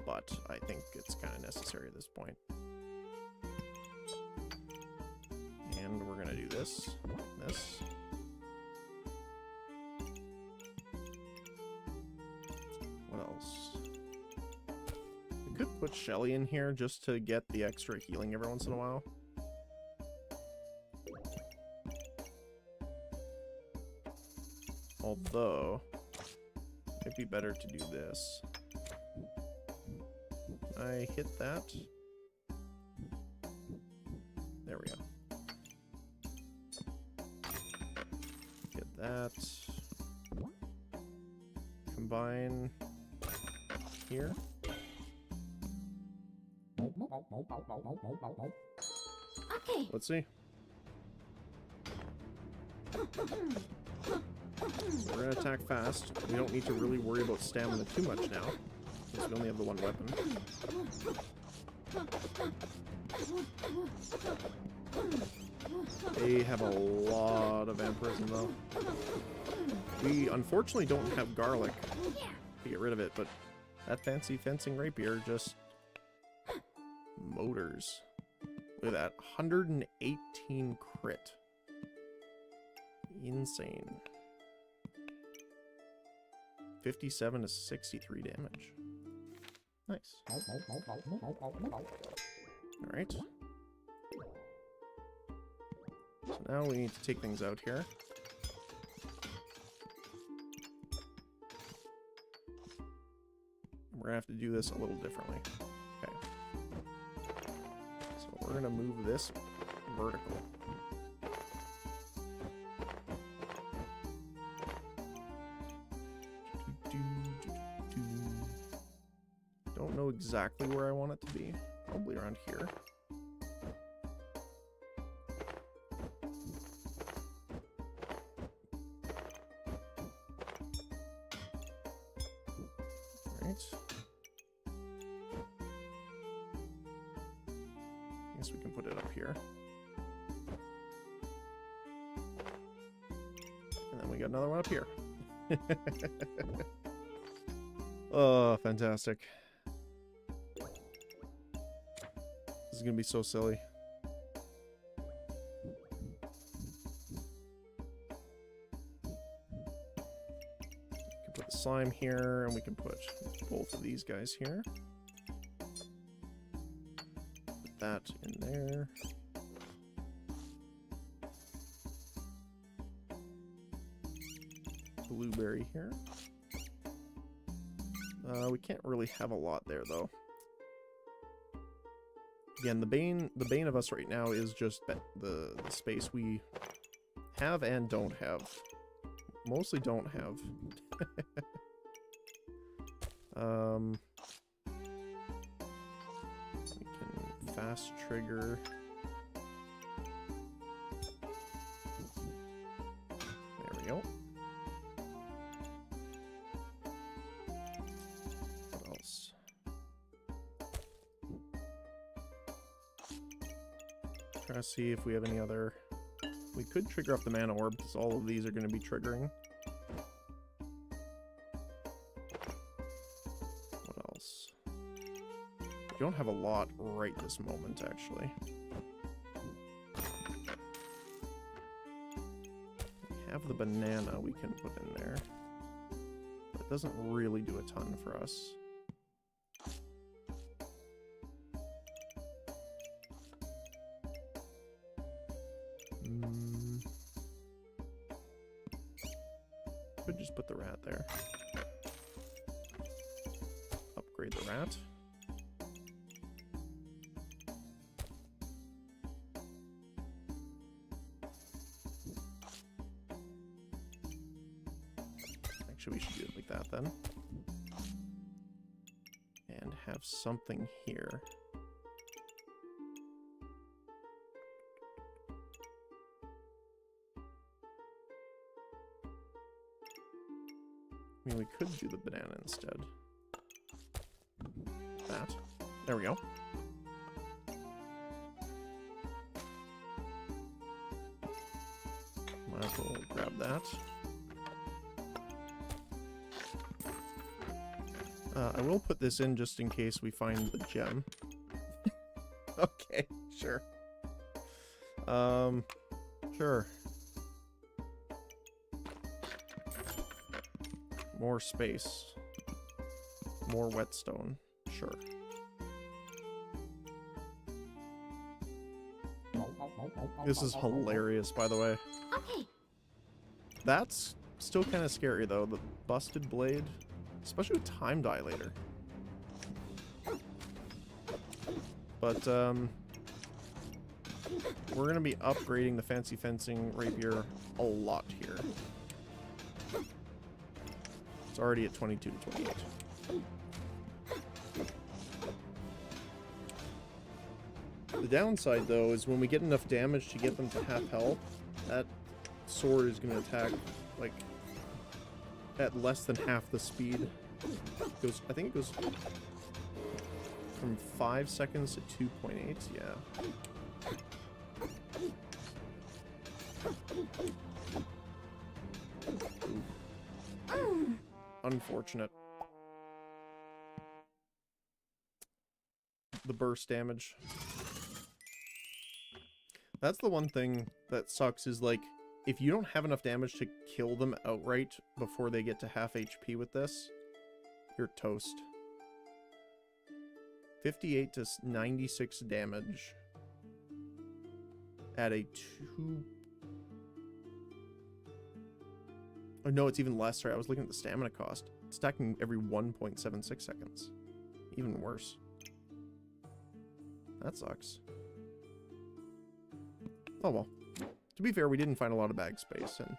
S1: But I think it's kind of necessary at this point. And we're gonna do this. What else? We could put Shelly in here just to get the extra healing every once in a while. Although, it'd be better to do this. I hit that. There we go. Get that. Combine here.
S2: Okay.
S1: Let's see. We're gonna attack fast. We don't need to really worry about stamina too much now, because we only have the one weapon. They have a lot of vampirism though. We unfortunately don't have garlic to get rid of it, but that fancy fencing rapier just motors. Look at that, 118 crit. Insane. 57 to 63 damage. Nice. Alright. So now we need to take things out here. We're gonna have to do this a little differently. Okay. So we're gonna move this vertical. Don't know exactly where I want it to be. Probably around here. Alright. I guess we can put it up here. And then we got another one up here. Oh, fantastic. is gonna be so silly. We can put the slime here, and we can put both of these guys here. Put that in there. Blueberry here. We can't really have a lot there though. Again, the bane of us right now is just the space we have and don't have. Mostly don't have. We can fast trigger. There we go. Try to see if we have any other... We could trigger off the mana orb, because all of these are going to be triggering. What else? We don't have a lot right this moment, actually. We have the banana we can put in there. But it doesn't really do a ton for us. Could just put the rat there. Upgrade the rat. Actually, we should do it like that then. And have something here. I mean, we could do the banana instead. That. There we go. Might as well grab that. I will put this in just in case we find the gem. Okay, sure. Sure. More space. More whetstone. Sure. This is hilarious, by the way.
S2: Okay.
S1: That's still kind of scary, though. The busted blade. Especially with time dilator. But, we're going to be upgrading the fancy fencing rapier a lot here. It's already at 22 to 28. The downside, though, is when we get enough damage to get them to half health, that sword is going to attack, like, at less than half the speed. It goes, I think it goes from 5 seconds to 2.8, yeah. Ooh. Unfortunate. The burst damage. That's the one thing that sucks is, like, if you don't have enough damage to kill them outright before they get to half HP with this, you're toast. 58 to 96 damage at a 2... Oh, no, it's even less. Sorry, I was looking at the stamina cost. It's stacking every 1.76 seconds. Even worse. That sucks. Oh well. To be fair, we didn't find a lot of bag space, and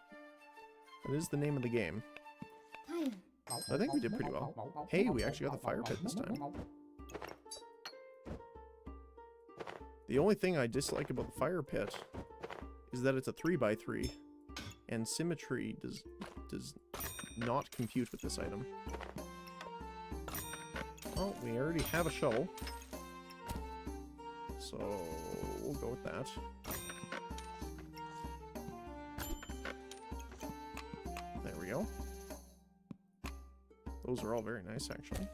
S1: it is the name of the game. I think we did pretty well. Hey, we actually got the fire pit this time. The only thing I dislike about the fire pit is that it's a 3x3, and symmetry does not compute with this item. Oh, we already have a shovel, so we'll go with that. There we go. Those are all very nice, actually.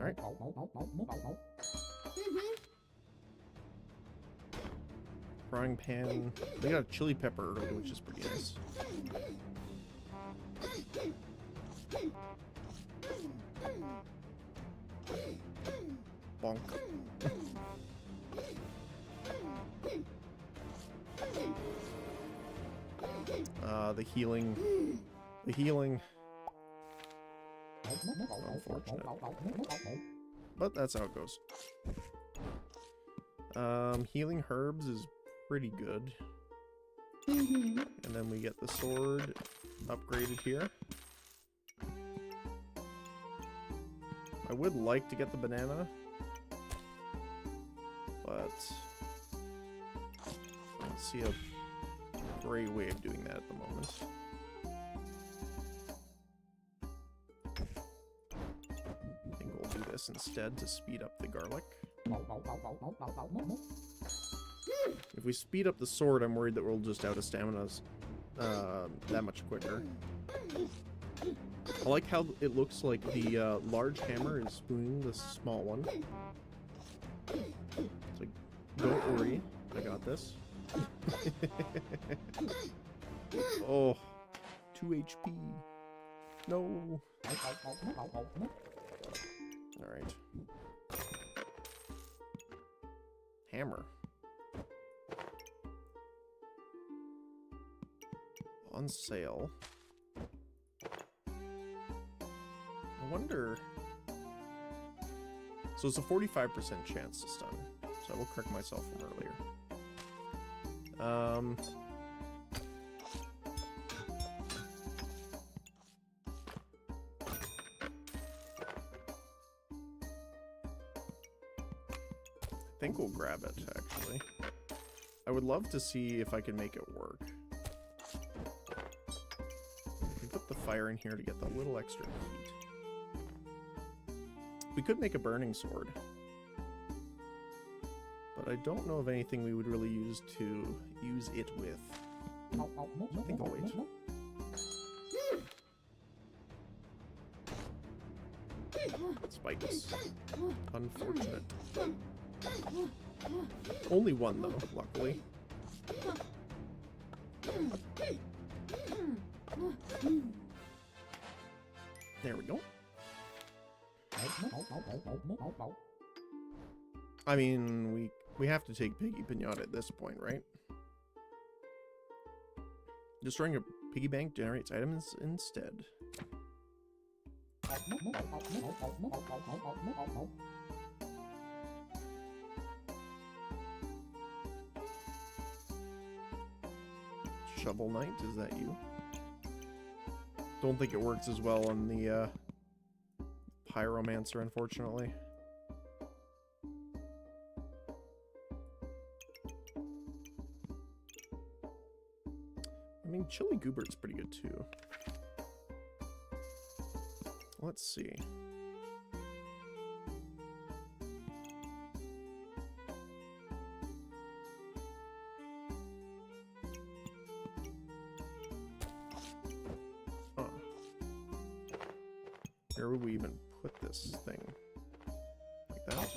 S1: Alright. Frying pan. We got a chili pepper early, which is pretty nice. Bonk. The healing. The healing. Unfortunate. But that's how it goes. Healing herbs is pretty good. And then we get the sword upgraded here. I would like to get the banana, but I don't see a great way of doing that at the moment. I think we'll do this instead to speed up the garlic. If we speed up the sword, I'm worried that we'll just out of stamina that much quicker. I like how it looks like the large hammer is spooning the small one. It's like, don't worry, I got this. Oh, 2 HP. No. Alright. Hammer. On sale. I wonder... So it's a 45% chance to stun. So I will correct myself from earlier. I think we'll grab it, actually. I would love to see if I can make it work. I can put the fire in here to get the little extra heat. We could make a burning sword. But I don't know of anything we would really use to use it with. I think I'll wait. Spikes. Unfortunate. Only one though, luckily. There we go. I mean, we have to take Piggy Pinata at this point, right? Destroying a piggy bank generates items instead. Shovel Knight, is that you? Don't think it works as well on the Pyromancer, unfortunately. I mean, Chili Goobert's pretty good too. Let's see. Huh. Where would we even put this thing? Like that?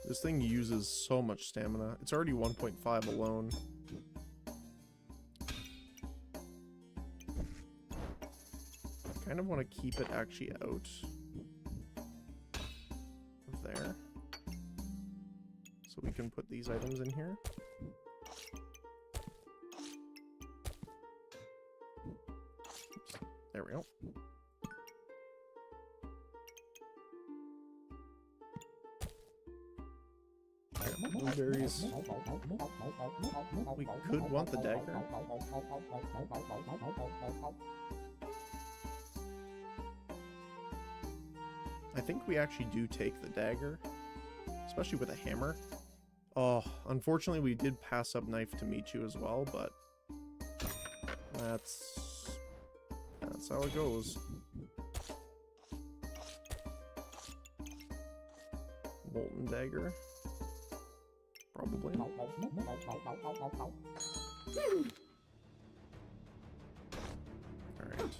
S1: This thing uses so much stamina. It's already 1.5 alone. I kind of want to keep it actually out of there. So we can put these items in here. Oops. There we go. Blueberries. We could want the dagger. I think we actually do take the dagger, especially with a hammer. Oh, unfortunately we did pass up Knife to Michu as well, but that's how it goes. Molten dagger. probably. Alright.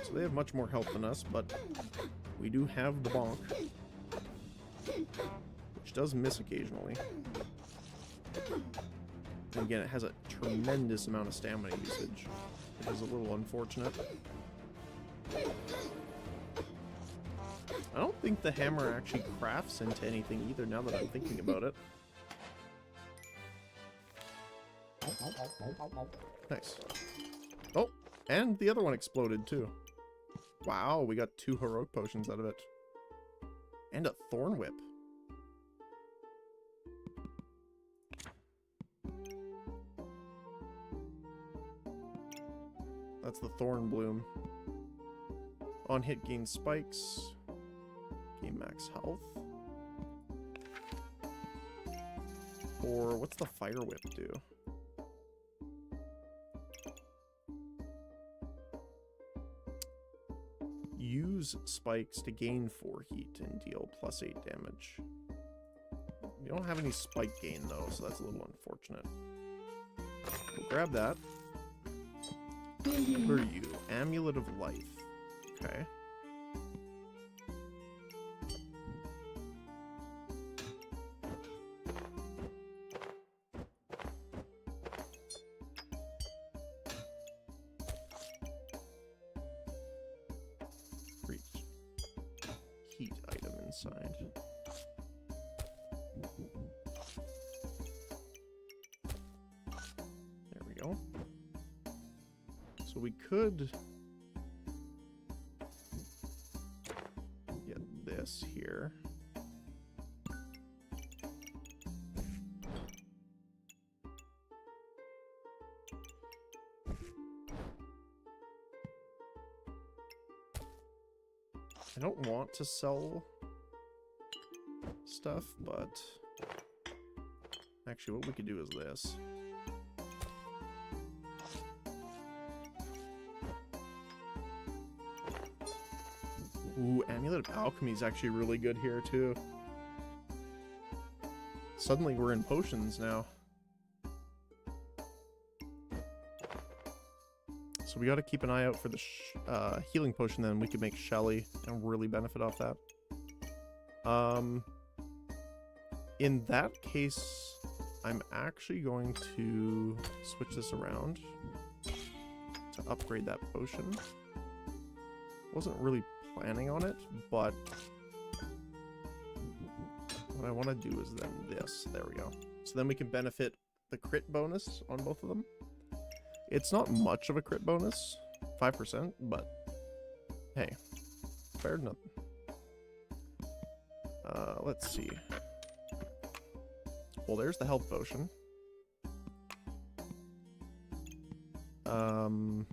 S1: So they have much more health than us, but we do have the bonk, which does miss occasionally. And again, it has a tremendous amount of stamina usage, which is a little unfortunate. I don't think the hammer actually crafts into anything either, now that I'm thinking about it. Nice. Oh, and the other one exploded too. Wow, we got 2 heroic potions out of it. And a thorn whip. That's the thorn bloom. On hit, gain spikes. Gain max health. Or what's the fire whip do? Use spikes to gain 4 heat and deal +8 damage. We don't have any spike gain though, so that's a little unfortunate. We'll grab that. What are you? Amulet of Life. Okay. Great. Heat item inside. There we go. So we could get this here. I don't want to sell stuff, but actually what we could do is this. Ooh, Amulet of Alchemy is actually really good here, too. Suddenly we're in potions now. So we gotta keep an eye out for the healing potion, then we could make Shelly and really benefit off that. In that case, I'm actually going to switch this around to upgrade that potion. Wasn't really planning on it, but what I want to do is then this. There we go. So then we can benefit the crit bonus on both of them. It's not much of a crit bonus, 5%, but hey, better than nothing. Let's see. Well, there's the health potion. I'm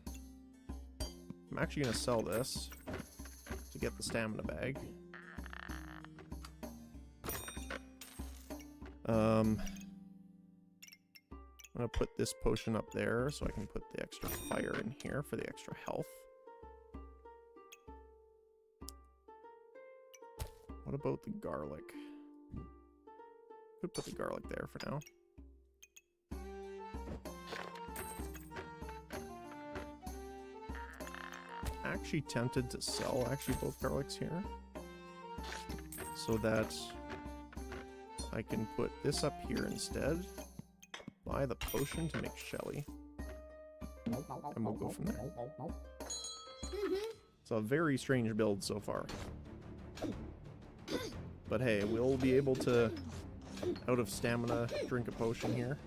S1: actually going to sell this to get the stamina bag. I'm going to put this potion up there so I can put the extra fire in here for the extra health. What about the garlic? Could put the garlic there for now. Actually tempted to sell both garlics here so that I can put this up here instead. Buy the potion to make Shelly, and we'll go from there. It's a very strange build so far, but hey, we'll be able to, out of stamina, drink a potion here.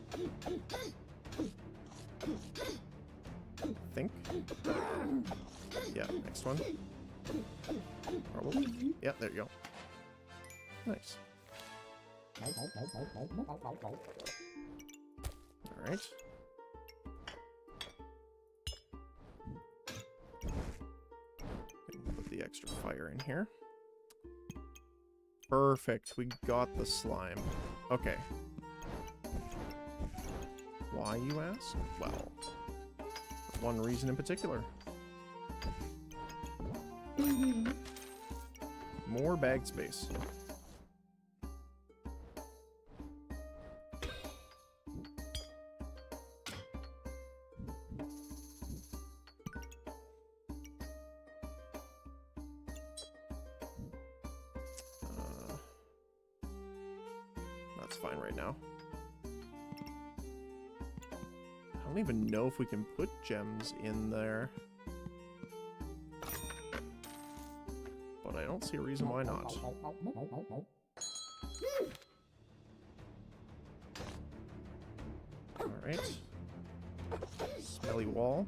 S1: I think. Yeah, next one. Probably. Yeah, there you go. Nice. Alright. Put the extra fire in here. Perfect. We got the slime. Okay. Why, you ask? Well, for one reason in particular. More bag space. That's fine right now. I don't even know if we can put gems in there. But I don't see a reason why not. Alright. Smelly wall.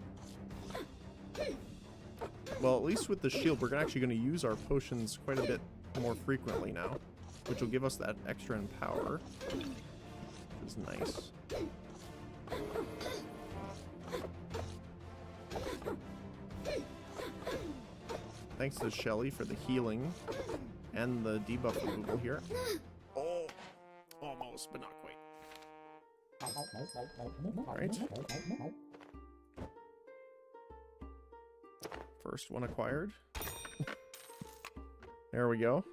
S1: Well, at least with the shield, we're actually going to use our potions quite a bit more frequently now, which will give us that extra in power, which is nice. Thanks to Shelly for the healing and the debuff removal here. Oh, almost, but not quite. Alright. First one acquired. There we go.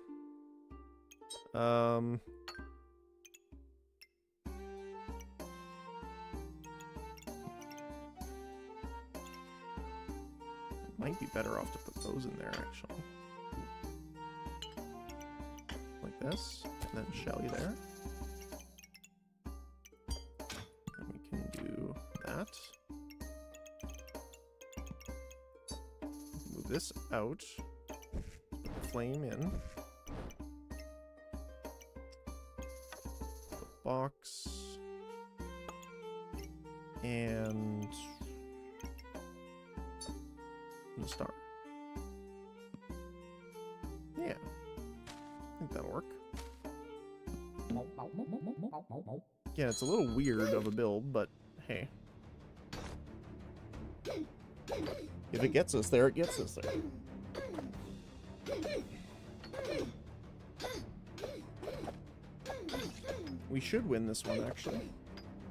S1: Might be better off to put those in there, actually. Like this, and then Shelly there. And we can do that. Move this out. Put the flame in. The box. And the star. Yeah. I think that'll work. Yeah, it's a little weird of a build, but hey. If it gets us there, it gets us there. We should win this one, actually,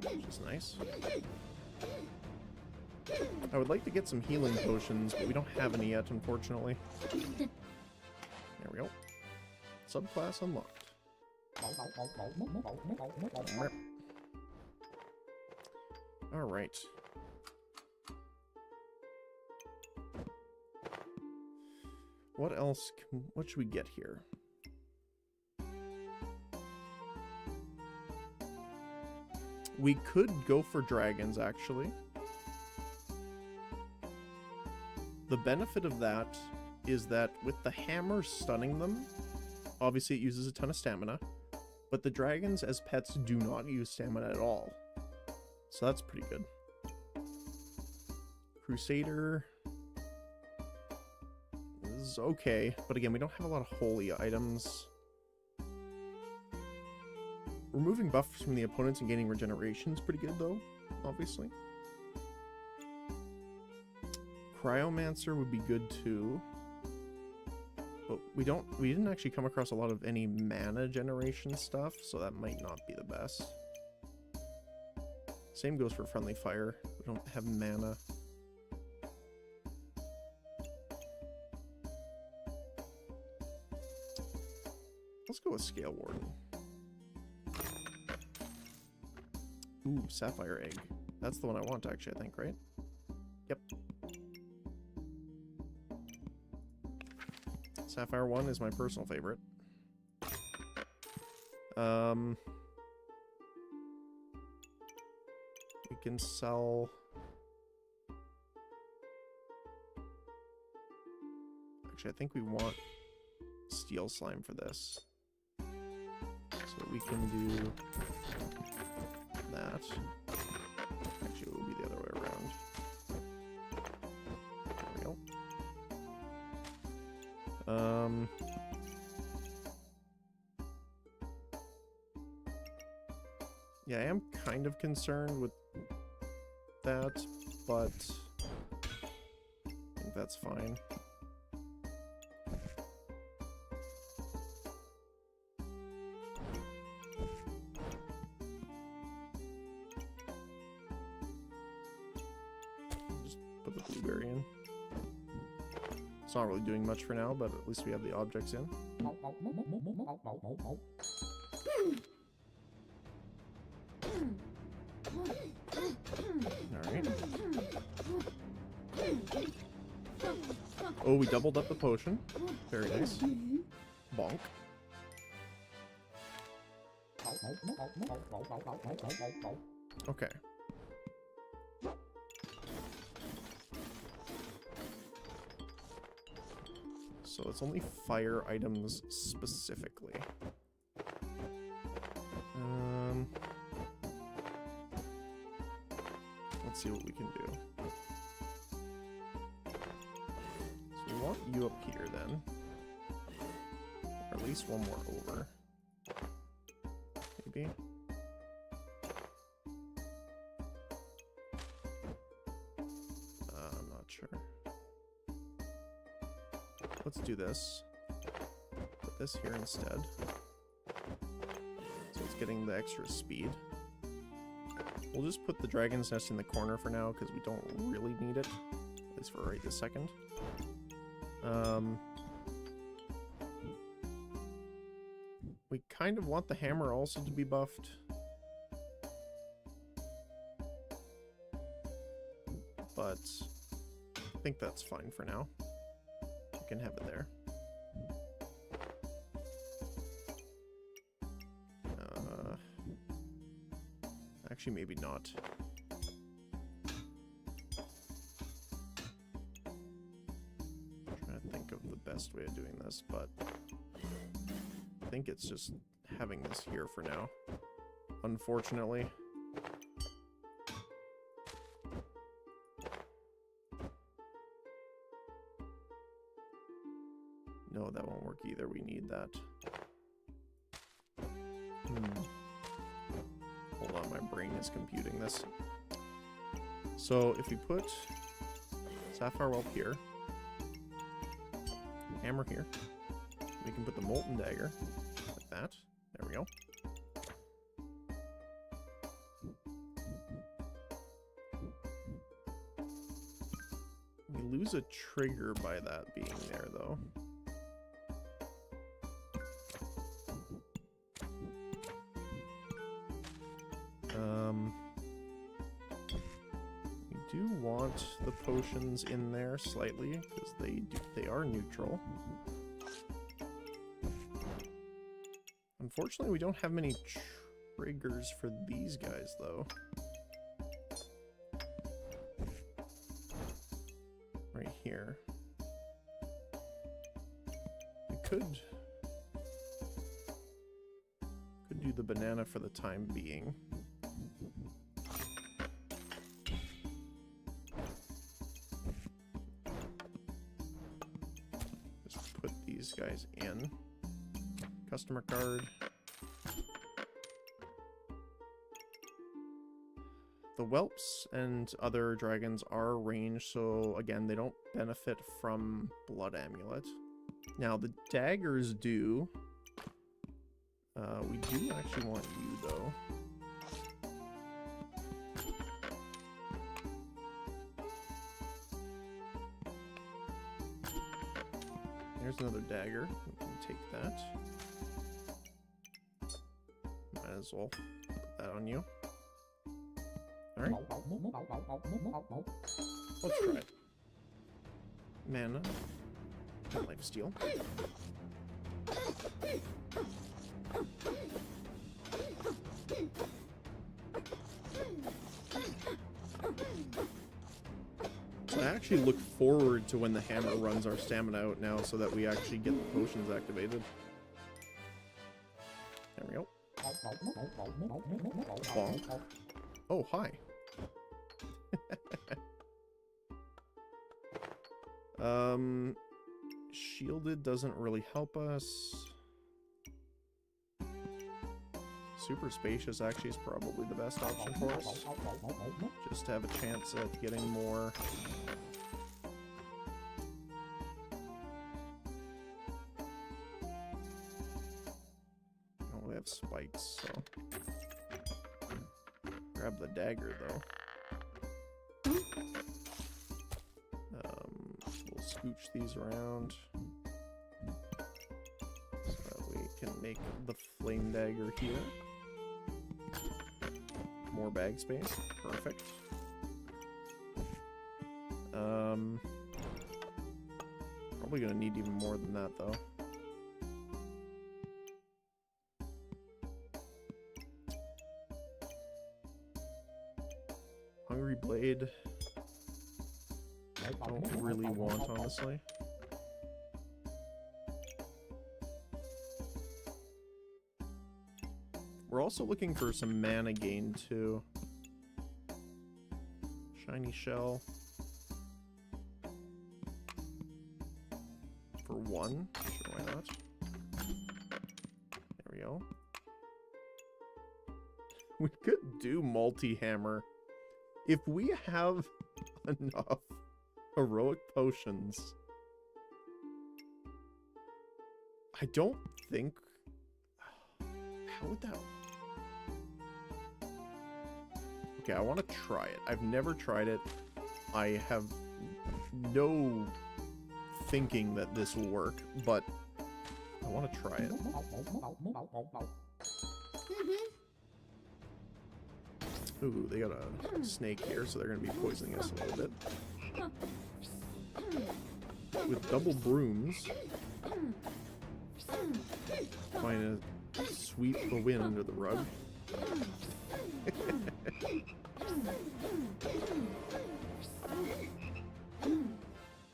S1: which is nice. I would like to get some healing potions, but we don't have any yet, unfortunately. There we go. Subclass unlocked. Alright. What else what should we get here? We could go for dragons, actually. The benefit of that is that with the hammer stunning them, obviously it uses a ton of stamina, but the dragons as pets do not use stamina at all. So that's pretty good. Crusader is okay, but again, we don't have a lot of holy items. Removing buffs from the opponents and gaining regeneration is pretty good, though, obviously. Cryomancer would be good too, but we didn't actually come across a lot of any mana generation stuff, so that might not be the best. Same goes for friendly fire. We don't have mana. Let's go with Scale Warden. Ooh, Sapphire Egg. That's the one I want, actually, I think, right? Yep. Sapphire 1 is my personal favorite. We can sell... Actually, I think we want Steel Slime for this. So we can do that. Actually, it will be the other way around. There we go. Yeah, I am kind of concerned with that, but I think that's fine. Just put the blueberry in. It's not really doing much for now, but at least we have the objects in. Alright. Oh, we doubled up the potion. Very nice. Bonk. Okay. So it's only fire items specifically. Let's see what we can do. So we want you up here then. Or at least one more over. Maybe. I'm not sure. Let's do this. Put this here instead. So it's getting the extra speed. We'll just put the dragon's nest in the corner for now because we don't really need it. At least for right this second. We kind of want the hammer also to be buffed. But I think that's fine for now. We can have it there. Actually, maybe not. I'm trying to think of the best way of doing this, but I think it's just having this here for now. Unfortunately. No, that won't work either. We need that. Hold on, my brain is computing this. So if we put Sapphire Whelp here, hammer here, we can put the Molten Dagger like that. There we go. We lose a trigger by that being there, though. We do want the potions in there slightly because they are neutral. Unfortunately, we don't have many triggers for these guys, though. Right here. We could do the banana for the time being. Just put these guys in. Customer card. The whelps and other dragons are ranged, so again, they don't benefit from Blood Amulet. Now, the daggers do. We do actually want you, though. There's another dagger. We can take that. Might as well put that on you. Alright. Let's try it. Mana. And lifesteal. So I actually look forward to when the hammer runs our stamina out now so that we actually get the potions activated. There we go. Bonk. Oh, hi. Shielded doesn't really help us. Super Spacious actually is probably the best option for us. Just to have a chance at getting more. Oh, we have spikes, so. Grab the dagger, though. We'll scooch these around so that we can make the flame dagger here. More bag space. Perfect. Probably gonna need even more than that, though. Hungry Blade, I don't really want, honestly. We're also looking for some mana gain, too. Shiny Shell. For 1? Sure, why not? There we go. We could do multi-hammer. If we have enough heroic potions, I don't think... How would that... Okay, I want to try it. I've never tried it. I have no thinking that this will work, but I want to try it. Ooh, they got a snake here, so they're going to be poisoning us a little bit. With double brooms, trying to sweep the wind under the rug.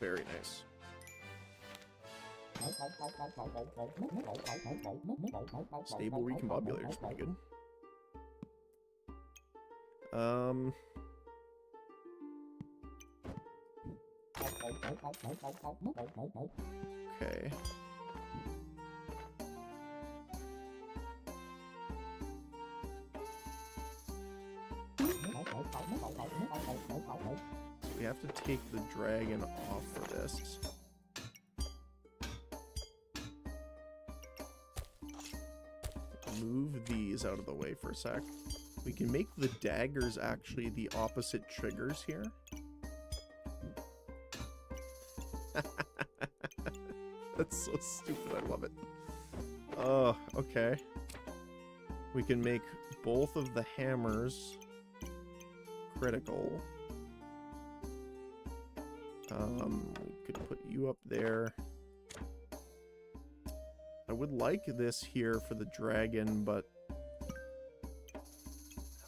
S1: Very nice. Stable recombobulator is pretty good. Okay. We have to take the dragon off for this. Move these out of the way for a sec. We can make the daggers actually the opposite triggers here. That's so stupid, I love it. Oh, okay. We can make both of the hammers critical. We could put you up there. I would like this here for the dragon, but I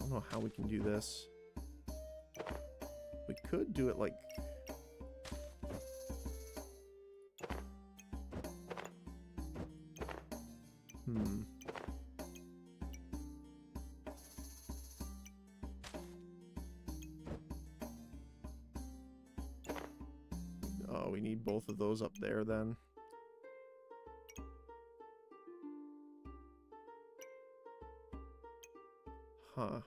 S1: don't know how we can do this. We could do it like... Oh, we need both of those up there then. Huh.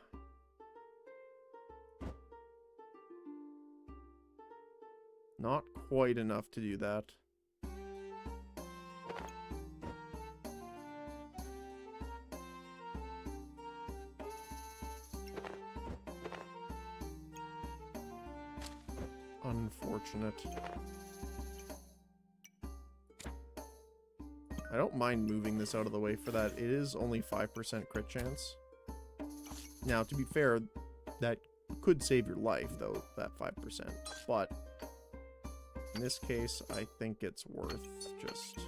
S1: Not quite enough to do that. Unfortunate. I don't mind moving this out of the way for that. It is only 5% crit chance. Now, to be fair, that could save your life, though, that 5%. But in this case, I think it's worth just...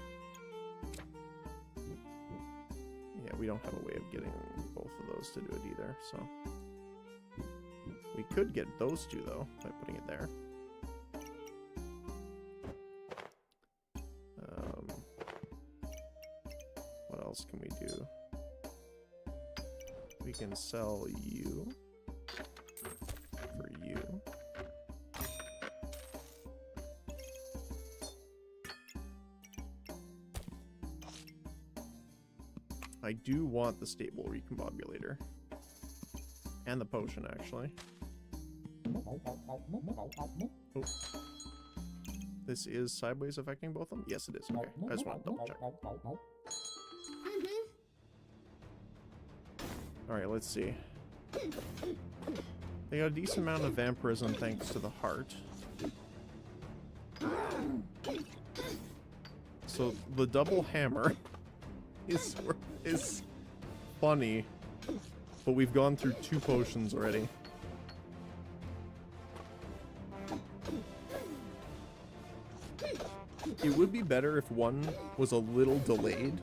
S1: Yeah, we don't have a way of getting both of those to do it either, so... We could get those two, though, by putting it there. What else can we do? We can sell you for you. I do want the stable recombobulator. And the potion, actually. Oh. This is sideways affecting both of them? Yes, it is. Okay, I just want to double check. Alright, let's see. They got a decent amount of vampirism thanks to the heart. So the double hammer is funny, but we've gone through 2 potions already. It would be better if one was a little delayed.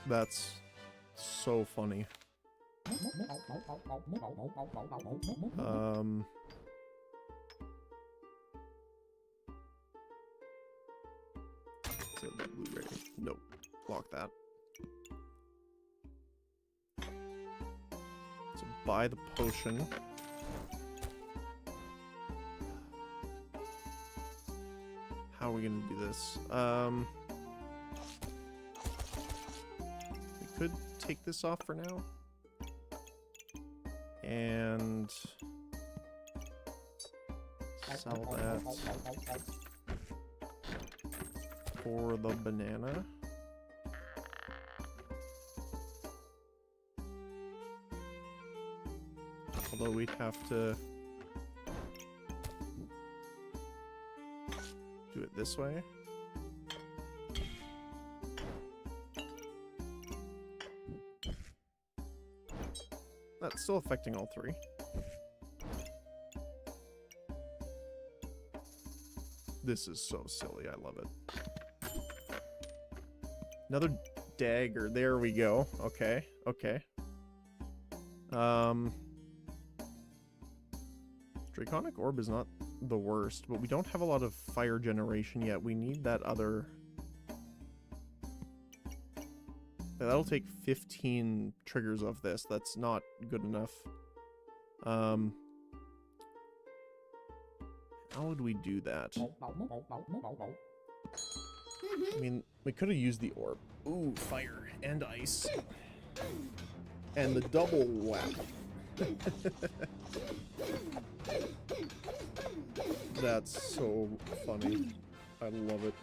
S1: That's so funny. So the Blu-ray. Nope. Lock that. So buy the potion. How are we gonna do this? We could take this off for now. And sell that for the banana. Although we'd have to do it this way. That's still affecting all three. This is so silly. I love it. Another dagger. There we go. Okay. Okay. Draconic Orb is not the worst, but we don't have a lot of fire generation yet. We need that other... That'll take 15 triggers of this. That's not good enough. How would we do that? I mean, we could have used the orb. Ooh, fire and ice. And the double whack. That's so funny. I love it.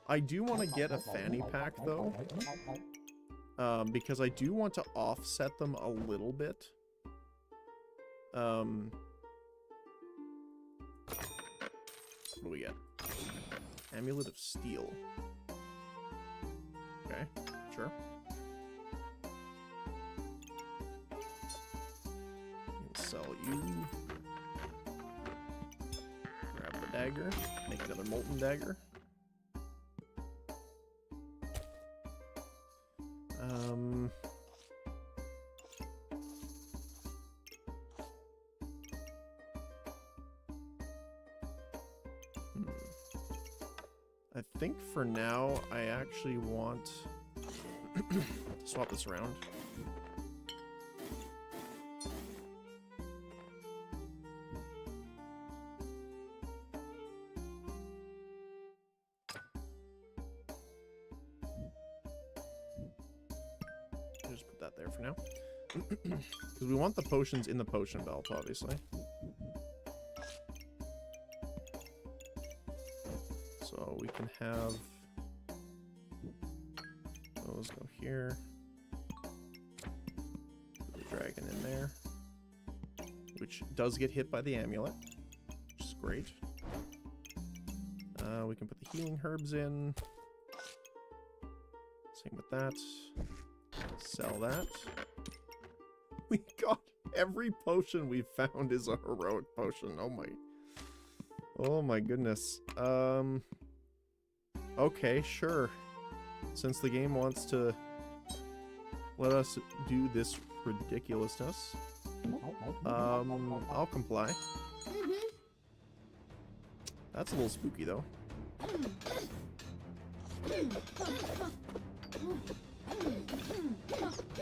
S1: I do want to get a fanny pack, though. Because I do want to offset them a little bit. What do we get? Amulet of Steel. Okay, sure. Sell you. Grab the dagger. Make another molten dagger. I think for now, I actually want to swap this around. Just put that there for now. Because we want the potions in the potion belt, obviously. So we can have those go here. Put the dragon in there. Which does get hit by the amulet, which is great. We can put the healing herbs in. Same with that. Sell that. We got every potion we've found is a heroic potion. Oh my goodness. Okay, sure. Since the game wants to let us do this ridiculousness, I'll comply. That's a little spooky, though.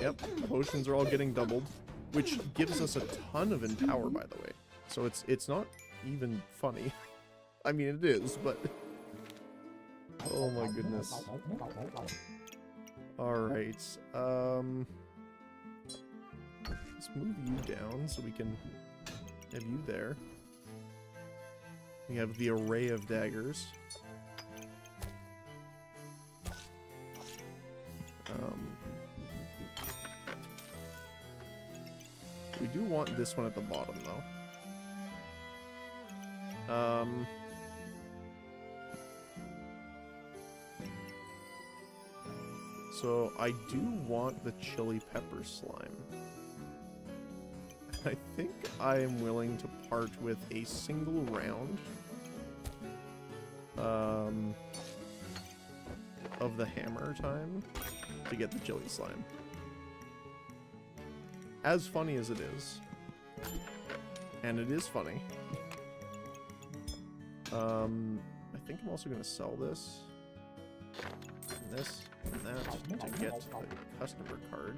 S1: Yep, potions are all getting doubled, which gives us a ton of Empower, by the way. So it's not even funny. I mean, it is, but... Oh my goodness. Alright, let's move you down so we can have you there. We have the array of daggers. We do want this one at the bottom, though. So I do want the chili pepper slime. I think I am willing to part with a single round of the hammer time to get the chili slime. As funny as it is. And it is funny. I think I'm also going to sell this. And this. And that. To get the customer card.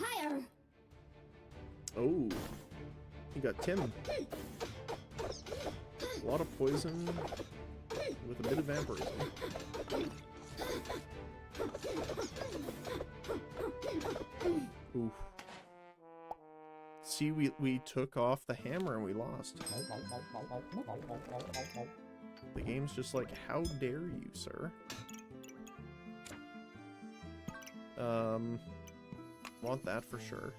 S2: Higher.
S1: Oh. You got Tim. A lot of poison with a bit of vampirism. Oof. See, we took off the hammer and we lost. The game's just like, how dare you, sir? Want that for sure.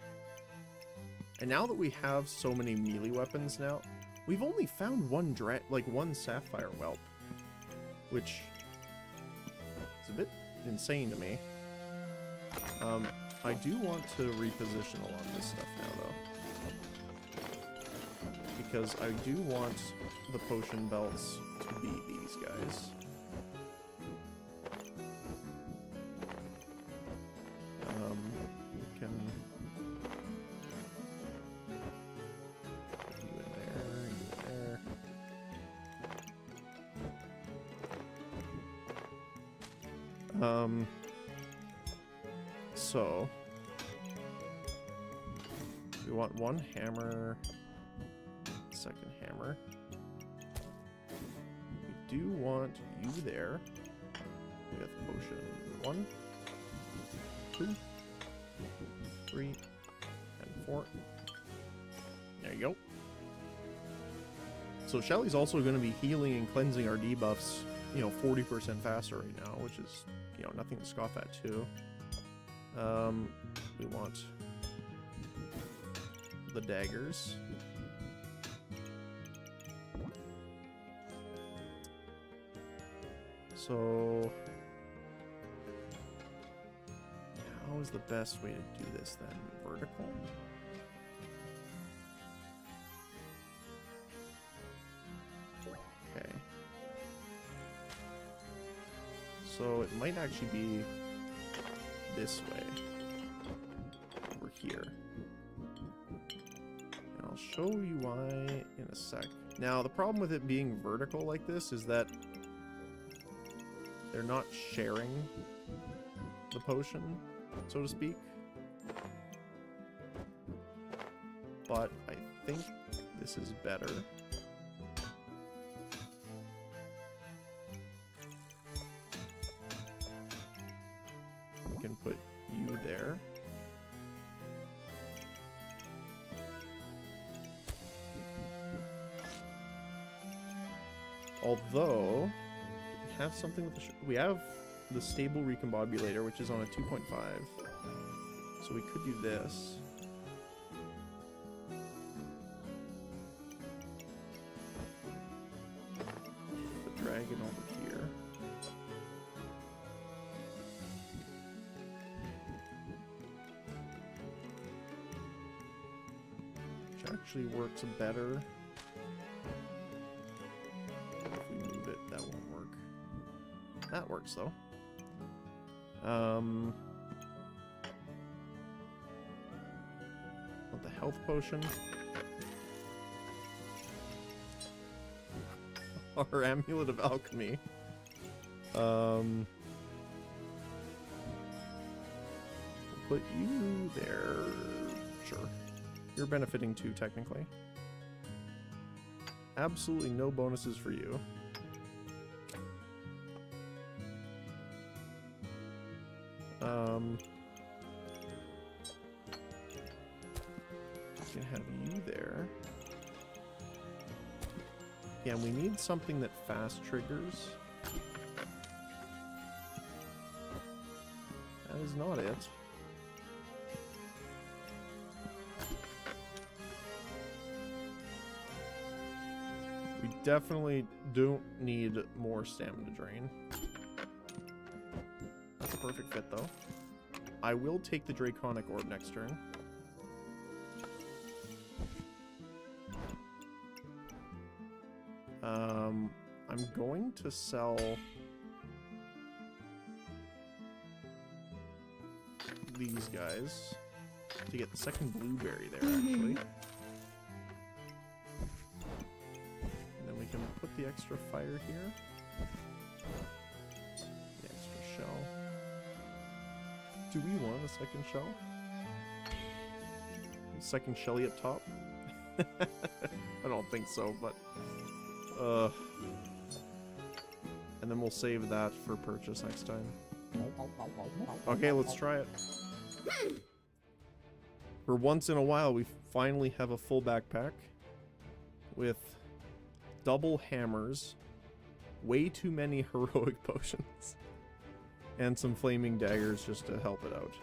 S1: And now that we have so many melee weapons now, we've only found one sapphire whelp, which is a bit insane to me. I do want to reposition a lot of this stuff now, though, because I do want the potion belts to be these guys. We can you in there, you in there. So we want one hammer, second hammer. We do want you there. We have potion 1, 2, 3, and 4. There you go. So Shelly's also going to be healing and cleansing our debuffs, 40% faster right now, which is, nothing to scoff at too. We want the daggers. So how is the best way to do this then? Vertical? Okay. So it might actually be this way. Over here. And I'll show you why in a sec. Now, the problem with it being vertical like this is that they're not sharing the potion, so to speak. But I think this is better. We can put you there. Although, we have something with the we have the stable recombobulator, which is on a 2.5. So we could do this. The dragon over here. Which actually works better. If we move it, that won't work. That works though. Want the health potion? Our amulet of alchemy. We'll put you there. Sure. You're benefiting too, technically. Absolutely no bonuses for you. We can have you there. Yeah, we need something that fast triggers. That is not it. We definitely don't need more stamina drain. That's a perfect fit, though. I will take the Draconic Orb next turn. I'm going to sell these guys to get the second blueberry there, actually. And then we can put the extra fire here. The extra shell. Do we want a second shell? Second shelly up top? I don't think so, but... And then we'll save that for purchase next time. Okay, let's try it. For once in a while, we finally have a full backpack with double hammers, way too many heroic potions, and some flaming daggers just to help it out.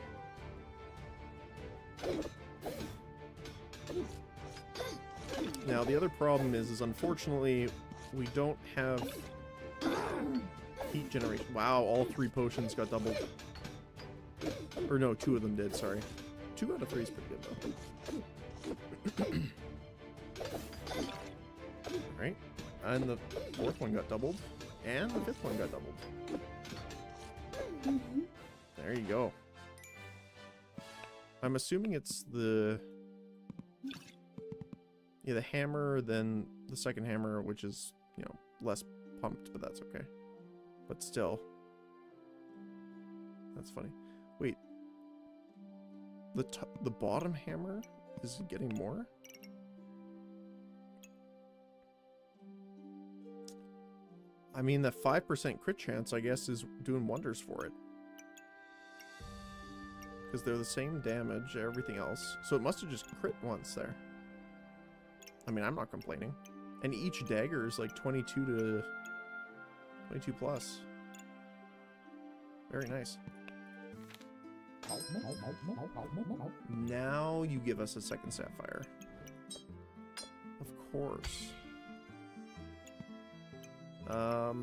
S1: Now, the other problem is unfortunately, we don't have heat generation. Wow, all 3 potions got doubled. Or no, 2 of them did, sorry. 2 out of 3 is pretty good, though. Alright, and the 4th one got doubled, and the 5th one got doubled. There you go. I'm assuming it's the... Yeah, the hammer, then the second hammer, which is, you know, less pumped, but that's okay. But still. That's funny. Wait. The bottom hammer is getting more? I mean, the 5% crit chance, I guess, is doing wonders for it. Because they're the same damage, everything else. So it must have just crit once there. I mean, I'm not complaining. And each dagger is like 22 plus. Very nice. Now you give us a second sapphire. Of course. I'll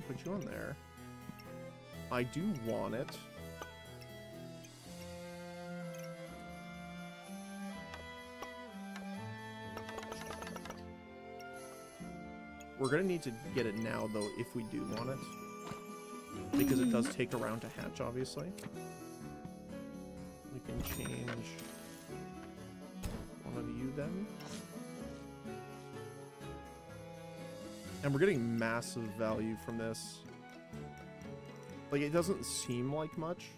S1: put you on there. I do want it. We're gonna need to get it now, though, if we do want it. Because it does take a round to hatch, obviously. We can change one of you, then. And we're getting massive value from this. Like, it doesn't seem like much,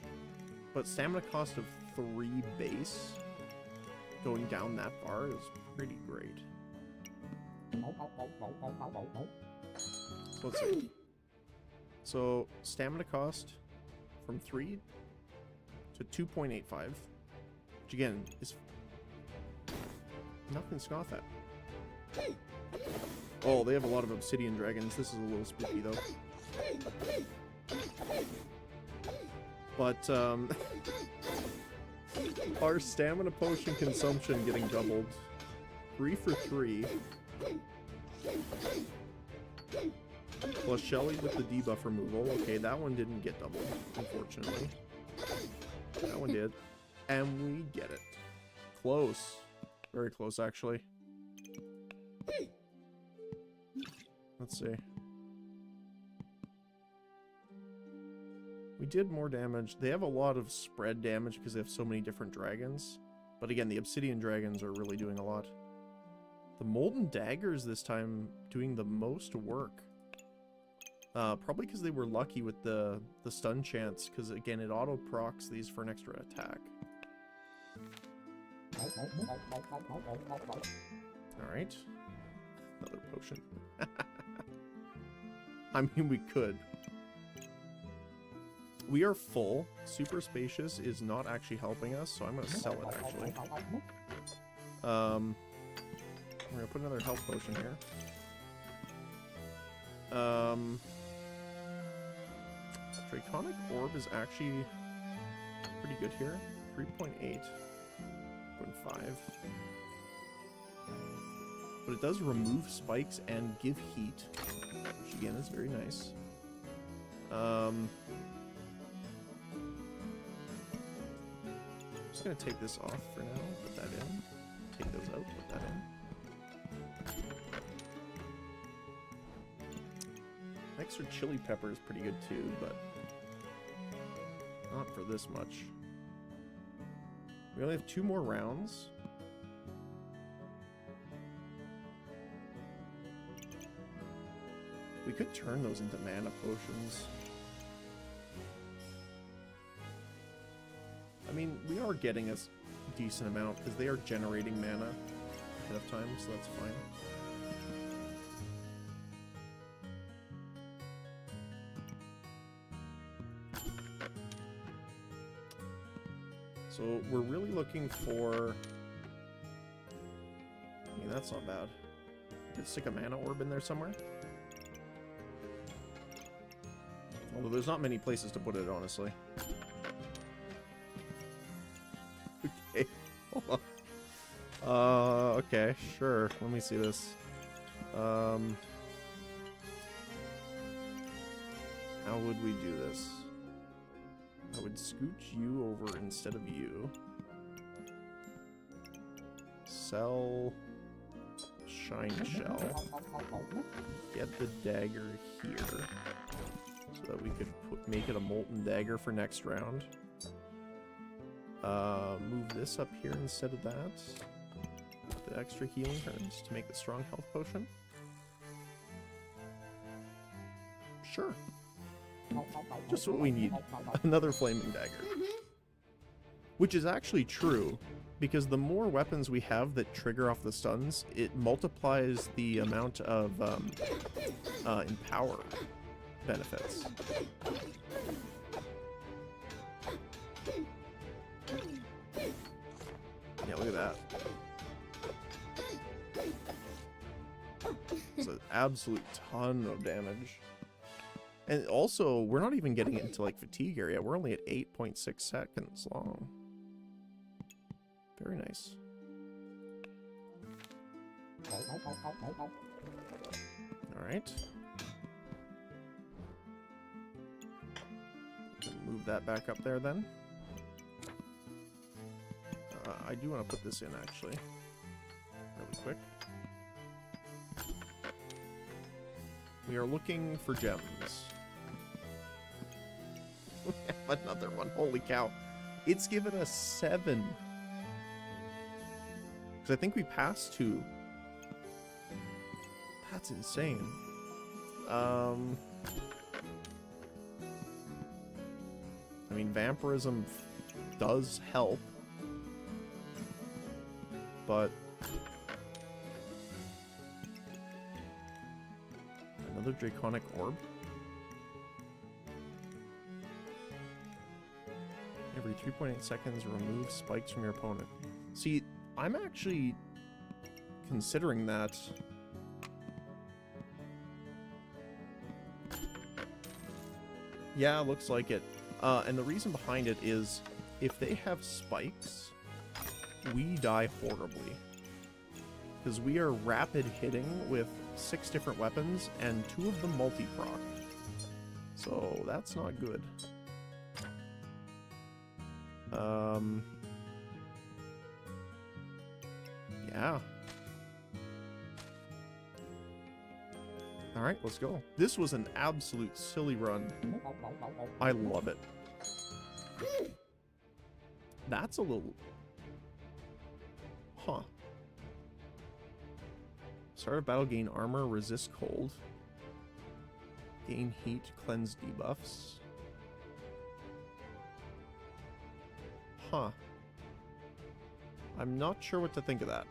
S1: but stamina cost of 3 base going down that far is pretty great. So let's see. So, stamina cost from 3 to 2.85, which again is nothing to scoff at. Oh, they have a lot of obsidian dragons. This is a little spooky, though. But, our stamina potion consumption getting doubled. 3 for 3. Plus Shelly with the debuff removal. Okay, that one didn't get doubled, unfortunately. That one did. And we get it. Close. Very close, actually. Let's see. We did more damage. They have a lot of spread damage because they have so many different dragons. But again, the obsidian dragons are really doing a lot. The molten daggers this time doing the most work. Probably because they were lucky with the stun chance, because again, it auto procs these for an extra attack. Alright. Another potion. I mean, we could. We are full. Super Spacious is not actually helping us, so I'm going to sell it, actually. We're going to put another health potion here. Draconic Orb is actually pretty good here. 3.8. 0.5. But it does remove spikes and give heat, which again is very nice. just gonna take this off for now, put that in. Take those out, put that in. Extra chili pepper is pretty good too, but not for this much. We only have 2 more rounds. We could turn those into mana potions. I mean, we are getting a decent amount because they are generating mana ahead of time, so that's fine. So we're really looking for... I mean, that's not bad. Could stick a mana orb in there somewhere. Although there's not many places to put it, honestly. Okay, hold on. Okay, sure. Let me see this. How would we do this? I would scooch you over instead of you. Sell Shine Shell. Get the dagger here. So that we could make it a Molten Dagger for next round. Move this up here instead of that. The extra healing herbs to make the strong health potion. Sure. Just what we need. Another flaming dagger. Which is actually true, because the more weapons we have that trigger off the stuns, it multiplies the amount of empower benefits. Yeah, look at that. It's an absolute ton of damage. And also, we're not even getting into like fatigue area. We're only at 8.6 seconds long. Very nice. Alright. Move that back up there then. I do want to put this in actually. Really quick. We are looking for gems. We have another one. Holy cow. It's given us 7. Because I think we passed 2. That's insane. I mean, vampirism does help. But... another Draconic Orb? Every 3.8 seconds, remove spikes from your opponent. See, I'm actually considering that. Yeah, looks like it. And the reason behind it is, if they have spikes, we die horribly. Because we are rapid hitting with 6 different weapons, and 2 of them multi-proc. So, that's not good. Yeah. Alright, let's go. This was an absolute silly run. I love it. That's a little... Huh. Start of battle, gain armor, resist cold. Gain heat, cleanse debuffs. Huh. I'm not sure what to think of that.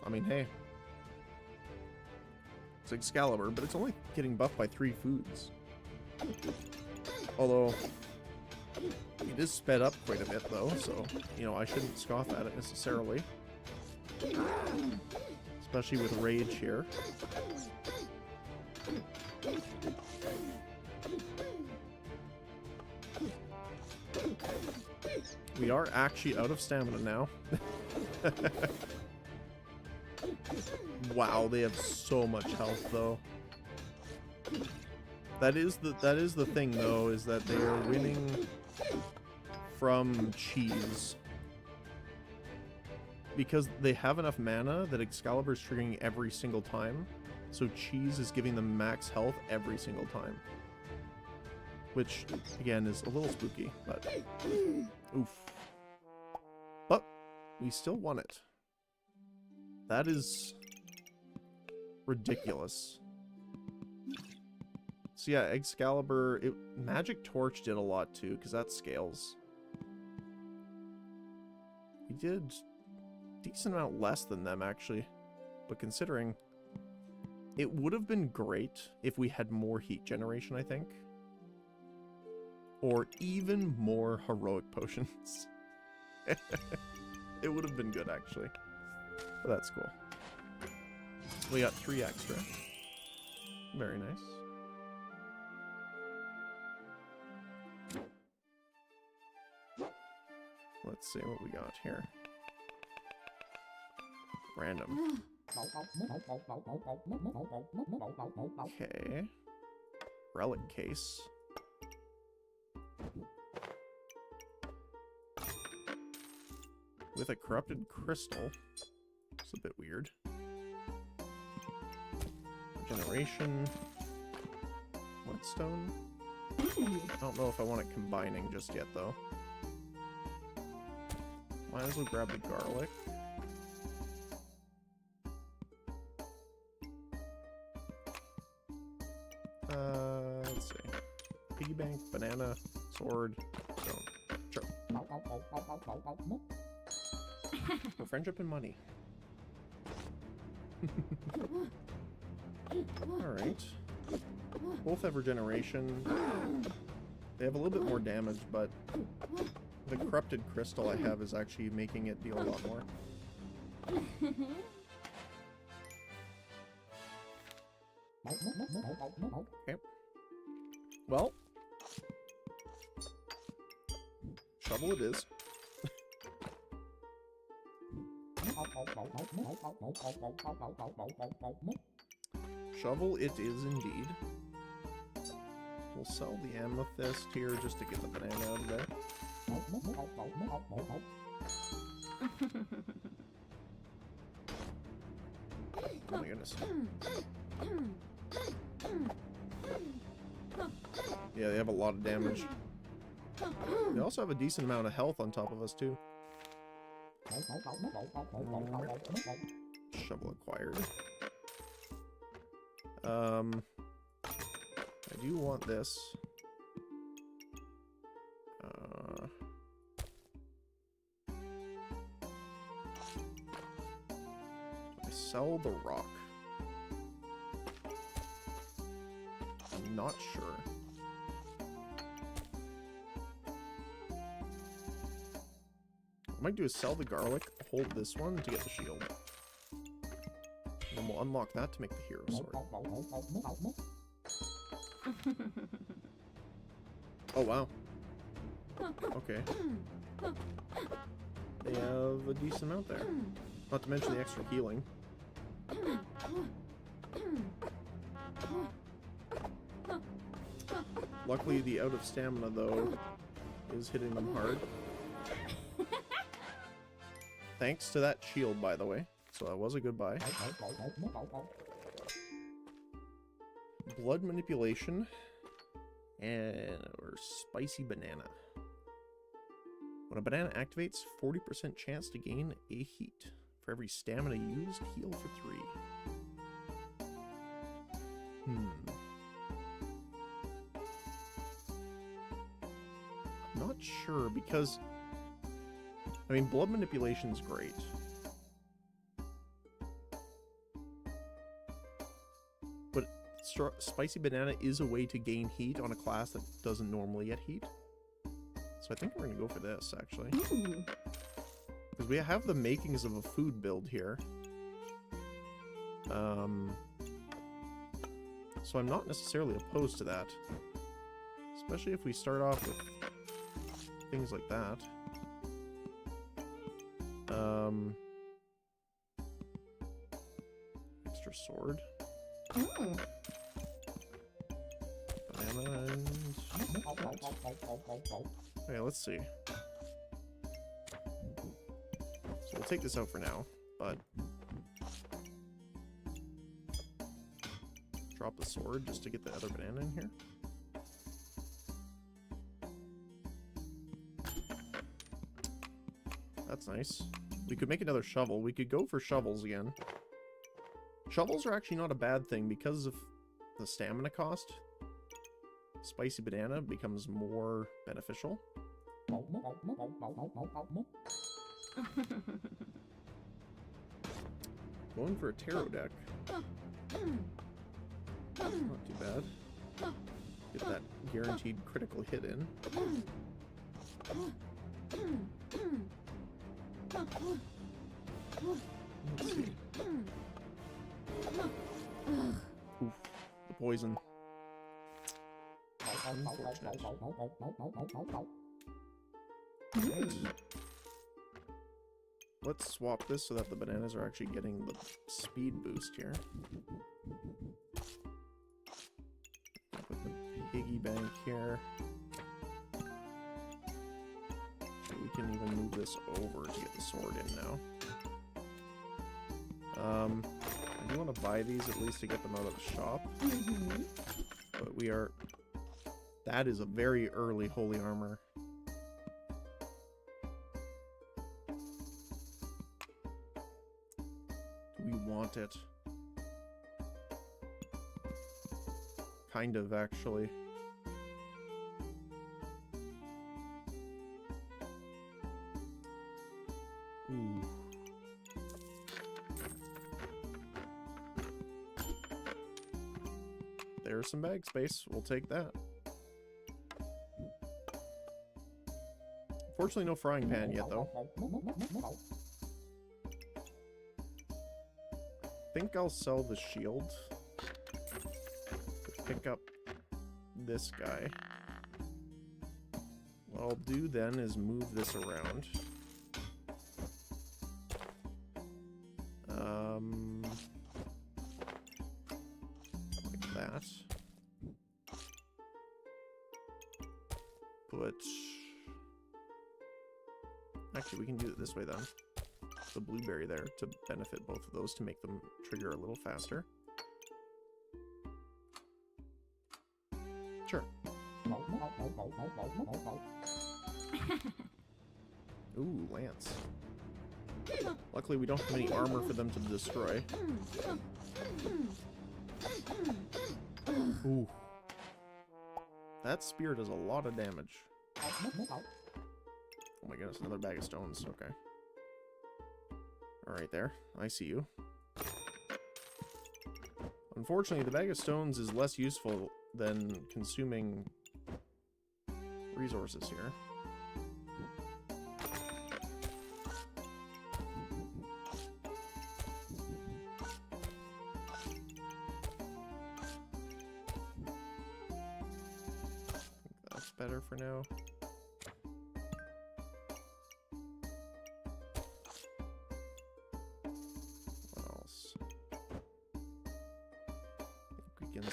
S1: I mean, hey. It's Excalibur, but it's only getting buffed by 3 foods. Although, it is sped up quite a bit, though, so, you know, I shouldn't scoff at it necessarily. Especially with Rage here. We are actually out of stamina now. Wow, they have so much health, though. That is the thing though, is that they are winning from cheese. Because they have enough mana that Excalibur's triggering every single time. So cheese is giving them max health every single time. Which, again, is a little spooky, but... Oof. But, we still won it. That is... ridiculous. So yeah, Excalibur... Magic Torch did a lot too, because that scales. We did... decent amount less than them, actually. But considering... it would have been great if we had more heat generation, I think. Or even more heroic potions. It would have been good, actually. But that's cool. We got 3 extra. Very nice. Let's see what we got here. Random. Okay. Relic case. With a corrupted crystal. It's a bit weird. Generation. Whetstone. I don't know if I want it combining just yet, though. Might as well grab the garlic. Let's see. Piggy bank, banana, sword, stone. Sure. For friendship and money. Alright. Both have regeneration. They have a little bit more damage, but the corrupted crystal I have is actually making it deal a lot more. Okay. Well, shovel it is. Shovel it is indeed. We'll sell the amethyst here just to get the banana out of there. Oh my goodness. Yeah, they have a lot of damage. They also have a decent amount of health on top of us, too. Shovel acquired. I do want this. I sell the rock. I'm not sure. What I might do is sell the garlic, hold this one to get the shield. And then we'll unlock that to make the hero sword. Oh, wow. Okay. They have a decent amount there. Not to mention the extra healing. Luckily, the out of stamina, though, is hitting them hard. Thanks to that shield, by the way. So that was a good buy. Blood manipulation. Or spicy banana. When a banana activates, 40% chance to gain a heat. For every stamina used, heal for 3. I'm not sure because... I mean, blood manipulation's great. But spicy banana is a way to gain heat on a class that doesn't normally get heat. So I think we're going to go for this, actually. Because we have the makings of a food build here. So I'm not necessarily opposed to that. Especially if we start off with things like that. Extra sword. Okay, let's see. So we'll take this out for now, but drop the sword just to get the other banana in here. That's nice. We could make another shovel. We could go for shovels again. Shovels are actually not a bad thing because of the stamina cost. Spicy banana becomes more beneficial. Going for a tarot deck. Not too bad. Get that guaranteed critical hit in. Let's see. Oof, the poison. Let's swap this so that the bananas are actually getting the speed boost here. Put the piggy bank here. We can even move this over to get the sword in now. I do want to buy these at least to get them out of the shop. But we are... That is a very early holy armor. Do we want it? Kind of, actually. Ooh. There's some bag space. We'll take that. Fortunately, no frying pan yet, though. I think I'll sell the shield to pick up this guy. What I'll do then is move this around. Like that. Put... Actually, we can do it this way then. The blueberry there to benefit both of those to make them trigger a little faster. Sure. Ooh, lance. Luckily, we don't have any armor for them to destroy. Ooh. That spear does a lot of damage. Oh my goodness, another bag of stones. Okay. Alright there. I see you. Unfortunately, the bag of stones is less useful than consuming resources here. I think that's better for now.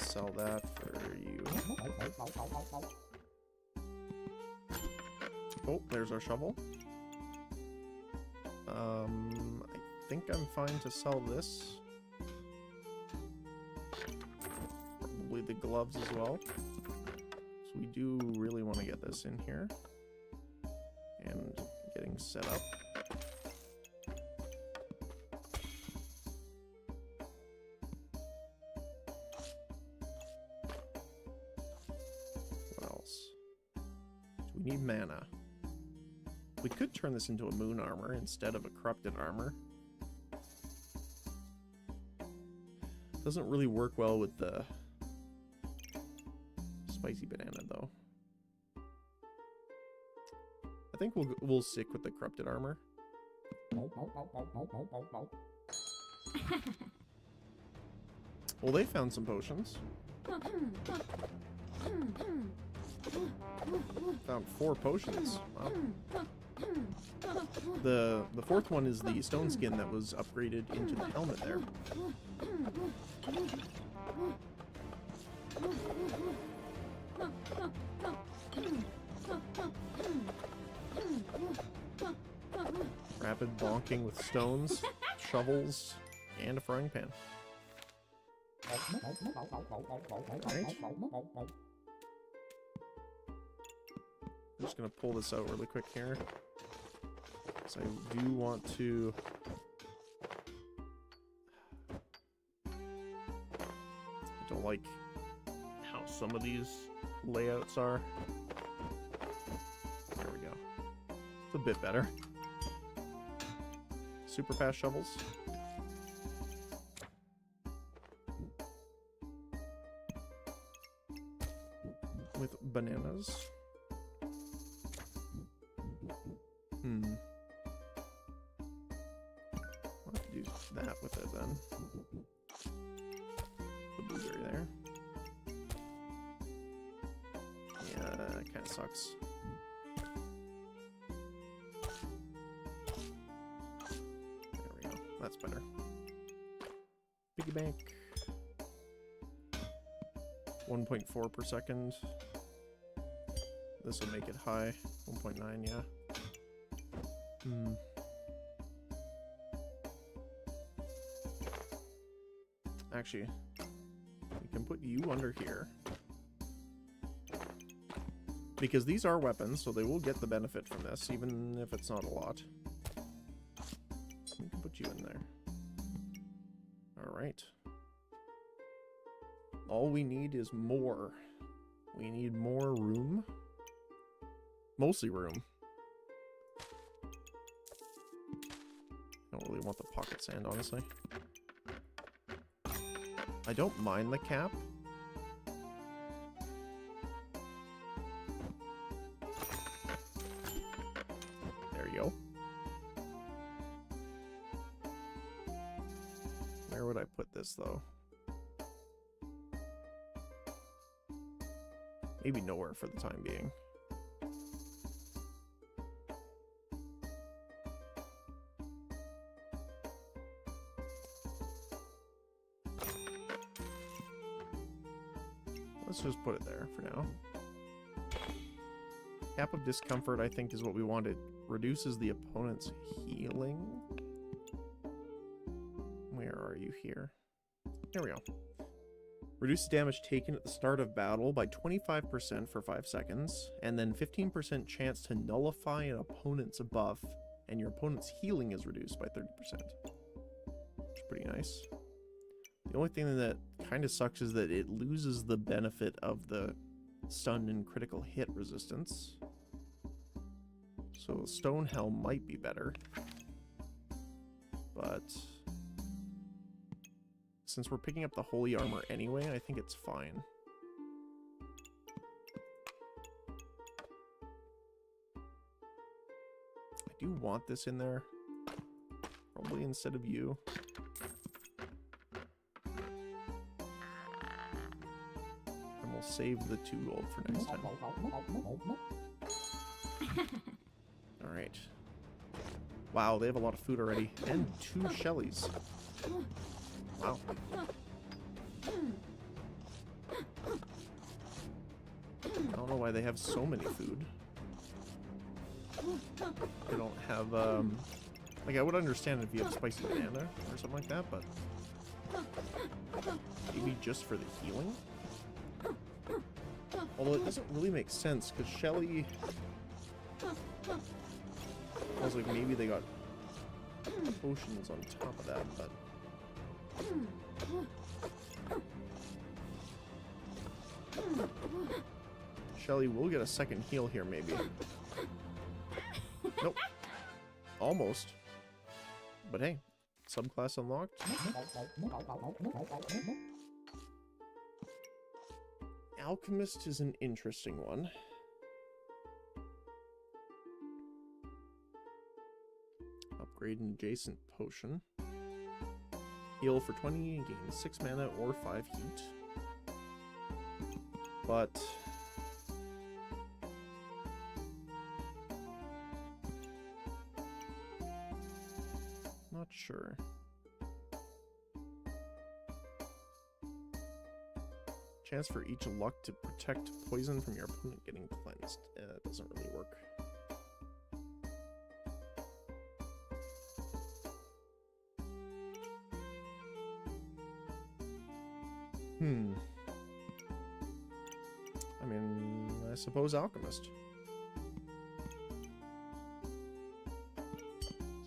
S1: Sell that for you. Oh, there's our shovel. I think I'm fine to sell this. Probably the gloves as well. So we do really want to get this in here. And getting set up. We need mana. We could turn this into a moon armor instead of a corrupted armor. Doesn't really work well with the spicy banana though. I think we'll stick with the corrupted armor. Well, they found some potions. Found 4 potions. Wow. The fourth one is the stone skin that was upgraded into the helmet there. rapid bonking with stones, shovels, and a frying pan. Right. I'm just gonna pull this out really quick here. So I do want to... I don't like how some of these layouts are. There we go. It's a bit better. Super fast shovels. With bananas. I'll have to do that with it then. The blueberry there. Yeah, that kind of sucks. There we go. That's better. Piggy bank. 1.4 per second. This will make it high. 1.9, yeah. Actually, we can put you under here. Because these are weapons, so they will get the benefit from this, even if it's not a lot. We can put you in there. Alright. All we need is more. We need more room. Mostly room. Don't really want the pocket sand, honestly. I don't mind the cap. There you go. Where would I put this, though? Maybe nowhere for the time being. Let's just put it there for now. Cap of Discomfort, I think, is what we wanted. Reduces the opponent's healing. Where are you here? There we go. Reduce damage taken at the start of battle by 25% for 5 seconds, and then 15% chance to nullify an opponent's buff, and your opponent's healing is reduced by 30%. Which is pretty nice. The only thing that kind of sucks is that it loses the benefit of the stun and critical hit resistance. So Stone Helm might be better. But since we're picking up the Holy Armor anyway, I think it's fine. I do want this in there. Probably instead of you. Save the 2 gold for next time. Alright. Wow, they have a lot of food already. And 2 Shellys. Wow. I don't know why they have so many food. They don't have, like, I would understand if you have spicy banana or something like that, but maybe just for the healing? Although it doesn't really make sense, because Shelly... I was like, maybe they got potions on top of that, but... Shelly will get a second heal here, maybe. Nope. Almost. But hey, subclass unlocked. Alchemist is an interesting one. Upgrade an adjacent potion. Heal for 20 and gain 6 mana or 5 heat. But not sure. Chance for each luck to protect poison from your opponent getting cleansed. That doesn't really work. I mean, I suppose alchemist.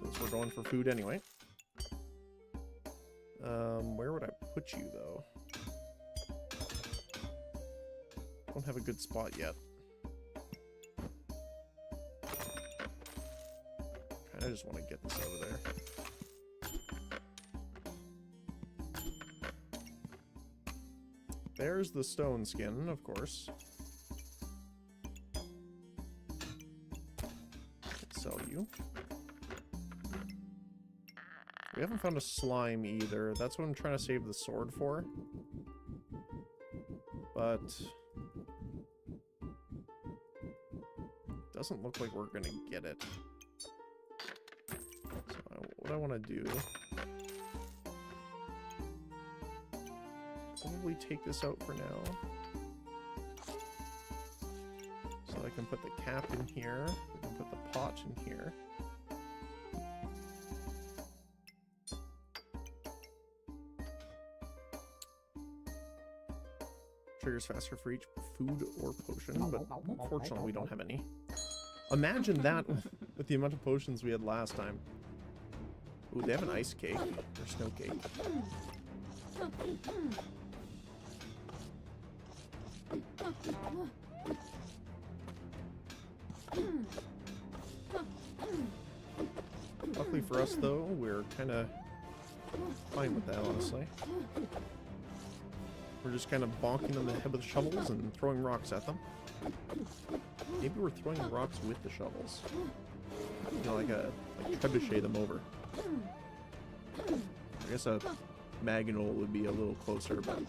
S1: Since we're going for food anyway. Where would I put you, though? Don't have a good spot yet. I just want to get this out of there. There's the stone skin, of course. Sell you. We haven't found a slime either. That's what I'm trying to save the sword for. But doesn't look like we're gonna get it. So what I want to do, probably take this out for now, so I can put the cap in here. We can put the pot in here. Triggers faster for each food or potion, but unfortunately we don't have any. Imagine that with the amount of potions we had last time. Ooh, they have an ice cake or snow cake. Luckily for us, though, we're kind of fine with that, honestly. We're just kind of bonking on the head with shovels and throwing rocks at them. Maybe we're throwing rocks with the shovels. You know, like trebuchet them over. I guess a Maginol would be a little closer, but...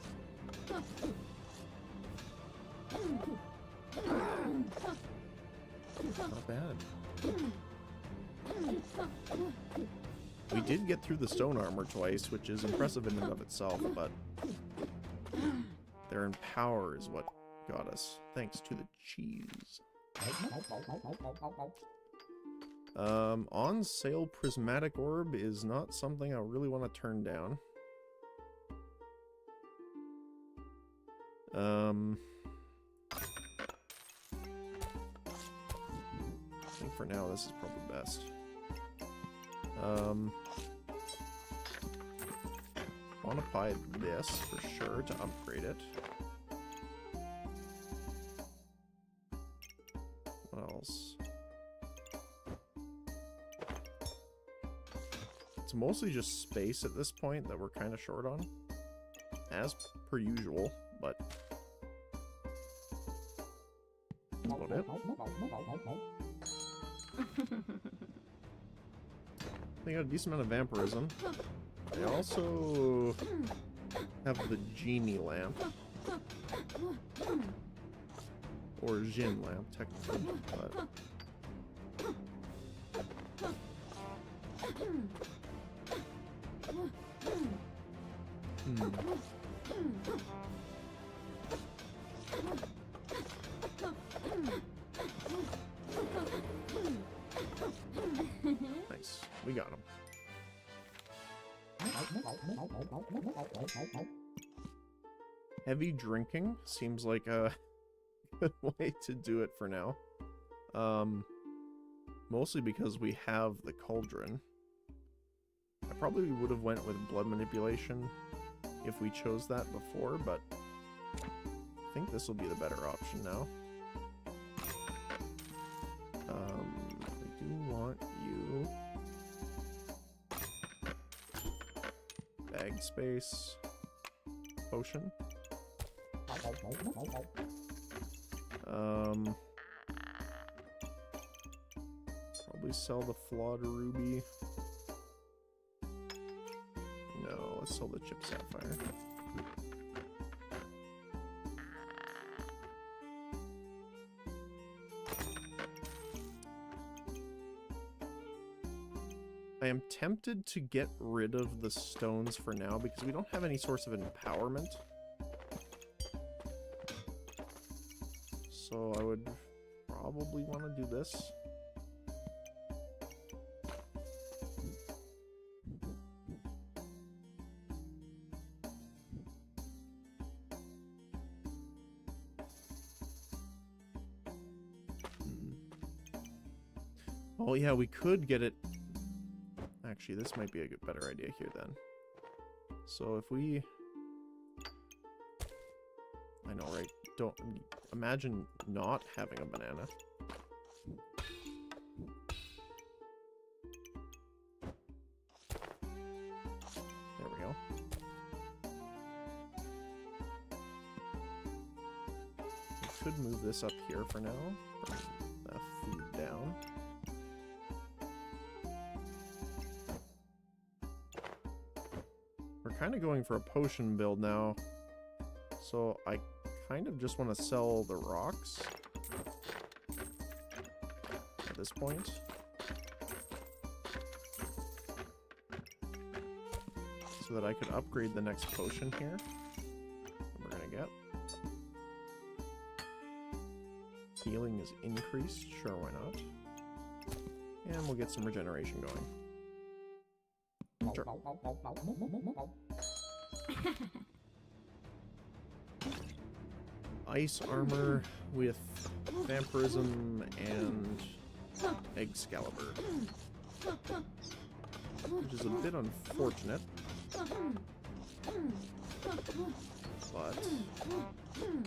S1: not bad. We did get through the stone armor twice, which is impressive in and of itself, but... their power is what got us, thanks to the cheese. On sale prismatic orb is not something I really want to turn down. I think for now this is probably best. Want to buy this for sure to upgrade it. What else? It's mostly just space at this point that we're kind of short on, as per usual, but that's about it. They got a decent amount of vampirism. They also have the genie lamp. Or Jinn lamp, technically, but... Nice. We got him. Heavy drinking seems like a good way to do it for now. Mostly because we have the cauldron. I probably would have went with blood manipulation if we chose that before, but I think this will be the better option now. I do want you. Bag space. Potion. Probably sell the flawed ruby. No, let's sell the chip sapphire. I am tempted to get rid of the stones for now because we don't have any source of empowerment. So I would probably want to do this. Oh yeah, we could get it. Actually, this might be a better idea here then. So if we... I know, right? Don't imagine not having a banana. There we go. We could move this up here for now. Bring the food down. We're kind of going for a potion build now. So I kind of just want to sell the rocks at this point. So that I could upgrade the next potion here. That we're going to get. Healing is increased. Sure, why not? And we'll get some regeneration going. Sure. Ice armor with vampirism and Excalibur, which is a bit unfortunate, but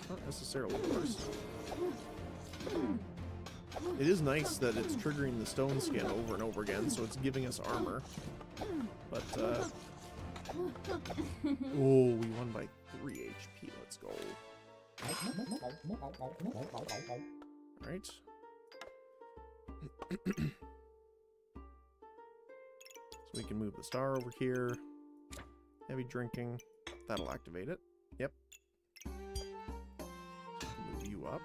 S1: not necessarily worse. It is nice that it's triggering the stone skin over and over again, so it's giving us armor. But, oh, we won by 3 HP. Let's go. Alright. So we can move the star over here. Heavy drinking. That'll activate it. Yep. Move you up.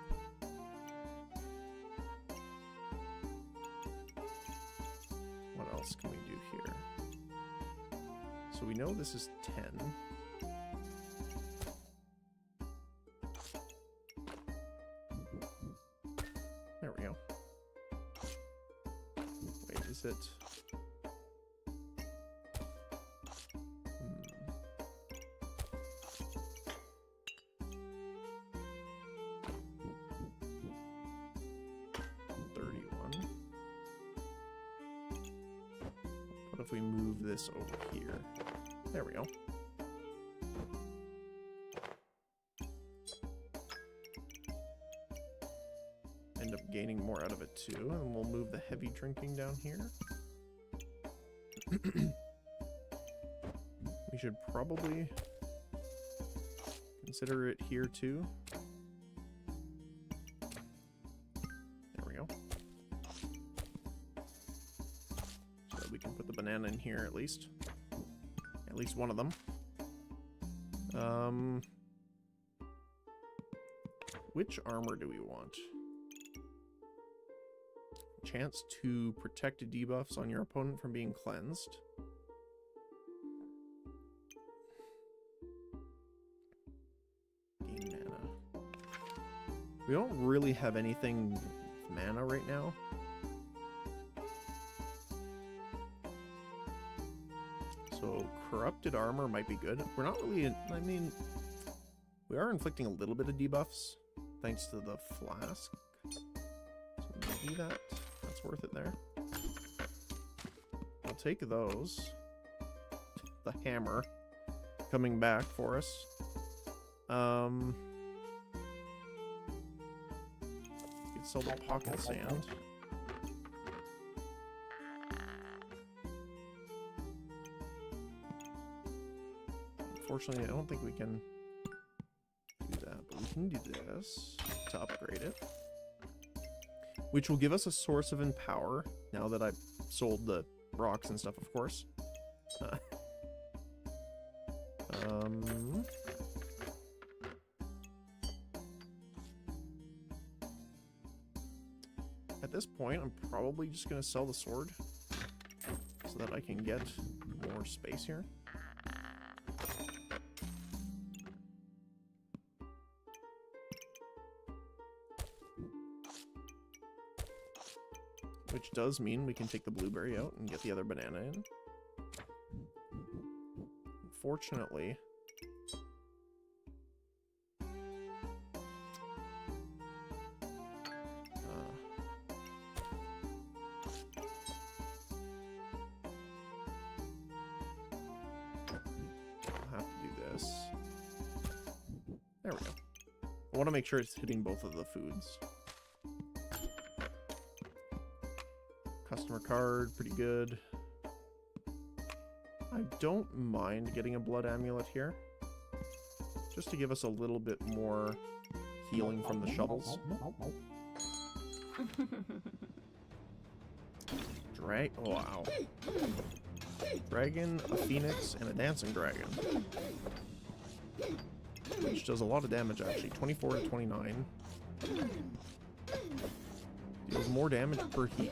S1: What else can we do here? So we know this is 10. There we go. Wait, is it? 31. What if we move this over here? There we go. End up gaining more out of it too, and we'll move the heavy drinking down here. We should probably consider it here too. There we go. So that we can put the banana in here at least. At least one of them. Which armor do we want? Chance to protect debuffs on your opponent from being cleansed. Gain mana. We don't really have anything with mana right now. So corrupted armor might be good. We're not really, I mean, we are inflicting a little bit of debuffs thanks to the flask. So maybe that's worth it there. I'll take those. The hammer coming back for us. You could sell the pocket sand. Unfortunately, I don't think we can do that, but we can do this to upgrade it. Which will give us a source of empower, now that I've sold the rocks and stuff, of course. At this point, I'm probably just going to sell the sword so that I can get more space here. Which does mean we can take the blueberry out and get the other banana in. Unfortunately, There we go. I want to make sure it's hitting both of the foods. Customer card, pretty good. I don't mind getting a blood amulet here. Just to give us a little bit more healing from the shovels. Oh, wow. Dragon, a phoenix, and a dancing dragon. Which does a lot of damage, actually. 24 to 29. Deals more damage per heat.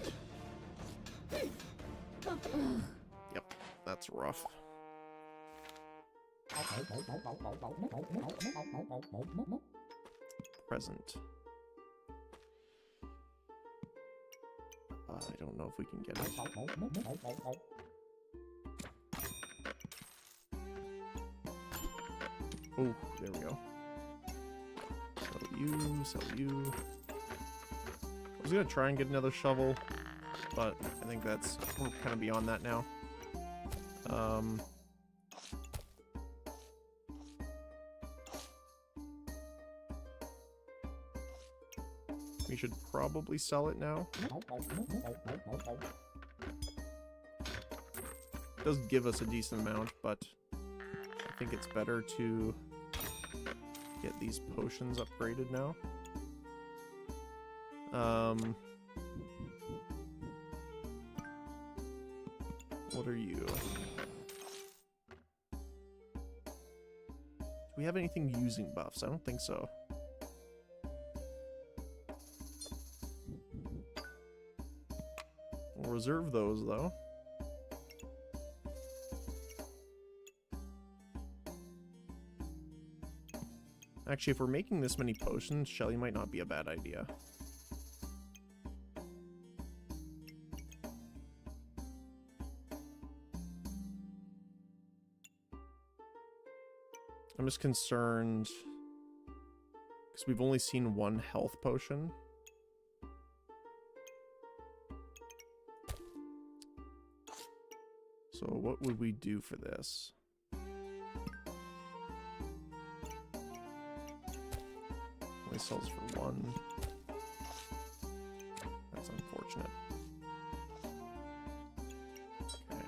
S1: Yep, that's rough. Present. I don't know if we can get it. Oh, there we go. Sell you, sell you. I was gonna try and get another shovel, but I think we're kind of beyond that now. We should probably sell it now. It does give us a decent amount, but I think it's better to get these potions upgraded now. What are you? Do we have anything using buffs? I don't think so. We'll reserve those, though. Actually, if we're making this many potions, Shelly might not be a bad idea. I'm just concerned because we've only seen one health potion. So what would we do for this? Only sells for one. That's unfortunate. Okay.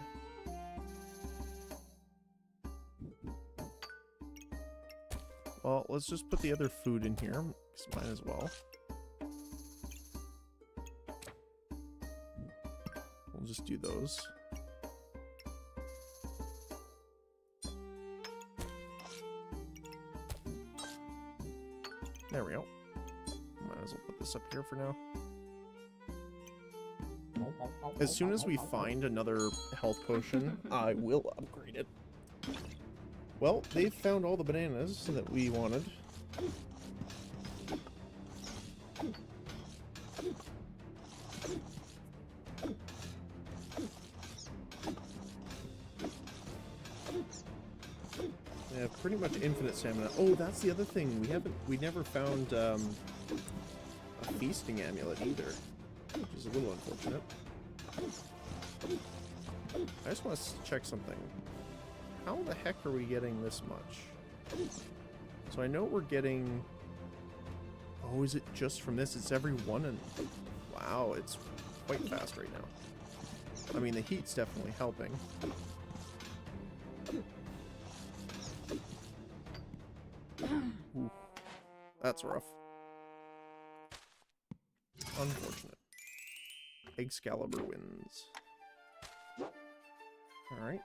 S1: Well, let's just put the other food in here, because might as well. We'll just do those. There we go. Might as well put this up here for now. As soon as we find another health potion, I will upgrade it. Well, they've found all the bananas that we wanted. Yeah, pretty much infinite stamina. Oh, that's the other thing. We never found a feasting amulet either, which is a little unfortunate. I just want to check something. How the heck are we getting this much? So I know we're getting... Oh, is it just from this? It's every one and... Wow, it's quite fast right now. I mean, the heat's definitely helping. Ooh, that's rough. Unfortunate. Excalibur wins. Alright.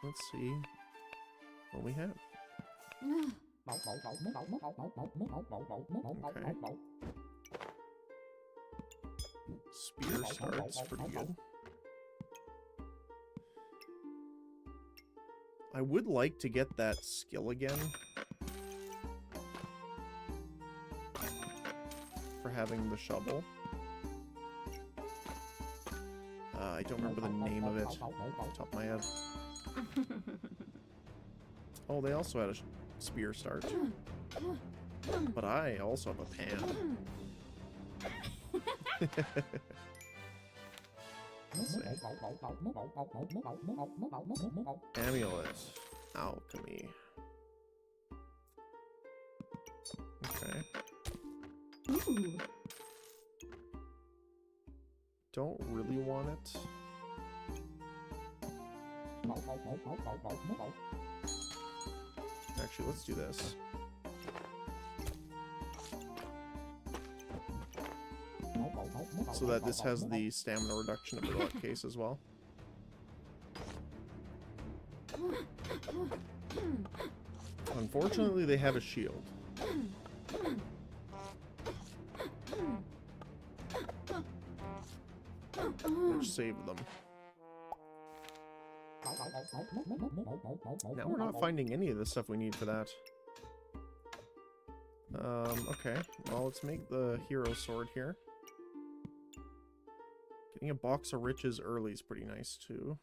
S1: Let's see what we have. Okay. Spear starts pretty good. I would like to get that skill again for having the shovel. I don't remember the name of it off the top of my head. Oh, they also had a spear start. But I also have a pan. Amulet. Alchemy. Okay.
S2: Ooh.
S1: Don't really want it. Actually, let's do this. So that this has the stamina reduction of the rock case as well. Unfortunately, they have a shield. Which saved them. Now we're not finding any of the stuff we need for that. Okay. Well, let's make the hero sword here. Getting a box of riches early is pretty nice, too.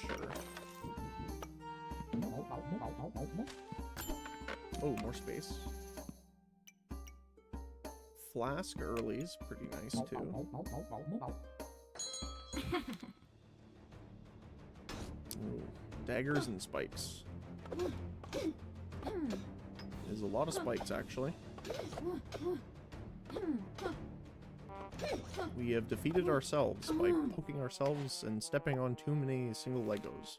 S1: Sure. Oh, more space. Flask early is pretty nice, too. Ooh, daggers and spikes. There's a lot of spikes, actually. We have defeated ourselves by poking ourselves and stepping on too many single Legos.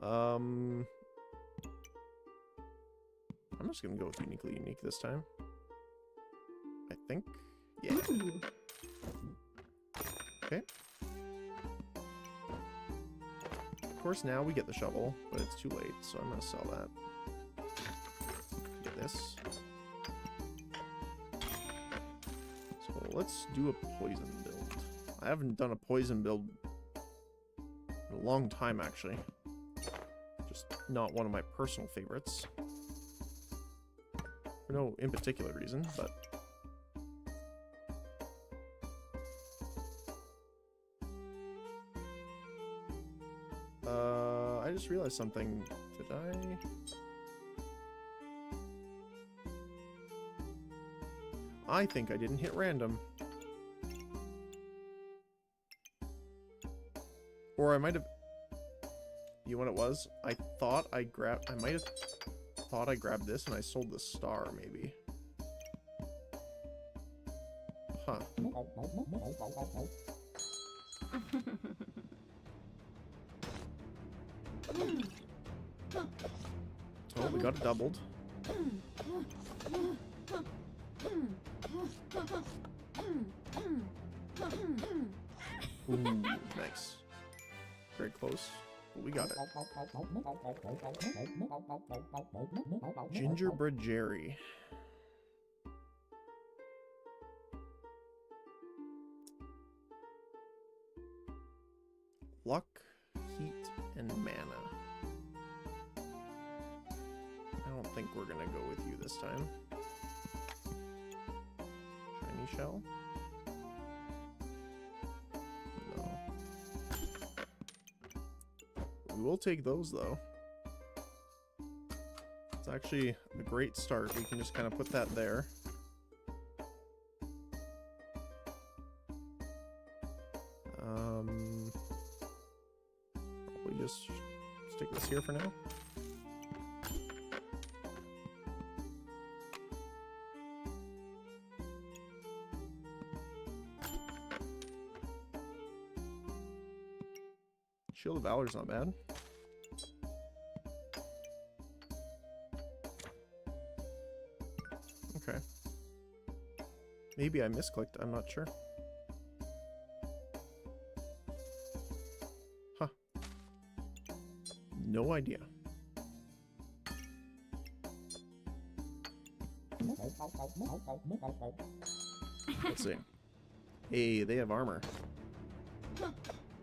S1: I'm just gonna go with uniquely unique this time. I think. Yeah. Okay. Of course, now we get the shovel, but it's too late, so I'm gonna sell that. Get this. So let's do a poison build. I haven't done a poison build in a long time, actually. Just not one of my personal favorites. For no in particular reason, but... I just realized something. Did I think I didn't hit random. Or I might have... You know what it was? I might have thought I grabbed this and I sold the star, maybe. Huh. Oh, we got it doubled. Ooh, nice. Very close. But we got it. Gingerbread Jerry. Luck, heat, and mana. I don't think we're gonna go with you this time. Shiny shell? No. We will take those, though. It's actually a great start. We can just kind of put that there. Probably just stick this here for now. Shield of Valor's not bad. Okay. Maybe I misclicked, I'm not sure. Huh. No idea. Let's see. Hey, they have armor.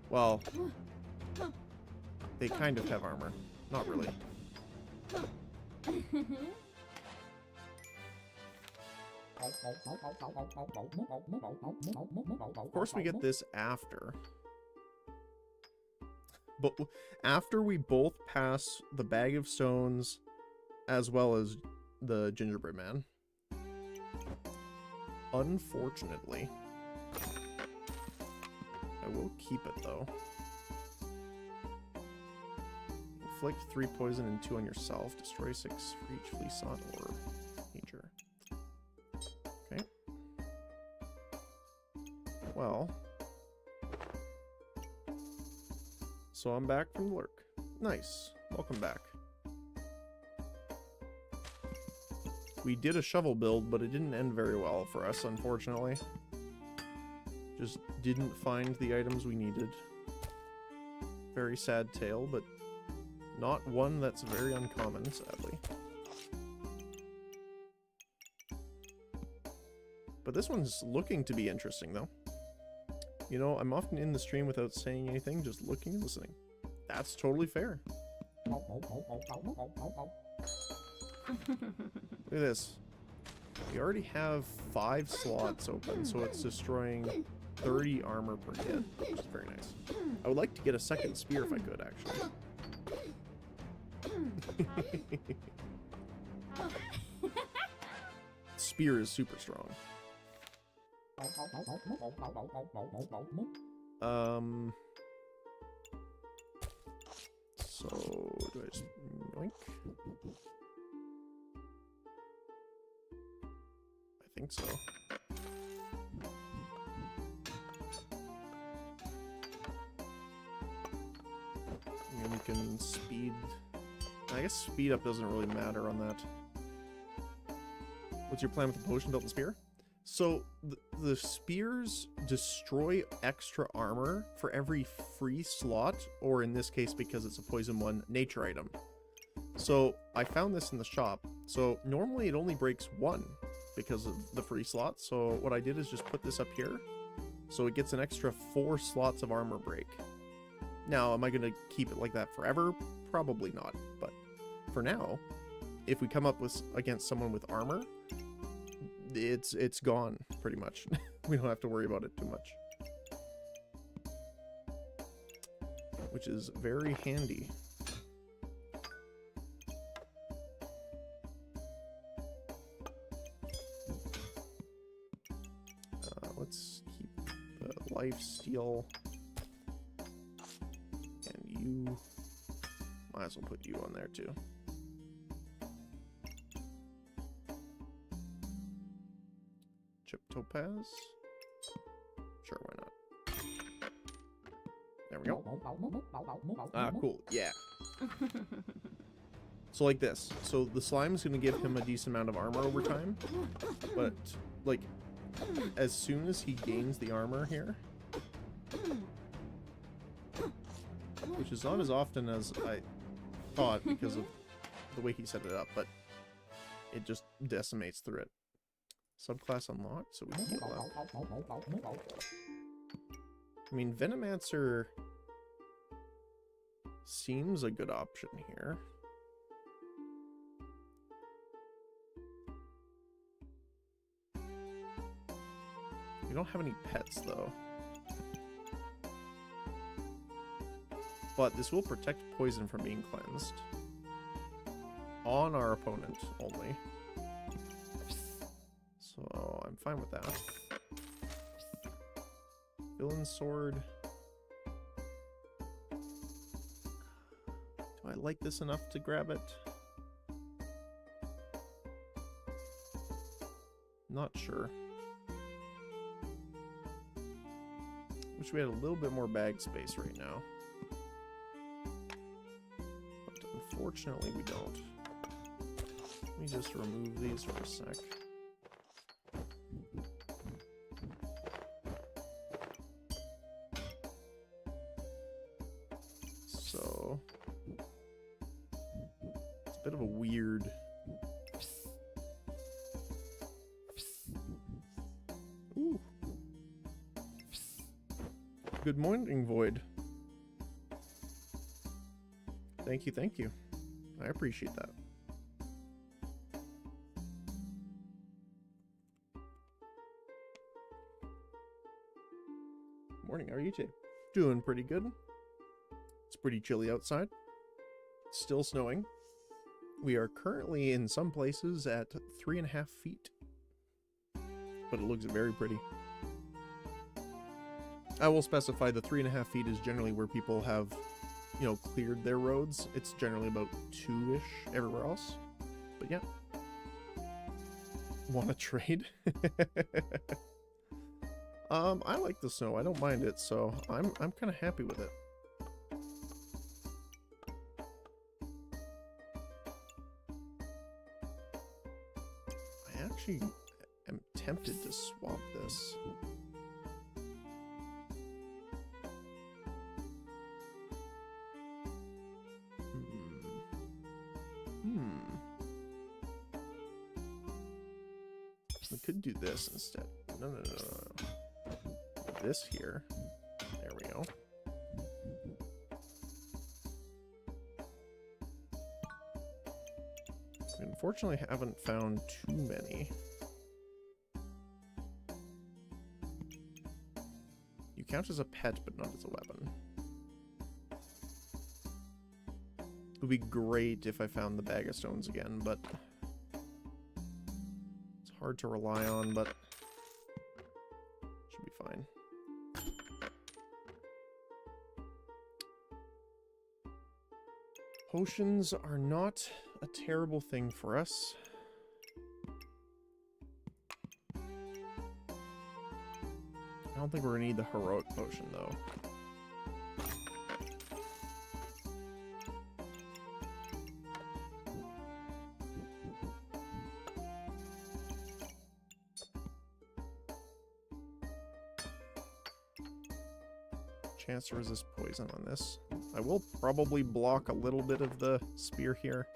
S1: Well, they kind of have armor. Not really. Of course we get this after. But after we both pass the Bag of Stones as well as the Gingerbread Man. Unfortunately. I will keep it though. Inflict 3 poison and 2 on yourself. Destroy 6 for each flea slot or nature. Okay. Well. So I'm back from the lurk. Nice. Welcome back. We did a shovel build, but it didn't end very well for us, unfortunately. Just didn't find the items we needed. Very sad tale, but not one that's very uncommon, sadly. But this one's looking to be interesting, though. You know, I'm often in the stream without saying anything, just looking and listening. That's totally fair. Look at this. We already have 5 slots open, so it's destroying 30 armor per hit, which is very nice. I would like to get a second spear if I could, actually. Spear is super strong. So do I just yoink? I think so. And we can speed. I guess speed up doesn't really matter on that. What's your plan with the potion belt and spear? So the spears destroy extra armor for every free slot, or in this case, because it's a poison one, nature item. So I found this in the shop. So normally it only breaks 1 because of the free slot. So what I did is just put this up here. So it gets an extra 4 slots of armor break. Now, am I going to keep it like that forever? Probably not. But for now, if we come up with against someone with armor, it's gone pretty much. We don't have to worry about it too much, which is very handy. Let's keep the life steal, and you might as well put you on there too. Chip topaz? Sure, why not? There we go. Ah, cool. Yeah. So like this. So the slime's going to give him a decent amount of armor over time. But, like, as soon as he gains the armor here, which is not as often as I thought because of the way he set it up, but it just decimates through it. Subclass unlocked, so we can heal up. I mean, Venomancer seems a good option here. We don't have any pets, though. But this will protect poison from being cleansed. On our opponent, only. So I'm fine with that. Villain sword. Do I like this enough to grab it? Not sure. Wish we had a little bit more bag space right now. But unfortunately we don't. Let me just remove these for a sec. So it's a bit of a weird. Ooh. Good morning, Void. Thank you, thank you. I appreciate that. Morning, how are you today? Doing pretty good. It's pretty chilly outside. It's still snowing. We are currently in some places at 3.5 feet. But it looks very pretty. I will specify the 3.5 feet is generally where people have, you know, cleared their roads. It's generally about 2-ish everywhere else. But yeah. Want to trade? I like the snow. I don't mind it, so I'm kind of happy with it. I actually am tempted to swap this. We could do this instead. No. This here. There we go. We unfortunately haven't found too many. You count as a pet, but not as a weapon. It would be great if I found the bag of stones again, but it's hard to rely on, but should be fine. Potions are not a terrible thing for us. I don't think we're gonna need the heroic potion though. Chance to resist poison on this. I will probably block a little bit of the spear here,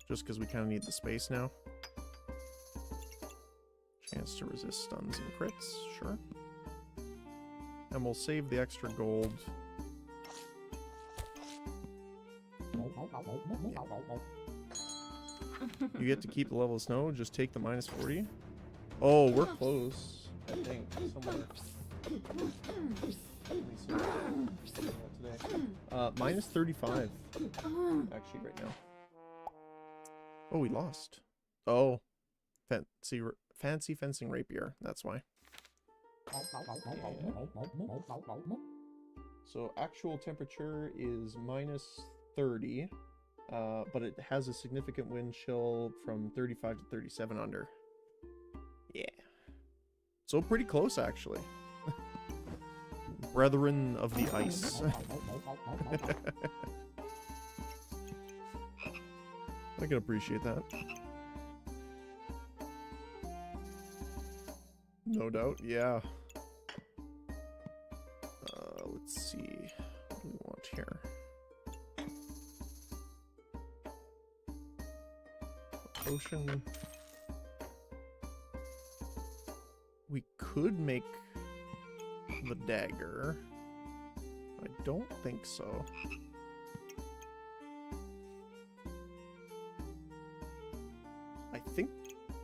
S1: just because we kind of need the space now. Chance to resist stuns and crits, sure. And we'll save the extra gold. You get to keep the level of snow, just take the minus 40. Oh, we're close, I think, somewhere. Minus 35. Actually, right now. Oh, we lost. Oh, fancy fencing rapier. That's why. Yeah. So actual temperature is minus 30, but it has a significant wind chill from 35 to 37 under. Yeah. So pretty close, actually. Brethren of the ice. I can appreciate that. No doubt, yeah. Let's see. What do we want here? A potion. We could make the dagger. I don't think so. I think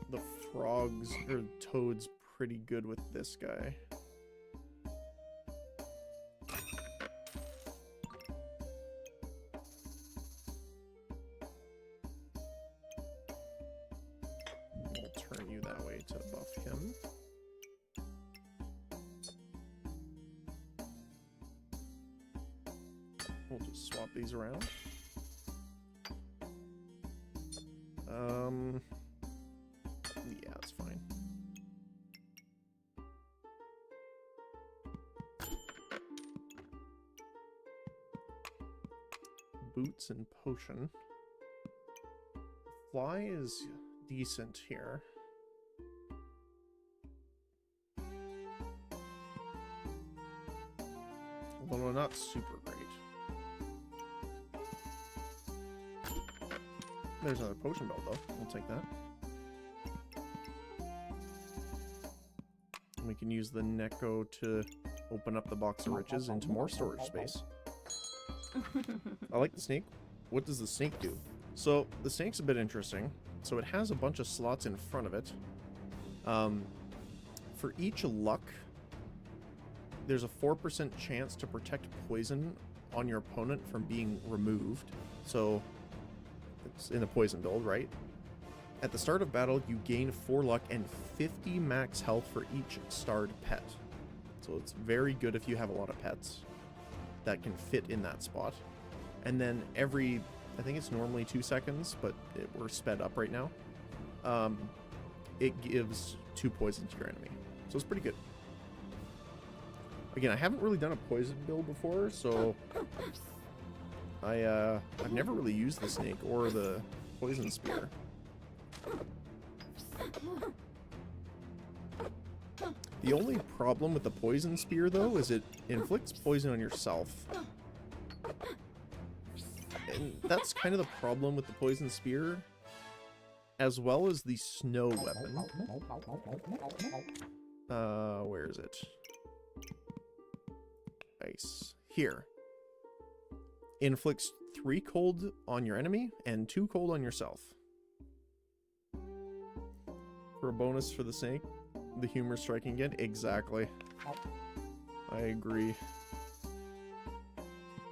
S1: the frogs or toads pretty good with this guy. We'll turn you that way to buff him. We'll just swap these around. Yeah, that's fine. Boots and potion. Fly is decent here. Although not super great. There's another potion belt though. We'll take that. And we can use the Neko to open up the box of riches into more storage space. I like the snake. What does the snake do? So the snake's a bit interesting. So it has a bunch of slots in front of it. For each luck, there's a 4% chance to protect poison on your opponent from being removed. So it's in a poison build, right? At the start of battle, you gain 4 luck and 50 max health for each starred pet. So it's very good if you have a lot of pets that can fit in that spot. And then every, I think it's normally 2 seconds, but we're sped up right now. It gives 2 poison to your enemy. So it's pretty good. Again, I haven't really done a poison build before, so I've never really used the snake or the poison spear. The only problem with the poison spear, though, is it inflicts poison on yourself. And that's kind of the problem with the poison spear, as well as the snow weapon. Where is it? Ice. Here. Inflicts 3 cold on your enemy and 2 cold on yourself. For a bonus for the snake, the humor striking again. Exactly. I agree.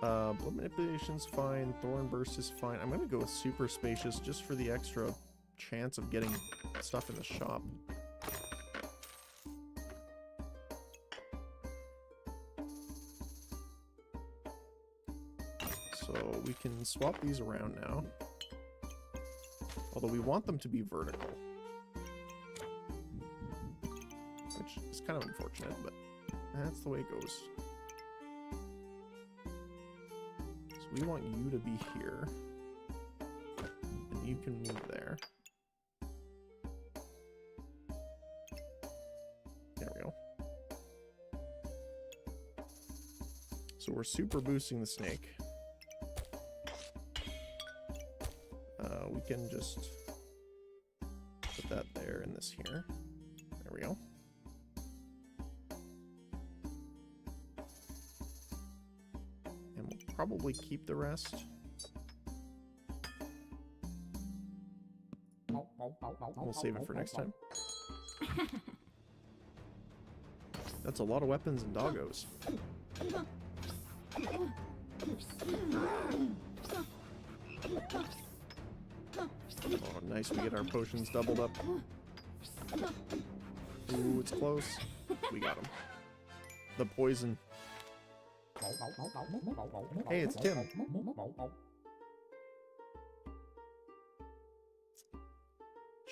S1: Blood manipulation's fine. Thorn burst is fine. I'm gonna go with super spacious just for the extra chance of getting stuff in the shop. So we can swap these around now. Although we want them to be vertical. Which is kind of unfortunate, but that's the way it goes. So we want you to be here. And you can move there. There we go. So we're super boosting the snake. We can just put that there and this here. There we go. And we'll probably keep the rest. We'll save it for next time. That's a lot of weapons and doggos. Oh, nice. We get our potions doubled up. Ooh, it's close. We got him. The poison. Hey, it's Tim.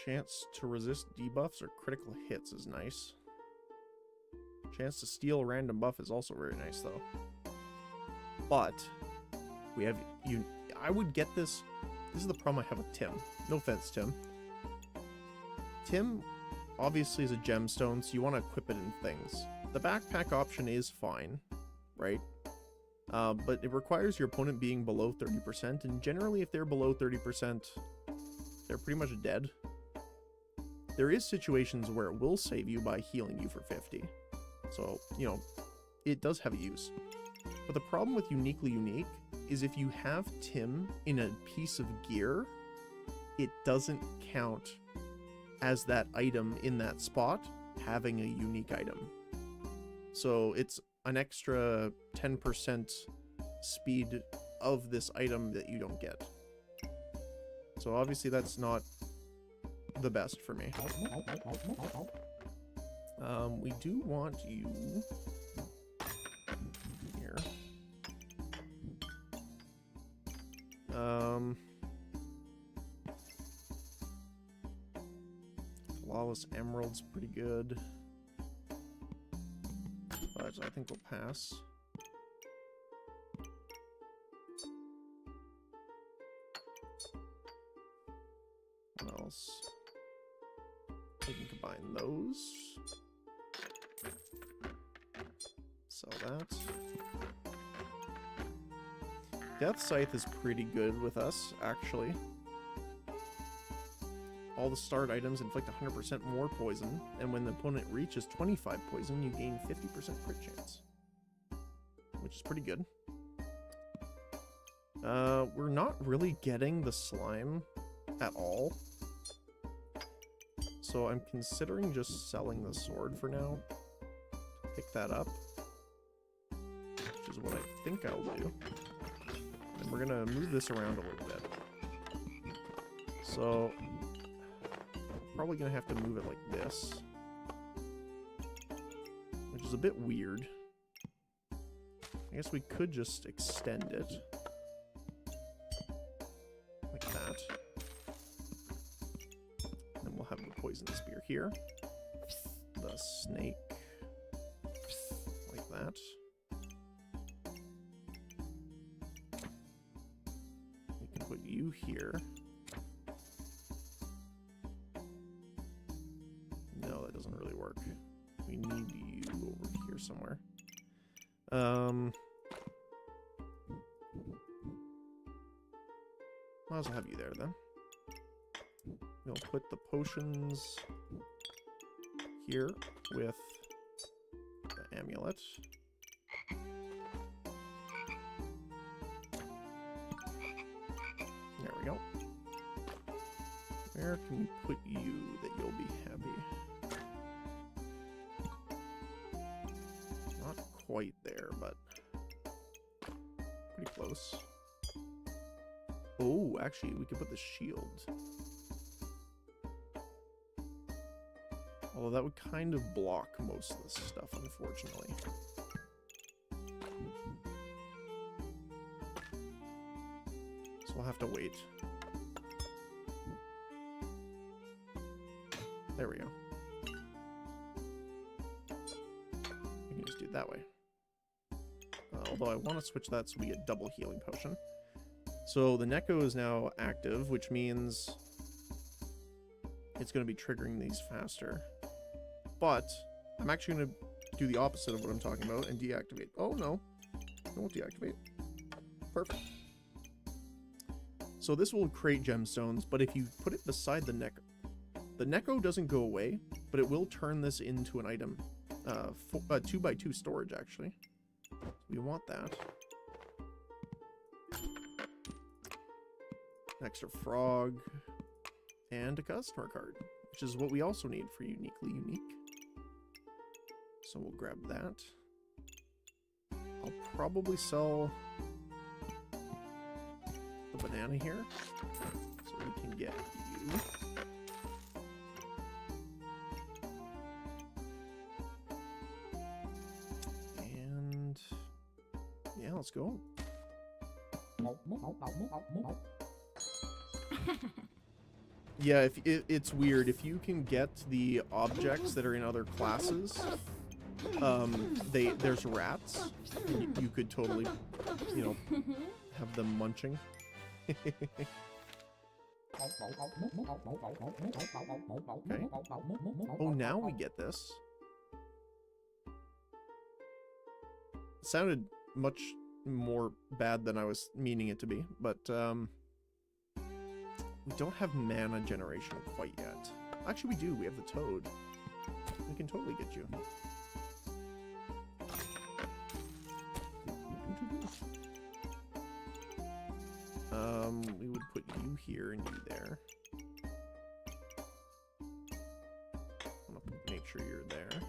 S1: Chance to resist debuffs or critical hits is nice. Chance to steal a random buff is also very nice, though. But we have I would get this. This is the problem I have with Tim. No offense, Tim. Tim obviously is a gemstone, so you want to equip it in things. The backpack option is fine, right? But it requires your opponent being below 30%, and generally if they're below 30%, they're pretty much dead. There is situations where it will save you by healing you for 50. So, you know, it does have a use. But the problem with Uniquely Unique is if you have Tim in a piece of gear, it doesn't count as that item in that spot having a unique item. So it's an extra 10% speed of this item that you don't get. So obviously that's not the best for me. We do want you here. Flawless Emerald's pretty good, but I think we'll pass. What else? We can combine those. Sell that. Death Scythe is pretty good with us, actually. All the start items inflict 100% more poison, and when the opponent reaches 25 poison, you gain 50% crit chance. Which is pretty good. We're not really getting the slime at all. So I'm considering just selling the sword for now. Pick that up. Which is what I think I'll do. And we're gonna move this around a little bit. So probably gonna have to move it like this. Which is is a bit weird. I guess we could just extend it. Like that. And we'll have the poison spear here. The snake. Like that. We can put you here. No, that doesn't really work. We need you over here somewhere. Might as well have you there then. We'll put the potions here with the amulet. There we go. Where can we put you that you'll be happy? Not quite there, but pretty close. Oh, actually, we could put the shield. Although that would kind of block most of this stuff, unfortunately. So we'll have to wait. There we go. We can just do it that way. Although I want to switch that so we get double healing potion. So the Neko is now active, which means it's going to be triggering these faster. But I'm actually going to do the opposite of what I'm talking about and deactivate. Oh, no. It won't deactivate. Perfect. So this will create gemstones, but if you put it beside the Neko doesn't go away, but it will turn this into an item. 2x2 storage, actually. So we want that. An extra frog. And a customer card, which is what we also need for Uniquely Unique. So we'll grab that. I'll probably sell the banana here, so we can get you. And yeah, let's go. Yeah, it's weird. If you can get the objects that are in other classes, there's rats. You could totally, you know, have them munching. Okay. Oh, now we get this. It sounded much more bad than I was meaning it to be, but we don't have mana generation quite yet. Actually, we do. We have the toad. We can totally get you. We would put you here and you there. I'm gonna make sure you're there.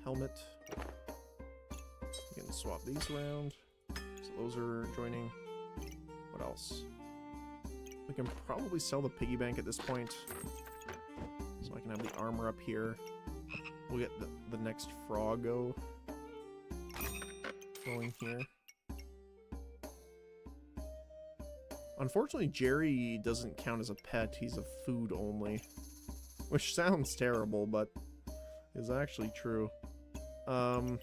S1: Helmet. You can swap these around. So those are joining. What else? We can probably sell the piggy bank at this point. So I can have the armor up here. We'll get the next frog going here. Unfortunately, Jerry doesn't count as a pet. He's a food only. Which sounds terrible, but is actually true. And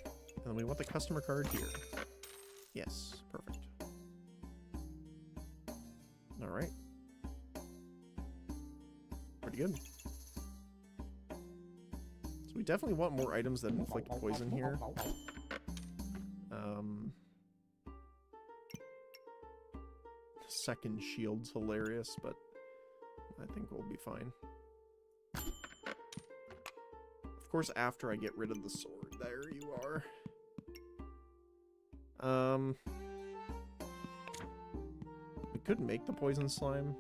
S1: we want the customer card here. Yes, perfect. Alright. Pretty good. So we definitely want more items that inflict poison here. Second shield's hilarious, but I think we'll be fine. Of course, after I get rid of the sword. There you are. We could make the poison slime,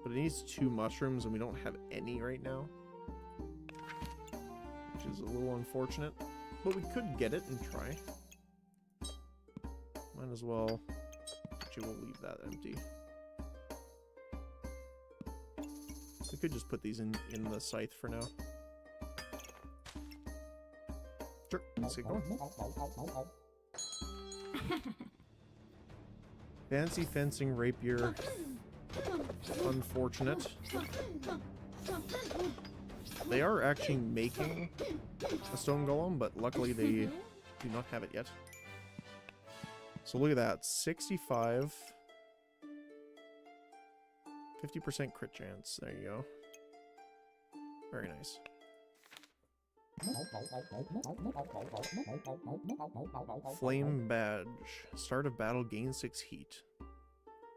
S1: but it needs 2 mushrooms, and we don't have any right now, which is a little unfortunate. But we could get it and try. Might as well. Actually, we'll leave that empty. We could just put these in the scythe for now. Sure, let's get going. Fancy fencing rapier. Unfortunate. They are actually making a stone golem, but luckily they do not have it yet. So look at that. 65. 50% crit chance. There you go. Very nice. Flame badge. Start of battle, gain 6 heat.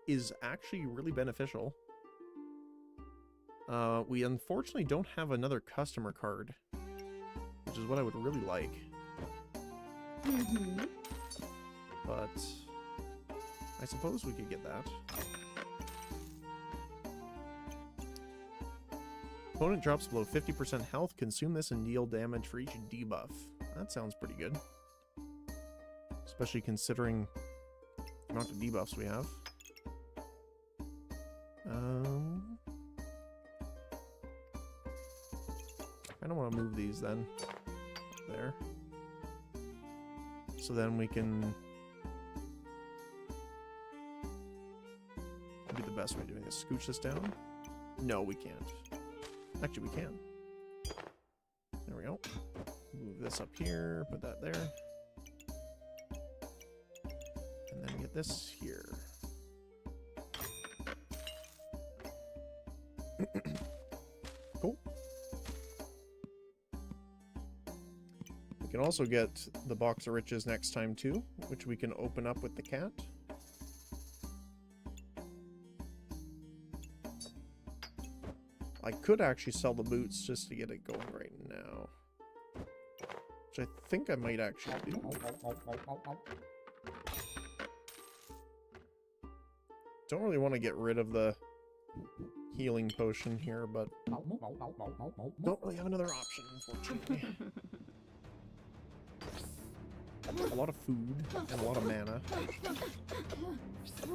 S1: Is actually really beneficial. We unfortunately don't have another customer card, which is what I would really like. But I suppose we could get that. Opponent drops below 50% health. Consume this and deal damage for each debuff. That sounds pretty good. Especially considering the amount of debuffs we have. I don't want to move these then. There. So then we can do the best way of doing this. Scooch this down. No, we can't. Actually, we can. There we go. Move this up here, put that there. And then get this here. Cool. We can also get the box of riches next time too, which we can open up with the cat. I could actually sell the boots just to get it going right now. Which I think I might actually do. Don't really want to get rid of the healing potion here, but don't really have another option, unfortunately. A lot of food and a lot of mana.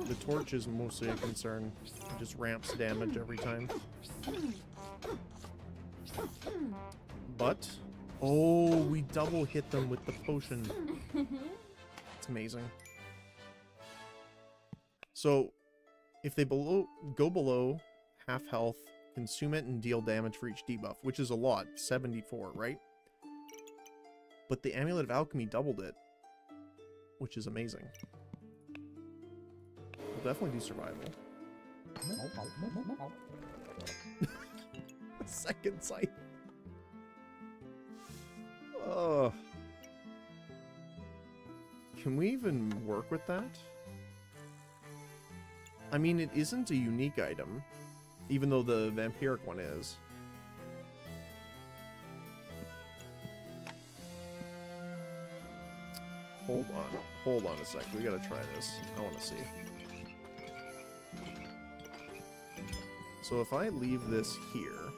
S1: The torch is mostly a concern. It just ramps damage every time. But, oh, we double hit them with the potion. It's amazing. So, if they go below half health, consume it and deal damage for each debuff, which is a lot, 74, right? But the Amulet of Alchemy doubled it, which is amazing. We'll definitely do survival. Second sight. Oh. Can we even work with that? I mean, it isn't a unique item, even though the vampiric one is. Hold on a sec. We gotta try this. I want to see. So if I leave this here,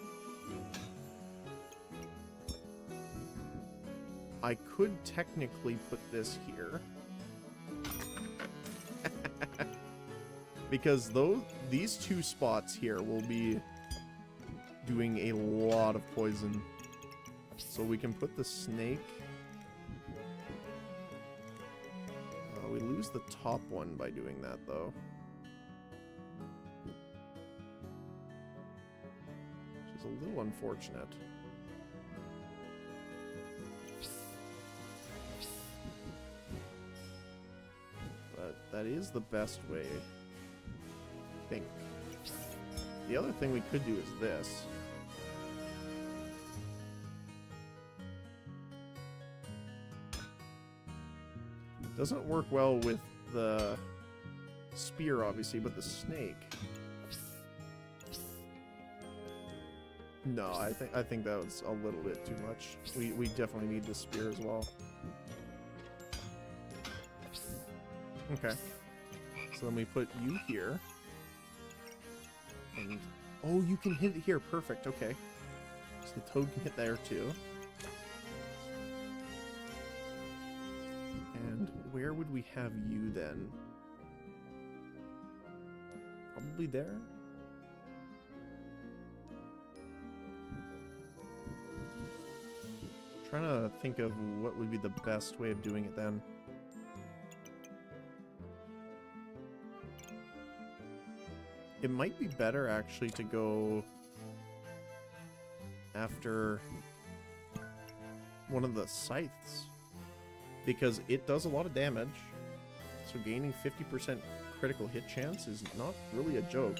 S1: I could technically put this here. Because these two spots here will be doing a lot of poison. So we can put the snake. We lose the top one by doing that, though. Which is a little unfortunate. But that is the best way, I think. The other thing we could do is this. Doesn't work well with the spear, obviously, but the snake. No, I think that was a little bit too much. We definitely need the spear as well. Okay. So then we put you here. And oh, you can hit it here. Perfect. Okay. So the toad can hit there too. And where would we have you then? Probably there? trying to think of what would be the best way of doing it then. It might be better actually to go after one of the scythes, because it does a lot of damage, so gaining 50% critical hit chance is not really a joke.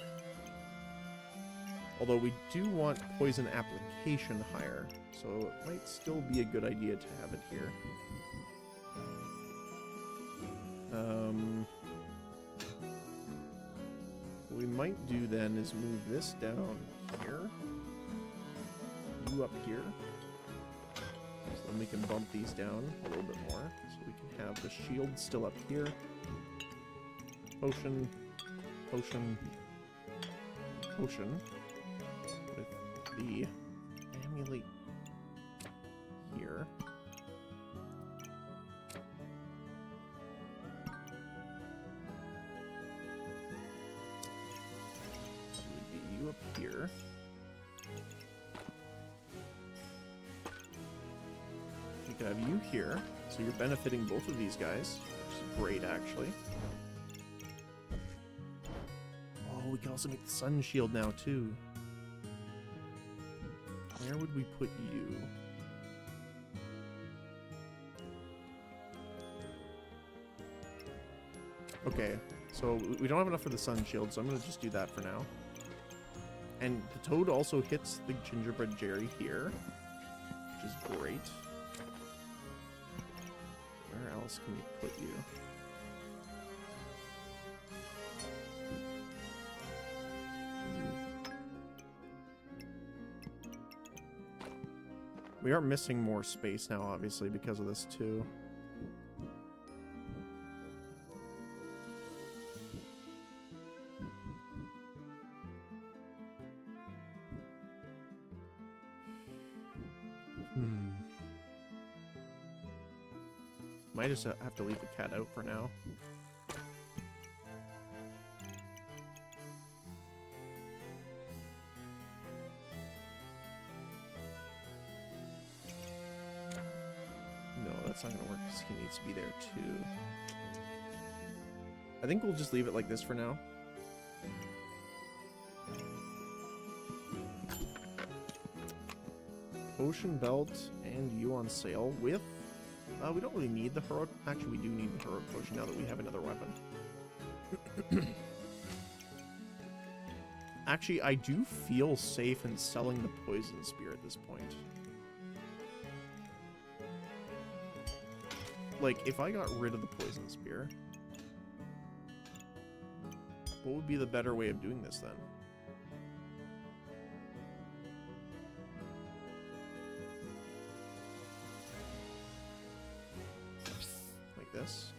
S1: Although we do want poison application higher, so it might still be a good idea to have it here. What we might do then is move this down here, you up here, so then we can bump these down a little bit more, so we can have the shield still up here. Potion, potion, potion, with the amulet here. So would be you up here. We could have you here, so you're benefiting both of these guys, which is great actually. Oh, we can also make the sun shield now too. Where would we put you? Okay, so we don't have enough for the sun shield, so I'm going to just do that for now. And the toad also hits the gingerbread Jerry here, which is great. Where else can we put you? We are missing more space now, obviously, because of this too. Might just have to leave the cat out for now. No, that's not gonna work because he needs to be there too. I think we'll just leave it like this for now. Ocean Belt and you on sale with... we don't really need the heroic... Actually, we do need the heroic potion now that we have another weapon. Actually, I do feel safe in selling the poison spear at this point. Like, if I got rid of the poison spear, what would be the better way of doing this then? Like this.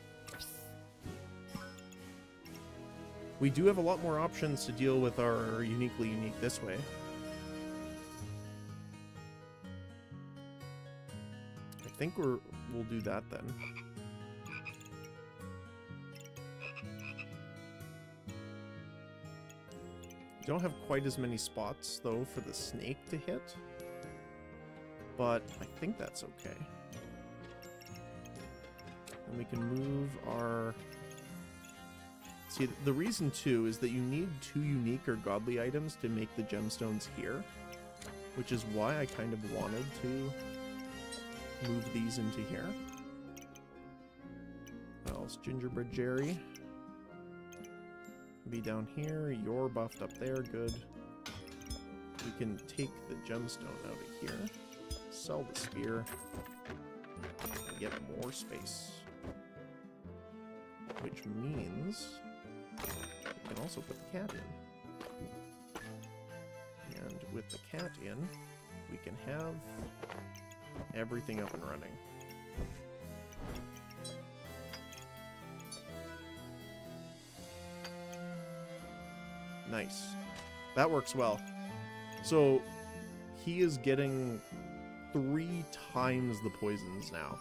S1: We do have a lot more options to deal with our uniquely unique this way. I think we'll do that then. Don't have quite as many spots though for the snake to hit, but I think that's okay. And we can move our... See, the reason too is that you need 2 unique or godly items to make the gemstones here, which is why I kind of wanted to move these into here. What else? Gingerbread Jerry. Be down here. You're buffed up there. Good. We can take the gemstone out of here, sell the spear, and get more space. Which means we can also put the cat in. And with the cat in, we can have everything up and running. Nice. That works well. So he is getting 3 times the poisons now.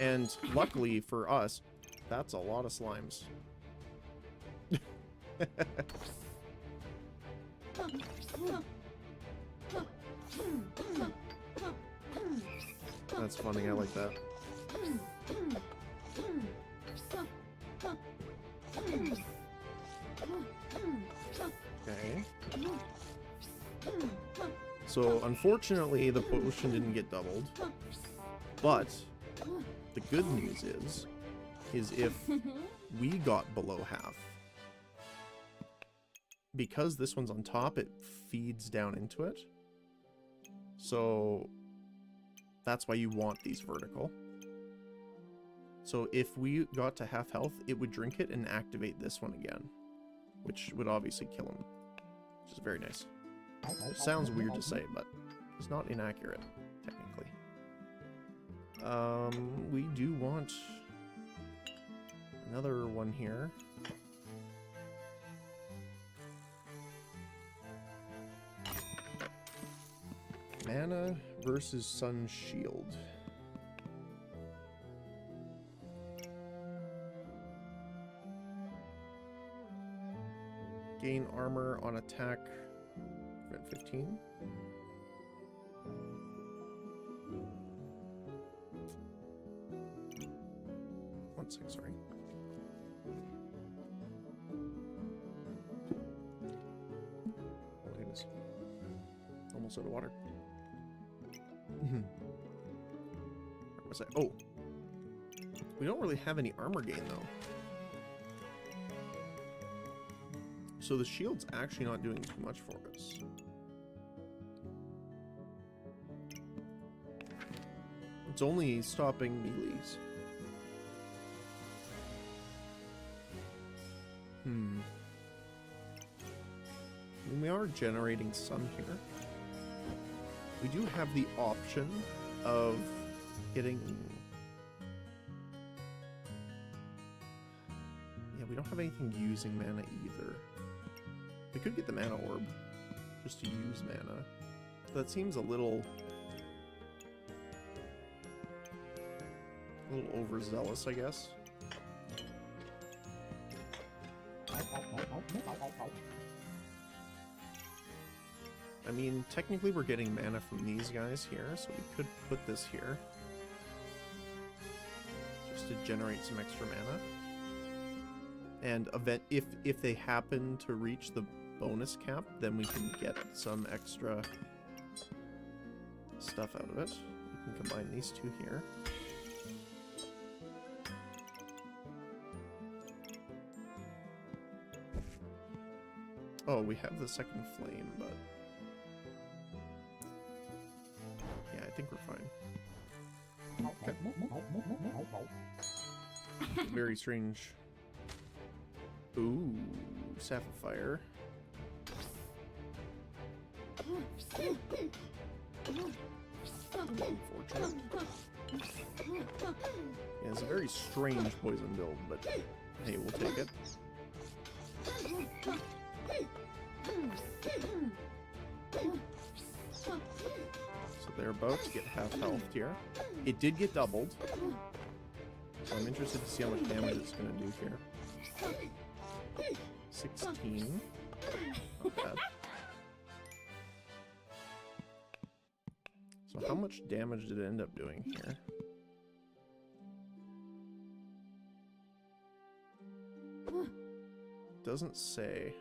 S1: And luckily for us, that's a lot of slimes. That's funny, I like that. Okay. So, unfortunately, the potion didn't get doubled. But, the good news is if we got below half, because this one's on top, it feeds down into it. So, that's why you want these vertical. So if we got to half health, it would drink it and activate this one again, which would obviously kill him, which is very nice. Sounds weird to say, but it's not inaccurate, technically. We do want another one here. Mana versus Sun Shield. Gain armor on attack. Prevent 15. One sec, sorry. Oh my goodness. Almost out of water. Where was I? Oh. We don't really have any armor gain though. So the shield's actually not doing too much for us. It's only stopping melees. I mean, we are generating some here. We do have the option of getting... Yeah, we don't have anything using mana either. We could get the mana orb, just to use mana. That seems a little overzealous, I guess. I mean, technically we're getting mana from these guys here, so we could put this here. Just to generate some extra mana. And if they happen to reach the bonus cap, then we can get some extra stuff out of it. We can combine these two here. Oh, we have the second flame, but... yeah, I think we're fine. Okay. Very strange. Ooh, sapphire. Unfortunate. Yeah, it's a very strange poison build, but hey, we'll take it. So they're about to get half health here. It did get doubled. So I'm interested to see how much damage it's going to do here. 16. Not bad. So how much damage did it end up doing here? Doesn't say.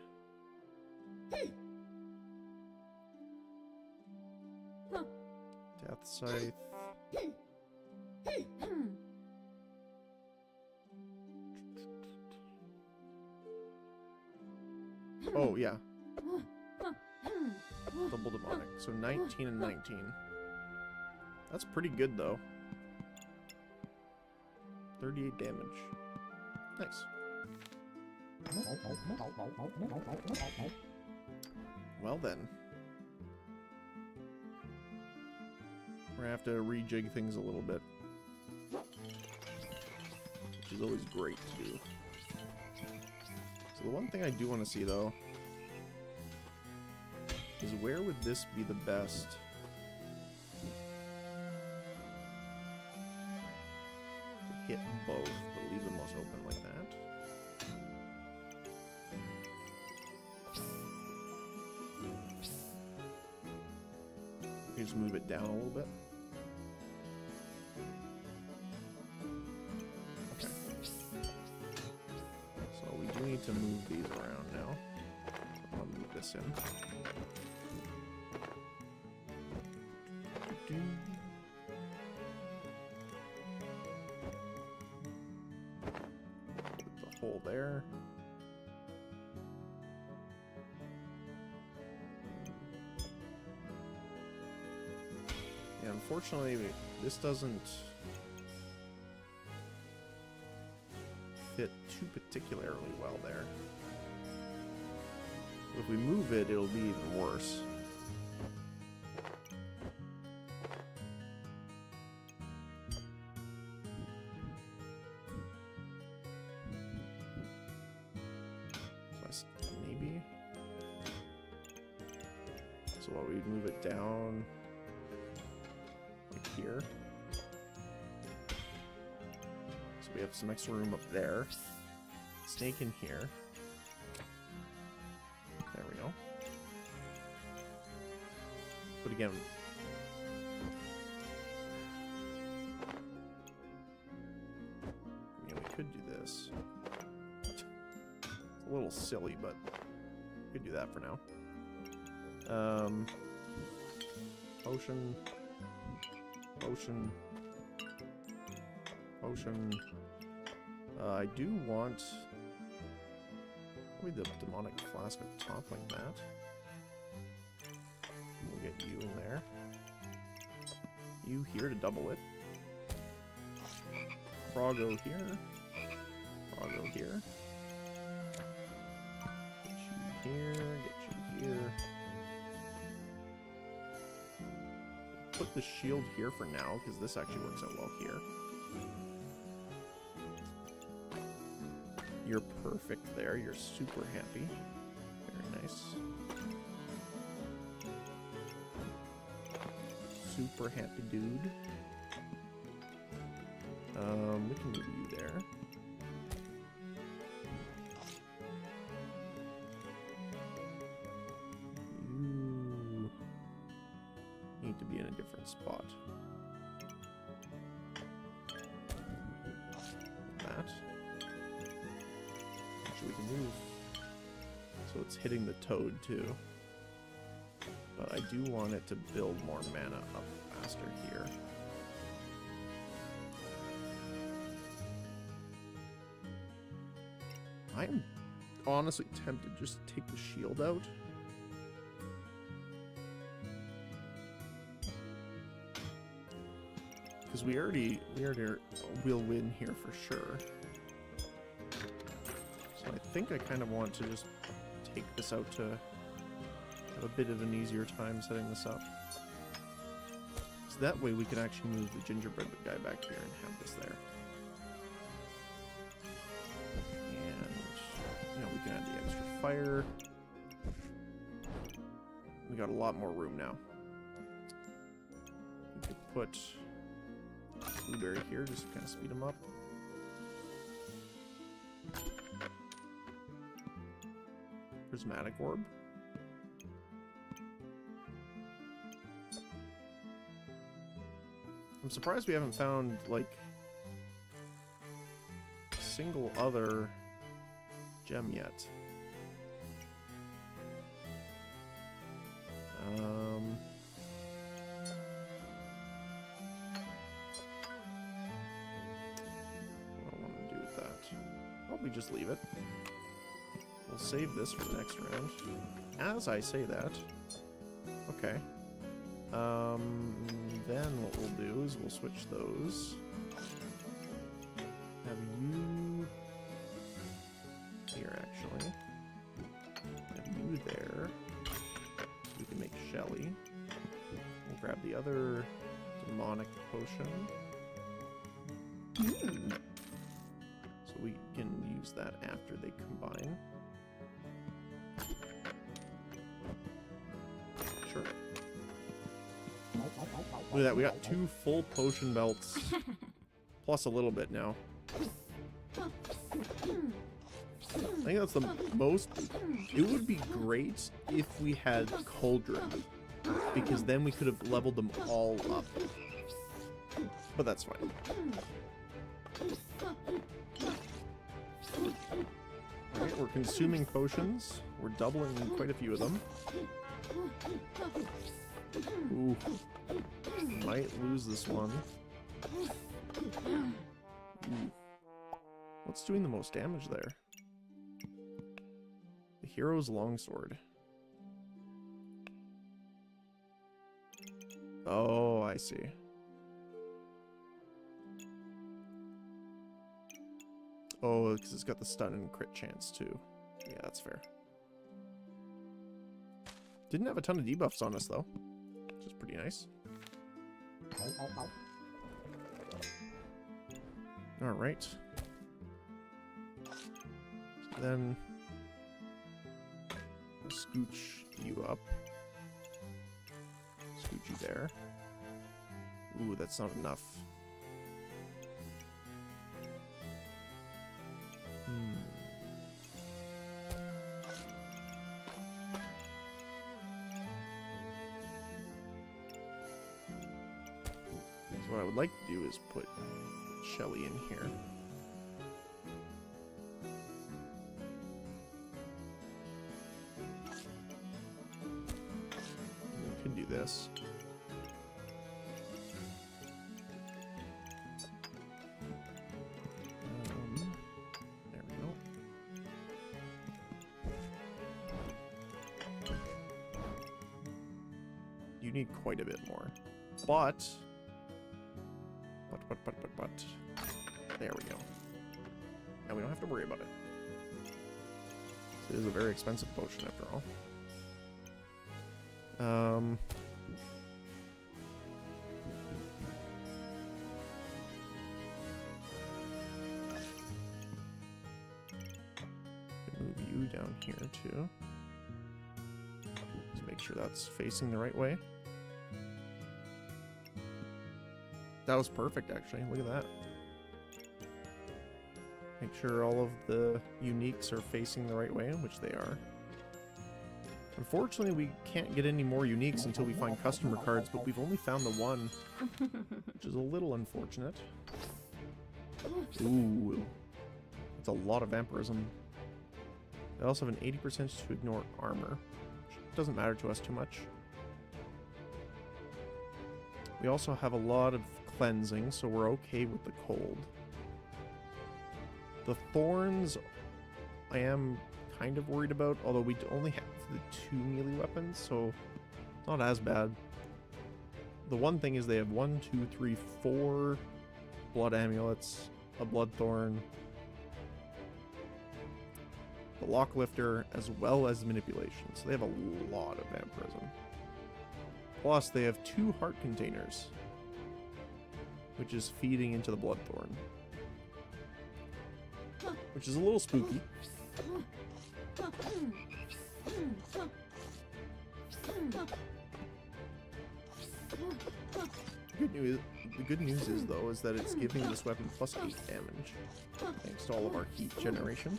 S1: Death Scythe. Oh, yeah. Double demonic. So 19 and 19. That's pretty good, though. 38 damage. Nice. Well then. We're gonna have to rejig things a little bit. Which is always great to do. So the one thing I do want to see, though, is where would this be the best? To hit both, but leave them most open like that. Just move it down a little bit. move these around now. I'll move this in. Put the hole there. Yeah, unfortunately, this doesn't fit too particularly well there. If we move it, it'll be even worse. So maybe. So while we move it down like here. So we have some extra room up there. Snake in here. There we go. But again, yeah, we could do this. It's a little silly, but we could do that for now. Potion. Potion. Potion. I do want probably the demonic flask up top like that. We'll get you in there. You here to double it. Froggo here. Froggo here. Get you here. Get you here. Put the shield here for now, because this actually works out well here. You're perfect there. You're super happy. Very nice. Super happy dude. We can move you there. You need to be in a different spot. That. Actually, we can move. So it's hitting the toad too. But I do want it to build more mana up faster here. I'm honestly tempted just to take the shield out. Because we already will win here for sure. So I think I kind of want to just take this out to have a bit of an easier time setting this up. So that way we can actually move the gingerbread guy back here and have this there. We can add the extra fire. We got a lot more room now. We could put Blueberry here just to kind of speed him up. Prismatic Orb. I'm surprised we haven't found, like, a single other gem yet. I don't want to do with that. Probably just leave it. We'll save this for the next round. As I say that. Okay. Then what we'll do is we'll switch those. Have you here, actually. Have you there. We can make Shelly. We'll grab the other demonic potion. So we can use that after they combine. Sure. Look at that, we got 2 full potion belts. Plus a little bit now. I think that's the most... It would be great if we had Cauldron, because then we could have leveled them all up. But that's fine. Alright, we're consuming potions. We're doubling quite a few of them. Ooh. Might lose this one. Ooh. What's doing the most damage there? The hero's longsword. Oh, I see. Oh, because it's got the stun and crit chance too. Yeah, that's fair. Didn't have a ton of debuffs on us though, which is pretty nice. Alright. So then I'll scooch you up. Scooch you there. Ooh, that's not enough. So what I would like to do is put Shelly in here. We can do this. There we go. You need quite a bit more. But there we go. And we don't have to worry about it. It is a very expensive potion after all. Move you down here too. Let's make sure that's facing the right way. That was perfect, actually. Look at that. Make sure all of the uniques are facing the right way, which they are. Unfortunately, we can't get any more uniques until we find customer cards, but we've only found the one, which is a little unfortunate. Ooh. That's a lot of vampirism. They also have an 80% to ignore armor, which doesn't matter to us too much. We also have a lot of cleansing, so we're okay with the cold. The thorns I am kind of worried about, although we only have the 2 melee weapons, so it's not as bad. The one thing is they have 1, 2, 3, 4 blood amulets, a blood thorn, the lock lifter, as well as manipulation, so they have a lot of vampirism. Plus they have 2 heart containers, which is feeding into the Bloodthorn, which is a little spooky. The good news is though is that it's giving this weapon plus 8 damage, thanks to all of our heat generation.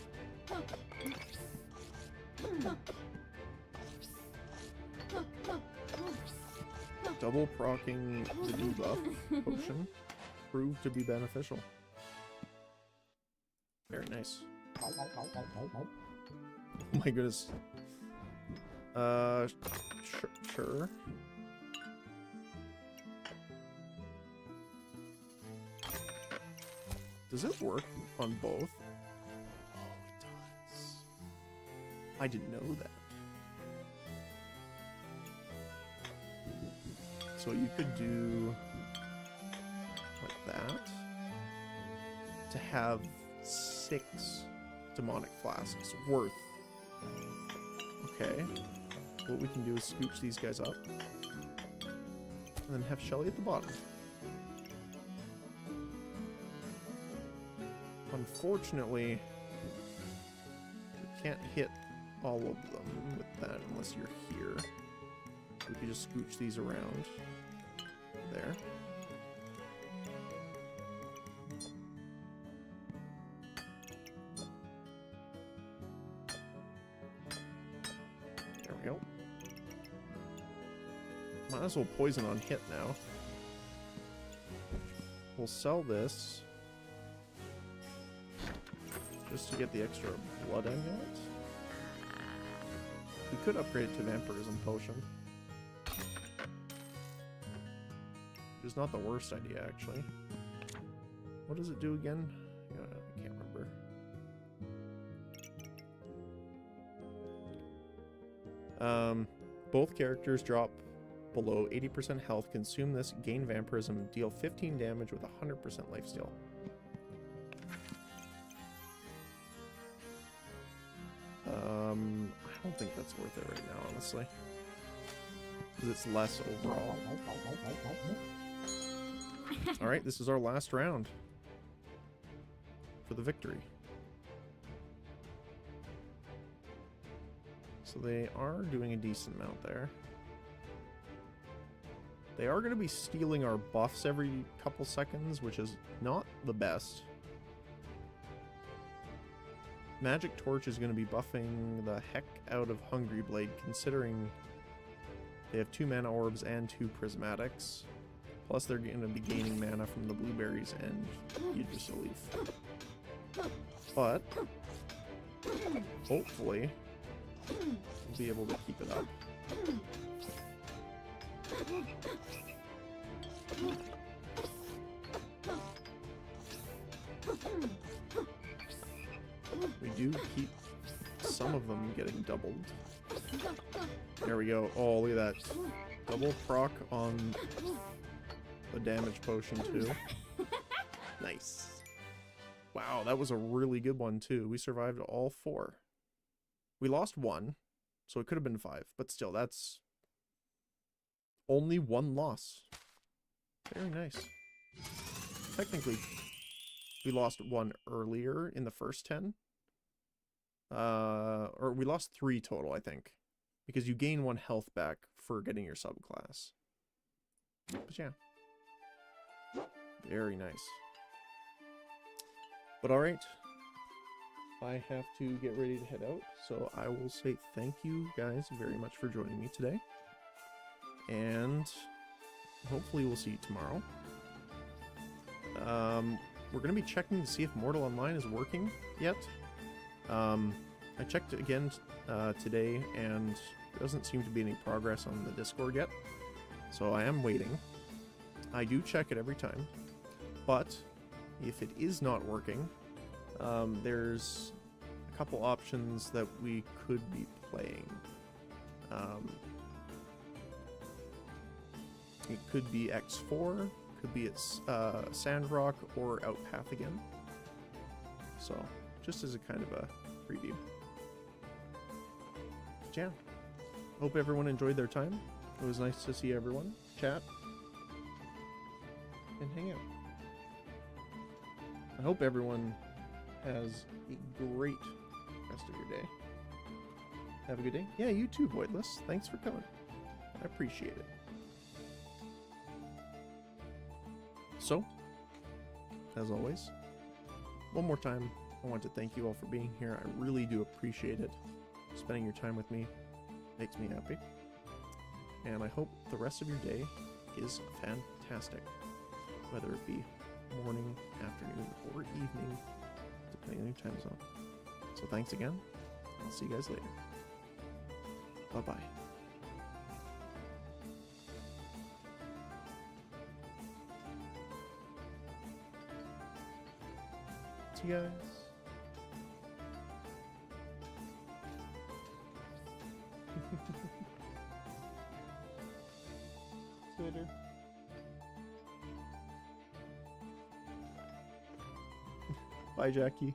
S1: Double proccing the debuff potion proved to be beneficial. Very nice. Oh my goodness. Sure. Does it work on both? Oh, it does. I didn't know that. So you could do like that to have 6 demonic flasks worth. Okay. What we can do is scooch these guys up and then have Shelly at the bottom. Unfortunately, we can't hit all of them with that unless you're here. We could just scooch these around. There. There we go. Might as well poison on hit now. We'll sell this. just to get the extra blood amulet. We could upgrade it to vampirism potion. Which is not the worst idea, actually. What does it do again? Yeah, I can't remember. Both characters drop below 80% health. Consume this, gain vampirism, deal 15 damage with 100% lifesteal. I don't think that's worth it right now, honestly. Because it's less overall. Alright, this is our last round. For the victory. So they are doing a decent amount there. They are going to be stealing our buffs every couple seconds, which is not the best. Magic Torch is going to be buffing the heck out of Hungry Blade, considering they have 2 mana orbs and 2 prismatics. Plus they're going to be gaining mana from the blueberries and Yggdrasil. But hopefully we'll be able to keep it up. We do keep some of them getting doubled. There we go. Oh, look at that. Double proc on the damage potion too. Nice. Wow, that was a really good one too. We survived all 4. We lost 1, so it could have been 5, but still, that's only 1 loss. Very nice. Technically, we lost 1 earlier in the first 10. Or we lost 3 total, I think. Because you gain 1 health back for getting your subclass. But yeah. Very nice. But alright. I have to get ready to head out. So I will say thank you guys very much for joining me today. And hopefully we'll see you tomorrow. We're going to be checking to see if Mortal Online is working yet. I checked again today, and there doesn't seem to be any progress on the Discord yet. So I am waiting. I do check it every time. But if it is not working, there's a couple options that we could be playing. It could be X4, could be it's Sandrock, or Outpath again. So, just as a kind of a preview. But yeah. Hope everyone enjoyed their time. It was nice to see everyone, chat, and hang out. I hope everyone has a great rest of your day. Have a good day. Yeah, you too, Voidless. Thanks for coming. I appreciate it. So, as always, one more time, I want to thank you all for being here. I really do appreciate it. Spending your time with me makes me happy. And I hope the rest of your day is fantastic. Whether it be morning, afternoon, or evening, depending on your time zone. So thanks again. I'll see you guys later. Bye-bye. See you guys. Later. Bye, Jackie.